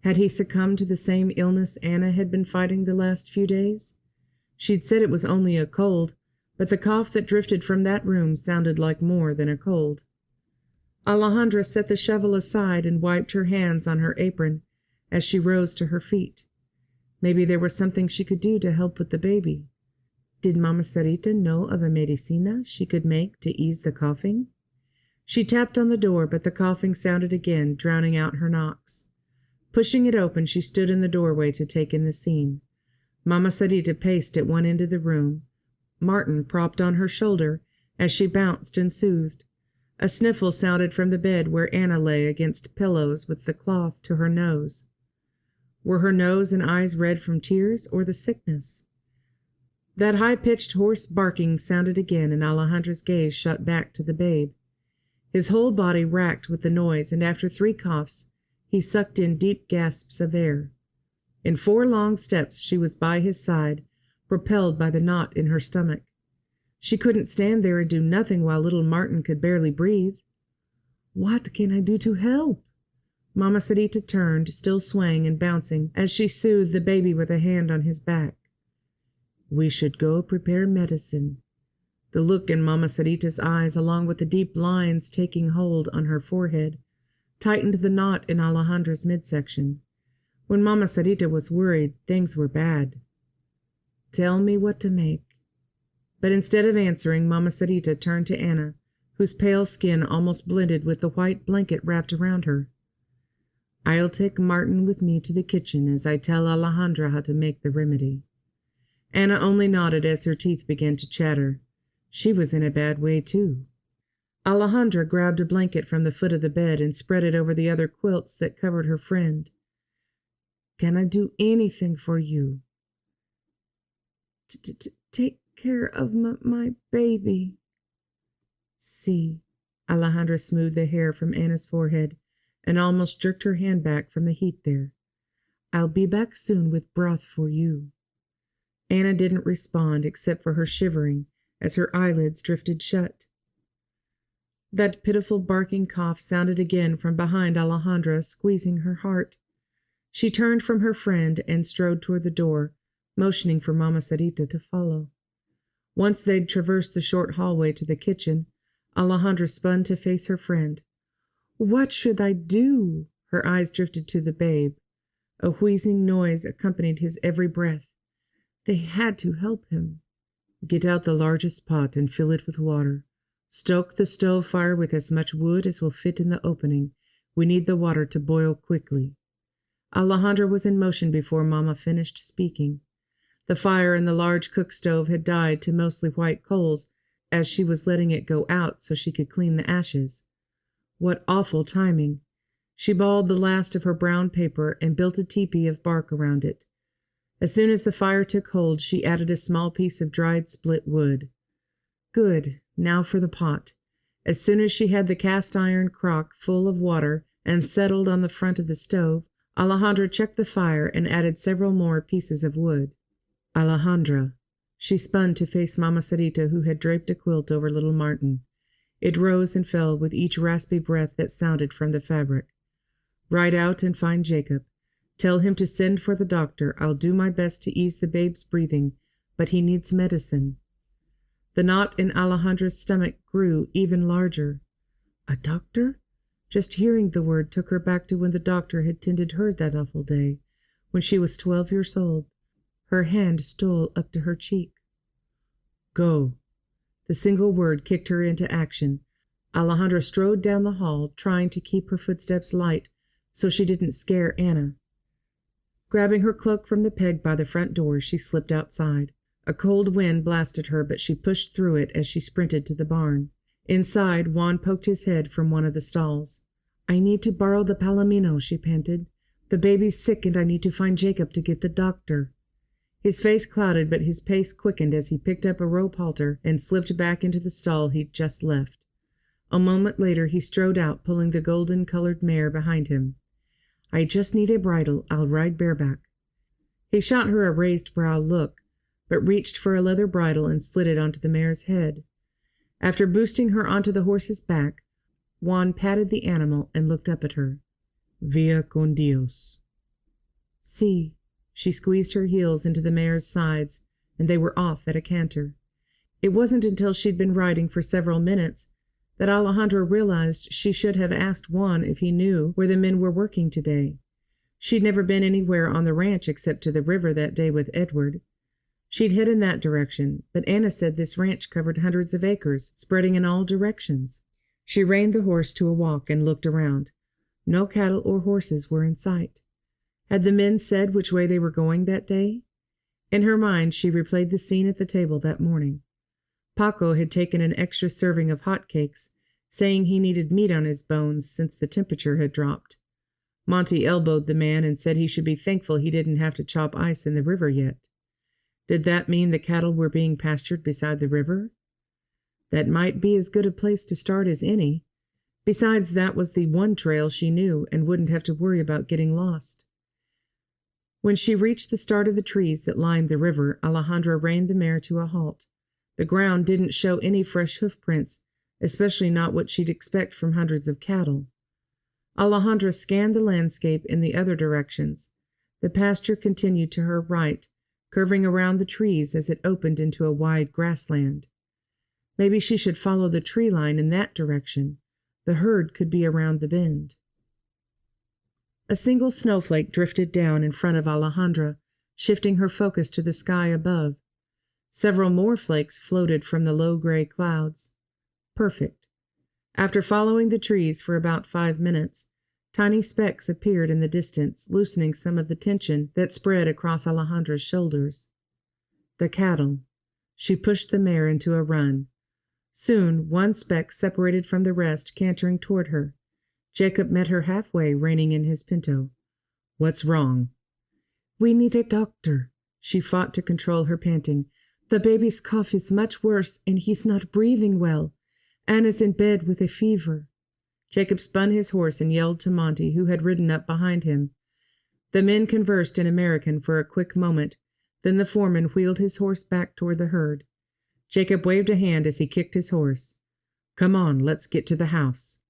B: Had he succumbed to the same illness Anna had been fighting the last few days? She'd said it was only a cold, but the cough that drifted from that room sounded like more than a cold. Alejandra set the shovel aside and wiped her hands on her apron as she rose to her feet. Maybe there was something she could do to help with the baby. Did Mama Sarita know of a medicina she could make to ease the coughing? She tapped on the door, but the coughing sounded again, drowning out her knocks. Pushing it open, she stood in the doorway to take in the scene. Mama Sarita paced at one end of the room, Martin propped on her shoulder as she bounced and soothed. A sniffle sounded from the bed where Anna lay against pillows with the cloth to her nose. Were her nose and eyes red from tears or the sickness? That high-pitched hoarse barking sounded again, and Alejandra's gaze shot back to the babe. His whole body racked with the noise, and after 3 coughs, he sucked in deep gasps of air. In 4 long steps she was by his side, propelled by the knot in her stomach. She couldn't stand there and do nothing while little Martin could barely breathe. What can I do to help? Mama Sarita turned, still swaying and bouncing, as she soothed the baby with a hand on his back. We should go prepare medicine. The look in Mama Sarita's eyes, along with the deep lines taking hold on her forehead, tightened the knot in Alejandra's midsection. When Mama Sarita was worried, things were bad. Tell me what to make. But instead of answering, Mama Sarita turned to Anna, whose pale skin almost blended with the white blanket wrapped around her. I'll take Martin with me to the kitchen as I tell Alejandra how to make the remedy. Anna only nodded as her teeth began to chatter. She was in a bad way, too. Alejandra grabbed a blanket from the foot of the bed and spread it over the other quilts that covered her friend. Can I do anything for you? Take care of my baby. See. Alejandra smoothed the hair from Anna's forehead and almost jerked her hand back from the heat there. I'll be back soon with broth for you. Anna didn't respond except for her shivering as her eyelids drifted shut. That pitiful barking cough sounded again from behind Alejandra, squeezing her heart. She turned from her friend and strode toward the door, motioning for Mama Sarita to follow. Once they'd traversed the short hallway to the kitchen, Alejandra spun to face her friend. What should I do? Her eyes drifted to the babe. A wheezing noise accompanied his every breath. They had to help him. Get out the largest pot and fill it with water. Stoke the stove fire with as much wood as will fit in the opening. We need the water to boil quickly. Alejandra was in motion before Mama finished speaking. The fire in the large cook stove had died to mostly white coals as she was letting it go out so she could clean the ashes. What awful timing! She balled the last of her brown paper and built a teepee of bark around it. As soon as the fire took hold, she added a small piece of dried split wood. Good, now for the pot. As soon as she had the cast iron crock full of water and settled on the front of the stove, Alejandra checked the fire and added several more pieces of wood. Alejandra. She spun to face Mama Sarita, who had draped a quilt over little Martin. It rose and fell with each raspy breath that sounded from the fabric. Ride out and find Jacob. Tell him to send for the doctor. I'll do my best to ease the babe's breathing, but he needs medicine. The knot in Alejandra's stomach grew even larger. A doctor? Just hearing the word took her back to when the doctor had tended her that awful day, when she was 12 years old. Her hand stole up to her cheek. Go. The single word kicked her into action. Alejandra strode down the hall, trying to keep her footsteps light so she didn't scare Anna. Grabbing her cloak from the peg by the front door, she slipped outside. A cold wind blasted her, but she pushed through it as she sprinted to the barn. Inside, Juan poked his head from one of the stalls. I need to borrow the palomino, she panted. The baby's sick and I need to find Jacob to get the doctor. His face clouded, but his pace quickened as he picked up a rope halter and slipped back into the stall he'd just left. A moment later he strode out, pulling the golden-colored mare behind him. I just need a bridle. I'll ride bareback. He shot her a raised-brow look, but reached for a leather bridle and slid it onto the mare's head. After boosting her onto the horse's back, Juan patted the animal and looked up at her. Via con Dios. See. She squeezed her heels into the mare's sides, and they were off at a canter. It wasn't until she'd been riding for several minutes that Alejandra realized she should have asked Juan if he knew where the men were working today. She'd never been anywhere on the ranch except to the river that day with Edward. She'd head in that direction, but Anna said this ranch covered hundreds of acres, spreading in all directions. She reined the horse to a walk and looked around. No cattle or horses were in sight. Had the men said which way they were going that day? In her mind, she replayed the scene at the table that morning. Paco had taken an extra serving of hot cakes, saying he needed meat on his bones since the temperature had dropped. Monty elbowed the man and said he should be thankful he didn't have to chop ice in the river yet. Did that mean the cattle were being pastured beside the river? That might be as good a place to start as any. Besides, that was the one trail she knew and wouldn't have to worry about getting lost. When she reached the start of the trees that lined the river, Alejandra reined the mare to a halt. The ground didn't show any fresh hoofprints, especially not what she'd expect from hundreds of cattle. Alejandra scanned the landscape in the other directions. The pasture continued to her right, curving around the trees as it opened into a wide grassland. Maybe she should follow the tree line in that direction. The herd could be around the bend. A single snowflake drifted down in front of Alejandra, shifting her focus to the sky above. Several more flakes floated from the low gray clouds. Perfect. After following the trees for about 5 minutes, tiny specks appeared in the distance, loosening some of the tension that spread across Alejandra's shoulders. The cattle. She pushed the mare into a run. Soon, one speck separated from the rest, cantering toward her. Jacob met her halfway, reining in his pinto. What's wrong? We need a doctor. She fought to control her panting. The baby's cough is much worse, and he's not breathing well. Anna's in bed with a fever. Jacob spun his horse and yelled to Monty, who had ridden up behind him. The men conversed in American for a quick moment. Then the foreman wheeled his horse back toward the herd. Jacob waved a hand as he kicked his horse. Come on, let's get to the house.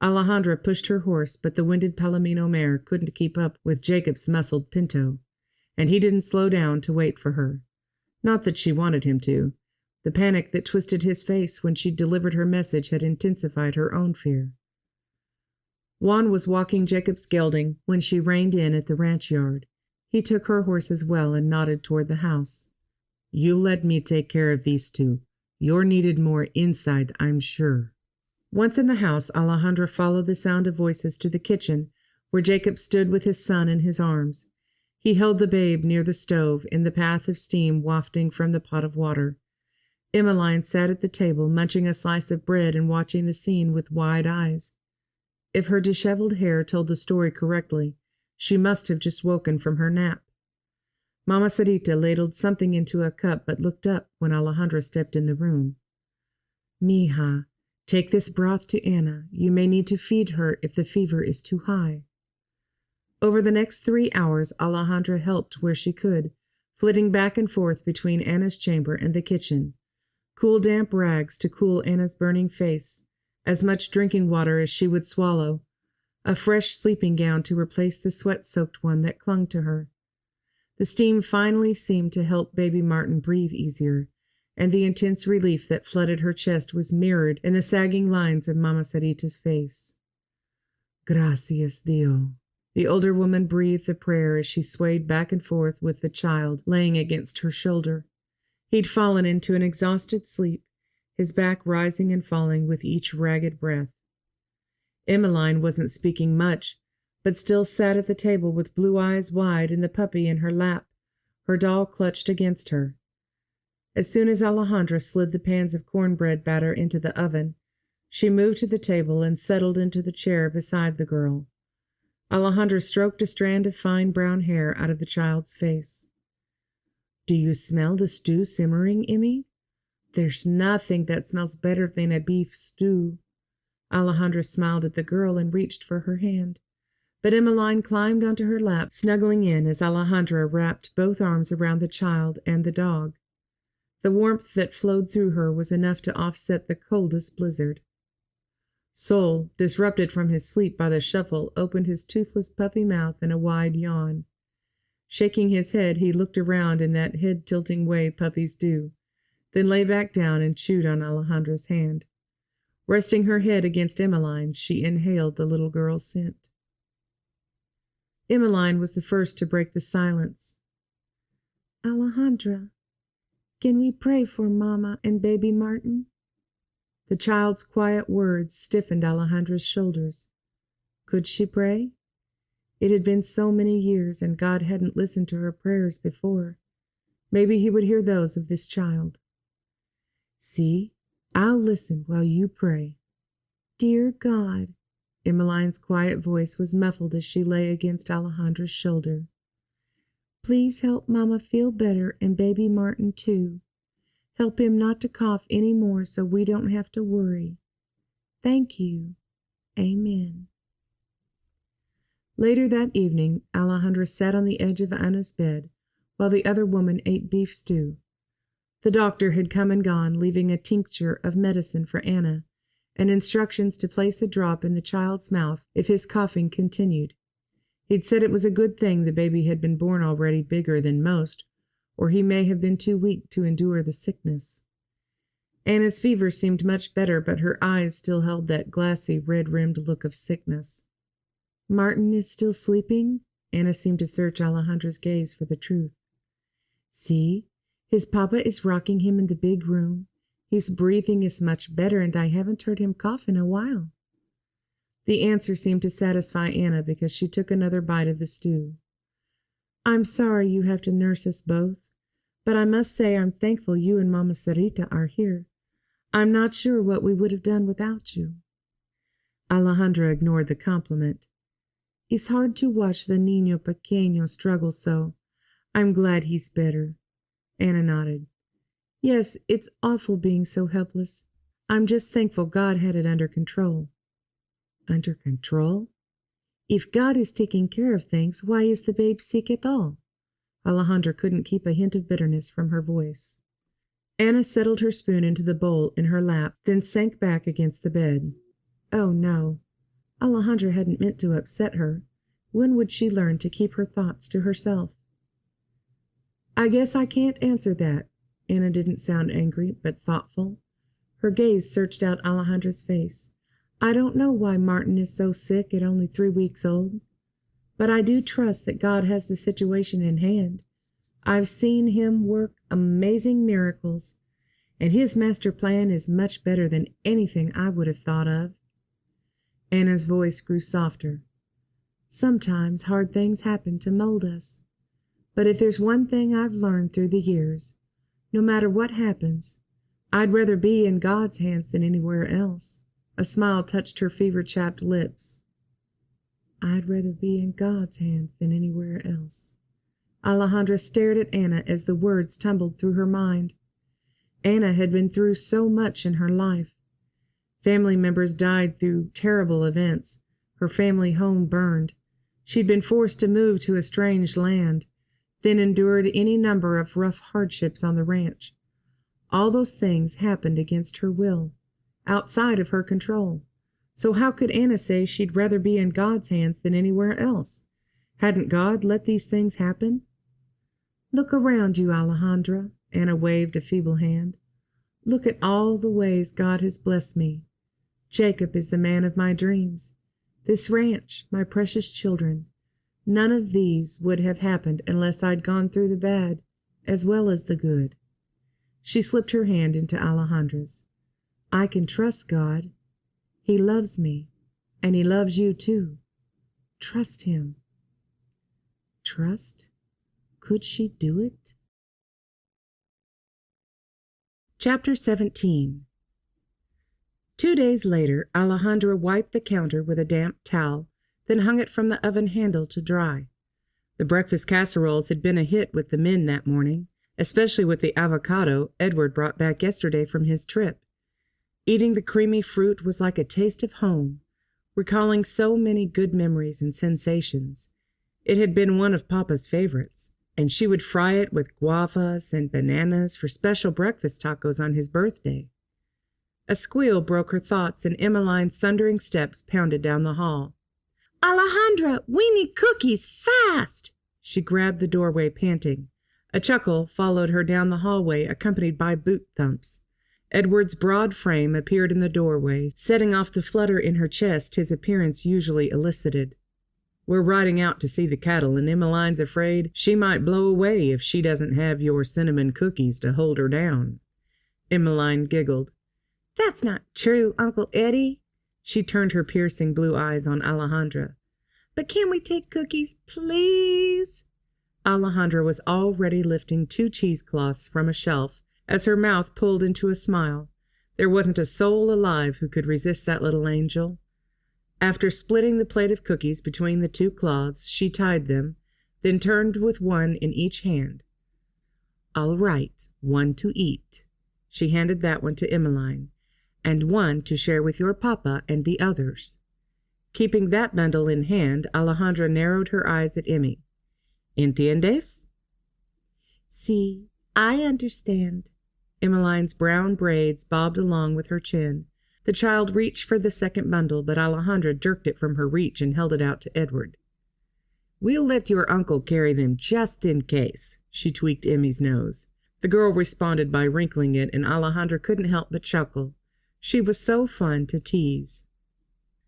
B: Alejandra pushed her horse, but the winded Palomino mare couldn't keep up with Jacob's muscled pinto, and he didn't slow down to wait for her. Not that she wanted him to. The panic that twisted his face when she delivered her message had intensified her own fear. Juan was walking Jacob's gelding when she reined in at the ranch yard. He took her horse as well and nodded toward the house. You let me take care of these two. You're needed more inside, I'm sure. Once in the house, Alejandra followed the sound of voices to the kitchen, where Jacob stood with his son in his arms. He held the babe near the stove, in the path of steam wafting from the pot of water. Emmeline sat at the table, munching a slice of bread and watching the scene with wide eyes. If her disheveled hair told the story correctly, she must have just woken from her nap. Mama Sarita ladled something into a cup but looked up when Alejandra stepped in the room. Mija, Take this broth to Anna. You may need to feed her if the fever is too high. Over the next 3 hours, Alejandra helped where she could, flitting back and forth between Anna's chamber and the kitchen. Cool damp rags to cool Anna's burning face, as much drinking water as she would swallow, a fresh sleeping gown to replace the sweat-soaked one that clung to her. The steam finally seemed to help baby Martin breathe easier, and the intense relief that flooded her chest was mirrored in the sagging lines of Mama Sarita's face. Gracias, Dio. The older woman breathed a prayer as she swayed back and forth with the child laying against her shoulder. He'd fallen into an exhausted sleep, his back rising and falling with each ragged breath. Emmeline wasn't speaking much, but still sat at the table with blue eyes wide and the puppy in her lap, her doll clutched against her. As soon as Alejandra slid the pans of cornbread batter into the oven, she moved to the table and settled into the chair beside the girl. Alejandra stroked a strand of fine brown hair out of the child's face. "Do you smell the stew simmering, Emmy? There's nothing that smells better than a beef stew." Alejandra smiled at the girl and reached for her hand. But Emmeline climbed onto her lap, snuggling in as Alejandra wrapped both arms around the child and the dog. The warmth that flowed through her was enough to offset the coldest blizzard. Sol, disrupted from his sleep by the shuffle, opened his toothless puppy mouth in a wide yawn. Shaking his head, he looked around in that head-tilting way puppies do, then lay back down and chewed on Alejandra's hand. Resting her head against Emmeline's, she inhaled the little girl's scent. Emmeline was the first to break the silence. "Alejandra, can we pray for Mama and baby Martin?" The child's quiet words stiffened Alejandra's shoulders. Could she pray? It had been so many years, and God hadn't listened to her prayers before. Maybe he would hear those of this child. "See, I'll listen while you pray." "Dear God," Emmeline's quiet voice was muffled as she lay against Alejandra's shoulder. "Please help Mama feel better and baby Martin too. Help him not to cough any more so we don't have to worry. Thank you. Amen." Later that evening, Alejandra sat on the edge of Anna's bed while the other woman ate beef stew. The doctor had come and gone, leaving a tincture of medicine for Anna and instructions to place a drop in the child's mouth if his coughing continued. He'd said it was a good thing the baby had been born already bigger than most, or he may have been too weak to endure the sickness. Anna's fever seemed much better, but her eyes still held that glassy, red-rimmed look of sickness. "Martin is still sleeping?" Anna seemed to search Alejandra's gaze for the truth. "See, his papa is rocking him in the big room. His breathing is much better, and I haven't heard him cough in a while." The answer seemed to satisfy Anna because she took another bite of the stew. "I'm sorry you have to nurse us both, but I must say I'm thankful you and Mama Sarita are here. I'm not sure what we would have done without you." Alejandra ignored the compliment. "It's hard to watch the niño pequeño struggle so. I'm glad he's better." Anna nodded. "Yes, it's awful being so helpless. I'm just thankful God had it under control." "Under control? If God is taking care of things, why is the babe sick at all?" Alejandra couldn't keep a hint of bitterness from her voice. Anna settled her spoon into the bowl in her lap, then sank back against the bed. Oh no, Alejandra hadn't meant to upset her. When would she learn to keep her thoughts to herself? "I guess I can't answer that." Anna didn't sound angry, but thoughtful. Her gaze searched out Alejandra's face. "I don't know why Martin is so sick at only 3 weeks old. But I do trust that God has the situation in hand. I've seen him work amazing miracles, and his master plan is much better than anything I would have thought of." Anna's voice grew softer. "Sometimes hard things happen to mold us. But if there's one thing I've learned through the years, no matter what happens, I'd rather be in God's hands than anywhere else." A smile touched her fever-chapped lips. "I'd rather be in God's hands than anywhere else." Alejandra stared at Anna as the words tumbled through her mind. Anna had been through so much in her life. Family members died through terrible events. Her family home burned. She'd been forced to move to a strange land, then endured any number of rough hardships on the ranch. All those things happened against her will, outside of her control. So how could Anna say she'd rather be in God's hands than anywhere else? Hadn't God let these things happen? Look around you, Alejandra. Anna waved a feeble hand. Look at all the ways God has blessed me. Jacob is the man of my dreams. This ranch, my precious children. None of these would have happened unless I'd gone through the bad as well as the good. She slipped her hand into Alejandra's. I can trust God. He loves me, and he loves you too. Trust him. Trust? Could she do it? Chapter 17. 2 days later, Alejandra wiped the counter with a damp towel, then hung it from the oven handle to dry. The breakfast casseroles had been a hit with the men that morning, especially with the avocado Edward brought back yesterday from his trip. Eating the creamy fruit was like a taste of home, recalling so many good memories and sensations. It had been one of Papa's favorites, and she would fry it with guavas and bananas for special breakfast tacos on his birthday. A squeal broke her thoughts, and Emmeline's thundering steps pounded down the hall. Alejandra, we need cookies, fast! She grabbed the doorway, panting. A chuckle followed her down the hallway, accompanied by boot thumps. Edward's broad frame appeared in the doorway, setting off the flutter in her chest his appearance usually elicited. We're riding out to see the cattle, and Emmeline's afraid she might blow away if she doesn't have your cinnamon cookies to hold her down. Emmeline giggled. That's not true, Uncle Eddie. She turned her piercing blue eyes on Alejandra. But can we take cookies, please? Alejandra was already lifting 2 cheesecloths from a shelf as her mouth pulled into a smile. There wasn't a soul alive who could resist that little angel. After splitting the plate of cookies between the 2 cloths, she tied them, then turned with one in each hand. All right, 1 to eat. She handed that one to Emmeline, and 1 to share with your papa and the others. Keeping that bundle in hand, Alejandra narrowed her eyes at Emmy. ¿Entiendes? Sí, I understand. Emmeline's brown braids bobbed along with her chin. The child reached for the second bundle, but Alejandra jerked it from her reach and held it out to Edward. We'll let your uncle carry them just in case. She tweaked Emmy's nose. The girl responded by wrinkling it, and Alejandra couldn't help but chuckle. She was so fun to tease.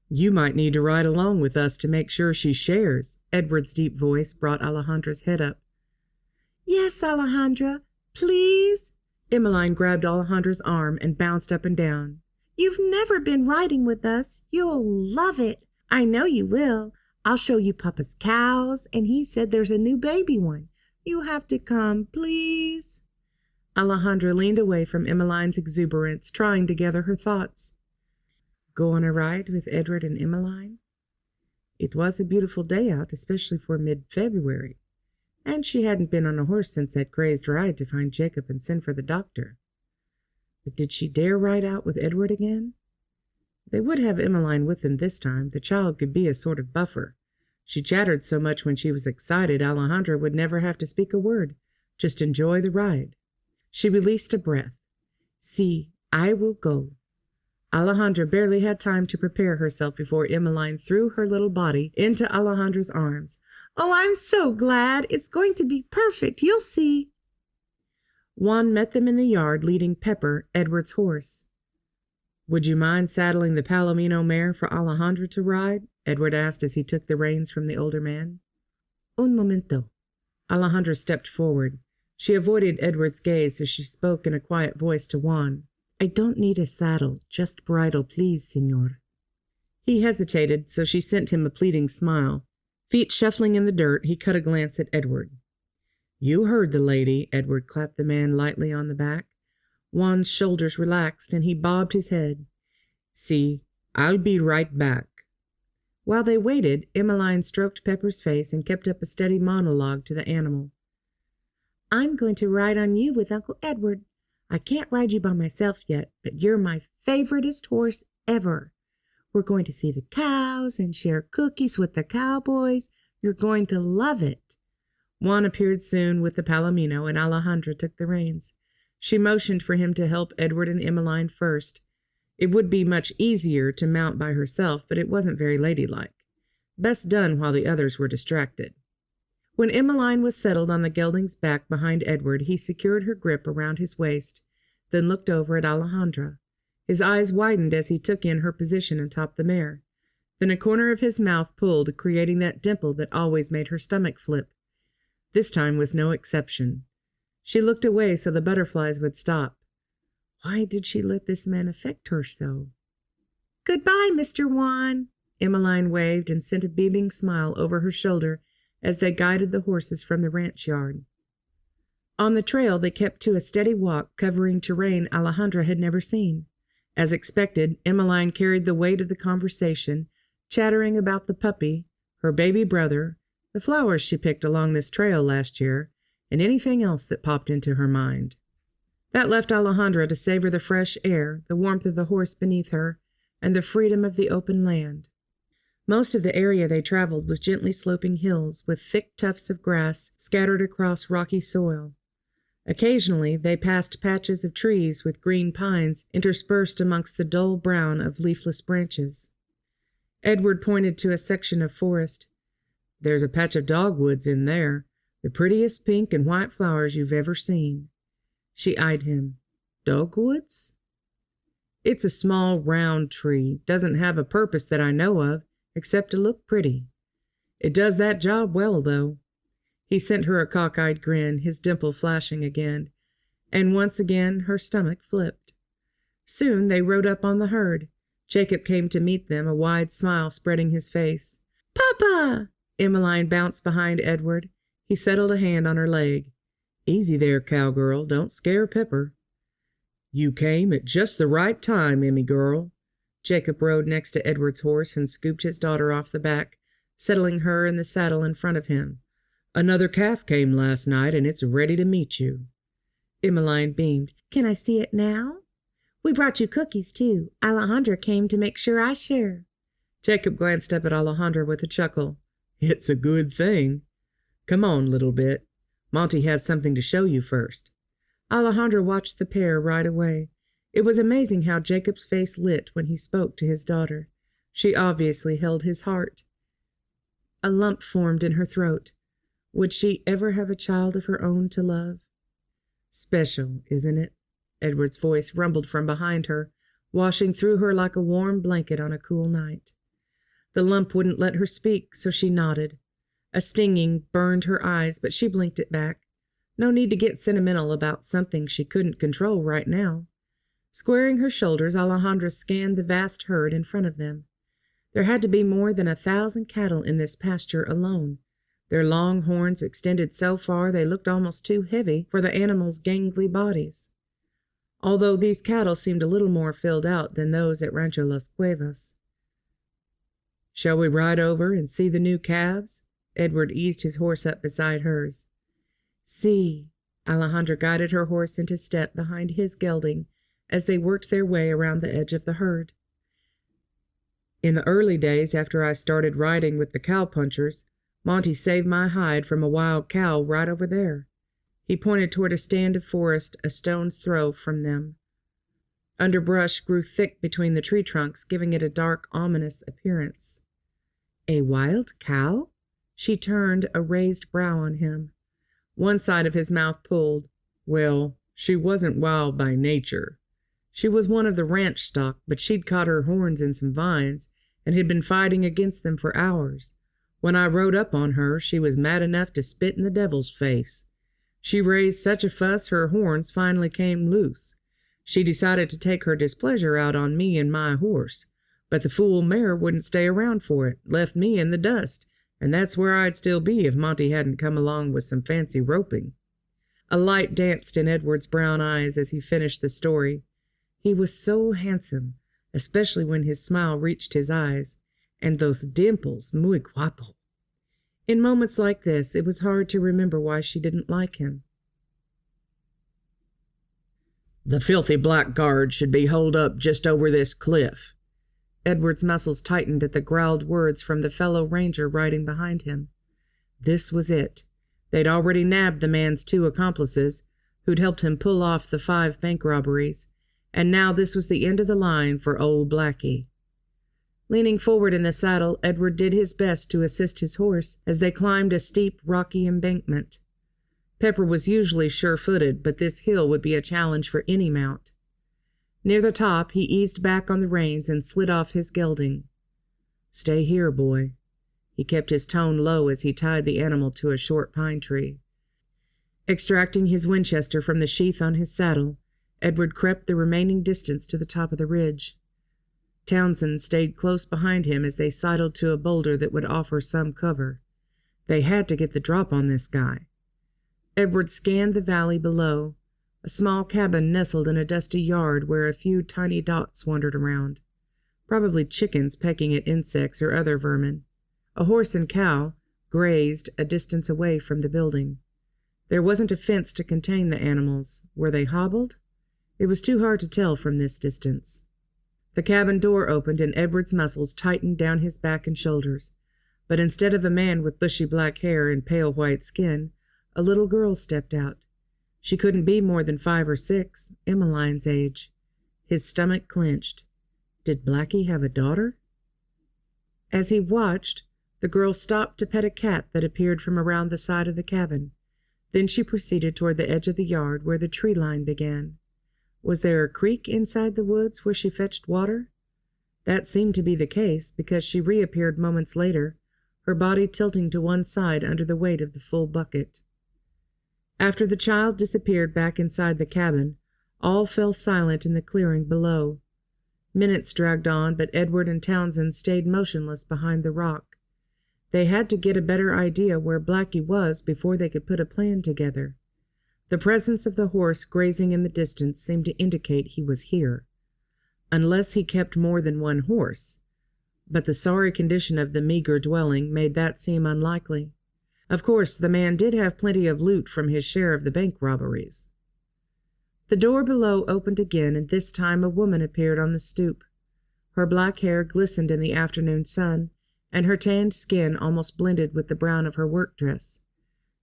B: You might need to ride along with us to make sure she shares. Edward's deep voice brought Alejandra's head up. Yes, Alejandra, please. Emmeline grabbed Alejandra's arm and bounced up and down. You've never been riding with us. You'll love it. I know you will. I'll show you Papa's cows, and he said there's a new baby one. You have to come, please. Alejandra leaned away from Emmeline's exuberance, trying to gather her thoughts. Go on a ride with Edward and Emmeline? It was a beautiful day out, especially for mid-February, and she hadn't been on a horse since that crazed ride to find Jacob and send for the doctor. But did she dare ride out with Edward again? They would have Emmeline with them this time. The child could be a sort of buffer. She chattered so much when she was excited, Alejandra would never have to speak a word, just enjoy the ride. She released a breath. See, I will go. Alejandra barely had time to prepare herself before Emmeline threw her little body into Alejandra's arms. Oh, I'm so glad. It's going to be perfect. You'll see. Juan met them in the yard, leading Pepper, Edward's horse. Would you mind saddling the Palomino mare for Alejandra to ride? Edward asked as he took the reins from the older man. Un momento. Alejandra stepped forward. She avoided Edward's gaze as she spoke in a quiet voice to Juan. I don't need a saddle, just bridle, please, senor. He hesitated, so she sent him a pleading smile. Feet shuffling in the dirt, he cut a glance at Edward. You heard the lady. Edward clapped the man lightly on the back. Juan's shoulders relaxed, and he bobbed his head. See, I'll be right back. While they waited, Emmeline stroked Pepper's face and kept up a steady monologue to the animal. I'm going to ride on you with Uncle Edward. I can't ride you by myself yet, but you're my favoritest horse ever. We're going to see the cows and share cookies with the cowboys. You're going to love it." Juan appeared soon with the palomino, and Alejandra took the reins. She motioned for him to help Edward and Emmeline first. It would be much easier to mount by herself, but it wasn't very ladylike. Best done while the others were distracted. When Emmeline was settled on the gelding's back behind Edward, he secured her grip around his waist, then looked over at Alejandra. His eyes widened as he took in her position atop the mare. Then a corner of his mouth pulled, creating that dimple that always made her stomach flip. This time was no exception. She looked away so the butterflies would stop. Why did she let this man affect her so? "Goodbye, Mr. Juan." Emmeline waved and sent a beaming smile over her shoulder as they guided the horses from the ranch yard. On the trail they kept to a steady walk, covering terrain Alejandra had never seen. As expected, Emmeline carried the weight of the conversation, chattering about the puppy, her baby brother, the flowers she picked along this trail last year, and anything else that popped into her mind. That left Alejandra to savor the fresh air, the warmth of the horse beneath her, and the freedom of the open land. Most of the area they traveled was gently sloping hills with thick tufts of grass scattered across rocky soil. Occasionally they passed patches of trees with green pines interspersed amongst the dull brown of leafless branches. Edward pointed to a section of forest. "There's a patch of dogwoods in there, the prettiest pink and white flowers you've ever seen." She eyed him. "Dogwoods?" "It's a small, round tree. Doesn't have a purpose that I know of, except to look pretty. It does that job well, though." He sent her a cockeyed grin, his dimple flashing again, and once again her stomach flipped. Soon they rode up on the herd. Jacob came to meet them, a wide smile spreading his face. "Papa!" Emmeline bounced behind Edward. He settled a hand on her leg. "Easy there, cowgirl. Don't scare Pepper." "You came at just the right time, Emmy girl." Jacob rode next to Edward's horse and scooped his daughter off the back, settling her in the saddle in front of him. "Another calf came last night, and it's ready to meet you." Emmeline beamed. "Can I see it now? We brought you cookies, too. Alejandra came to make sure I share." Jacob glanced up at Alejandra with a chuckle. "It's a good thing. Come on, little bit. Monty has something to show you first." Alejandra watched the pair ride away. It was amazing how Jacob's face lit when he spoke to his daughter. She obviously held his heart. A lump formed in her throat. Would she ever have a child of her own to love? "Special, isn't it?" Edward's voice rumbled from behind her, washing through her like a warm blanket on a cool night. The lump wouldn't let her speak, so she nodded. A stinging burned her eyes, but she blinked it back. No need to get sentimental about something she couldn't control right now. Squaring her shoulders, Alejandra scanned the vast herd in front of them. There had to be more than 1,000 cattle in this pasture alone. Their long horns extended so far they looked almost too heavy for the animals' gangly bodies. Although these cattle seemed a little more filled out than those at Rancho Las Cuevas. "Shall we ride over and see the new calves?" Edward eased his horse up beside hers. "See." Alejandra guided her horse into step behind his gelding as they worked their way around the edge of the herd. "In the early days after I started riding with the cowpunchers, Monty saved my hide from a wild cow right over there." He pointed toward a stand of forest a stone's throw from them. Underbrush grew thick between the tree trunks, giving it a dark, ominous appearance. "A wild cow?" She turned a raised brow on him. One side of his mouth pulled. "Well, she wasn't wild by nature. She was one of the ranch stock, but she'd caught her horns in some vines and had been fighting against them for hours. When I rode up on her, she was mad enough to spit in the devil's face. She raised such a fuss her horns finally came loose. She decided to take her displeasure out on me and my horse, but the fool mare wouldn't stay around for it, left me in the dust, and that's where I'd still be if Monty hadn't come along with some fancy roping." A light danced in Edward's brown eyes as he finished the story. He was so handsome, especially when his smile reached his eyes, and those dimples, muy guapo. In moments like this, it was hard to remember why she didn't like him. "The filthy blackguard should be holed up just over this cliff." Edward's muscles tightened at the growled words from the fellow ranger riding behind him. This was it. They'd already nabbed the man's 2 accomplices, who'd helped him pull off the 5 bank robberies, and now this was the end of the line for old Blackie. Leaning forward in the saddle, Edward did his best to assist his horse as they climbed a steep, rocky embankment. Pepper was usually sure-footed, but this hill would be a challenge for any mount. Near the top, he eased back on the reins and slid off his gelding. "Stay here, boy." He kept his tone low as he tied the animal to a short pine tree. Extracting his Winchester from the sheath on his saddle, Edward crept the remaining distance to the top of the ridge. Townsend stayed close behind him as they sidled to a boulder that would offer some cover. They had to get the drop on this guy. Edward scanned the valley below. A small cabin nestled in a dusty yard where a few tiny dots wandered around, probably chickens pecking at insects or other vermin. A horse and cow grazed a distance away from the building. There wasn't a fence to contain the animals. Were they hobbled? It was too hard to tell from this distance. The cabin door opened and Edward's muscles tightened down his back and shoulders, but instead of a man with bushy black hair and pale white skin, a little girl stepped out. She couldn't be more than 5 or 6, Emmeline's age. His stomach clenched. Did Blackie have a daughter? As he watched, the girl stopped to pet a cat that appeared from around the side of the cabin. Then she proceeded toward the edge of the yard where the tree line began. Was there a creek inside the woods where she fetched water? That seemed to be the case, because she reappeared moments later, her body tilting to one side under the weight of the full bucket. After the child disappeared back inside the cabin, all fell silent in the clearing below. Minutes dragged on, but Edward and Townsend stayed motionless behind the rock. They had to get a better idea where Blackie was before they could put a plan together. The presence of the horse grazing in the distance seemed to indicate he was here, unless he kept more than one horse, but the sorry condition of the meager dwelling made that seem unlikely. Of course, the man did have plenty of loot from his share of the bank robberies. The door below opened again, and this time a woman appeared on the stoop. Her black hair glistened in the afternoon sun, and her tanned skin almost blended with the brown of her work dress.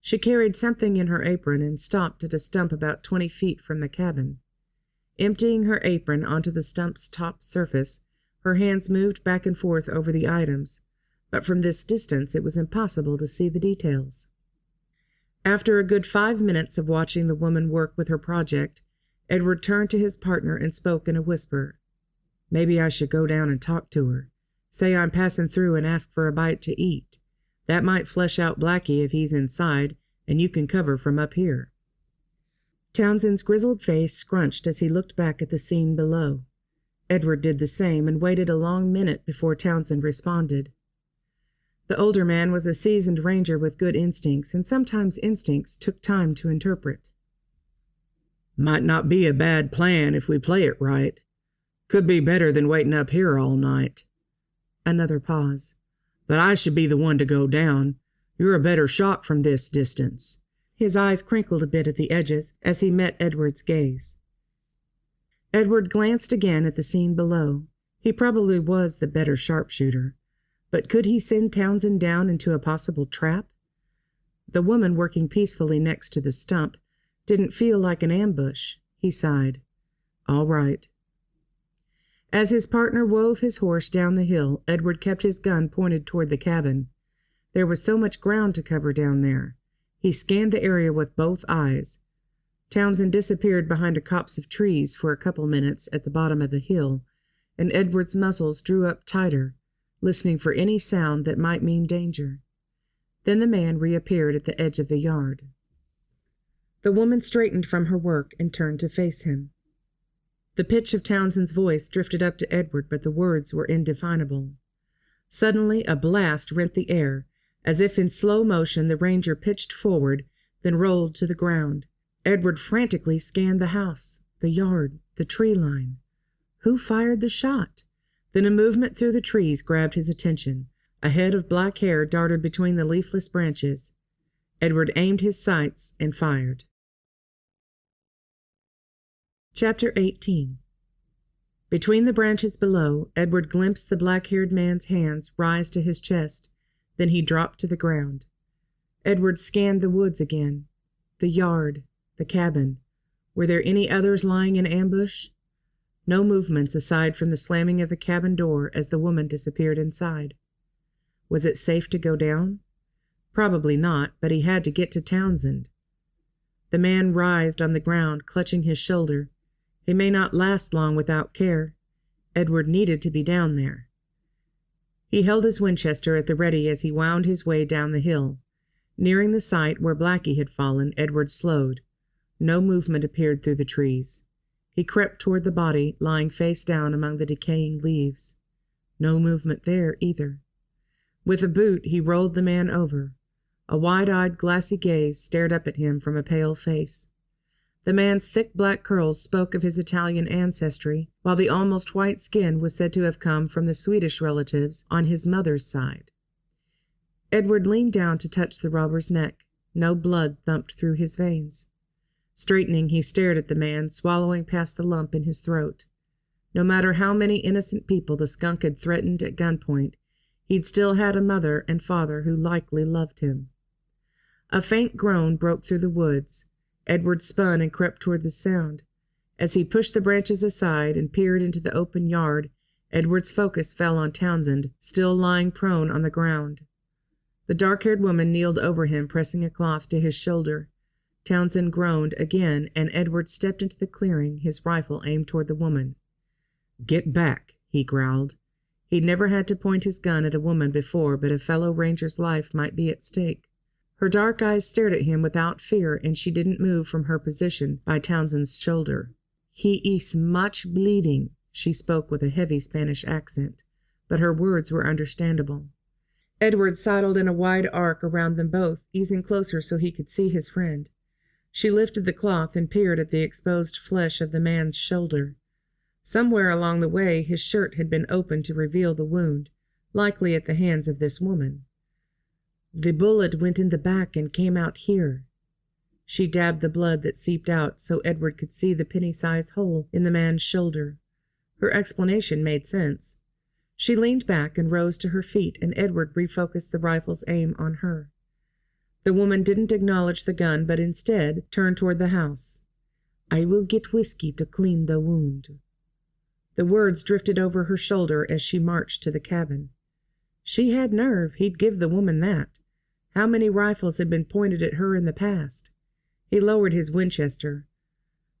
B: She carried something in her apron and stopped at a stump about 20 feet from the cabin. Emptying her apron onto the stump's top surface, her hands moved back and forth over the items, but from this distance it was impossible to see the details. After a good 5 minutes of watching the woman work with her project, Edward turned to his partner and spoke in a whisper. "Maybe I should go down and talk to her. Say I'm passing through and ask for a bite to eat. That might flesh out Blackie if he's inside, and you can cover from up here." Townsend's grizzled face scrunched as he looked back at the scene below. Edward did the same and waited a long minute before Townsend responded. The older man was a seasoned ranger with good instincts, and sometimes instincts took time to interpret. "Might not be a bad plan if we play it right. Could be better than waiting up here all night." Another pause. "But I should be the one to go down. You're a better shot from this distance." His eyes crinkled a bit at the edges as he met Edward's gaze. Edward glanced again at the scene below. He probably was the better sharpshooter. But could he send Townsend down into a possible trap? The woman working peacefully next to the stump didn't feel like an ambush. He sighed. "All right." As his partner wove his horse down the hill, Edward kept his gun pointed toward the cabin. There was so much ground to cover down there. He scanned the area with both eyes. Townsend disappeared behind a copse of trees for a couple minutes at the bottom of the hill, and Edward's muscles drew up tighter, listening for any sound that might mean danger. Then the man reappeared at the edge of the yard. The woman straightened from her work and turned to face him. The pitch of Townsend's voice drifted up to Edward, but the words were indefinable. Suddenly a blast rent the air. As if in slow motion, the ranger pitched forward, then rolled to the ground. Edward frantically scanned the house, the yard, the tree line. Who fired the shot? Then a movement through the trees grabbed his attention. A head of black hair darted between the leafless branches. Edward aimed his sights and fired. Chapter 18. Between the branches below, Edward glimpsed the black-haired man's hands rise to his chest. Then he dropped to the ground. Edward scanned the woods again. The yard, the cabin. Were there any others lying in ambush? No movements aside from the slamming of the cabin door as the woman disappeared inside. Was it safe to go down? Probably not, but he had to get to Townsend. The man writhed on the ground, clutching his shoulder. He may not last long without care. Edward needed to be down there. He held his Winchester at the ready as he wound his way down the hill. Nearing the site where Blackie had fallen, Edward slowed. No movement appeared through the trees. He crept toward the body, lying face down among the decaying leaves. No movement there either. With a boot, he rolled the man over. A wide-eyed, glassy gaze stared up at him from a pale face. The man's thick black curls spoke of his Italian ancestry, while the almost white skin was said to have come from the Swedish relatives on his mother's side. Edward leaned down to touch the robber's neck. No blood thumped through his veins. Straightening, he stared at the man, swallowing past the lump in his throat. No matter how many innocent people the skunk had threatened at gunpoint, he'd still had a mother and father who likely loved him. A faint groan broke through the woods. Edward spun and crept toward the sound. As he pushed the branches aside and peered into the open yard, Edward's focus fell on Townsend, still lying prone on the ground. The dark-haired woman kneeled over him, pressing a cloth to his shoulder. Townsend groaned again, and Edward stepped into the clearing, his rifle aimed toward the woman. "Get back," he growled. He'd never had to point his gun at a woman before, but a fellow ranger's life might be at stake. Her dark eyes stared at him without fear, and she didn't move from her position by Townsend's shoulder. "He is much bleeding," she spoke with a heavy Spanish accent, but her words were understandable. Edward sidled in a wide arc around them both, easing closer so he could see his friend. She lifted the cloth and peered at the exposed flesh of the man's shoulder. Somewhere along the way his shirt had been opened to reveal the wound, likely at the hands of this woman. "The bullet went in the back and came out here." She dabbed the blood that seeped out so Edward could see the penny-sized hole in the man's shoulder. Her explanation made sense. She leaned back and rose to her feet, and Edward refocused the rifle's aim on her. The woman didn't acknowledge the gun, but instead turned toward the house. "I will get whiskey to clean the wound." The words drifted over her shoulder as she marched to the cabin. She had nerve, he'd give the woman that. How many rifles had been pointed at her in the past? He lowered his Winchester.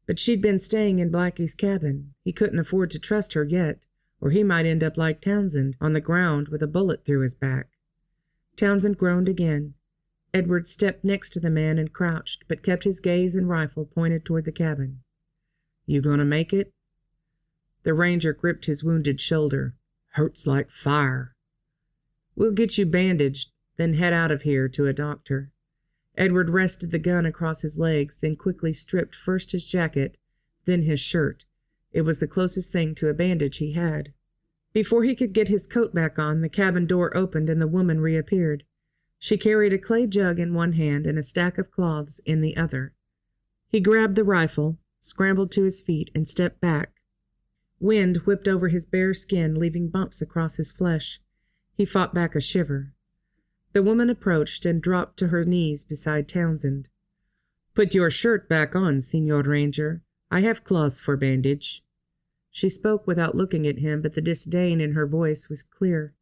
B: But she'd been staying in Blackie's cabin. He couldn't afford to trust her yet, or he might end up like Townsend, on the ground with a bullet through his back. Townsend groaned again. Edward stepped next to the man and crouched, but kept his gaze and rifle pointed toward the cabin. "You gonna make it?" The ranger gripped his wounded shoulder. "Hurts like fire." "We'll get you bandaged, then head out of here to a doctor." Edward rested the gun across his legs, then quickly stripped first his jacket, then his shirt. It was the closest thing to a bandage he had. Before he could get his coat back on, the cabin door opened and the woman reappeared. She carried a clay jug in one hand and a stack of cloths in the other. He grabbed the rifle, scrambled to his feet, and stepped back. Wind whipped over his bare skin, leaving bumps across his flesh. He fought back a shiver. The woman approached and dropped to her knees beside Townsend. "Put your shirt back on, Señor Ranger. I have cloths for bandage." She spoke without looking at him, but the disdain in her voice was clear.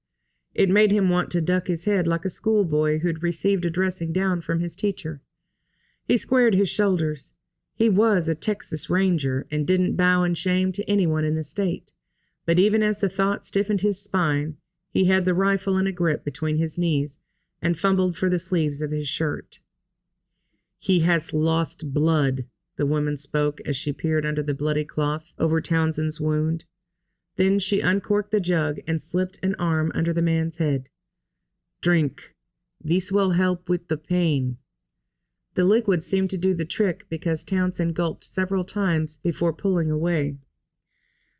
B: It made him want to duck his head like a schoolboy who'd received a dressing down from his teacher. He squared his shoulders. He was a Texas Ranger and didn't bow in shame to anyone in the state. But even as the thought stiffened his spine, he had the rifle in a grip between his knees and fumbled for the sleeves of his shirt. "He has lost blood," the woman spoke as she peered under the bloody cloth over Townsend's wound. Then she uncorked the jug and slipped an arm under the man's head. "Drink. This will help with the pain." The liquid seemed to do the trick because Townsend gulped several times before pulling away.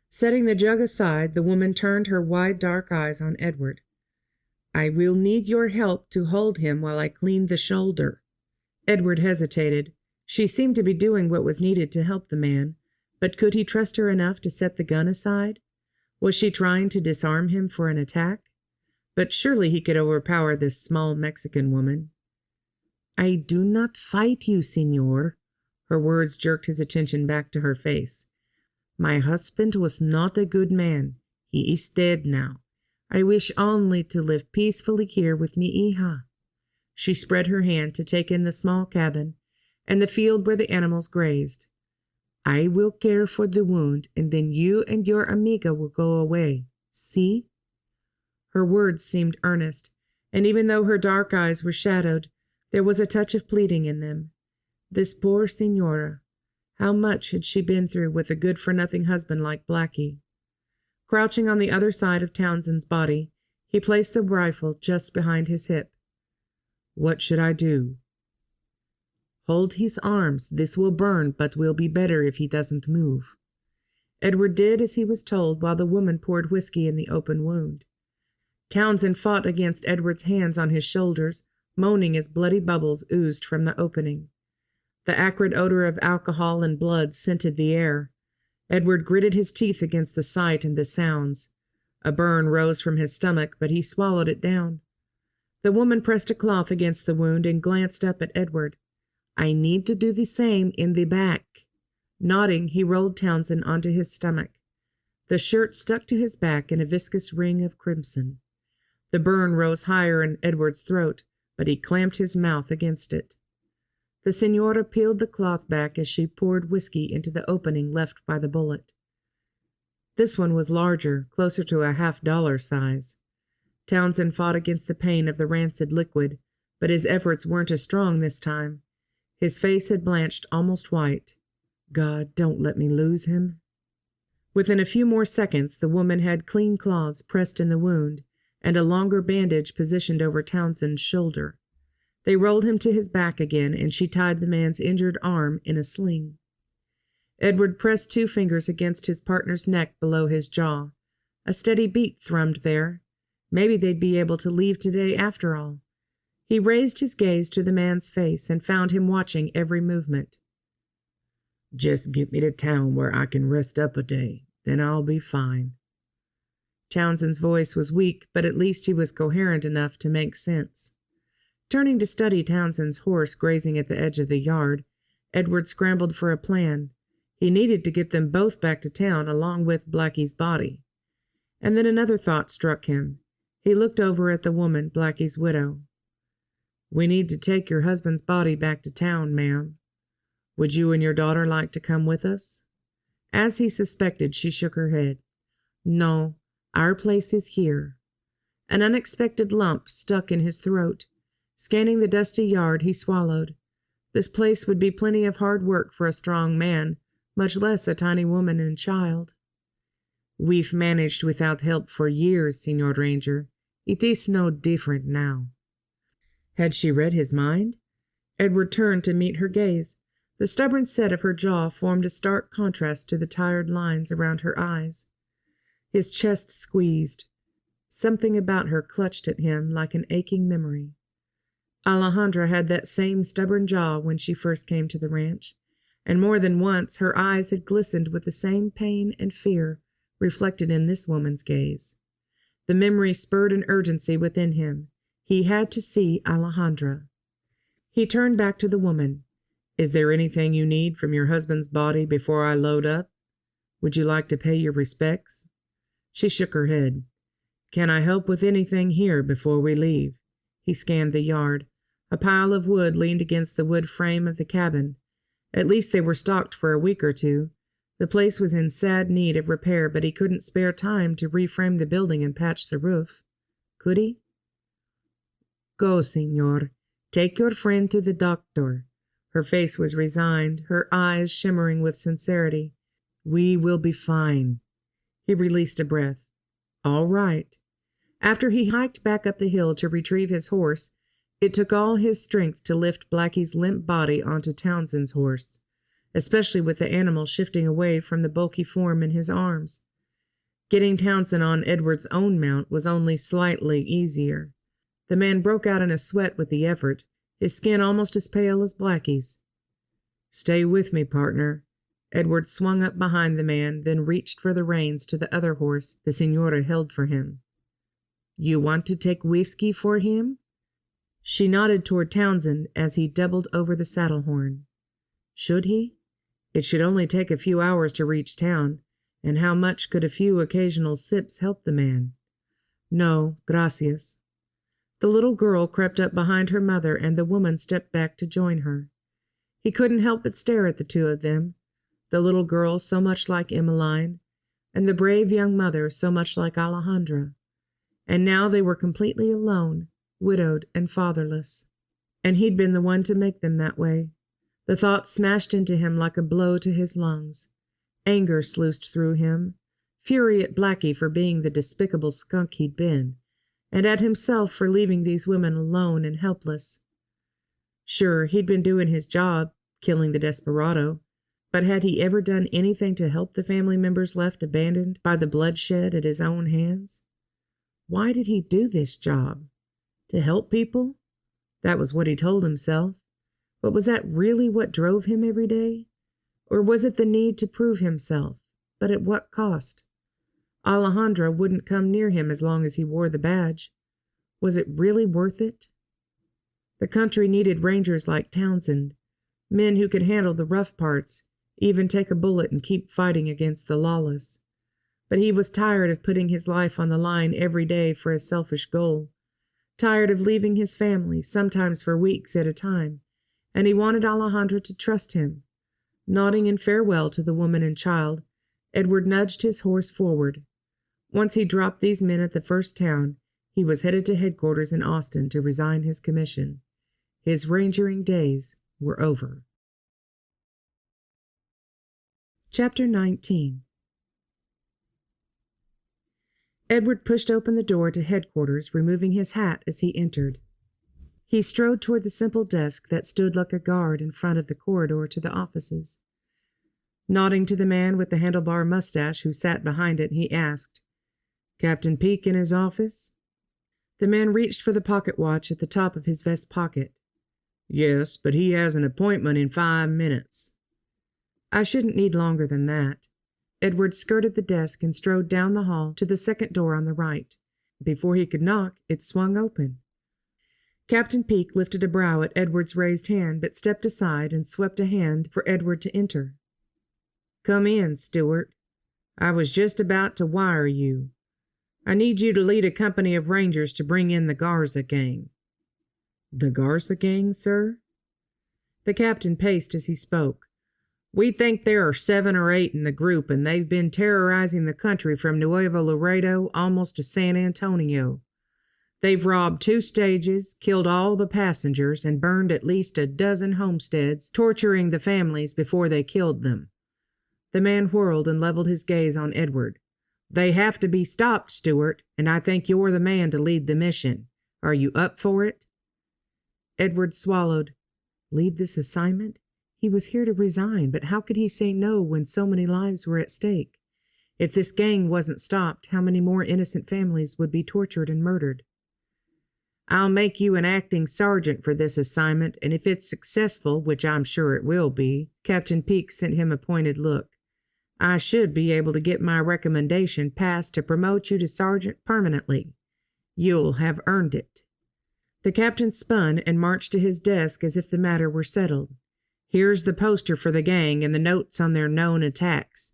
B: Setting the jug aside, the woman turned her wide dark eyes on Edward. "I will need your help to hold him while I clean the shoulder." Edward hesitated. She seemed to be doing what was needed to help the man, But could he trust her enough to set the gun aside? Was she trying to disarm him for an attack? But surely he could overpower this small Mexican woman. "I do not fight you, señor." Her words jerked his attention back to her face. "My husband was not a good man. He is dead now. I wish only to live peacefully here with mi hija." She spread her hand to take in the small cabin and the field where the animals grazed. "I will care for the wound, and then you and your amiga will go away. See?" Her words seemed earnest, and even though her dark eyes were shadowed, there was a touch of pleading in them. This poor señora, how much had she been through with a good-for-nothing husband like Blackie? Crouching on the other side of Townsend's body, he placed the rifle just behind his hip. "What should I do?" "Hold his arms. This will burn, but will be better if he doesn't move." Edward did as he was told while the woman poured whiskey in the open wound. Townsend fought against Edward's hands on his shoulders, moaning as bloody bubbles oozed from the opening. The acrid odor of alcohol and blood scented the air. Edward gritted his teeth against the sight and the sounds. A burn rose from his stomach, but he swallowed it down. The woman pressed a cloth against the wound and glanced up at Edward. "I need to do the same in the back." Nodding, he rolled Townsend onto his stomach. The shirt stuck to his back in a viscous ring of crimson. The burn rose higher in Edward's throat, but he clamped his mouth against it. The señora peeled the cloth back as she poured whiskey into the opening left by the bullet. This one was larger, closer to a $50 size. Townsend fought against the pain of the rancid liquid, but his efforts weren't as strong this time. His face had blanched almost white. "God, don't let me lose him." Within a few more seconds, the woman had clean cloths pressed in the wound and a longer bandage positioned over Townsend's shoulder. They rolled him to his back again, and she tied the man's injured arm in a sling. Edward pressed 2 fingers against his partner's neck below his jaw. A steady beat thrummed there. Maybe they'd be able to leave today after all. He raised his gaze to the man's face and found him watching every movement. "Just get me to town where I can rest up a day. Then I'll be fine." Townsend's voice was weak, but at least he was coherent enough to make sense. Turning to study Townsend's horse grazing at the edge of the yard, Edward scrambled for a plan. He needed to get them both back to town along with Blackie's body. And then another thought struck him. He looked over at the woman, Blackie's widow. "We need to take your husband's body back to town, ma'am. Would you and your daughter like to come with us?" As he suspected, she shook her head. "No, our place is here." An unexpected lump stuck in his throat. Scanning the dusty yard, he swallowed. This place would be plenty of hard work for a strong man, much less a tiny woman and child. "We've managed without help for years, Señor Ranger. It is no different now." Had she read his mind? Edward turned to meet her gaze. The stubborn set of her jaw formed a stark contrast to the tired lines around her eyes. His chest squeezed. Something about her clutched at him like an aching memory. Alejandra had that same stubborn jaw when she first came to the ranch, and more than once her eyes had glistened with the same pain and fear reflected in this woman's gaze. The memory spurred an urgency within him. He had to see Alejandra. He turned back to the woman. "Is there anything you need from your husband's body before I load up? Would you like to pay your respects?" She shook her head. "Can I help with anything here before we leave?" He scanned the yard. A pile of wood leaned against the wood frame of the cabin. At least they were stocked for a week or two. The place was in sad need of repair, but he couldn't spare time to reframe the building and patch the roof. Could he? "Go, señor. Take your friend to the doctor." Her face was resigned, her eyes shimmering with sincerity. "We will be fine." He released a breath. All right. After he hiked back up the hill to retrieve his horse, it took all his strength to lift Blackie's limp body onto Townsend's horse, especially with the animal shifting away from the bulky form in his arms. Getting Townsend on Edward's own mount was only slightly easier. The man broke out in a sweat with the effort, his skin almost as pale as Blackie's. "Stay with me, partner. Edward swung up behind the man, then reached for the reins to the other horse the señora held for him. "You want to take whiskey for him?" She nodded toward Townsend as he doubled over the saddle horn. Should he? It should only take a few hours to reach town, and how much could a few occasional sips help the man? No, gracias. The little girl crept up behind her mother, and the woman stepped back to join her. He couldn't help but stare at the two of them, the little girl so much like Emmeline, and the brave young mother so much like Alejandra. And now they were completely alone, widowed and fatherless. And he'd been the one to make them that way. The thought smashed into him like a blow to his lungs. Anger sluiced through him, fury at Blackie for being the despicable skunk he'd been, and at himself for leaving these women alone and helpless. Sure, he'd been doing his job, killing the desperado, but had he ever done anything to help the family members left abandoned by the bloodshed at his own hands? Why did he do this job? To help people? That was what he told himself. But was that really what drove him every day? Or was it the need to prove himself? But at what cost? Alejandra wouldn't come near him as long as he wore the badge. Was it really worth it? The country needed rangers like Townsend, men who could handle the rough parts, even take a bullet and keep fighting against the lawless. But he was tired of putting his life on the line every day for a selfish goal, tired of leaving his family, sometimes for weeks at a time, and he wanted Alejandra to trust him. Nodding in farewell to the woman and child, Edward nudged his horse forward. Once he dropped these men at the first town, he was headed to headquarters in Austin to resign his commission. His rangering days were over. Chapter 19. Edward pushed open the door to headquarters, removing his hat as he entered. He strode toward the simple desk that stood like a guard in front of the corridor to the offices. Nodding to the man with the handlebar mustache who sat behind it, he asked, "Captain Peake in his office?" The man reached for the pocket watch at the top of his vest pocket. "Yes, but he has an appointment in 5 minutes." "I shouldn't need longer than that." Edward skirted the desk and strode down the hall to the second door on the right. Before he could knock, it swung open. Captain Peake lifted a brow at Edward's raised hand, but stepped aside and swept a hand for Edward to enter. "Come in, Stewart. I was just about to wire you. I need you to lead a company of rangers to bring in the Garza gang." "The Garza gang, sir?" The captain paced as he spoke. "We think there are 7 or 8 in the group, and they've been terrorizing the country from Nuevo Laredo almost to San Antonio. They've robbed 2 stages, killed all the passengers, and burned at least a dozen homesteads, torturing the families before they killed them." The man whirled and leveled his gaze on Edward. "They have to be stopped, Stewart, and I think you're the man to lead the mission. Are you up for it?" Edward swallowed. Lead this assignment? He was here to resign, but how could he say no when so many lives were at stake? If this gang wasn't stopped, how many more innocent families would be tortured and murdered? "I'll make you an acting sergeant for this assignment, and if it's successful, which I'm sure it will be," Captain Peake sent him a pointed look, "I should be able to get my recommendation passed to promote you to sergeant permanently. You'll have earned it." The captain spun and marched to his desk as if the matter were settled. "Here's the poster for the gang and the notes on their known attacks.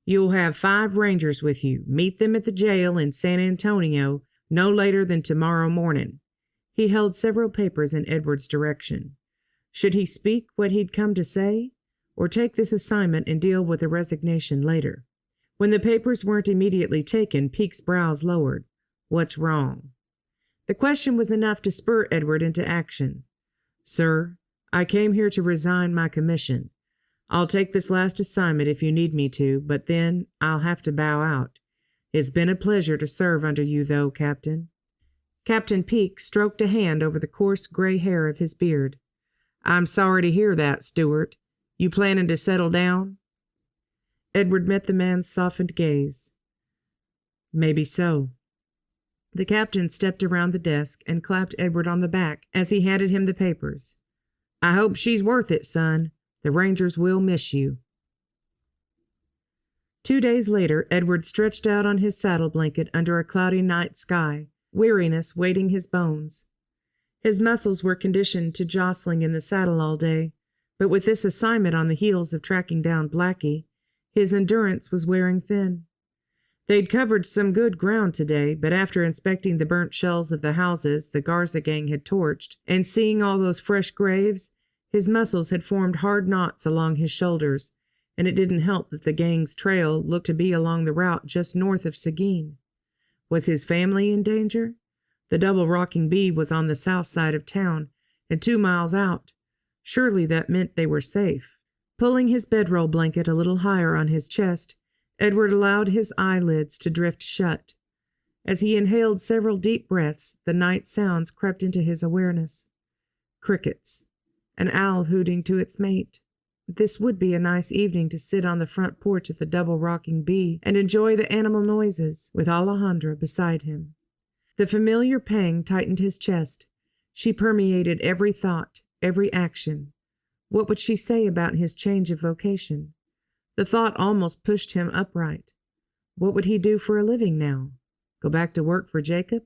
B: You'll have 5 rangers with you. Meet them at the jail in San Antonio no later than tomorrow morning." He held several papers in Edward's direction. Should he speak what he'd come to say, or take this assignment and deal with the resignation later? When the papers weren't immediately taken, Peake's brows lowered. What's wrong? The question was enough to spur Edward into action. "Sir, I came here to resign my commission. I'll take this last assignment if you need me to, but then I'll have to bow out. It's been a pleasure to serve under you, though, Captain." Captain Peake stroked a hand over the coarse gray hair of his beard. "I'm sorry to hear that, Stewart. You planning to settle down?" Edward met the man's softened gaze. "Maybe so." The captain stepped around the desk and clapped Edward on the back as he handed him the papers. "I hope she's worth it, son. The Rangers will miss you." 2 days later, Edward stretched out on his saddle blanket under a cloudy night sky, weariness weighting his bones. His muscles were conditioned to jostling in the saddle all day, but with this assignment on the heels of tracking down Blackie, his endurance was wearing thin. They'd covered some good ground today, but after inspecting the burnt shells of the houses the Garza gang had torched and seeing all those fresh graves, his muscles had formed hard knots along his shoulders, and it didn't help that the gang's trail looked to be along the route just north of Seguin. Was his family in danger? The double rocking bee was on the south side of town, and 2 miles out. Surely that meant they were safe. Pulling his bedroll blanket a little higher on his chest, Edward allowed his eyelids to drift shut. As he inhaled several deep breaths, the night sounds crept into his awareness. Crickets. An owl hooting to its mate. This would be a nice evening to sit on the front porch of the double rocking bee and enjoy the animal noises, with Alejandra beside him. The familiar pang tightened his chest. She permeated every thought, every action. What would she say about his change of vocation? The thought almost pushed him upright. What would he do for a living now? Go back to work for Jacob?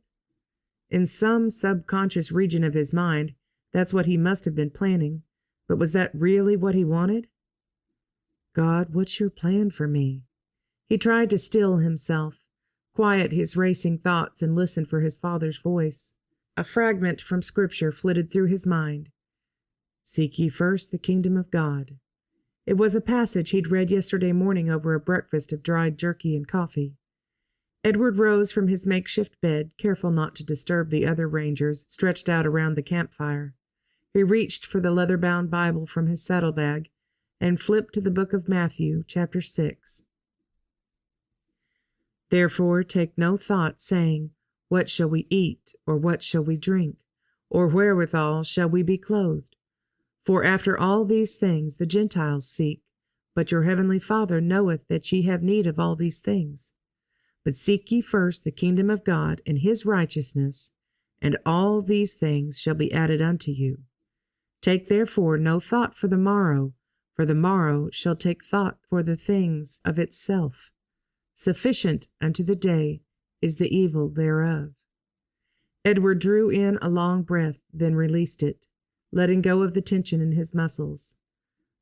B: In some subconscious region of his mind, that's what he must have been planning. But was that really what he wanted? God, what's your plan for me? He tried to still himself, quiet his racing thoughts, and listen for his father's voice. A fragment from Scripture flitted through his mind. Seek ye first the kingdom of God. It was a passage he'd read yesterday morning over a breakfast of dried jerky and coffee. Edward rose from his makeshift bed, careful not to disturb the other rangers stretched out around the campfire. He reached for the leather-bound Bible from his saddlebag and flipped to the book of Matthew, chapter 6. Therefore take no thought, saying, What shall we eat, or what shall we drink, or wherewithal shall we be clothed? For after all these things the Gentiles seek, but your heavenly Father knoweth that ye have need of all these things. But seek ye first the kingdom of God and his righteousness, and all these things shall be added unto you. Take therefore no thought for the morrow shall take thought for the things of itself. Sufficient unto the day is the evil thereof. Edward drew in a long breath, then released it, letting go of the tension in his muscles.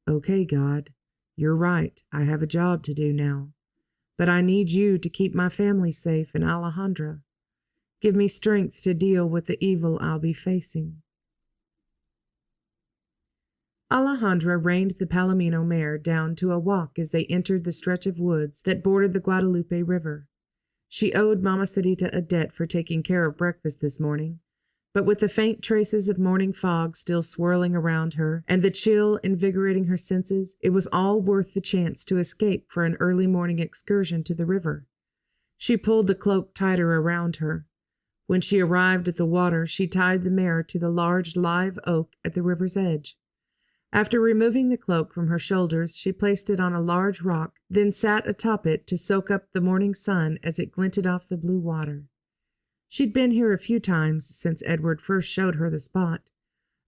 B: Okay, God, you're right, I have a job to do now. But I need you to keep my family safe and Alejandra. Give me strength to deal with the evil I'll be facing. Alejandra reined the Palomino mare down to a walk as they entered the stretch of woods that bordered the Guadalupe River. She owed Mama Sarita a debt for taking care of breakfast this morning, but with the faint traces of morning fog still swirling around her and the chill invigorating her senses, it was all worth the chance to escape for an early morning excursion to the river. She pulled the cloak tighter around her. When she arrived at the water, she tied the mare to the large live oak at the river's edge. After removing the cloak from her shoulders, she placed it on a large rock, then sat atop it to soak up the morning sun as it glinted off the blue water. She'd been here a few times since Edward first showed her the spot,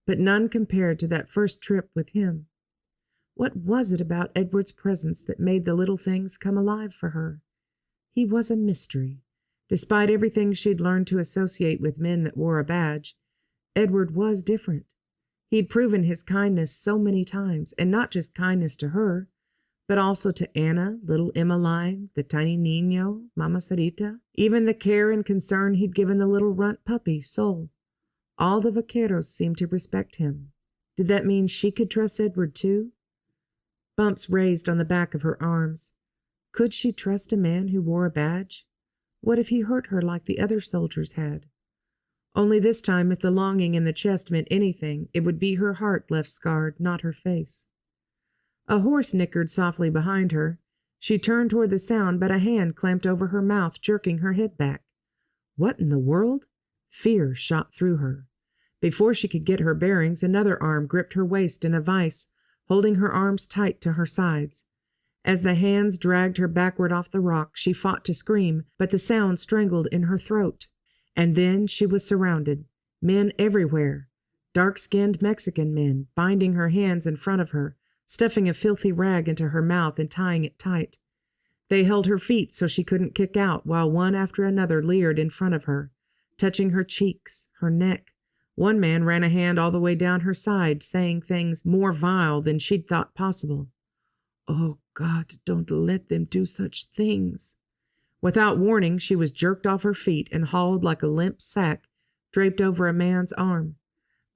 B: but none compared to that first trip with him. What was it about Edward's presence that made the little things come alive for her? He was a mystery. Despite everything she'd learned to associate with men that wore a badge, Edward was different. He'd proven his kindness so many times, and not just kindness to her, but also to Anna, little Emmeline, the tiny Niño, Mama Sarita, even the care and concern he'd given the little runt puppy, Sol. All the vaqueros seemed to respect him. Did that mean she could trust Edward too? Bumps raised on the back of her arms. Could she trust a man who wore a badge? What if he hurt her like the other soldiers had? Only this time, if the longing in the chest meant anything, it would be her heart left scarred, not her face. A horse nickered softly behind her. She turned toward the sound, but a hand clamped over her mouth, jerking her head back. What in the world? Fear shot through her. Before she could get her bearings, another arm gripped her waist in a vise, holding her arms tight to her sides. As the hands dragged her backward off the rock, she fought to scream, but the sound strangled in her throat. And then she was surrounded. Men everywhere. Dark-skinned Mexican men, binding her hands in front of her, stuffing a filthy rag into her mouth and tying it tight. They held her feet so she couldn't kick out, while one after another leered in front of her, touching her cheeks, her neck. One man ran a hand all the way down her side, saying things more vile than she'd thought possible. "Oh, God, don't let them do such things." Without warning, she was jerked off her feet and hauled like a limp sack draped over a man's arm.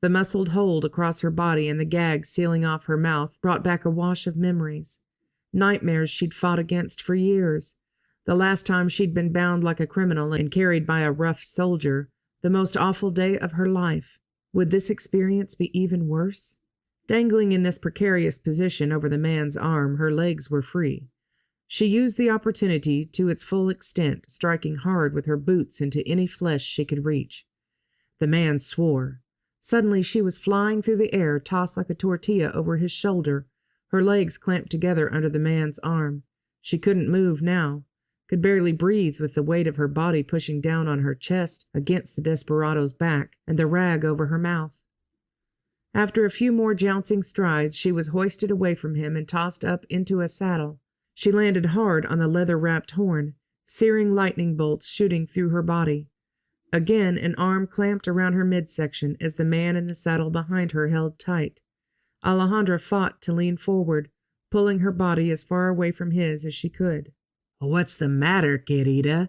B: The muscled hold across her body and the gag sealing off her mouth brought back a wash of memories. Nightmares she'd fought against for years. The last time she'd been bound like a criminal and carried by a rough soldier. The most awful day of her life. Would this experience be even worse? Dangling in this precarious position over the man's arm, her legs were free. She used the opportunity to its full extent, striking hard with her boots into any flesh she could reach. The man swore. Suddenly she was flying through the air, tossed like a tortilla over his shoulder, her legs clamped together under the man's arm. She couldn't move now, could barely breathe with the weight of her body pushing down on her chest against the desperado's back and the rag over her mouth. After a few more jouncing strides, she was hoisted away from him and tossed up into a saddle. She landed hard on the leather-wrapped horn, searing lightning bolts shooting through her body. Again, an arm clamped around her midsection as the man in the saddle behind her held tight. Alejandra fought to lean forward, pulling her body as far away from his as she could. "What's the matter, querida?"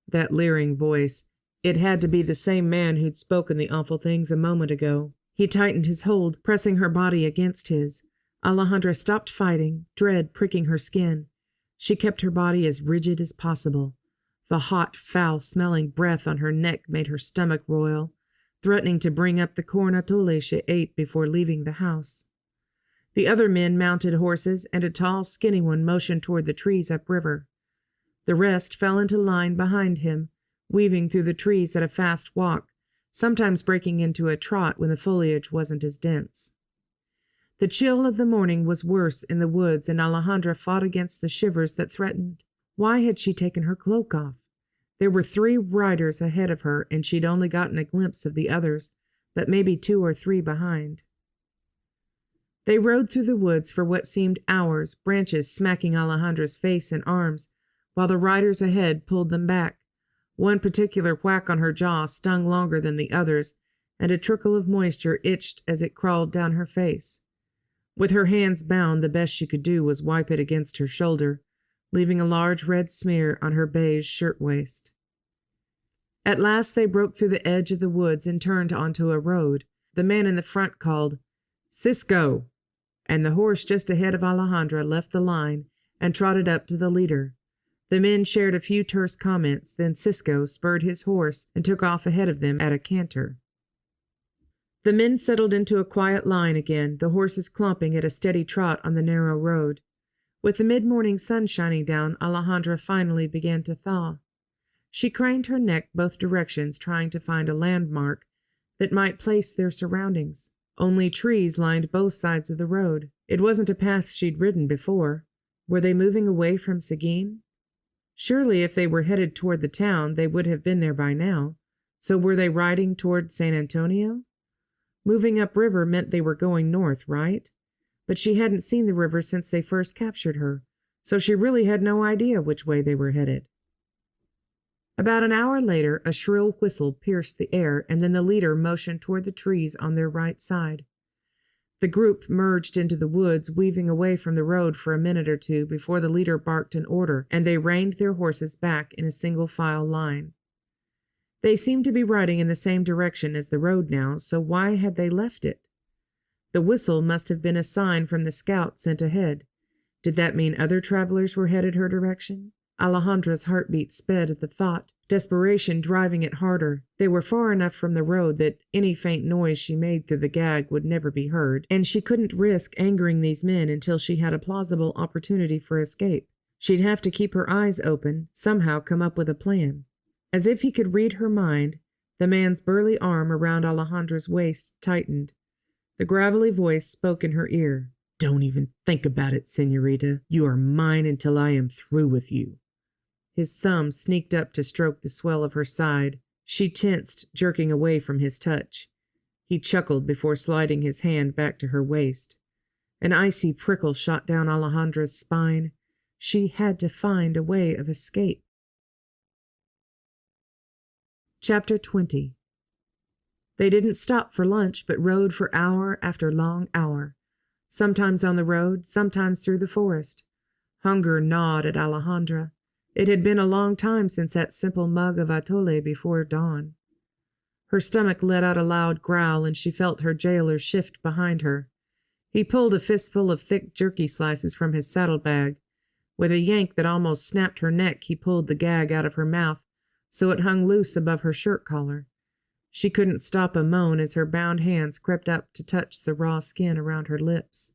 B: That leering voice. It had to be the same man who'd spoken the awful things a moment ago. He tightened his hold, pressing her body against his. Alejandra stopped fighting, dread pricking her skin. She kept her body as rigid as possible. The hot, foul-smelling breath on her neck made her stomach roil, threatening to bring up the corn atole she ate before leaving the house. The other men mounted horses, and a tall, skinny one motioned toward the trees upriver. The rest fell into line behind him, weaving through the trees at a fast walk, sometimes breaking into a trot when the foliage wasn't as dense. The chill of the morning was worse in the woods, and Alejandra fought against the shivers that threatened. Why had she taken her cloak off? There were 3 riders ahead of her, and she'd only gotten a glimpse of the others, but maybe 2 or 3 behind. They rode through the woods for what seemed hours, branches smacking Alejandra's face and arms, while the riders ahead pulled them back. One particular whack on her jaw stung longer than the others, and a trickle of moisture itched as it crawled down her face. With her hands bound, the best she could do was wipe it against her shoulder, leaving a large red smear on her beige shirtwaist. At last they broke through the edge of the woods and turned onto a road. The man in the front called, "Cisco!" and the horse just ahead of Alejandra left the line and trotted up to the leader. The men shared a few terse comments, then Cisco spurred his horse and took off ahead of them at a canter. The men settled into a quiet line again, the horses clomping at a steady trot on the narrow road. With the mid-morning sun shining down, Alejandra finally began to thaw. She craned her neck both directions, trying to find a landmark that might place their surroundings. Only trees lined both sides of the road. It wasn't a path she'd ridden before. Were they moving away from Seguin? Surely if they were headed toward the town, they would have been there by now. So were they riding toward San Antonio? Moving upriver meant they were going north, right? But she hadn't seen the river since they first captured her, so she really had no idea which way they were headed. About an hour later, a shrill whistle pierced the air, and then the leader motioned toward the trees on their right side. The group merged into the woods, weaving away from the road for a minute or two before the leader barked an order, and they reined their horses back in a single-file line. They seemed to be riding in the same direction as the road now, so why had they left it? The whistle must have been a sign from the scout sent ahead. Did that mean other travelers were headed her direction? Alejandra's heartbeat sped at the thought, desperation driving it harder. They were far enough from the road that any faint noise she made through the gag would never be heard, and she couldn't risk angering these men until she had a plausible opportunity for escape. She'd have to keep her eyes open, somehow come up with a plan. As if he could read her mind, the man's burly arm around Alejandra's waist tightened. The gravelly voice spoke in her ear. "Don't even think about it, señorita. You are mine until I am through with you." His thumb sneaked up to stroke the swell of her side. She tensed, jerking away from his touch. He chuckled before sliding his hand back to her waist. An icy prickle shot down Alejandra's spine. She had to find a way of escape. Chapter 20. They didn't stop for lunch, but rode for hour after long hour, sometimes on the road, sometimes through the forest. Hunger gnawed at Alejandra. It had been a long time since that simple mug of atole before dawn. Her stomach let out a loud growl, and she felt her jailer shift behind her. He pulled a fistful of thick jerky slices from his saddlebag. With a yank that almost snapped her neck, he pulled the gag out of her mouth so it hung loose above her shirt collar. She couldn't stop a moan as her bound hands crept up to touch the raw skin around her lips.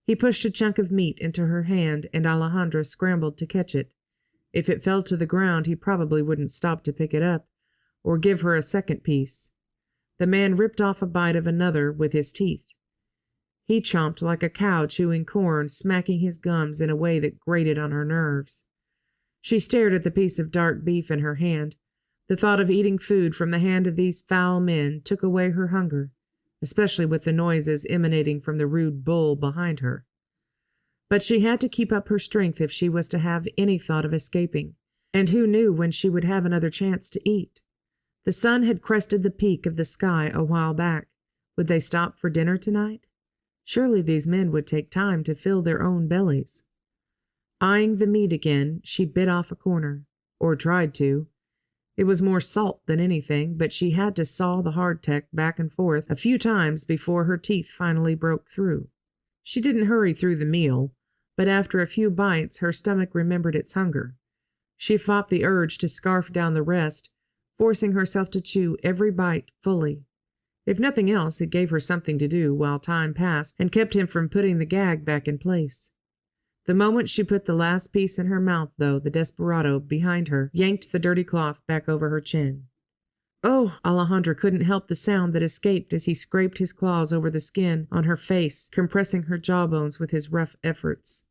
B: He pushed a chunk of meat into her hand, and Alejandra scrambled to catch it. If it fell to the ground, he probably wouldn't stop to pick it up or give her a second piece. The man ripped off a bite of another with his teeth. He chomped like a cow chewing corn, smacking his gums in a way that grated on her nerves. She stared at the piece of dark beef in her hand. The thought of eating food from the hand of these foul men took away her hunger, especially with the noises emanating from the rude bull behind her. But she had to keep up her strength if she was to have any thought of escaping, and who knew when she would have another chance to eat? The sun had crested the peak of the sky a while back. Would they stop for dinner tonight? Surely these men would take time to fill their own bellies. Eyeing the meat again, she bit off a corner, or tried to. It was more salt than anything, but she had to saw the hardtack back and forth a few times before her teeth finally broke through. She didn't hurry through the meal, but after a few bites her stomach remembered its hunger. She fought the urge to scarf down the rest, forcing herself to chew every bite fully. If nothing else, it gave her something to do while time passed and kept him from putting the gag back in place. The moment she put the last piece in her mouth, though, the desperado behind her yanked the dirty cloth back over her chin. Oh! Alejandra couldn't help the sound that escaped as he scraped his claws over the skin on her face, compressing her jawbones with his rough efforts.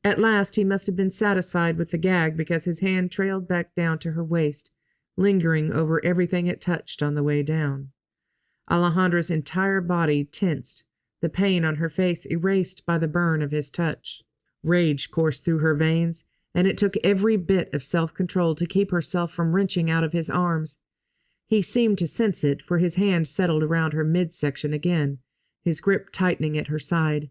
B: At last he must have been satisfied with the gag, because his hand trailed back down to her waist, lingering over everything it touched on the way down. Alejandra's entire body tensed, the pain on her face erased by the burn of his touch. Rage coursed through her veins, and it took every bit of self-control to keep herself from wrenching out of his arms. He seemed to sense it, for his hand settled around her midsection again, his grip tightening at her side.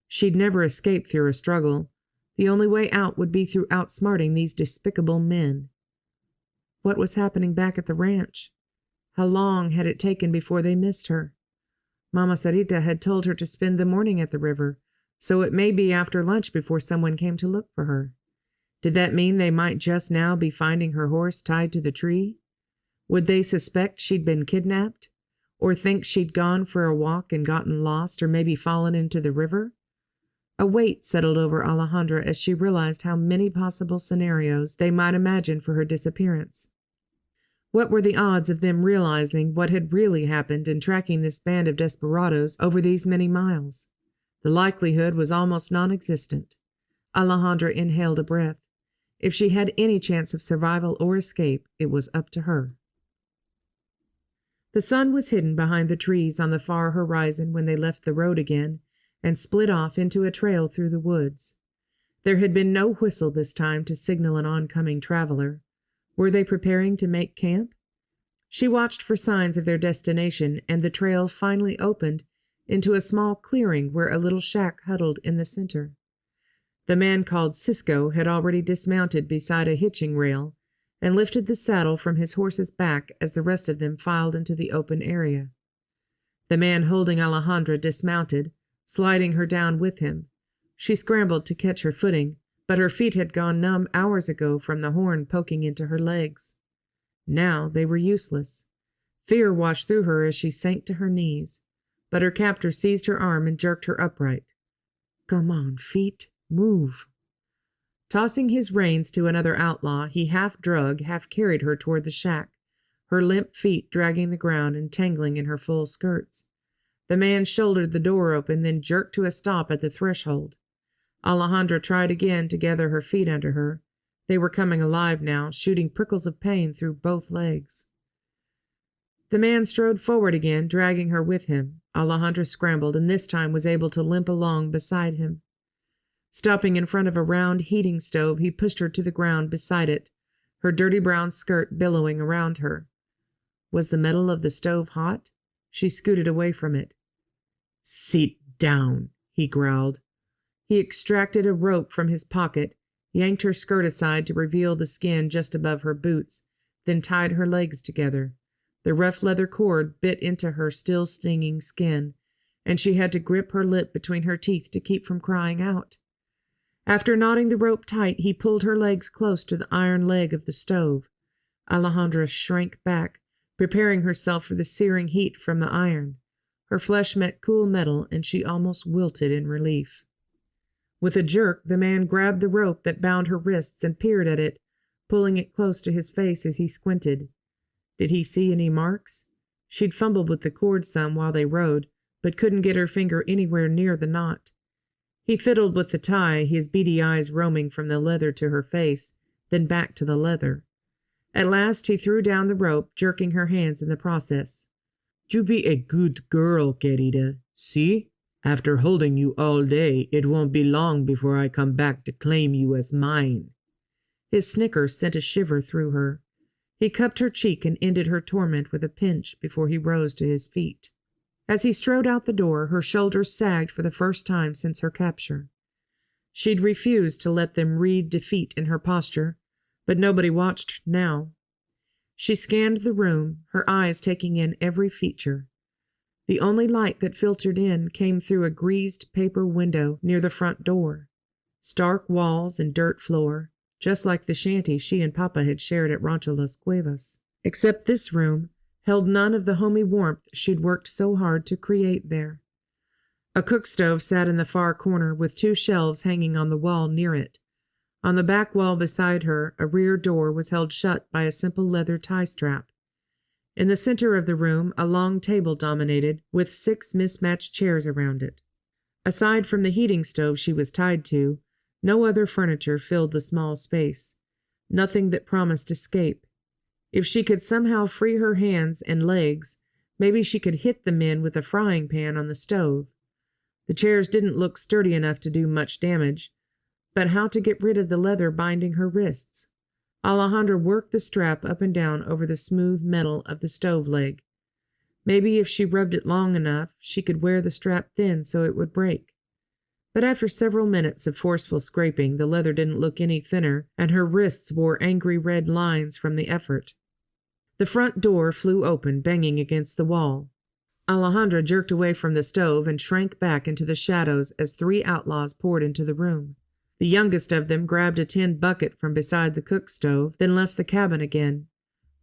B: She'd never escape through a struggle. The only way out would be through outsmarting these despicable men. What was happening back at the ranch? How long had it taken before they missed her? Mama Sarita had told her to spend the morning at the river, so it may be after lunch before someone came to look for her. Did that mean they might just now be finding her horse tied to the tree? Would they suspect she'd been kidnapped? Or think she'd gone for a walk and gotten lost, or maybe fallen into the river? A weight settled over Alejandra as she realized how many possible scenarios they might imagine for her disappearance. What were the odds of them realizing what had really happened and tracking this band of desperados over these many miles? The likelihood was almost non-existent. Alejandra inhaled a breath. If she had any chance of survival or escape, it was up to her. The sun was hidden behind the trees on the far horizon when they left the road again and split off into a trail through the woods. There had been no whistle this time to signal an oncoming traveler. Were they preparing to make camp? She watched for signs of their destination, and the trail finally opened into a small clearing where a little shack huddled in the center. The man called Cisco had already dismounted beside a hitching rail and lifted the saddle from his horse's back as the rest of them filed into the open area. The man holding Alejandra dismounted, sliding her down with him. She scrambled to catch her footing, but her feet had gone numb hours ago from the horn poking into her legs. Now they were useless. Fear washed through her as she sank to her knees, but her captor seized her arm and jerked her upright. "Come on, feet, move." Tossing his reins to another outlaw, he half drug, half carried her toward the shack, her limp feet dragging the ground and tangling in her full skirts. The man shouldered the door open, then jerked to a stop at the threshold. Alejandra tried again to gather her feet under her. They were coming alive now, shooting prickles of pain through both legs. The man strode forward again, dragging her with him. Alejandra scrambled, and this time was able to limp along beside him. Stopping in front of a round heating stove, he pushed her to the ground beside it, her dirty brown skirt billowing around her. Was the metal of the stove hot? She scooted away from it. "Sit down," he growled. He extracted a rope from his pocket, yanked her skirt aside to reveal the skin just above her boots, then tied her legs together. The rough leather cord bit into her still stinging skin, and she had to grip her lip between her teeth to keep from crying out. After knotting the rope tight, he pulled her legs close to the iron leg of the stove. Alejandra shrank back, preparing herself for the searing heat from the iron. Her flesh met cool metal, and she almost wilted in relief. With a jerk, the man grabbed the rope that bound her wrists and peered at it, pulling it close to his face as he squinted. Did he see any marks? She'd fumbled with the cord some while they rode, but couldn't get her finger anywhere near the knot. He fiddled with the tie, his beady eyes roaming from the leather to her face, then back to the leather. At last he threw down the rope, jerking her hands in the process. "You be a good girl, querida. See? After holding you all day, it won't be long before I come back to claim you as mine." His snicker sent a shiver through her. He cupped her cheek and ended her torment with a pinch before he rose to his feet. As he strode out the door, her shoulders sagged for the first time since her capture. She'd refused to let them read defeat in her posture, but nobody watched now. She scanned the room, her eyes taking in every feature. The only light that filtered in came through a greased paper window near the front door. Stark walls and dirt floor, just like the shanty she and Papa had shared at Rancho Las Cuevas. Except this room held none of the homey warmth she'd worked so hard to create there. A cook stove sat in the far corner with 2 shelves hanging on the wall near it. On the back wall beside her, a rear door was held shut by a simple leather tie strap. In the center of the room, a long table dominated, with 6 mismatched chairs around it. Aside from the heating stove she was tied to, no other furniture filled the small space. Nothing that promised escape. If she could somehow free her hands and legs, maybe she could hit the men with a frying pan on the stove. The chairs didn't look sturdy enough to do much damage, but how to get rid of the leather binding her wrists? Alejandra worked the strap up and down over the smooth metal of the stove leg. Maybe if she rubbed it long enough, she could wear the strap thin so it would break. But after several minutes of forceful scraping, the leather didn't look any thinner, and her wrists bore angry red lines from the effort. The front door flew open, banging against the wall. Alejandra jerked away from the stove and shrank back into the shadows as 3 outlaws poured into the room. The youngest of them grabbed a tin bucket from beside the cook stove, then left the cabin again.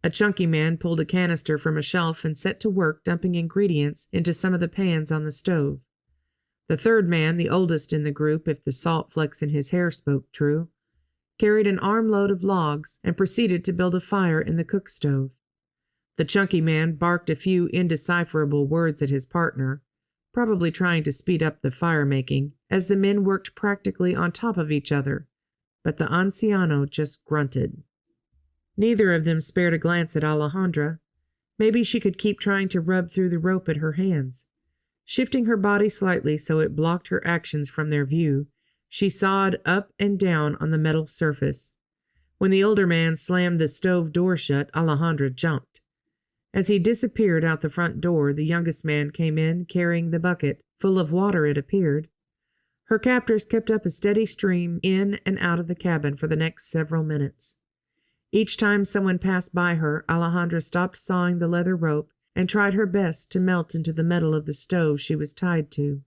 B: A chunky man pulled a canister from a shelf and set to work dumping ingredients into some of the pans on the stove. The third man, the oldest in the group if the salt flecks in his hair spoke true, carried an armload of logs and proceeded to build a fire in the cook stove. The chunky man barked a few indecipherable words at his partner, probably trying to speed up the fire-making, as the men worked practically on top of each other, but the anciano just grunted. Neither of them spared a glance at Alejandra. Maybe she could keep trying to rub through the rope at her hands. Shifting her body slightly so it blocked her actions from their view, she sawed up and down on the metal surface. When the older man slammed the stove door shut, Alejandra jumped. As he disappeared out the front door, the youngest man came in, carrying the bucket, full of water it appeared. Her captors kept up a steady stream in and out of the cabin for the next several minutes. Each time someone passed by her, Alejandra stopped sawing the leather rope and tried her best to melt into the metal of the stove she was tied to.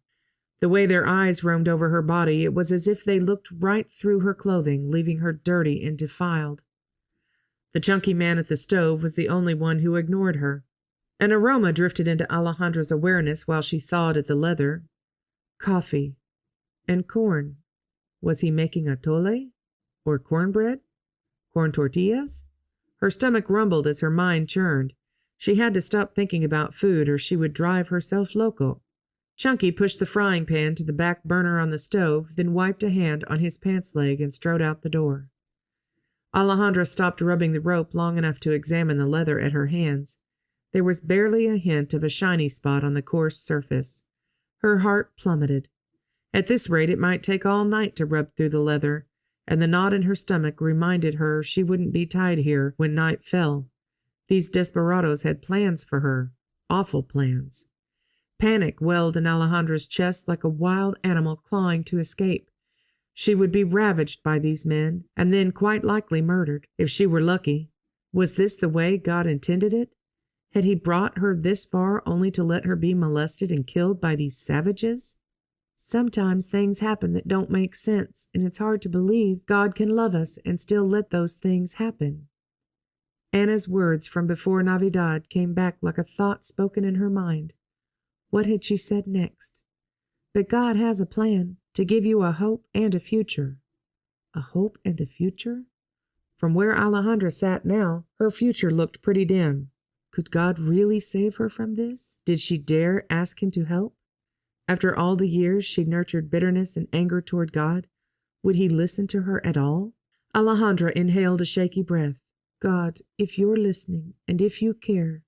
B: The way their eyes roamed over her body, it was as if they looked right through her clothing, leaving her dirty and defiled. The chunky man at the stove was the only one who ignored her. An aroma drifted into Alejandra's awareness while she sawed at the leather. Coffee. And corn. Was he making atole? Or cornbread? Corn tortillas? Her stomach rumbled as her mind churned. She had to stop thinking about food or she would drive herself loco. Chunky pushed the frying pan to the back burner on the stove, then wiped a hand on his pants leg and strode out the door. Alejandra stopped rubbing the rope long enough to examine the leather at her hands. There was barely a hint of a shiny spot on the coarse surface. Her heart plummeted. At this rate, it might take all night to rub through the leather, and the knot in her stomach reminded her she wouldn't be tied here when night fell. These desperados had plans for her, awful plans. Panic welled in Alejandra's chest like a wild animal clawing to escape. She would be ravaged by these men, and then quite likely murdered, if she were lucky. Was this the way God intended it? Had he brought her this far only to let her be molested and killed by these savages? Sometimes things happen that don't make sense, and it's hard to believe God can love us and still let those things happen. Anna's words from before Navidad came back like a thought spoken in her mind. What had she said next? But God has a plan to give you a hope and a future. A hope and a future? From where Alejandra sat now, her future looked pretty dim. Could God really save her from this? Did she dare ask him to help? After all the years she'd nurtured bitterness and anger toward God, would he listen to her at all? Alejandra inhaled a shaky breath. God, if you're listening, and if you care,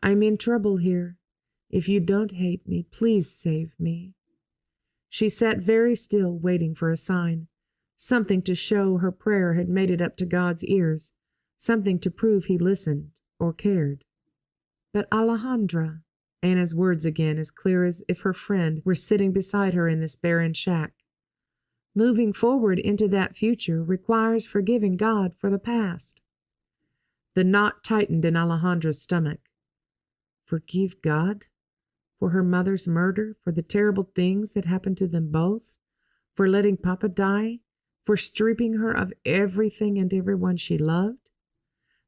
B: I'm in trouble here. If you don't hate me, please save me. She sat very still, waiting for a sign, something to show her prayer had made it up to God's ears, something to prove he listened or cared. But Alejandra, Anna's words again as clear as if her friend were sitting beside her in this barren shack. Moving forward into that future requires forgiving God for the past. The knot tightened in Alejandra's stomach. Forgive God? For her mother's murder, for the terrible things that happened to them both, for letting Papa die, for stripping her of everything and everyone she loved?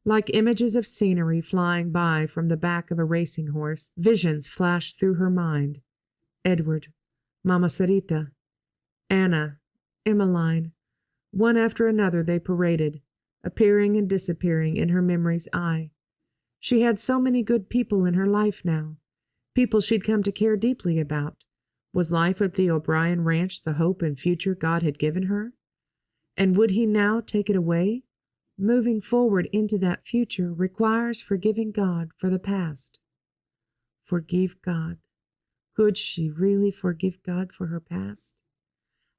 B: Like images of scenery flying by from the back of a racing horse, visions flashed through her mind. Edward, Mama Sarita, Anna, Emmeline. One after another they paraded, appearing and disappearing in her memory's eye. She had so many good people in her life now, people she'd come to care deeply about. Was life at the O'Brien Ranch the hope and future God had given her? And would he now take it away? Moving forward into that future requires forgiving God for the past. Forgive God. Could she really forgive God for her past?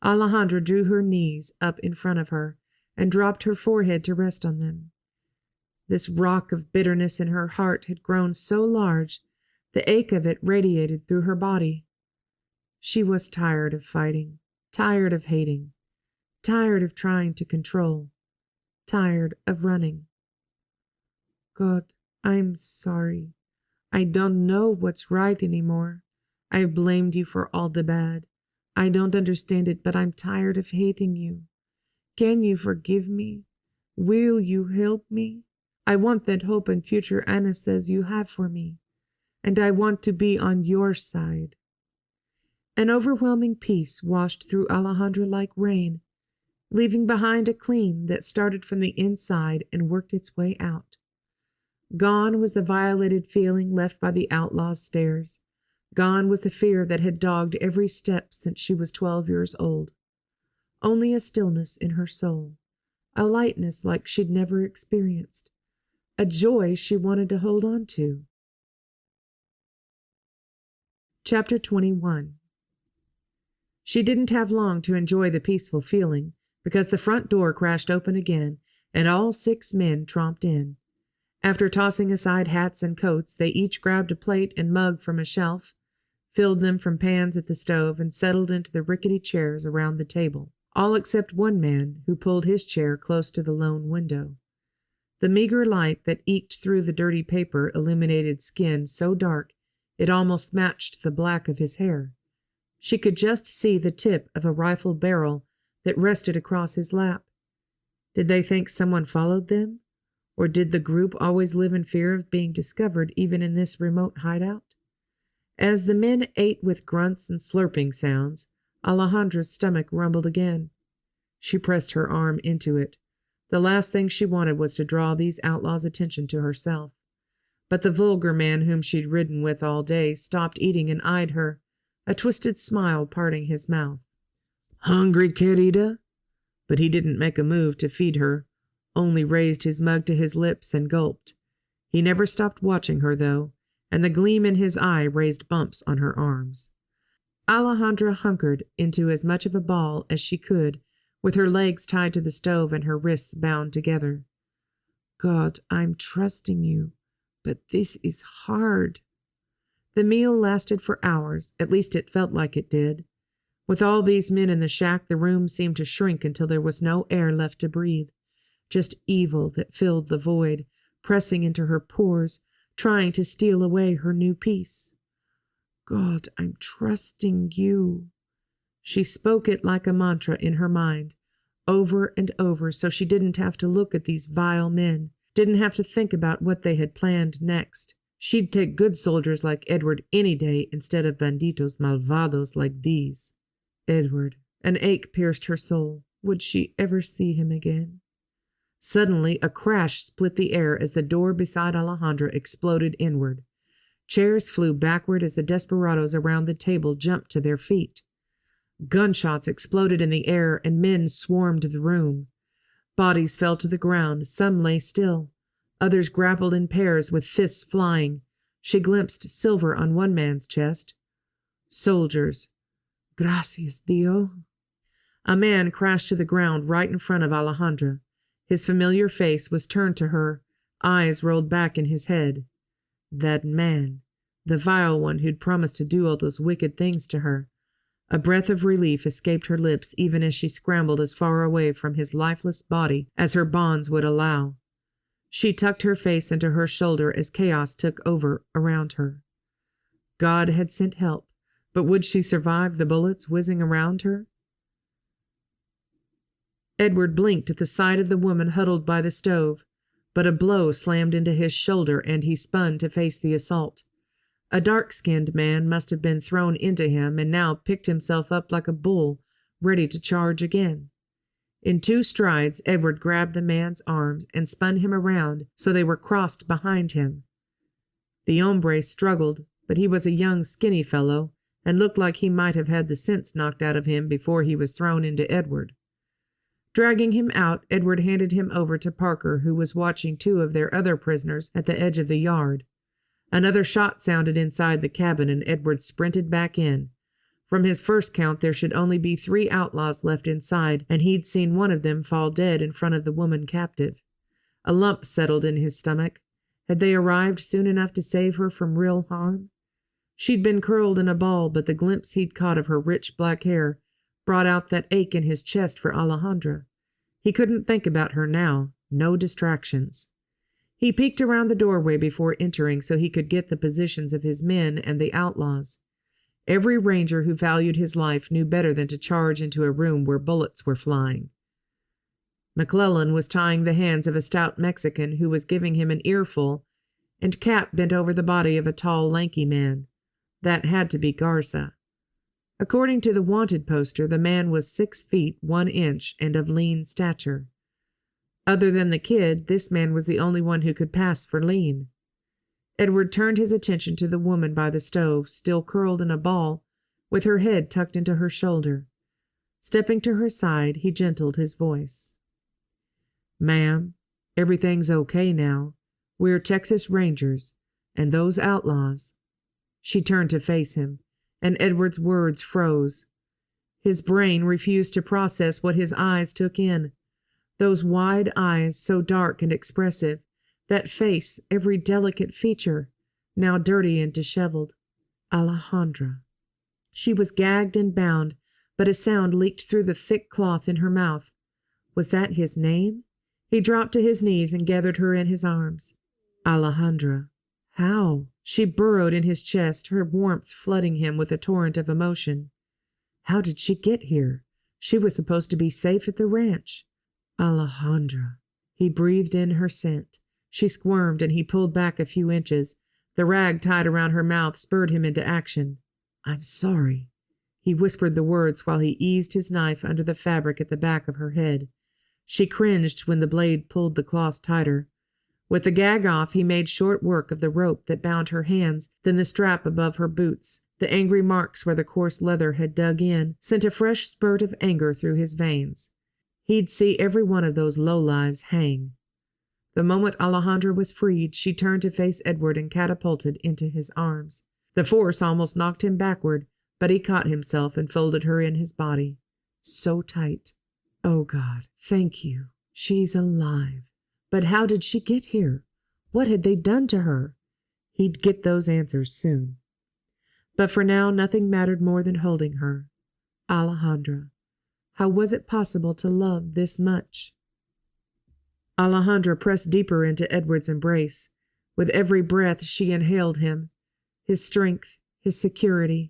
B: Alejandra drew her knees up in front of her and dropped her forehead to rest on them. This rock of bitterness in her heart had grown so large, the ache of it radiated through her body. She was tired of fighting, tired of hating, tired of trying to control, tired of running. God, I'm sorry. I don't know what's right anymore. I've blamed you for all the bad. I don't understand it, but I'm tired of hating you. Can you forgive me? Will you help me? I want that hope and future Anna says you have for me, and I want to be on your side. An overwhelming peace washed through Alejandra like rain, leaving behind a clean that started from the inside and worked its way out. Gone was the violated feeling left by the outlaw's stares. Gone was the fear that had dogged every step since she was 12 years old. Only a stillness in her soul, a lightness like she'd never experienced, a joy she wanted to hold on to. Chapter 21. She didn't have long to enjoy the peaceful feeling, because the front door crashed open again, and all 6 men tromped in. After tossing aside hats and coats, they each grabbed a plate and mug from a shelf, filled them from pans at the stove, and settled into the rickety chairs around the table, all except one man, who pulled his chair close to the lone window. The meager light that eked through the dirty paper illuminated skin so dark it almost matched the black of his hair. She could just see the tip of a rifle barrel that rested across his lap. Did they think someone followed them? Or did the group always live in fear of being discovered even in this remote hideout? As the men ate with grunts and slurping sounds, Alejandra's stomach rumbled again. She pressed her arm into it. The last thing she wanted was to draw these outlaws' attention to herself. But the vulgar man whom she'd ridden with all day stopped eating and eyed her, a twisted smile parting his mouth. "Hungry, querida?" But he didn't make a move to feed her, only raised his mug to his lips and gulped. He never stopped watching her, though, and the gleam in his eye raised bumps on her arms. Alejandra hunkered into as much of a ball as she could, with her legs tied to the stove and her wrists bound together. God, I'm trusting you, but this is hard. The meal lasted for hours, at least it felt like it did. With all these men in the shack, the room seemed to shrink until there was no air left to breathe, just evil that filled the void, pressing into her pores, trying to steal away her new peace. God, I'm trusting you. She spoke it like a mantra in her mind, over and over, so she didn't have to look at these vile men, didn't have to think about what they had planned next. She'd take good soldiers like Edward any day instead of banditos malvados like these. Edward. An ache pierced her soul. Would she ever see him again? Suddenly, a crash split the air as the door beside Alejandra exploded inward. Chairs flew backward as the desperados around the table jumped to their feet. Gunshots exploded in the air and men swarmed the room. Bodies fell to the ground, some lay still. Others grappled in pairs with fists flying. She glimpsed silver on one man's chest. Soldiers. Gracias, Dio. A man crashed to the ground right in front of Alejandra. His familiar face was turned to her, eyes rolled back in his head. That man, the vile one who'd promised to do all those wicked things to her. A breath of relief escaped her lips even as she scrambled as far away from his lifeless body as her bonds would allow. She tucked her face into her shoulder as chaos took over around her. God had sent help, but would she survive the bullets whizzing around her? Edward blinked at the sight of the woman huddled by the stove, but a blow slammed into his shoulder and he spun to face the assault. A dark-skinned man must have been thrown into him and now picked himself up like a bull, ready to charge again. In 2 strides, Edward grabbed the man's arms and spun him around so they were crossed behind him. The hombre struggled, but he was a young, skinny fellow and looked like he might have had the sense knocked out of him before he was thrown into Edward. Dragging him out, Edward handed him over to Parker, who was watching 2 of their other prisoners at the edge of the yard. Another shot sounded inside the cabin and Edward sprinted back in. From his first count, there should only be 3 outlaws left inside, and he'd seen one of them fall dead in front of the woman captive. A lump settled in his stomach. Had they arrived soon enough to save her from real harm? She'd been curled in a ball, but the glimpse he'd caught of her rich black hair brought out that ache in his chest for Alejandra. He couldn't think about her now. No distractions. He peeked around the doorway before entering so he could get the positions of his men and the outlaws. Every ranger who valued his life knew better than to charge into a room where bullets were flying. McClellan was tying the hands of a stout Mexican who was giving him an earful, and Cap bent over the body of a tall, lanky man. That had to be Garza. According to the wanted poster, the man was 6 feet 1 inch and of lean stature. Other than the kid, this man was the only one who could pass for lean. Edward turned his attention to the woman by the stove, still curled in a ball, with her head tucked into her shoulder. Stepping to her side, he gentled his voice. Ma'am, everything's okay now. We're Texas Rangers, and those outlaws. She turned to face him, and Edward's words froze. His brain refused to process what his eyes took in. Those wide eyes, so dark and expressive, that face, every delicate feature, now dirty and disheveled. Alejandra. She was gagged and bound, but a sound leaked through the thick cloth in her mouth. Was that his name? He dropped to his knees and gathered her in his arms. Alejandra. How? She burrowed in his chest, her warmth flooding him with a torrent of emotion. How did she get here? She was supposed to be safe at the ranch. Alejandra. He breathed in her scent. She squirmed and he pulled back a few inches. The rag tied around her mouth spurred him into action. I'm sorry. He whispered the words while he eased his knife under the fabric at the back of her head. She cringed when the blade pulled the cloth tighter. With the gag off, he made short work of the rope that bound her hands, then the strap above her boots. The angry marks where the coarse leather had dug in sent a fresh spurt of anger through his veins. He'd see every one of those lowlives hang. The moment Alejandra was freed, she turned to face Edward and catapulted into his arms. The force almost knocked him backward, but he caught himself and folded her in his body, so tight. Oh God, thank you. She's alive. But how did she get here? What had they done to her? He'd get those answers soon. But for now, nothing mattered more than holding her. Alejandra. How was it possible to love this much? Alejandra pressed deeper into Edward's embrace. With every breath she inhaled him, his strength, his security.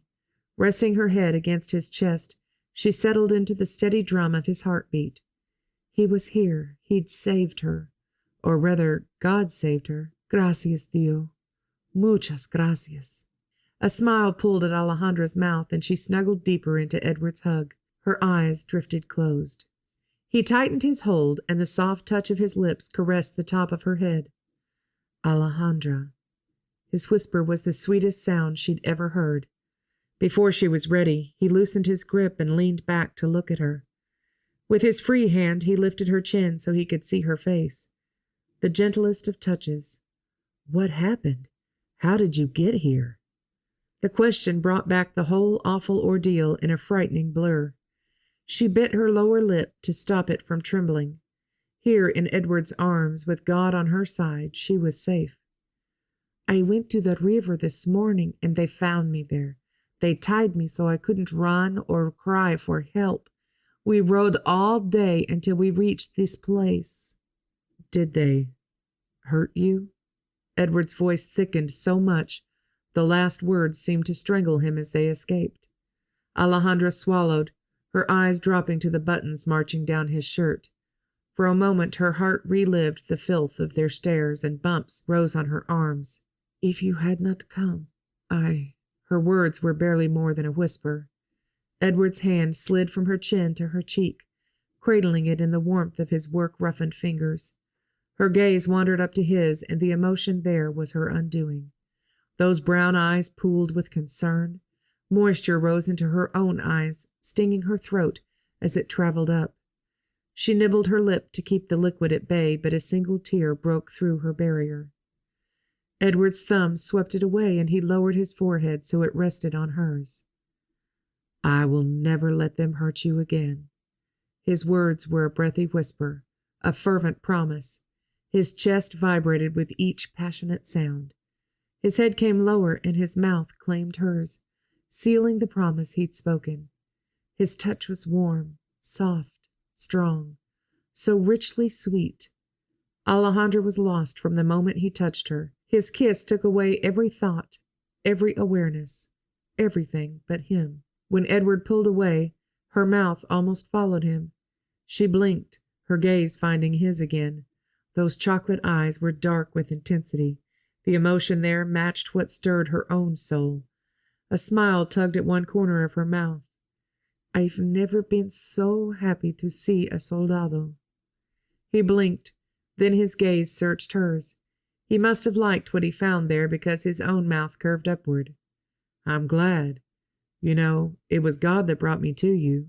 B: Resting her head against his chest, she settled into the steady drum of his heartbeat. He was here. He'd saved her. Or rather, God saved her. Gracias, Dios. Muchas gracias. A smile pulled at Alejandra's mouth, and she snuggled deeper into Edward's hug. Her eyes drifted closed. He tightened his hold, and the soft touch of his lips caressed the top of her head. Alejandra. His whisper was the sweetest sound she'd ever heard. Before she was ready, he loosened his grip and leaned back to look at her. With his free hand, he lifted her chin so he could see her face. The gentlest of touches. What happened? How did you get here? The question brought back the whole awful ordeal in a frightening blur. She bit her lower lip to stop it from trembling. Here in Edward's arms, with God on her side, she was safe. I went to the river this morning, and they found me there. They tied me so I couldn't run or cry for help. We rode all day until we reached this place. Did they hurt you? Edward's voice thickened so much, the last words seemed to strangle him as they escaped. Alejandra swallowed, her eyes dropping to the buttons marching down his shirt. For a moment her heart relived the filth of their stares, and bumps rose on her arms. If you had not come, Her words were barely more than a whisper. Edward's hand slid from her chin to her cheek, cradling it in the warmth of his work-roughened fingers. Her gaze wandered up to his, and the emotion there was her undoing. Those brown eyes pooled with concern. Moisture rose into her own eyes, stinging her throat as it traveled up. She nibbled her lip to keep the liquid at bay, but a single tear broke through her barrier. Edward's thumb swept it away, and he lowered his forehead so it rested on hers. I will never let them hurt you again. His words were a breathy whisper, a fervent promise. His chest vibrated with each passionate sound. His head came lower, and his mouth claimed hers, sealing the promise he'd spoken. His touch was warm, soft, strong, so richly sweet. Alejandra was lost from the moment he touched her. His kiss took away every thought, every awareness, everything but him. When Edward pulled away, her mouth almost followed him. She blinked, her gaze finding his again. Those chocolate eyes were dark with intensity. The emotion there matched what stirred her own soul. A smile tugged at one corner of her mouth. I've never been so happy to see a soldado. He blinked, then his gaze searched hers. He must have liked what he found there because his own mouth curved upward. I'm glad. You know, it was God that brought me to you.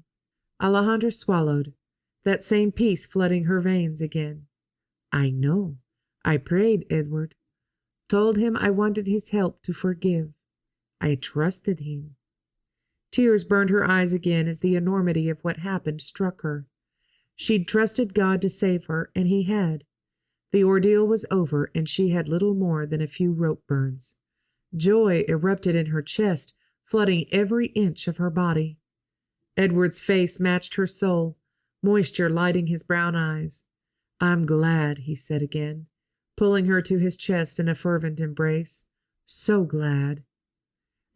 B: Alejandra swallowed, that same peace flooding her veins again. I know. I prayed, Edward. Told him I wanted his help to forgive. I trusted him. Tears burned her eyes again as the enormity of what happened struck her. She'd trusted God to save her, and he had. The ordeal was over, and she had little more than a few rope burns. Joy erupted in her chest, flooding every inch of her body. Edward's face matched her soul, moisture lighting his brown eyes. I'm glad, he said again, pulling her to his chest in a fervent embrace. So glad.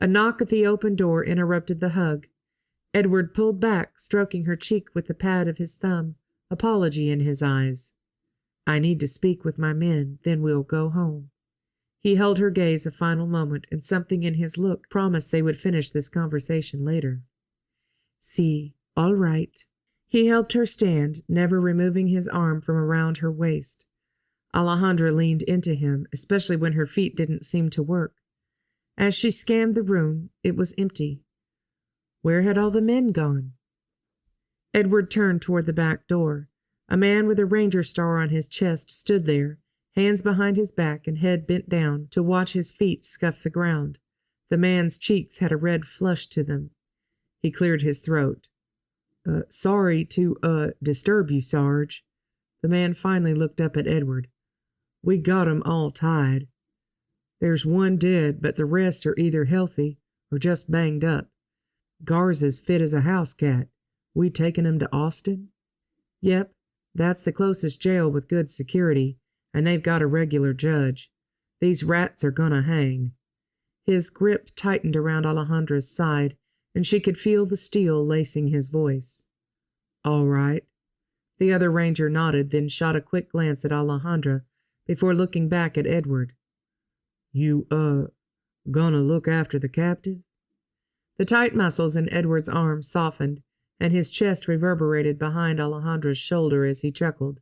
B: A knock at the open door interrupted the hug. Edward pulled back, stroking her cheek with the pad of his thumb, apology in his eyes. I need to speak with my men, then we'll go home. He held her gaze a final moment, and something in his look promised they would finish this conversation later. See, all right. He helped her stand, never removing his arm from around her waist. Alejandra leaned into him, especially when her feet didn't seem to work. As she scanned the room, it was empty. Where had all the men gone? Edward turned toward the back door. A man with a ranger star on his chest stood there, hands behind his back and head bent down to watch his feet scuff the ground. The man's cheeks had a red flush to them. He cleared his throat. Sorry to disturb you, Sarge." The man finally looked up at Edward. "We got 'em all tied. There's one dead, but the rest are either healthy or just banged up. Garza's fit as a house cat. We taking him to Austin?" "Yep, that's the closest jail with good security, and they've got a regular judge. These rats are gonna hang." His grip tightened around Alejandra's side, and she could feel the steel lacing his voice. "All right." The other ranger nodded, then shot a quick glance at Alejandra before looking back at Edward. "You, gonna look after the captive?" The tight muscles in Edward's arms softened, and his chest reverberated behind Alejandra's shoulder as he chuckled.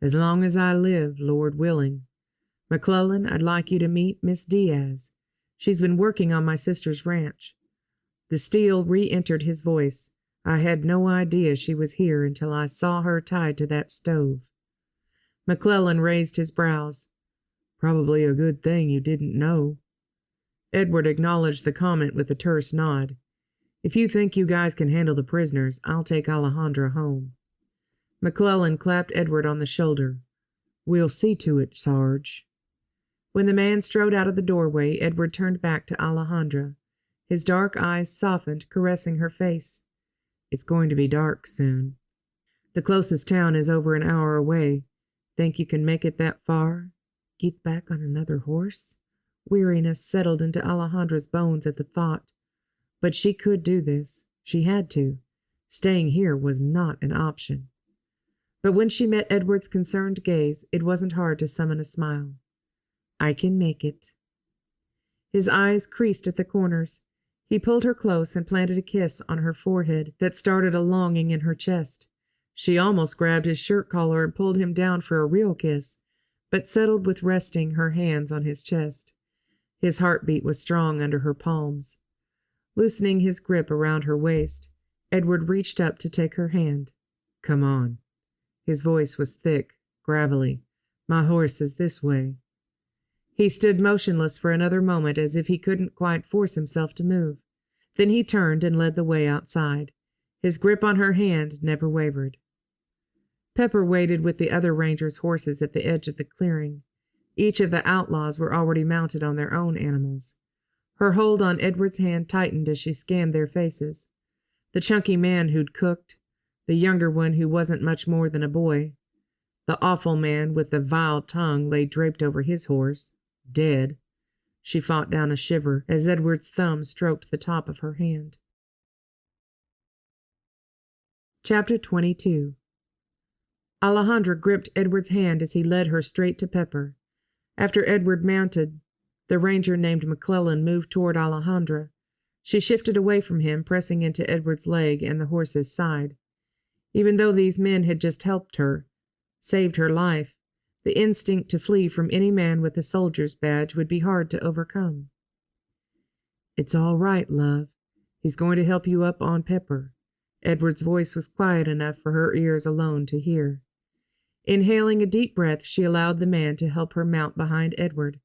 B: "As long as I live, Lord willing. McClellan, I'd like you to meet Miss Diaz. She's been working on my sister's ranch." The steel re-entered his voice. "I had no idea she was here until I saw her tied to that stove." McClellan raised his brows. "Probably a good thing you didn't know." Edward acknowledged the comment with a terse nod. "If you think you guys can handle the prisoners, I'll take Alejandra home." McClellan clapped Edward on the shoulder. "We'll see to it, Sarge." When the man strode out of the doorway, Edward turned back to Alejandra. His dark eyes softened, caressing her face. "It's going to be dark soon. The closest town is over an hour away. Think you can make it that far? Get back on another horse?" Weariness settled into Alejandra's bones at the thought. But she could do this. She had to. Staying here was not an option. But when she met Edward's concerned gaze, it wasn't hard to summon a smile. "I can make it." His eyes creased at the corners. He pulled her close and planted a kiss on her forehead that started a longing in her chest. She almost grabbed his shirt collar and pulled him down for a real kiss, but settled with resting her hands on his chest. His heartbeat was strong under her palms. Loosening his grip around her waist, Edward reached up to take her hand. "Come on." His voice was thick, gravelly. "My horse is this way." He stood motionless for another moment as if he couldn't quite force himself to move. Then he turned and led the way outside. His grip on her hand never wavered. Pepper waited with the other rangers' horses at the edge of the clearing. Each of the outlaws were already mounted on their own animals. Her hold on Edward's hand tightened as she scanned their faces. The chunky man who'd cooked, the younger one who wasn't much more than a boy. The awful man with the vile tongue lay draped over his horse, dead. She fought down a shiver as Edward's thumb stroked the top of her hand. Chapter 22. Alejandra gripped Edward's hand as he led her straight to Pepper. After Edward mounted, the ranger named McClellan moved toward Alejandra. She shifted away from him, pressing into Edward's leg and the horse's side. Even though these men had just helped her, saved her life, the instinct to flee from any man with a soldier's badge would be hard to overcome. "It's all right, love. He's going to help you up on Pepper." Edward's voice was quiet enough for her ears alone to hear. Inhaling a deep breath, she allowed the man to help her mount behind Edward.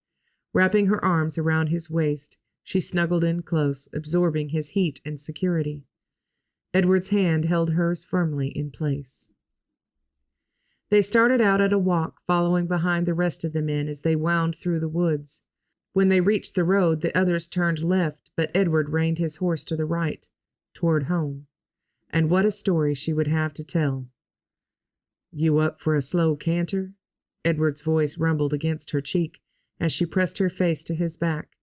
B: Wrapping her arms around his waist, she snuggled in close, absorbing his heat and security. Edward's hand held hers firmly in place. They started out at a walk, following behind the rest of the men as they wound through the woods. When they reached the road, the others turned left, but Edward reined his horse to the right, toward home. And what a story she would have to tell. "You up for a slow canter?" Edward's voice rumbled against her cheek as she pressed her face to his back.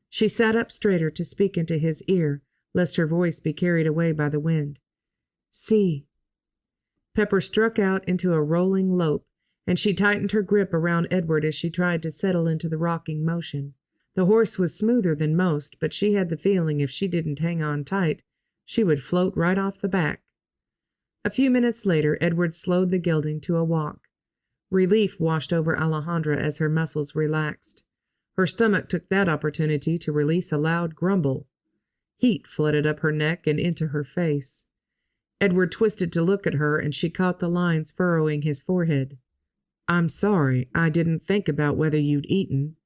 B: She sat up straighter to speak into his ear, lest her voice be carried away by the wind. "See." Pepper struck out into a rolling lope, and she tightened her grip around Edward as she tried to settle into the rocking motion. The horse was smoother than most, but she had the feeling if she didn't hang on tight, she would float right off the back. A few minutes later, Edward slowed the gelding to a walk. Relief washed over Alejandra as her muscles relaxed. Her stomach took that opportunity to release a loud grumble. Heat flooded up her neck and into her face. Edward twisted to look at her, and she caught the lines furrowing his forehead. "I'm sorry, I didn't think about whether you'd eaten.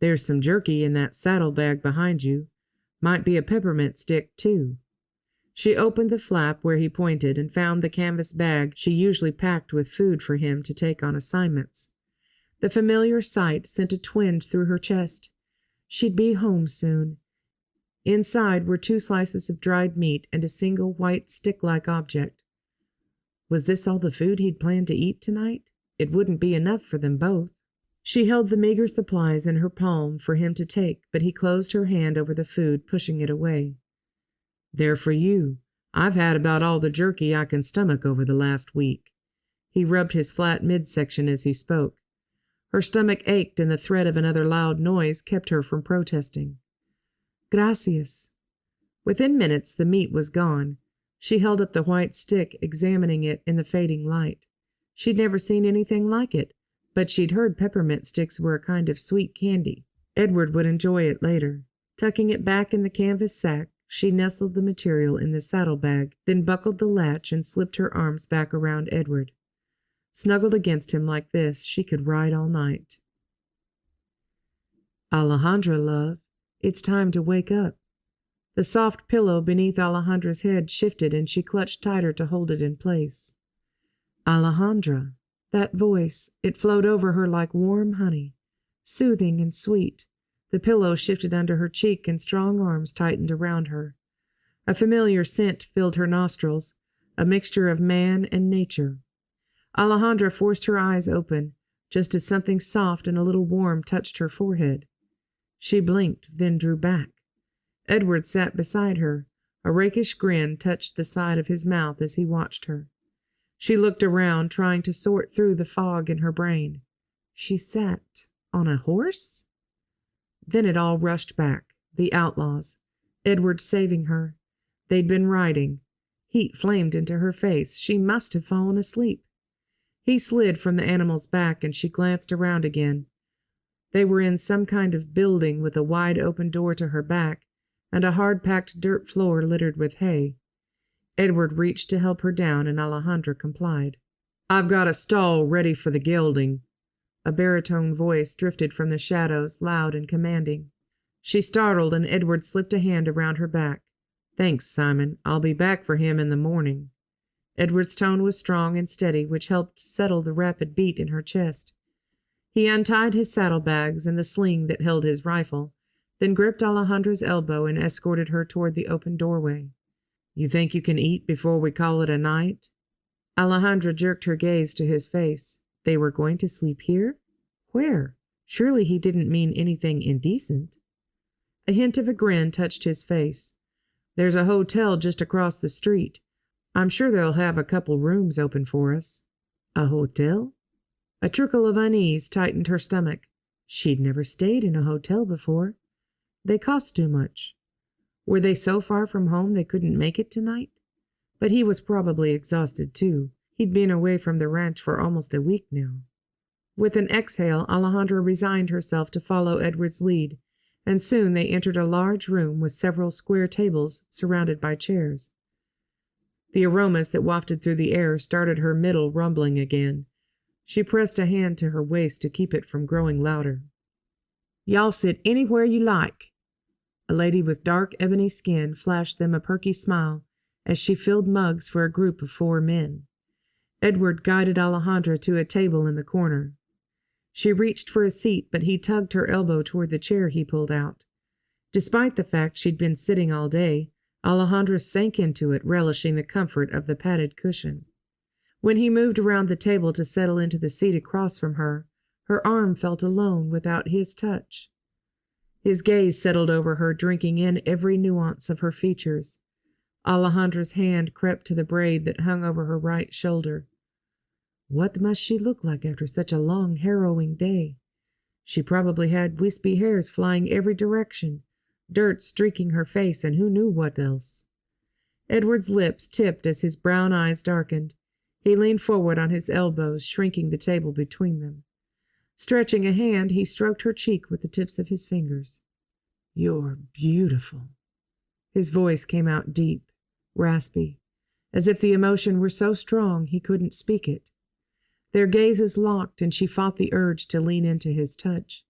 B: There's some jerky in that saddlebag behind you. Might be a peppermint stick, too." She opened the flap where he pointed and found the canvas bag she usually packed with food for him to take on assignments. The familiar sight sent a twinge through her chest. She'd be home soon. Inside were 2 slices of dried meat and a single white stick-like object. Was this all the food he'd planned to eat tonight? It wouldn't be enough for them both. She held the meager supplies in her palm for him to take, but he closed her hand over the food, pushing it away. "They're for you. I've had about all the jerky I can stomach over the last week." He rubbed his flat midsection as he spoke. Her stomach ached, and the threat of another loud noise kept her from protesting. "Gracias." Within minutes the meat was gone. She held up the white stick, examining it in the fading light. She'd never seen anything like it, but she'd heard peppermint sticks were a kind of sweet candy. Edward would enjoy it later. Tucking it back in the canvas sack, she nestled the material in the saddlebag, then buckled the latch and slipped her arms back around Edward. Snuggled against him like this, she could ride all night. "Alejandra, love, it's time to wake up." The soft pillow beneath Alejandra's head shifted, and she clutched tighter to hold it in place. Alejandra. That voice, it flowed over her like warm honey, soothing and sweet. The pillow shifted under her cheek and strong arms tightened around her. A familiar scent filled her nostrils, a mixture of man and nature. Alejandra forced her eyes open, just as something soft and a little warm touched her forehead. She blinked, then drew back. Edward sat beside her. A rakish grin touched the side of his mouth as he watched her. She looked around, trying to sort through the fog in her brain. She sat on a horse? Then it all rushed back. The outlaws. Edward saving her. They'd been riding. Heat flamed into her face. She must have fallen asleep. He slid from the animal's back, and she glanced around again. They were in some kind of building with a wide open door to her back and a hard-packed dirt floor littered with hay. Edward reached to help her down, and Alejandra complied. "I've got a stall ready for the gelding." A baritone voice drifted from the shadows, loud and commanding. She startled, and Edward slipped a hand around her back. "Thanks, Simon. I'll be back for him in the morning." Edward's tone was strong and steady, which helped settle the rapid beat in her chest. He untied his saddlebags and the sling that held his rifle, then gripped Alejandra's elbow and escorted her toward the open doorway. "You think you can eat before we call it a night?" Alejandra jerked her gaze to his face. They were going to sleep here? Where? Surely he didn't mean anything indecent. A hint of a grin touched his face. "There's a hotel just across the street. I'm sure they'll have a couple rooms open for us." A hotel? A trickle of unease tightened her stomach. She'd never stayed in a hotel before. They cost too much. Were they so far from home they couldn't make it tonight? But he was probably exhausted too. He'd been away from the ranch for almost a week now. With an exhale, Alejandra resigned herself to follow Edward's lead, and soon they entered a large room with several square tables surrounded by chairs. The aromas that wafted through the air started her middle rumbling again. She pressed a hand to her waist to keep it from growing louder. "Y'all sit anywhere you like." A lady with dark ebony skin flashed them a perky smile as she filled mugs for a group of 4 men. Edward guided Alejandra to a table in the corner. She reached for a seat, but he tugged her elbow toward the chair he pulled out. Despite the fact she'd been sitting all day, Alejandra sank into it, relishing the comfort of the padded cushion. When he moved around the table to settle into the seat across from her, her arm felt alone without his touch. His gaze settled over her, drinking in every nuance of her features. Alejandra's hand crept to the braid that hung over her right shoulder. What must she look like after such a long, harrowing day? She probably had wispy hairs flying every direction, dirt streaking her face, and who knew what else. Edward's lips tipped as his brown eyes darkened. He leaned forward on his elbows, shrinking the table between them. Stretching a hand, he stroked her cheek with the tips of his fingers. "You're beautiful." His voice came out deep, raspy, as if the emotion were so strong he couldn't speak it. Their gazes locked, and she fought the urge to lean into his touch.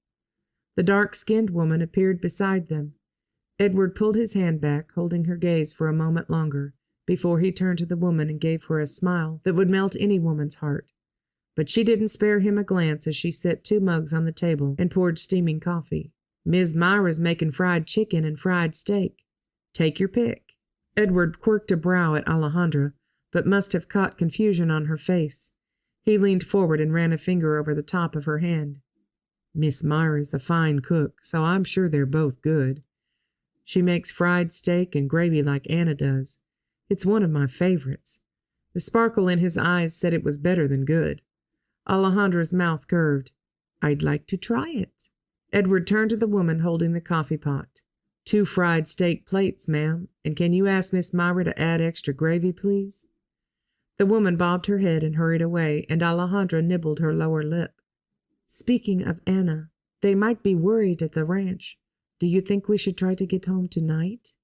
B: The dark-skinned woman appeared beside them. Edward pulled his hand back, holding her gaze for a moment longer, before he turned to the woman and gave her a smile that would melt any woman's heart. But she didn't spare him a glance as she set 2 mugs on the table and poured steaming coffee. "Miss Myra's making fried chicken and fried steak. Take your pick." Edward quirked a brow at Alejandra, but must have caught confusion on her face. He leaned forward and ran a finger over the top of her hand. "Miss Myra's a fine cook, so I'm sure they're both good. She makes fried steak and gravy like Anna does. It's one of my favorites." The sparkle in his eyes said it was better than good. Alejandra's mouth curved. "I'd like to try it." Edward turned to the woman holding the coffee pot. 2 fried steak plates, ma'am, and can you ask Miss Myra to add extra gravy, please?" The woman bobbed her head and hurried away, and Alejandra nibbled her lower lip. "Speaking of Anna, they might be worried at the ranch. Do you think we should try to get home tonight?"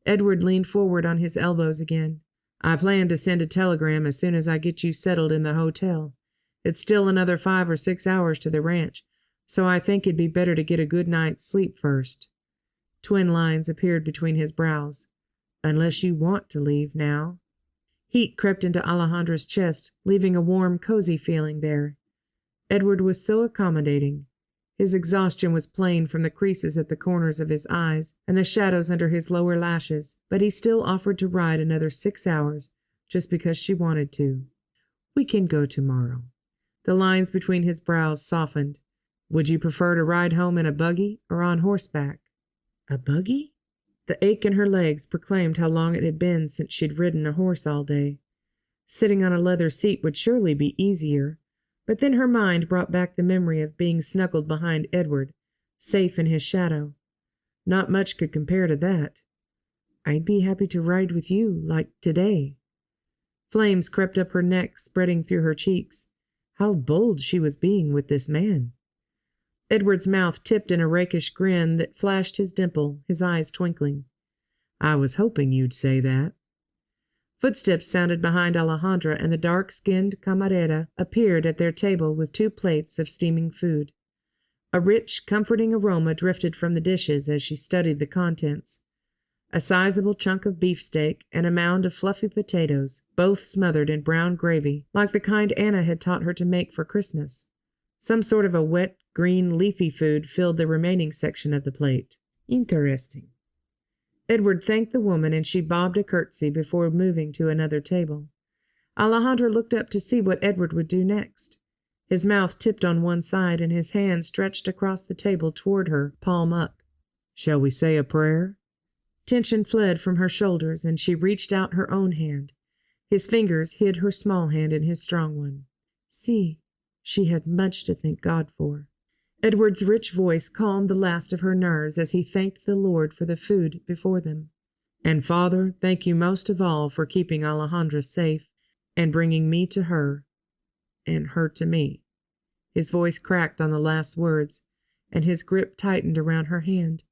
B: Edward leaned forward on his elbows again. "I plan to send a telegram as soon as I get you settled in the hotel. It's still another 5 or 6 hours to the ranch, so I think it'd be better to get a good night's sleep first." Twin lines appeared between his brows. "Unless you want to leave now." Heat crept into Alejandra's chest, leaving a warm, cozy feeling there. Edward was so accommodating. His exhaustion was plain from the creases at the corners of his eyes and the shadows under his lower lashes, but he still offered to ride another 6 hours just because she wanted to. "We can go tomorrow." The lines between his brows softened. "Would you prefer to ride home in a buggy or on horseback?" "A buggy?" The ache in her legs proclaimed how long it had been since she'd ridden a horse all day. Sitting on a leather seat would surely be easier, but then her mind brought back the memory of being snuggled behind Edward, safe in his shadow. Not much could compare to that. "I'd be happy to ride with you, like today." Flames crept up her neck, spreading through her cheeks. How bold she was being with this man. Edward's mouth tipped in a rakish grin that flashed his dimple, his eyes twinkling. "I was hoping you'd say that." Footsteps sounded behind Alejandra, and the dark-skinned camarera appeared at their table with 2 plates of steaming food. A rich, comforting aroma drifted from the dishes as she studied the contents. A sizable chunk of beefsteak and a mound of fluffy potatoes, both smothered in brown gravy, like the kind Anna had taught her to make for Christmas. Some sort of a wet, green, leafy food filled the remaining section of the plate. Interesting. Edward thanked the woman, and she bobbed a curtsy before moving to another table. Alejandra looked up to see what Edward would do next. His mouth tipped on one side, and his hand stretched across the table toward her, palm up. "Shall we say a prayer?" Tension fled from her shoulders, and she reached out her own hand. His fingers hid her small hand in his strong one. "See." She had much to thank God for. Edward's rich voice calmed the last of her nerves as he thanked the Lord for the food before them. "And Father, thank you most of all for keeping Alejandra safe and bringing me to her and her to me." His voice cracked on the last words, and his grip tightened around her hand.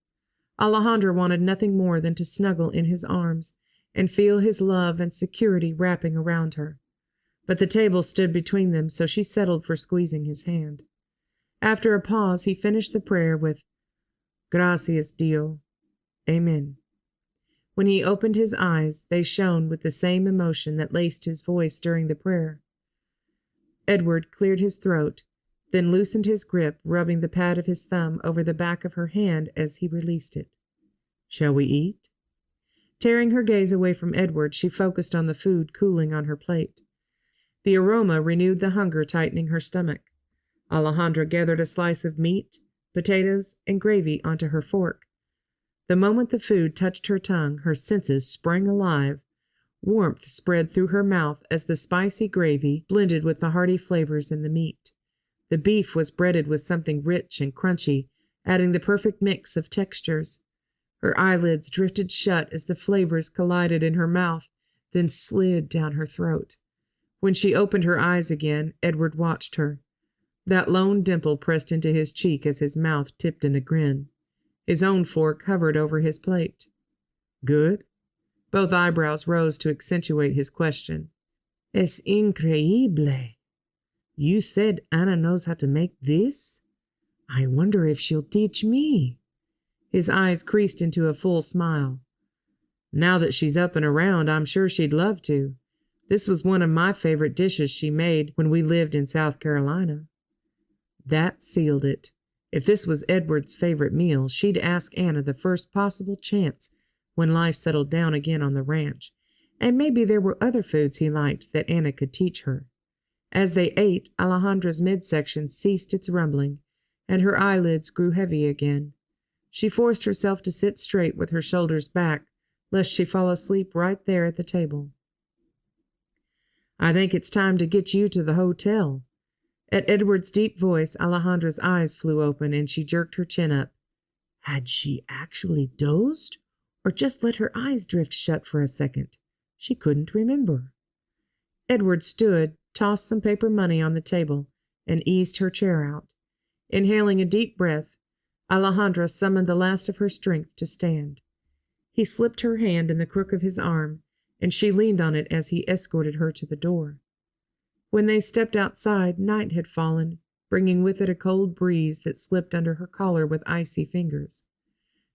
B: Alejandra wanted nothing more than to snuggle in his arms and feel his love and security wrapping around her. But the table stood between them, so she settled for squeezing his hand. After a pause, he finished the prayer with, "Gracias, Dio. Amen." When he opened his eyes, they shone with the same emotion that laced his voice during the prayer. Edward cleared his throat, then loosened his grip, rubbing the pad of his thumb over the back of her hand as he released it. "Shall we eat?" Tearing her gaze away from Edward, she focused on the food cooling on her plate. The aroma renewed the hunger tightening her stomach. Alejandra gathered a slice of meat, potatoes, and gravy onto her fork. The moment the food touched her tongue, her senses sprang alive. Warmth spread through her mouth as the spicy gravy blended with the hearty flavors in the meat. The beef was breaded with something rich and crunchy, adding the perfect mix of textures. Her eyelids drifted shut as the flavors collided in her mouth, then slid down her throat. When she opened her eyes again, Edward watched her. That lone dimple pressed into his cheek as his mouth tipped in a grin. His own fork hovered over his plate. "Good?" Both eyebrows rose to accentuate his question. "Es increíble. You said Anna knows how to make this? I wonder if she'll teach me." His eyes creased into a full smile. Now that she's up and around, I'm sure she'd love to. This was one of my favorite dishes she made when we lived in South Carolina." That sealed it. If this was Edward's favorite meal, she'd ask Anna the first possible chance when life settled down again on the ranch, and maybe there were other foods he liked that Anna could teach her. As they ate, Alejandra's midsection ceased its rumbling, and her eyelids grew heavy again. She forced herself to sit straight with her shoulders back, lest she fall asleep right there at the table. "I think it's time to get you to the hotel." At Edward's deep voice, Alejandra's eyes flew open, and she jerked her chin up. Had she actually dozed, or just let her eyes drift shut for a second? She couldn't remember. Edward stood, tossed some paper money on the table, and eased her chair out. Inhaling a deep breath, Alejandra summoned the last of her strength to stand. He slipped her hand in the crook of his arm, and she leaned on it as he escorted her to the door. When they stepped outside, night had fallen, bringing with it a cold breeze that slipped under her collar with icy fingers.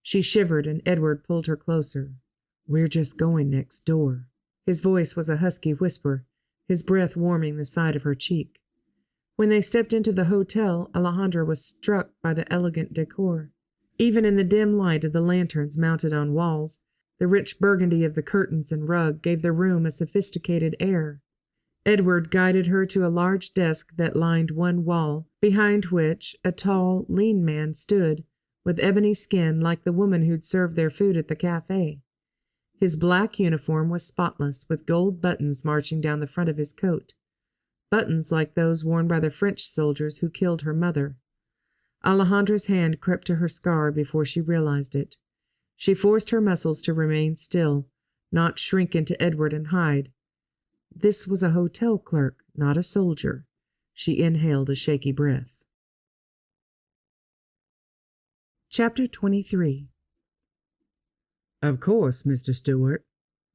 B: She shivered, and Edward pulled her closer. "We're just going next door." His voice was a husky whisper, his breath warming the side of her cheek. When they stepped into the hotel, Alejandra was struck by the elegant decor. Even in the dim light of the lanterns mounted on walls, the rich burgundy of the curtains and rug gave the room a sophisticated air. Edward guided her to a large desk that lined one wall, behind which a tall, lean man stood, with ebony skin like the woman who'd served their food at the cafe. His black uniform was spotless, with gold buttons marching down the front of his coat. Buttons like those worn by the French soldiers who killed her mother. Alejandra's hand crept to her scar before she realized it. She forced her muscles to remain still, not shrink into Edward and hide. This was a hotel clerk, not a soldier. She inhaled a shaky breath. Chapter 23. "Of course, Mr. Stewart,"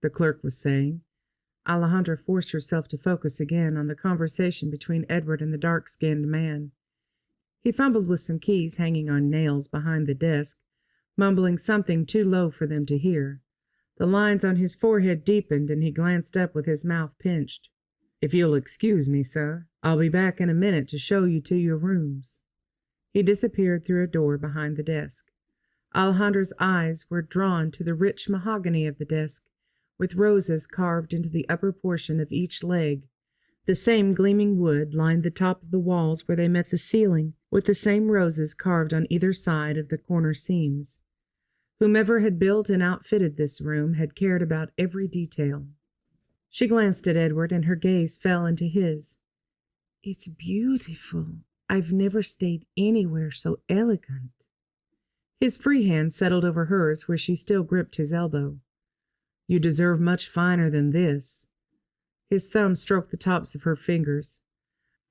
B: the clerk was saying. Alejandra forced herself to focus again on the conversation between Edward and the dark-skinned man. He fumbled with some keys hanging on nails behind the desk, mumbling something too low for them to hear. The lines on his forehead deepened, and he glanced up with his mouth pinched. "If you'll excuse me, sir, I'll be back in a minute to show you to your rooms." He disappeared through a door behind the desk. Alejandra's eyes were drawn to the rich mahogany of the desk, with roses carved into the upper portion of each leg. The same gleaming wood lined the top of the walls where they met the ceiling, with the same roses carved on either side of the corner seams. Whomever had built and outfitted this room had cared about every detail. She glanced at Edward, and her gaze fell into his. "It's beautiful. I've never stayed anywhere so elegant." His free hand settled over hers where she still gripped his elbow. "You deserve much finer than this." His thumb stroked the tops of her fingers.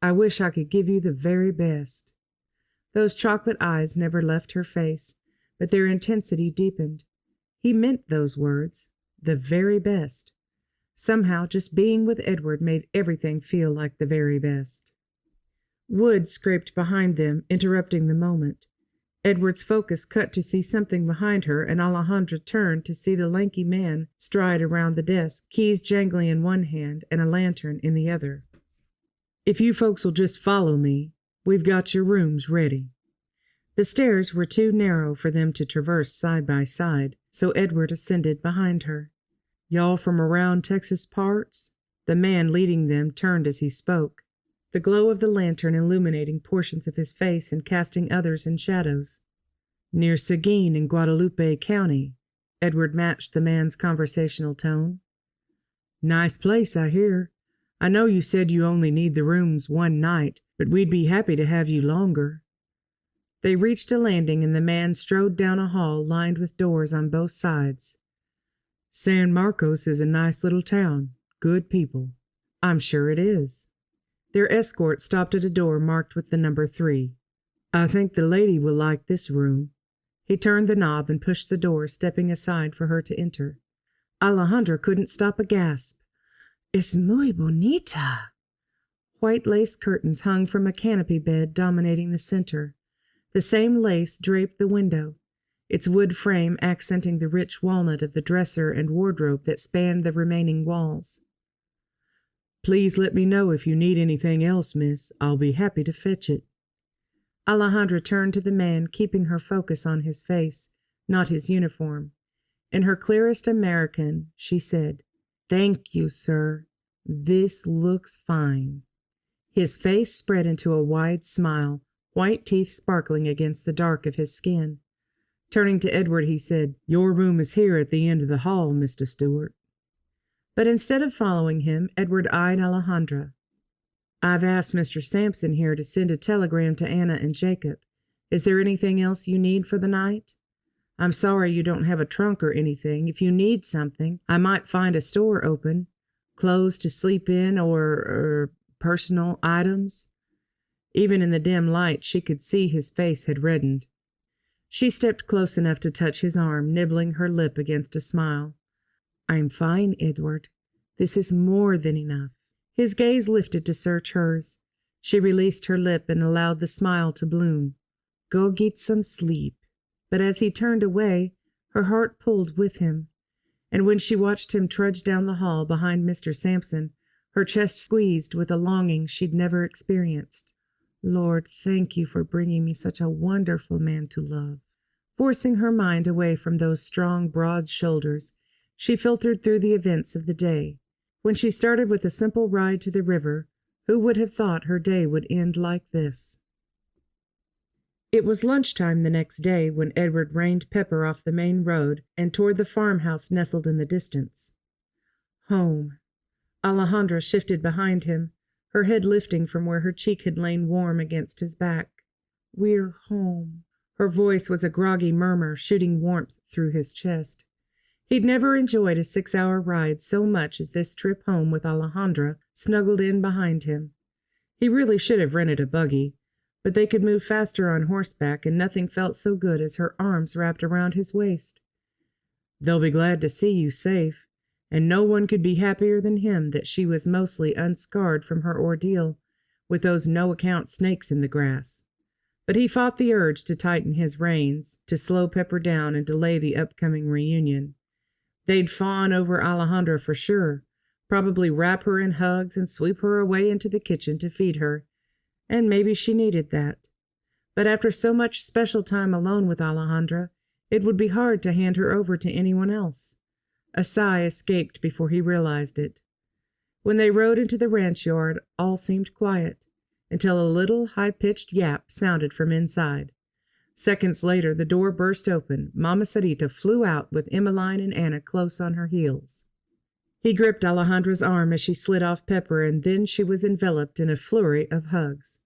B: "I wish I could give you the very best." Those chocolate eyes never left her face, but their intensity deepened. He meant those words, the very best. Somehow, just being with Edward made everything feel like the very best. Wood scraped behind them, interrupting the moment. Edward's focus cut to see something behind her, and Alejandra turned to see the lanky man stride around the desk, keys jangling in one hand and a lantern in the other. "If you folks'll just follow me, we've got your rooms ready." The stairs were too narrow for them to traverse side by side, so Edward ascended behind her. "Y'all from around Texas parts?" The man leading them turned as he spoke, the glow of the lantern illuminating portions of his face and casting others in shadows. "Near Seguin in Guadalupe County," Edward matched the man's conversational tone. "Nice place, I hear. I know you said you only need the rooms one night, but we'd be happy to have you longer." They reached a landing, and the man strode down a hall lined with doors on both sides. "San Marcos is a nice little town. Good people." "I'm sure it is." Their escort stopped at a door marked with the number 3. "I think the lady will like this room." He turned the knob and pushed the door, stepping aside for her to enter. Alejandra couldn't stop a gasp. "Es muy bonita." White lace curtains hung from a canopy bed dominating the center. The same lace draped the window. its wood frame accenting the rich walnut of the dresser and wardrobe that spanned the remaining walls. "Please let me know if you need anything else, miss. I'll be happy to fetch it." Alejandra turned to the man, keeping her focus on his face, not his uniform. In her clearest American, she said, "Thank you, sir. This looks fine." His face spread into a wide smile, white teeth sparkling against the dark of his skin. Turning to Edward, he said, "Your room is here at the end of the hall, Mr. Stewart." But instead of following him, Edward eyed Alejandra. "I've asked Mr. Sampson here to send a telegram to Anna and Jacob. Is there anything else you need for the night? I'm sorry you don't have a trunk or anything. If you need something, I might find a store open. Clothes to sleep in or personal items." Even in the dim light, she could see his face had reddened. She stepped close enough to touch his arm, nibbling her lip against a smile. "I'm fine, Edward. This is more than enough." His gaze lifted to search hers. She released her lip and allowed the smile to bloom. "Go get some sleep." But as he turned away, her heart pulled with him. And when she watched him trudge down the hall behind Mr. Sampson, her chest squeezed with a longing she'd never experienced. "Lord, thank you for bringing me such a wonderful man to love." Forcing her mind away from those strong, broad shoulders, she filtered through the events of the day. When she started with a simple ride to the river, who would have thought her day would end like this? It was lunchtime the next day when Edward reined Pepper off the main road and toward the farmhouse nestled in the distance. Home. Alejandra shifted behind him, her head lifting from where her cheek had lain warm against his back. "We're home." Her voice was a groggy murmur, shooting warmth through his chest. He'd never enjoyed a 6-hour ride so much as this trip home with Alejandra snuggled in behind him. He really should have rented a buggy, but they could move faster on horseback, and nothing felt so good as her arms wrapped around his waist. "They'll be glad to see you safe, and no one could be happier than him that she was mostly unscarred from her ordeal with those no-account snakes in the grass." But he fought the urge to tighten his reins, to slow Pepper down and delay the upcoming reunion. They'd fawn over Alejandra for sure, probably wrap her in hugs and sweep her away into the kitchen to feed her, and maybe she needed that. But after so much special time alone with Alejandra, it would be hard to hand her over to anyone else. A sigh escaped before he realized it. When they rode into the ranch yard, all seemed quiet, until a little high-pitched yap sounded from inside. Seconds later, the door burst open. Mama Sarita flew out with Emmeline and Anna close on her heels. He gripped Alejandra's arm as she slid off Pepper, and then she was enveloped in a flurry of hugs.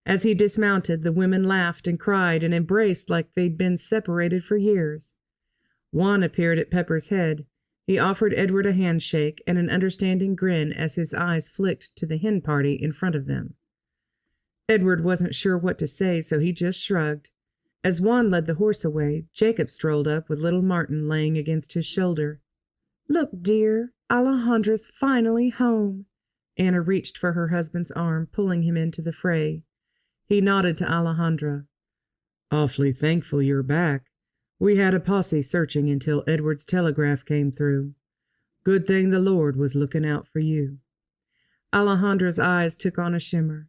B: As he dismounted, the women laughed and cried and embraced like they'd been separated for years. Juan appeared at Pepper's head. He offered Edward a handshake and an understanding grin as his eyes flicked to the hen party in front of them. Edward wasn't sure what to say, so he just shrugged. As Juan led the horse away, Jacob strolled up with little Martin laying against his shoulder. "Look, dear, Alejandra's finally home." Anna reached for her husband's arm, pulling him into the fray. He nodded to Alejandra. "Awfully thankful you're back. We had a posse searching until Edward's telegraph came through. Good thing the Lord was looking out for you." Alejandra's eyes took on a shimmer.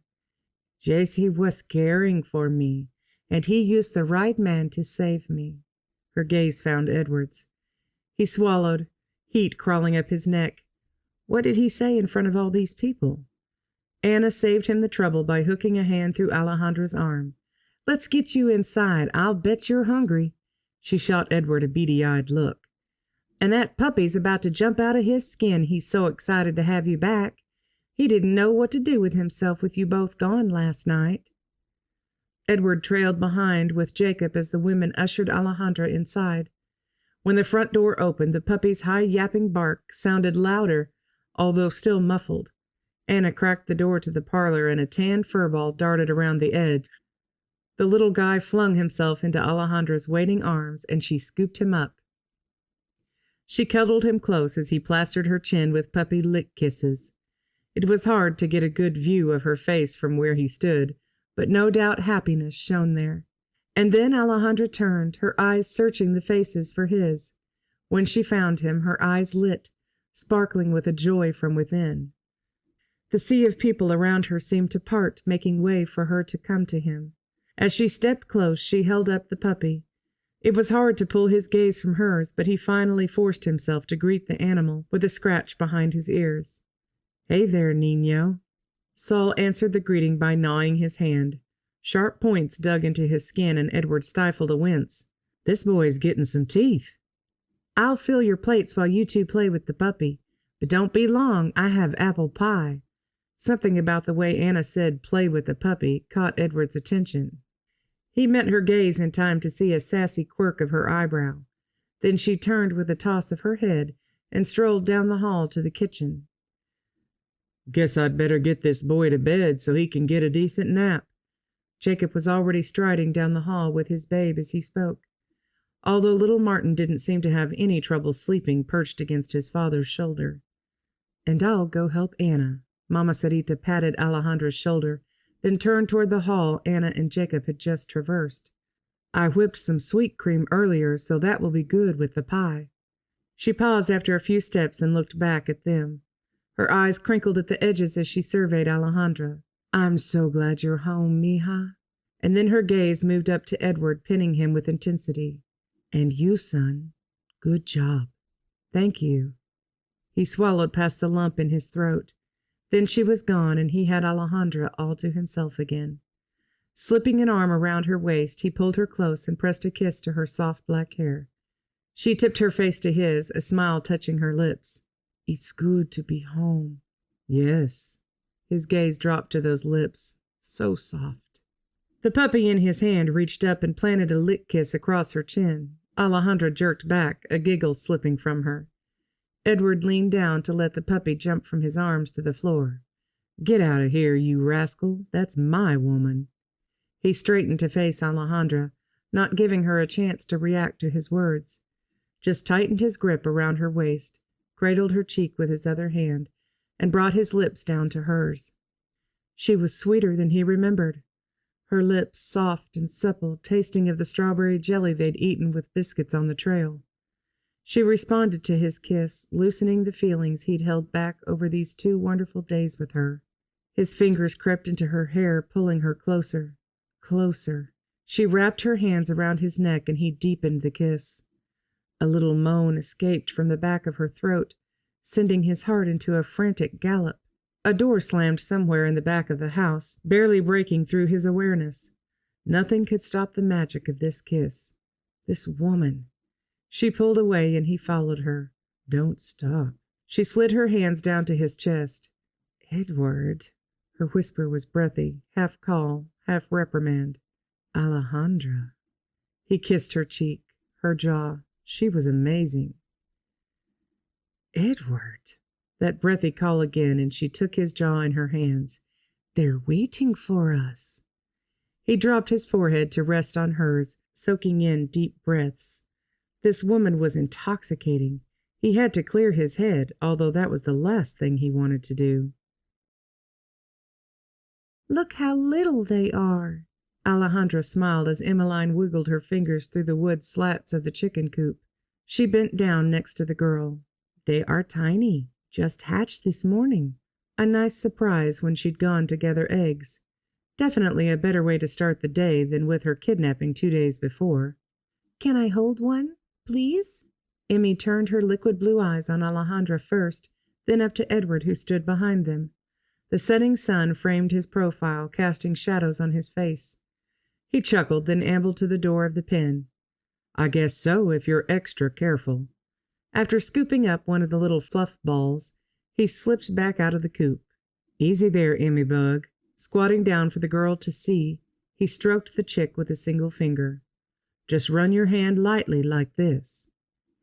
B: "Yes, he was caring for me, and he used the right man to save me." Her gaze found Edward's. He swallowed, heat crawling up his neck. What did he say in front of all these people? Anna saved him the trouble by hooking a hand through Alejandra's arm. "Let's get you inside. I'll bet you're hungry." She shot Edward a beady-eyed look. "And that puppy's about to jump out of his skin. He's so excited to have you back. He didn't know what to do with himself with you both gone last night." Edward trailed behind with Jacob as the women ushered Alejandra inside. When the front door opened, the puppy's high yapping bark sounded louder, although still muffled. Anna cracked the door to the parlor, and a tan furball darted around the edge. The little guy flung himself into Alejandra's waiting arms, and she scooped him up. She cuddled him close as he plastered her chin with puppy lick kisses. It was hard to get a good view of her face from where he stood, but no doubt happiness shone there. And then Alejandra turned, her eyes searching the faces for his. When she found him, her eyes lit, sparkling with a joy from within. The sea of people around her seemed to part, making way for her to come to him. As she stepped close, she held up the puppy. It was hard to pull his gaze from hers, but he finally forced himself to greet the animal with a scratch behind his ears. "Hey there, Niño." Saul answered the greeting by gnawing his hand. Sharp points dug into his skin, and Edward stifled a wince. "This boy's getting some teeth." "I'll fill your plates while you two play with the puppy. But don't be long, I have apple pie." Something about the way Anna said "play with the puppy" caught Edward's attention. He met her gaze in time to see a sassy quirk of her eyebrow. Then she turned with a toss of her head and strolled down the hall to the kitchen. "Guess I'd better get this boy to bed so he can get a decent nap." Jacob was already striding down the hall with his babe as he spoke, although little Martin didn't seem to have any trouble sleeping perched against his father's shoulder. "And I'll go help Anna." Mama Sarita patted Alejandra's shoulder, then turned toward the hall Anna and Jacob had just traversed. "I whipped some sweet cream earlier, so that will be good with the pie." She paused after a few steps and looked back at them. Her eyes crinkled at the edges as she surveyed Alejandra. "I'm so glad you're home, mija." And then her gaze moved up to Edward, pinning him with intensity. "And you, son. Good job." "Thank you." He swallowed past the lump in his throat. Then she was gone, and he had Alejandra all to himself again. Slipping an arm around her waist, he pulled her close and pressed a kiss to her soft black hair. She tipped her face to his, a smile touching her lips. "It's good to be home." "Yes." His gaze dropped to those lips, so soft. The puppy in his hand reached up and planted a lick kiss across her chin. Alejandra jerked back, a giggle slipping from her. Edward leaned down to let the puppy jump from his arms to the floor. "Get out of here, you rascal. That's my woman." He straightened to face Alejandra, not giving her a chance to react to his words. Just tightened his grip around her waist, cradled her cheek with his other hand, and brought his lips down to hers. She was sweeter than he remembered. Her lips soft and supple, tasting of the strawberry jelly they'd eaten with biscuits on the trail. She responded to his kiss, loosening the feelings he'd held back over these 2 wonderful days with her. His fingers crept into her hair, pulling her closer, closer. She wrapped her hands around his neck, and he deepened the kiss. A little moan escaped from the back of her throat, sending his heart into a frantic gallop. A door slammed somewhere in the back of the house, barely breaking through his awareness. Nothing could stop the magic of this kiss. This woman. She pulled away, and he followed her. "Don't stop." She slid her hands down to his chest. "Edward." Her whisper was breathy, half call, half reprimand. "Alejandra." He kissed her cheek, her jaw. She was amazing. "Edward." That breathy call again, and she took his jaw in her hands. "They're waiting for us." He dropped his forehead to rest on hers, soaking in deep breaths. This woman was intoxicating. He had to clear his head, although that was the last thing he wanted to do. "Look how little they are." Alejandra smiled as Emmeline wiggled her fingers through the wood slats of the chicken coop. She bent down next to the girl. "They are tiny, just hatched this morning." A nice surprise when she'd gone to gather eggs. Definitely a better way to start the day than with her kidnapping 2 days before. "Can I hold one, please?" Emmy turned her liquid blue eyes on Alejandra first, then up to Edward, who stood behind them. The setting sun framed his profile, casting shadows on his face. He chuckled, then ambled to the door of the pen. "I guess so, if you're extra careful." After scooping up one of the little fluff balls, he slipped back out of the coop. "Easy there, Emmy Bug." Squatting down for the girl to see, he stroked the chick with a single finger. "Just run your hand lightly like this."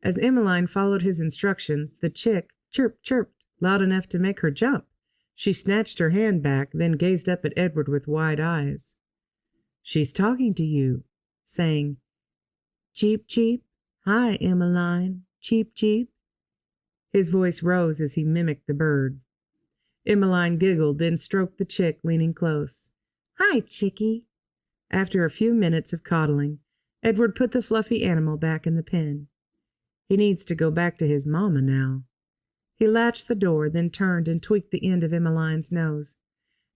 B: As Emmeline followed his instructions, the chick chirped loud enough to make her jump. She snatched her hand back, then gazed up at Edward with wide eyes. "She's talking to you, saying, 'Cheep, cheep. Hi, Emmeline. Cheep, cheep.'" His voice rose as he mimicked the bird. Emmeline giggled, then stroked the chick, leaning close. "Hi, chickie." After a few minutes of coddling, Edward put the fluffy animal back in the pen. He needs to go back to his mamma now. He latched the door, then turned and tweaked the end of Emmeline's nose.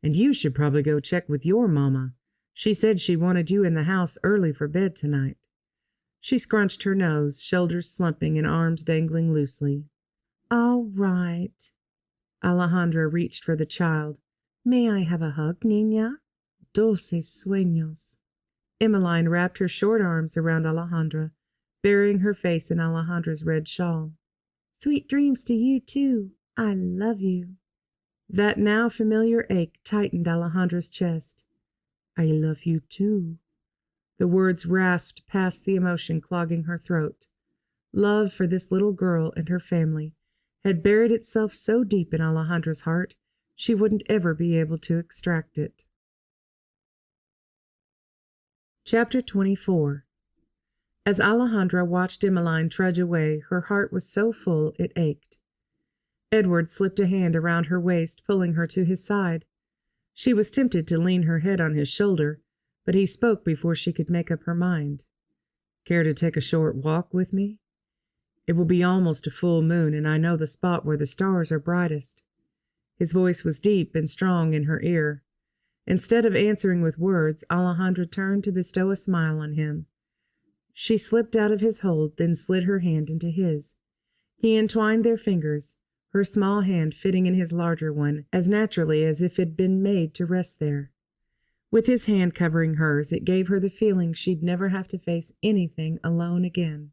B: And you should probably go check with your mamma. She said she wanted you in the house early for bed tonight. She scrunched her nose, shoulders slumping and arms dangling loosely. All right. Alejandra reached for the child. May I have a hug, Niña? Dulces sueños. Emmeline wrapped her short arms around Alejandra, burying her face in Alejandra's red shawl. Sweet dreams to you, too. I love you. That now familiar ache tightened Alejandra's chest. I love you, too. The words rasped past the emotion clogging her throat. Love for this little girl and her family had buried itself so deep in Alejandra's heart she wouldn't ever be able to extract it. Chapter 24. As Alejandra watched Emmeline trudge away, her heart was so full it ached. Edward slipped a hand around her waist, pulling her to his side. She was tempted to lean her head on his shoulder, but he spoke before she could make up her mind. Care to take a short walk with me? It will be almost a full moon, and I know the spot where the stars are brightest. His voice was deep and strong in her ear. Instead of answering with words, Alejandra turned to bestow a smile on him. She slipped out of his hold, then slid her hand into his. He entwined their fingers, her small hand fitting in his larger one as naturally as if it had been made to rest there. With his hand covering hers, it gave her the feeling she'd never have to face anything alone again.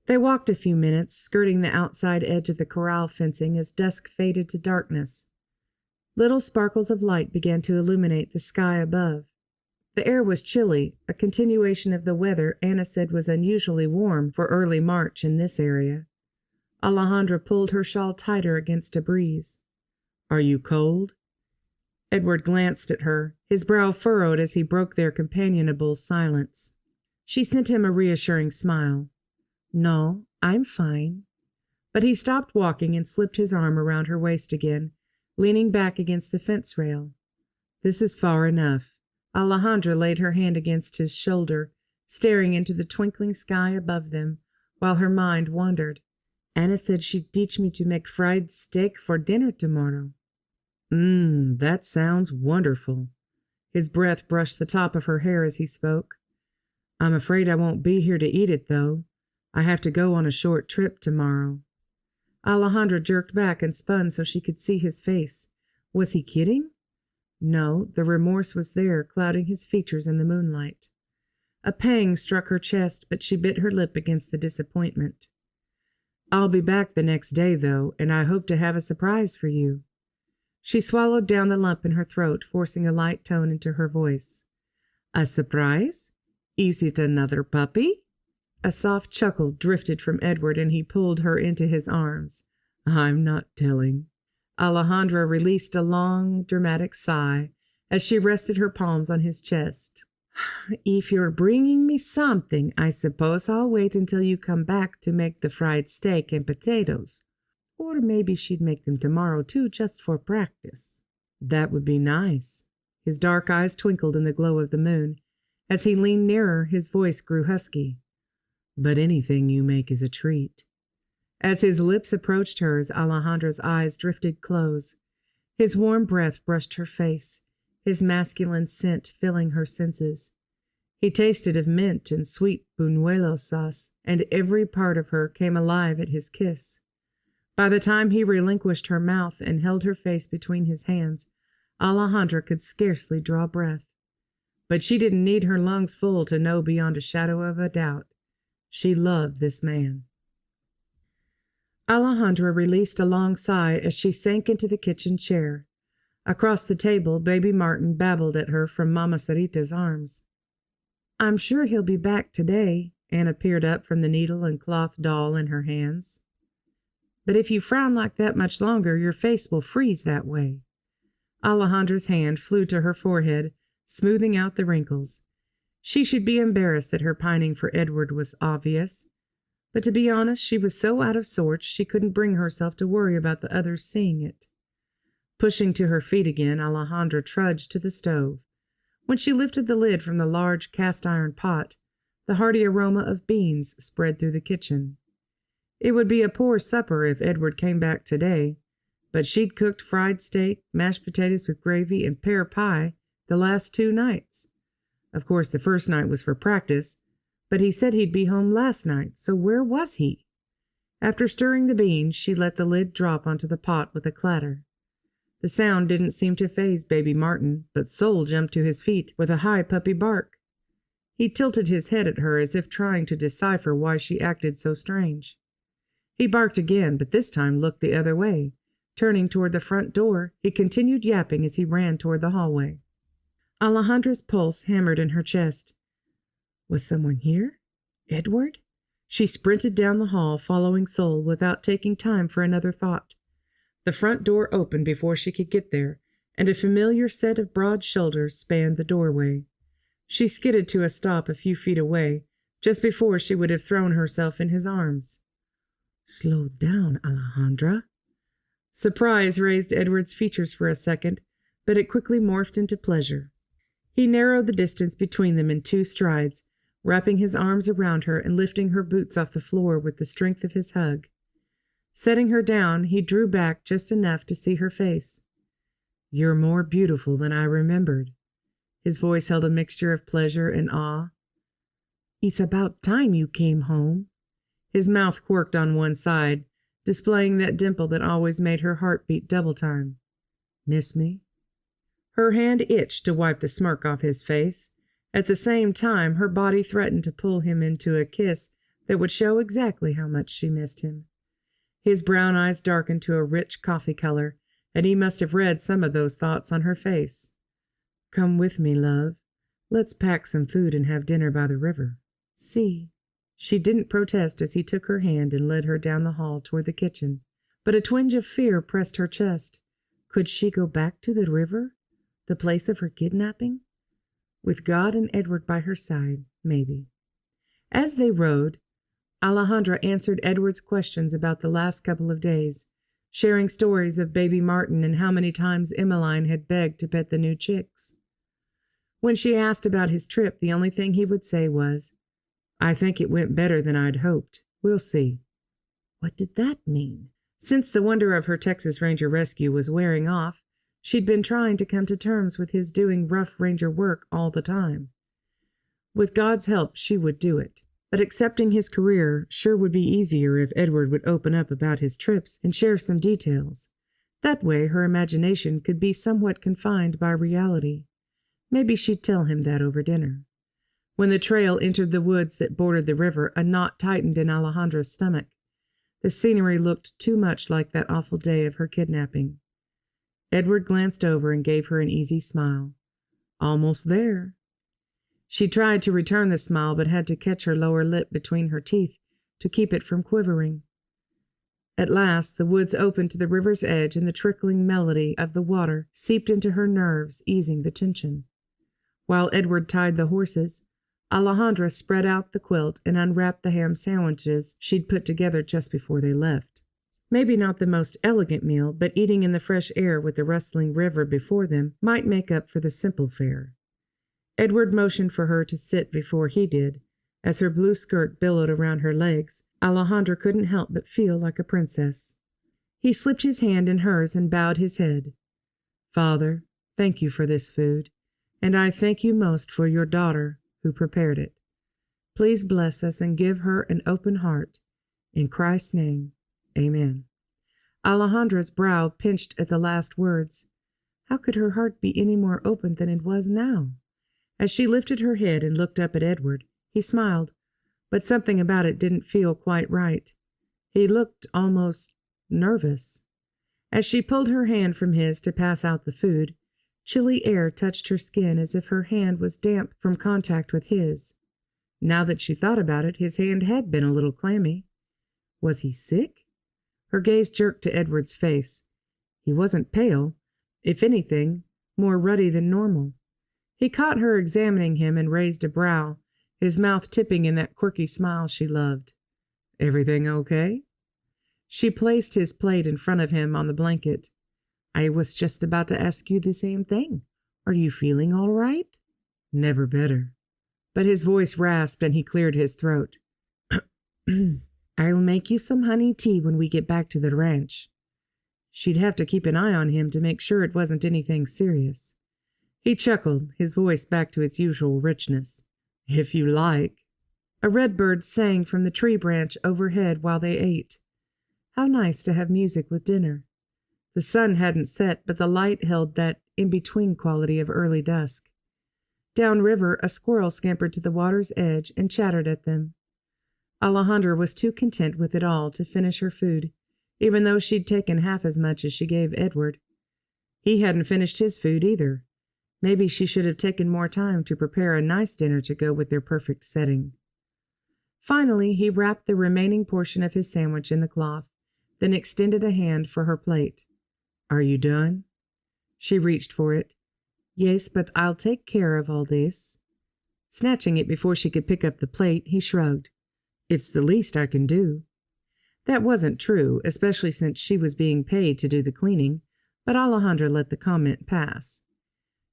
B: They walked a few minutes, skirting the outside edge of the corral fencing as dusk faded to darkness. Little sparkles of light began to illuminate the sky above. The air was chilly, a continuation of the weather Anna said was unusually warm for early March in this area. Alejandra pulled her shawl tighter against a breeze. Are you cold? Edward glanced at her, his brow furrowed as he broke their companionable silence. She sent him a reassuring smile. No, I'm fine. But he stopped walking and slipped his arm around her waist again, leaning back against the fence rail. This is far enough. Alejandra laid her hand against his shoulder, staring into the twinkling sky above them, while her mind wandered. Anna said she'd teach me to make fried steak for dinner tomorrow. That sounds wonderful. His breath brushed the top of her hair as he spoke. I'm afraid I won't be here to eat it, though. I have to go on a short trip tomorrow. Alejandra jerked back and spun so she could see his face. Was he kidding? No, the remorse was there, clouding his features in the moonlight. A pang struck her chest, but she bit her lip against the disappointment. I'll be back the next day, though, and I hope to have a surprise for you. She swallowed down the lump in her throat, forcing a light tone into her voice. A surprise? Is it another puppy? A soft chuckle drifted from Edward, and he pulled her into his arms. I'm not telling. Alejandra released a long, dramatic sigh as she rested her palms on his chest. If you're bringing me something, I suppose I'll wait until you come back to make the fried steak and potatoes. Or maybe she'd make them tomorrow, too, just for practice. That would be nice. His dark eyes twinkled in the glow of the moon. As he leaned nearer, his voice grew husky. But anything you make is a treat. As his lips approached hers, Alejandra's eyes drifted close. His warm breath brushed her face, his masculine scent filling her senses. He tasted of mint and sweet buñuelo sauce, and every part of her came alive at his kiss. By the time he relinquished her mouth and held her face between his hands, Alejandra could scarcely draw breath. But she didn't need her lungs full to know beyond a shadow of a doubt. She loved this man. Alejandra released a long sigh as she sank into the kitchen chair. Across the table, baby Martin babbled at her from Mama Sarita's arms. I'm sure he'll be back today. Anna peered up from the needle and cloth doll in her hands. But if you frown like that much longer, your face will freeze that way. Alejandra's hand flew to her forehead, smoothing out the wrinkles. She should be embarrassed that her pining for Edward was obvious. But to be honest, she was so out of sorts she couldn't bring herself to worry about the others seeing it. Pushing to her feet again, Alejandra trudged to the stove. When she lifted the lid from the large cast-iron pot, the hearty aroma of beans spread through the kitchen. It would be a poor supper if Edward came back today, but she'd cooked fried steak, mashed potatoes with gravy, and pear pie the last 2 nights. Of course, the first night was for practice, but he said he'd be home last night, so where was he? After stirring the beans, she let the lid drop onto the pot with a clatter. The sound didn't seem to faze baby Martin, but Sol jumped to his feet with a high puppy bark. He tilted his head at her as if trying to decipher why she acted so strange. He barked again, but this time looked the other way. Turning toward the front door, he continued yapping as he ran toward the hallway. Alejandra's pulse hammered in her chest. Was someone here? Edward? She sprinted down the hall, following Sol without taking time for another thought. The front door opened before she could get there, and a familiar set of broad shoulders spanned the doorway. She skidded to a stop a few feet away, just before she would have thrown herself in his arms. Slow down, Alejandra. Surprise raised Edward's features for a second, but it quickly morphed into pleasure. He narrowed the distance between them in 2 strides, wrapping his arms around her and lifting her boots off the floor with the strength of his hug. Setting her down, he drew back just enough to see her face. You're more beautiful than I remembered. His voice held a mixture of pleasure and awe. It's about time you came home. His mouth quirked on one side, displaying that dimple that always made her heart beat double time. Miss me? Her hand itched to wipe the smirk off his face. At the same time, her body threatened to pull him into a kiss that would show exactly how much she missed him. His brown eyes darkened to a rich coffee color, and he must have read some of those thoughts on her face. Come with me, love. Let's pack some food and have dinner by the river. See. She didn't protest as he took her hand and led her down the hall toward the kitchen, but a twinge of fear pressed her chest. Could she go back to the river? The place of her kidnapping? With God and Edward by her side, maybe. As they rode, Alejandra answered Edward's questions about the last couple of days, sharing stories of baby Martin and how many times Emmeline had begged to pet the new chicks. When she asked about his trip, the only thing he would say was, I think it went better than I'd hoped. We'll see. What did that mean? Since the wonder of her Texas Ranger rescue was wearing off, she'd been trying to come to terms with his doing rough ranger work all the time. With God's help, she would do it. But accepting his career sure would be easier if Edward would open up about his trips and share some details. That way her imagination could be somewhat confined by reality. Maybe she'd tell him that over dinner. When the trail entered the woods that bordered the river, a knot tightened in Alejandra's stomach. The scenery looked too much like that awful day of her kidnapping. Edward glanced over and gave her an easy smile. Almost there. She tried to return the smile, but had to catch her lower lip between her teeth to keep it from quivering. At last, the woods opened to the river's edge, and the trickling melody of the water seeped into her nerves, easing the tension. While Edward tied the horses, Alejandra spread out the quilt and unwrapped the ham sandwiches she'd put together just before they left. Maybe not the most elegant meal, but eating in the fresh air with the rustling river before them might make up for the simple fare. Edward motioned for her to sit before he did. As her blue skirt billowed around her legs, Alejandra couldn't help but feel like a princess. He slipped his hand in hers and bowed his head. Father, thank you for this food, and I thank you most for your daughter who prepared it. Please bless us and give her an open heart. In Christ's name, amen. Alejandra's brow pinched at the last words. How could her heart be any more open than it was now? As she lifted her head and looked up at Edward, he smiled, but something about it didn't feel quite right. He looked almost nervous. As she pulled her hand from his to pass out the food, chilly air touched her skin as if her hand was damp from contact with his. Now that she thought about it, his hand had been a little clammy. Was he sick? Her gaze jerked to Edward's face. He wasn't pale. If anything, more ruddy than normal. He caught her examining him and raised a brow, his mouth tipping in that quirky smile she loved. Everything okay? She placed his plate in front of him on the blanket. I was just about to ask you the same thing. Are you feeling all right? Never better. But his voice rasped and he cleared his throat. I'll make you some honey tea when we get back to the ranch. She'd have to keep an eye on him to make sure it wasn't anything serious. He chuckled, his voice back to its usual richness. If you like. A redbird sang from the tree branch overhead while they ate. How nice to have music with dinner. The sun hadn't set, but the light held that in-between quality of early dusk. Downriver, a squirrel scampered to the water's edge and chattered at them. Alejandra was too content with it all to finish her food, even though she'd taken half as much as she gave Edward. He hadn't finished his food either. Maybe she should have taken more time to prepare a nice dinner to go with their perfect setting. Finally, he wrapped the remaining portion of his sandwich in the cloth, then extended a hand for her plate. Are you done? She reached for it. Yes, but I'll take care of all this. Snatching it before she could pick up the plate, he shrugged. It's the least I can do. That wasn't true, especially since she was being paid to do the cleaning, but Alejandra let the comment pass.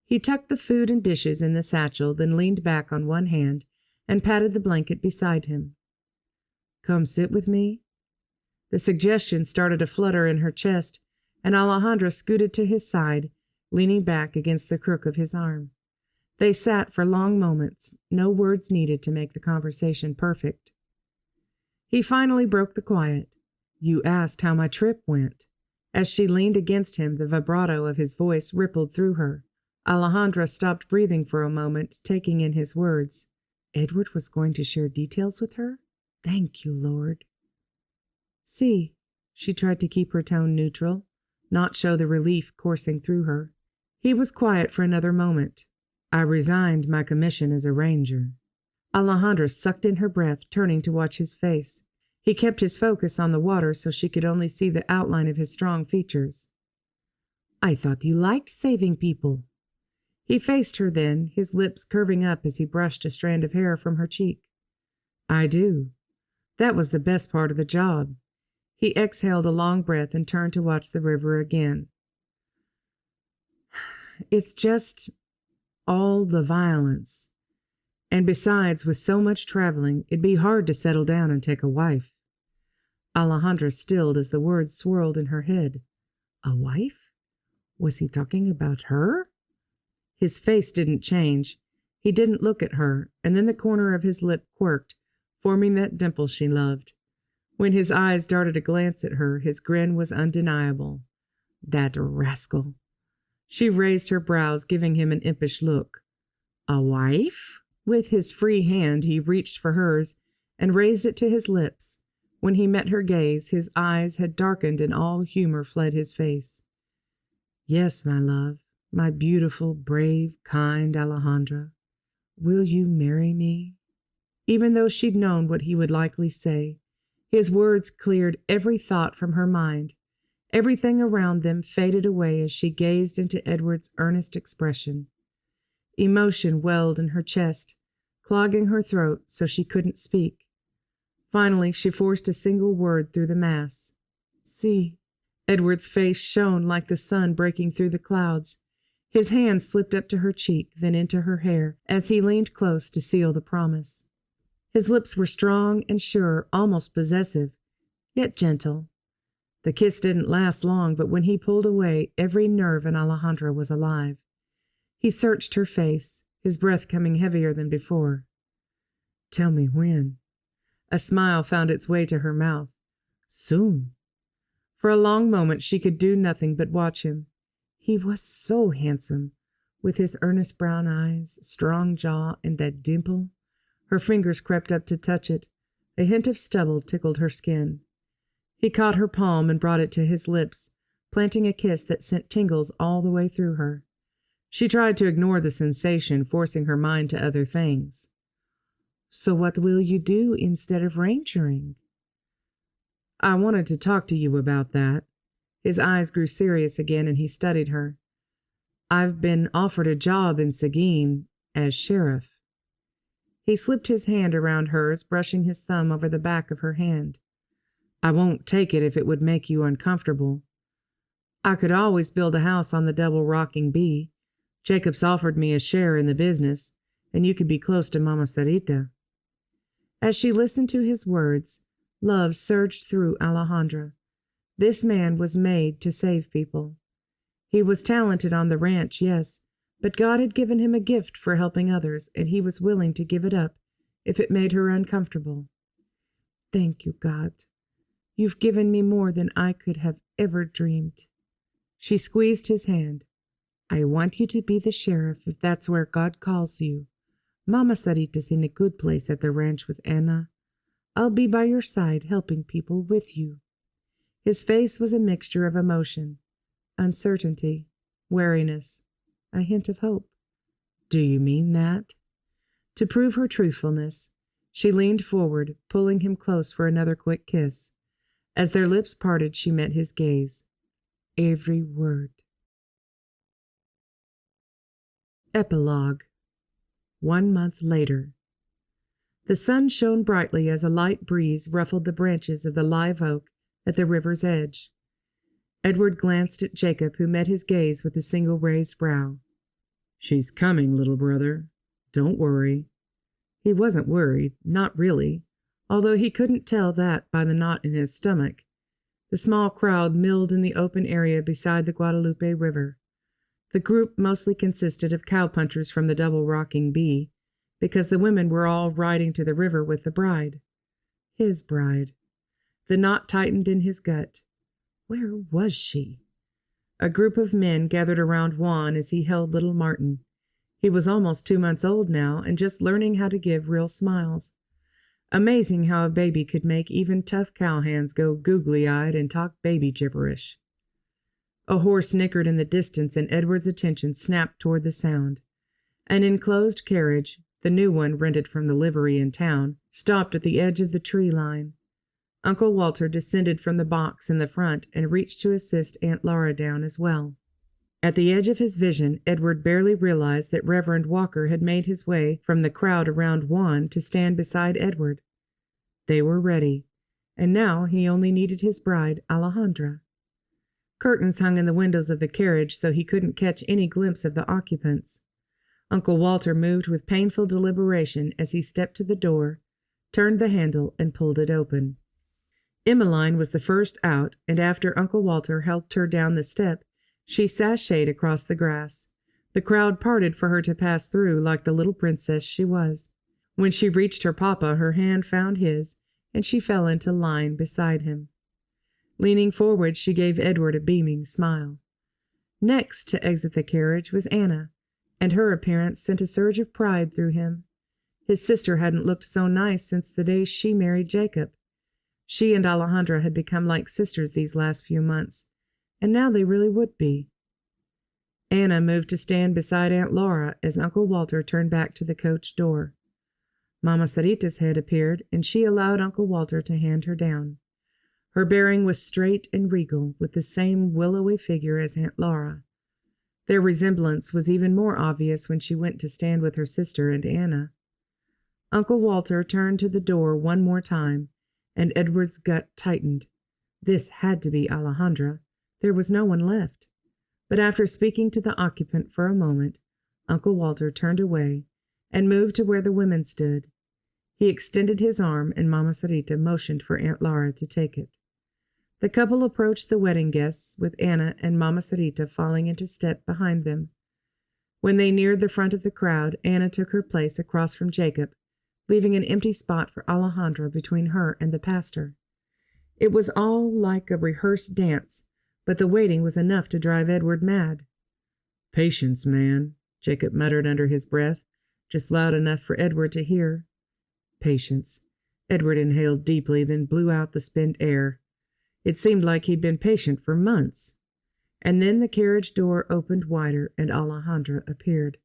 B: He tucked the food and dishes in the satchel, then leaned back on one hand and patted the blanket beside him. Come sit with me? The suggestion started a flutter in her chest, and Alejandra scooted to his side, leaning back against the crook of his arm. They sat for long moments, no words needed to make the conversation perfect. He finally broke the quiet. You asked how my trip went. As she leaned against him, the vibrato of his voice rippled through her. Alejandra stopped breathing for a moment, taking in his words. Edward was going to share details with her? Thank you, Lord. See, she tried to keep her tone neutral, not show the relief coursing through her. He was quiet for another moment. I resigned my commission as a ranger. Alejandra sucked in her breath, turning to watch his face. He kept his focus on the water so she could only see the outline of his strong features. I thought you liked saving people. He faced her then, his lips curving up as he brushed a strand of hair from her cheek. I do. That was the best part of the job. He exhaled a long breath and turned to watch the river again. It's just all the violence. And besides, with so much traveling, it'd be hard to settle down and take a wife. Alejandra stilled as the words swirled in her head. A wife? Was he talking about her? His face didn't change. He didn't look at her, and then the corner of his lip quirked, forming that dimple she loved. When his eyes darted a glance at her, his grin was undeniable. That rascal. She raised her brows, giving him an impish look. A wife? With his free hand, he reached for hers and raised it to his lips. When he met her gaze, his eyes had darkened and all humor fled his face. Yes, my love, my beautiful, brave, kind Alejandra. Will you marry me? Even though she'd known what he would likely say, his words cleared every thought from her mind. Everything around them faded away as she gazed into Edward's earnest expression. Emotion welled in her chest, clogging her throat so she couldn't speak. Finally, she forced a single word through the mass. See. Edward's face shone like the sun breaking through the clouds. His hand slipped up to her cheek, then into her hair, as he leaned close to seal the promise. His lips were strong and sure, almost possessive, yet gentle. The kiss didn't last long, but when he pulled away, every nerve in Alejandra was alive. He searched her face, his breath coming heavier than before. Tell me when. A smile found its way to her mouth. Soon. For a long moment she could do nothing but watch him. He was so handsome, with his earnest brown eyes, strong jaw, and that dimple. Her fingers crept up to touch it. A hint of stubble tickled her skin. He caught her palm and brought it to his lips, planting a kiss that sent tingles all the way through her. She tried to ignore the sensation, forcing her mind to other things. So what will you do instead of rangering? I wanted to talk to you about that. His eyes grew serious again and he studied her. I've been offered a job in Seguin as sheriff. He slipped his hand around hers, brushing his thumb over the back of her hand. I won't take it if it would make you uncomfortable. I could always build a house on the double rocking bee. Jacobs offered me a share in the business, and you could be close to Mama Sarita." As she listened to his words, love surged through Alejandra. This man was made to save people. He was talented on the ranch, yes, but God had given him a gift for helping others, and he was willing to give it up if it made her uncomfortable. "Thank you, God. You've given me more than I could have ever dreamed." She squeezed his hand. "I want you to be the sheriff if that's where God calls you. Mama Sarita's in a good place at the ranch with Anna. I'll be by your side helping people with you." His face was a mixture of emotion, uncertainty, wariness, a hint of hope. "Do you mean that?" To prove her truthfulness, she leaned forward, pulling him close for another quick kiss. As their lips parted, she met his gaze. Every word. Epilogue. 1 month later. The sun shone brightly as a light breeze ruffled the branches of the live oak at the river's edge. Edward glanced at Jacob, who met his gaze with a single raised brow. "She's coming, little brother. Don't worry." He wasn't worried, not really, although he couldn't tell that by the knot in his stomach. The small crowd milled in the open area beside the Guadalupe River. The group mostly consisted of cowpunchers from the Double Rocking Bee, because the women were all riding to the river with the bride. His bride. The knot tightened in his gut. Where was she? A group of men gathered around Juan as he held little Martin. He was almost 2 months old now and just learning how to give real smiles. Amazing how a baby could make even tough cowhands go googly-eyed and talk baby gibberish. A horse nickered in the distance and Edward's attention snapped toward the sound. An enclosed carriage, the new one rented from the livery in town, stopped at the edge of the tree line. Uncle Walter descended from the box in the front and reached to assist Aunt Laura down as well. At the edge of his vision, Edward barely realized that Reverend Walker had made his way from the crowd around Juan to stand beside Edward. They were ready, and now he only needed his bride, Alejandra. Curtains hung in the windows of the carriage so he couldn't catch any glimpse of the occupants. Uncle Walter moved with painful deliberation as he stepped to the door, turned the handle, and pulled it open. Emmeline was the first out, and after Uncle Walter helped her down the step, she sashayed across the grass. The crowd parted for her to pass through like the little princess she was. When she reached her papa, her hand found his, and she fell into line beside him. Leaning forward, she gave Edward a beaming smile. Next to exit the carriage was Anna, and her appearance sent a surge of pride through him. His sister hadn't looked so nice since the day she married Jacob. She and Alejandra had become like sisters these last few months, and now they really would be. Anna moved to stand beside Aunt Laura as Uncle Walter turned back to the coach door. Mama Sarita's head appeared, and she allowed Uncle Walter to hand her down. Her bearing was straight and regal, with the same willowy figure as Aunt Laura. Their resemblance was even more obvious when she went to stand with her sister and Anna. Uncle Walter turned to the door one more time, and Edward's gut tightened. This had to be Alejandra. There was no one left. But after speaking to the occupant for a moment, Uncle Walter turned away and moved to where the women stood. He extended his arm, and Mama Sarita motioned for Aunt Laura to take it. The couple approached the wedding guests, with Anna and Mama Sarita falling into step behind them. When they neared the front of the crowd, Anna took her place across from Jacob, leaving an empty spot for Alejandra between her and the pastor. It was all like a rehearsed dance, but the waiting was enough to drive Edward mad. "Patience, man," Jacob muttered under his breath, just loud enough for Edward to hear. Patience. Edward inhaled deeply, then blew out the spent air. It seemed like he'd been patient for months. And then the carriage door opened wider, and Alejandra appeared.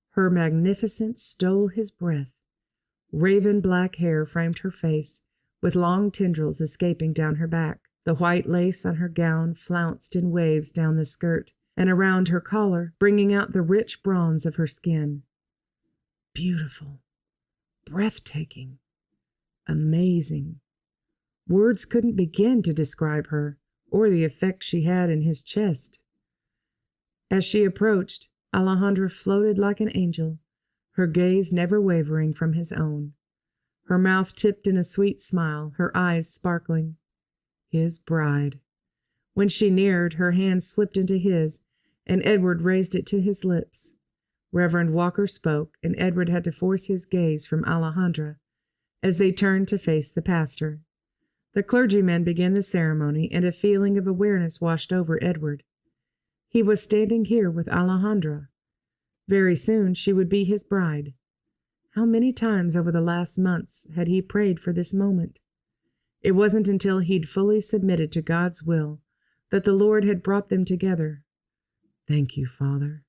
B: Her magnificence stole his breath. Raven black hair framed her face, with long tendrils escaping down her back. The white lace on her gown flounced in waves down the skirt and around her collar, bringing out the rich bronze of her skin. Beautiful. Breathtaking. Amazing. Words couldn't begin to describe her, or the effect she had in his chest. As she approached, Alejandra floated like an angel, her gaze never wavering from his own. Her mouth tipped in a sweet smile, her eyes sparkling. His bride. When she neared, her hand slipped into his, and Edward raised it to his lips. Reverend Walker spoke, and Edward had to force his gaze from Alejandra as they turned to face the pastor. The clergyman began the ceremony, and a feeling of awareness washed over Edward. He was standing here with Alejandra. Very soon she would be his bride. How many times over the last months had he prayed for this moment? It wasn't until he'd fully submitted to God's will that the Lord had brought them together. Thank you, Father.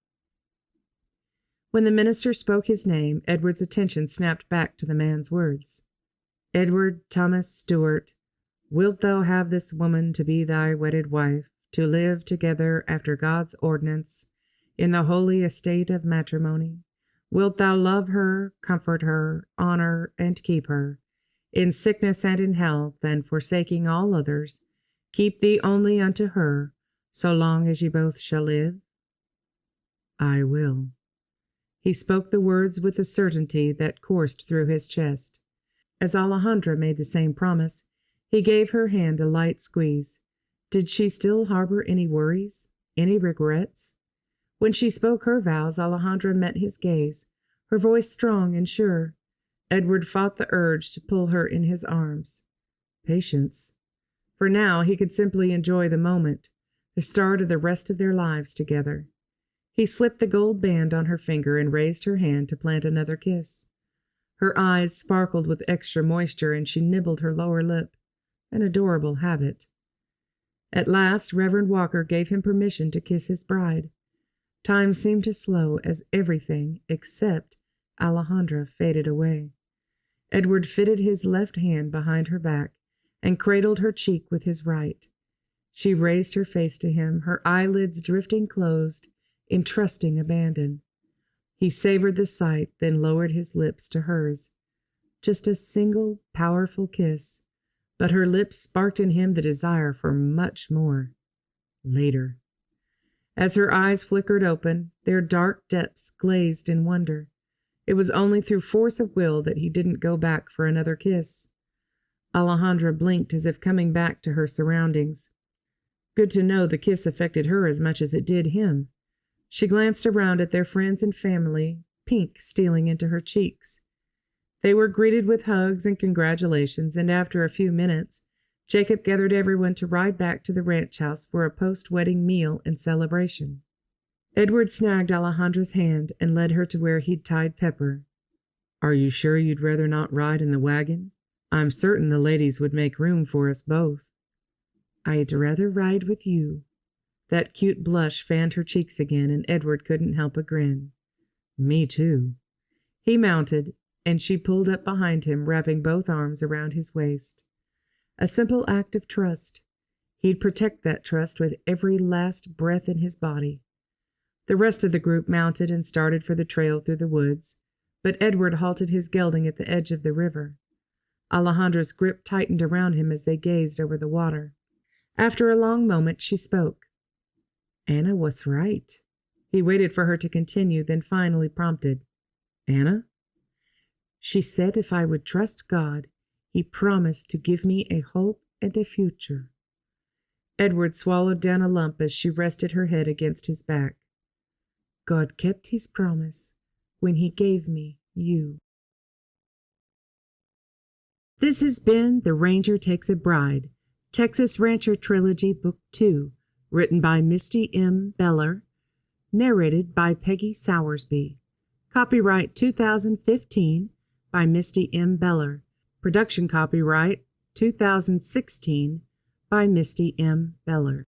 B: When the minister spoke his name, Edward's attention snapped back to the man's words. Edward Thomas Stewart, wilt thou have this woman to be thy wedded wife, to live together after God's ordinance in the holy estate of matrimony? Wilt thou love her, comfort her, honor, and keep her, in sickness and in health, and forsaking all others, keep thee only unto her, so long as ye both shall live? I will. He spoke the words with a certainty that coursed through his chest. As Alejandra made the same promise, he gave her hand a light squeeze. Did she still harbor any worries, any regrets? When she spoke her vows, Alejandra met his gaze, her voice strong and sure. Edward fought the urge to pull her in his arms. Patience. For now he could simply enjoy the moment, the start of the rest of their lives together. He slipped the gold band on her finger and raised her hand to plant another kiss. Her eyes sparkled with extra moisture, and she nibbled her lower lip, an adorable habit. At last, Reverend Walker gave him permission to kiss his bride. Time seemed to slow as everything except Alejandra faded away. Edward fitted his left hand behind her back and cradled her cheek with his right. She raised her face to him, her eyelids drifting closed in trusting abandon. He savored the sight, then lowered his lips to hers. Just a single, powerful kiss, but her lips sparked in him the desire for much more. Later. As her eyes flickered open, their dark depths glazed in wonder. It was only through force of will that he didn't go back for another kiss. Alejandra blinked as if coming back to her surroundings. Good to know the kiss affected her as much as it did him. She glanced around at their friends and family, pink stealing into her cheeks. They were greeted with hugs and congratulations, and after a few minutes, Jacob gathered everyone to ride back to the ranch house for a post-wedding meal and celebration. Edward snagged Alejandra's hand and led her to where he'd tied Pepper. Are you sure you'd rather not ride in the wagon? I'm certain the ladies would make room for us both. I'd rather ride with you. That cute blush fanned her cheeks again, and Edward couldn't help a grin. Me too. He mounted, and she pulled up behind him, wrapping both arms around his waist. A simple act of trust. He'd protect that trust with every last breath in his body. The rest of the group mounted and started for the trail through the woods, but Edward halted his gelding at the edge of the river. Alejandra's grip tightened around him as they gazed over the water. After a long moment, she spoke. Anna was right. He waited for her to continue, then finally prompted. Anna? She said if I would trust God, He promised to give me a hope and a future. Edward swallowed down a lump as she rested her head against his back. God kept His promise when He gave me you. This has been The Ranger Takes a Bride, Texas Rancher Trilogy Book 2, written by Misty M. Beller, narrated by Peggy Sowersby. Copyright 2015 by Misty M. Beller. Production copyright 2016 by Misty M. Beller.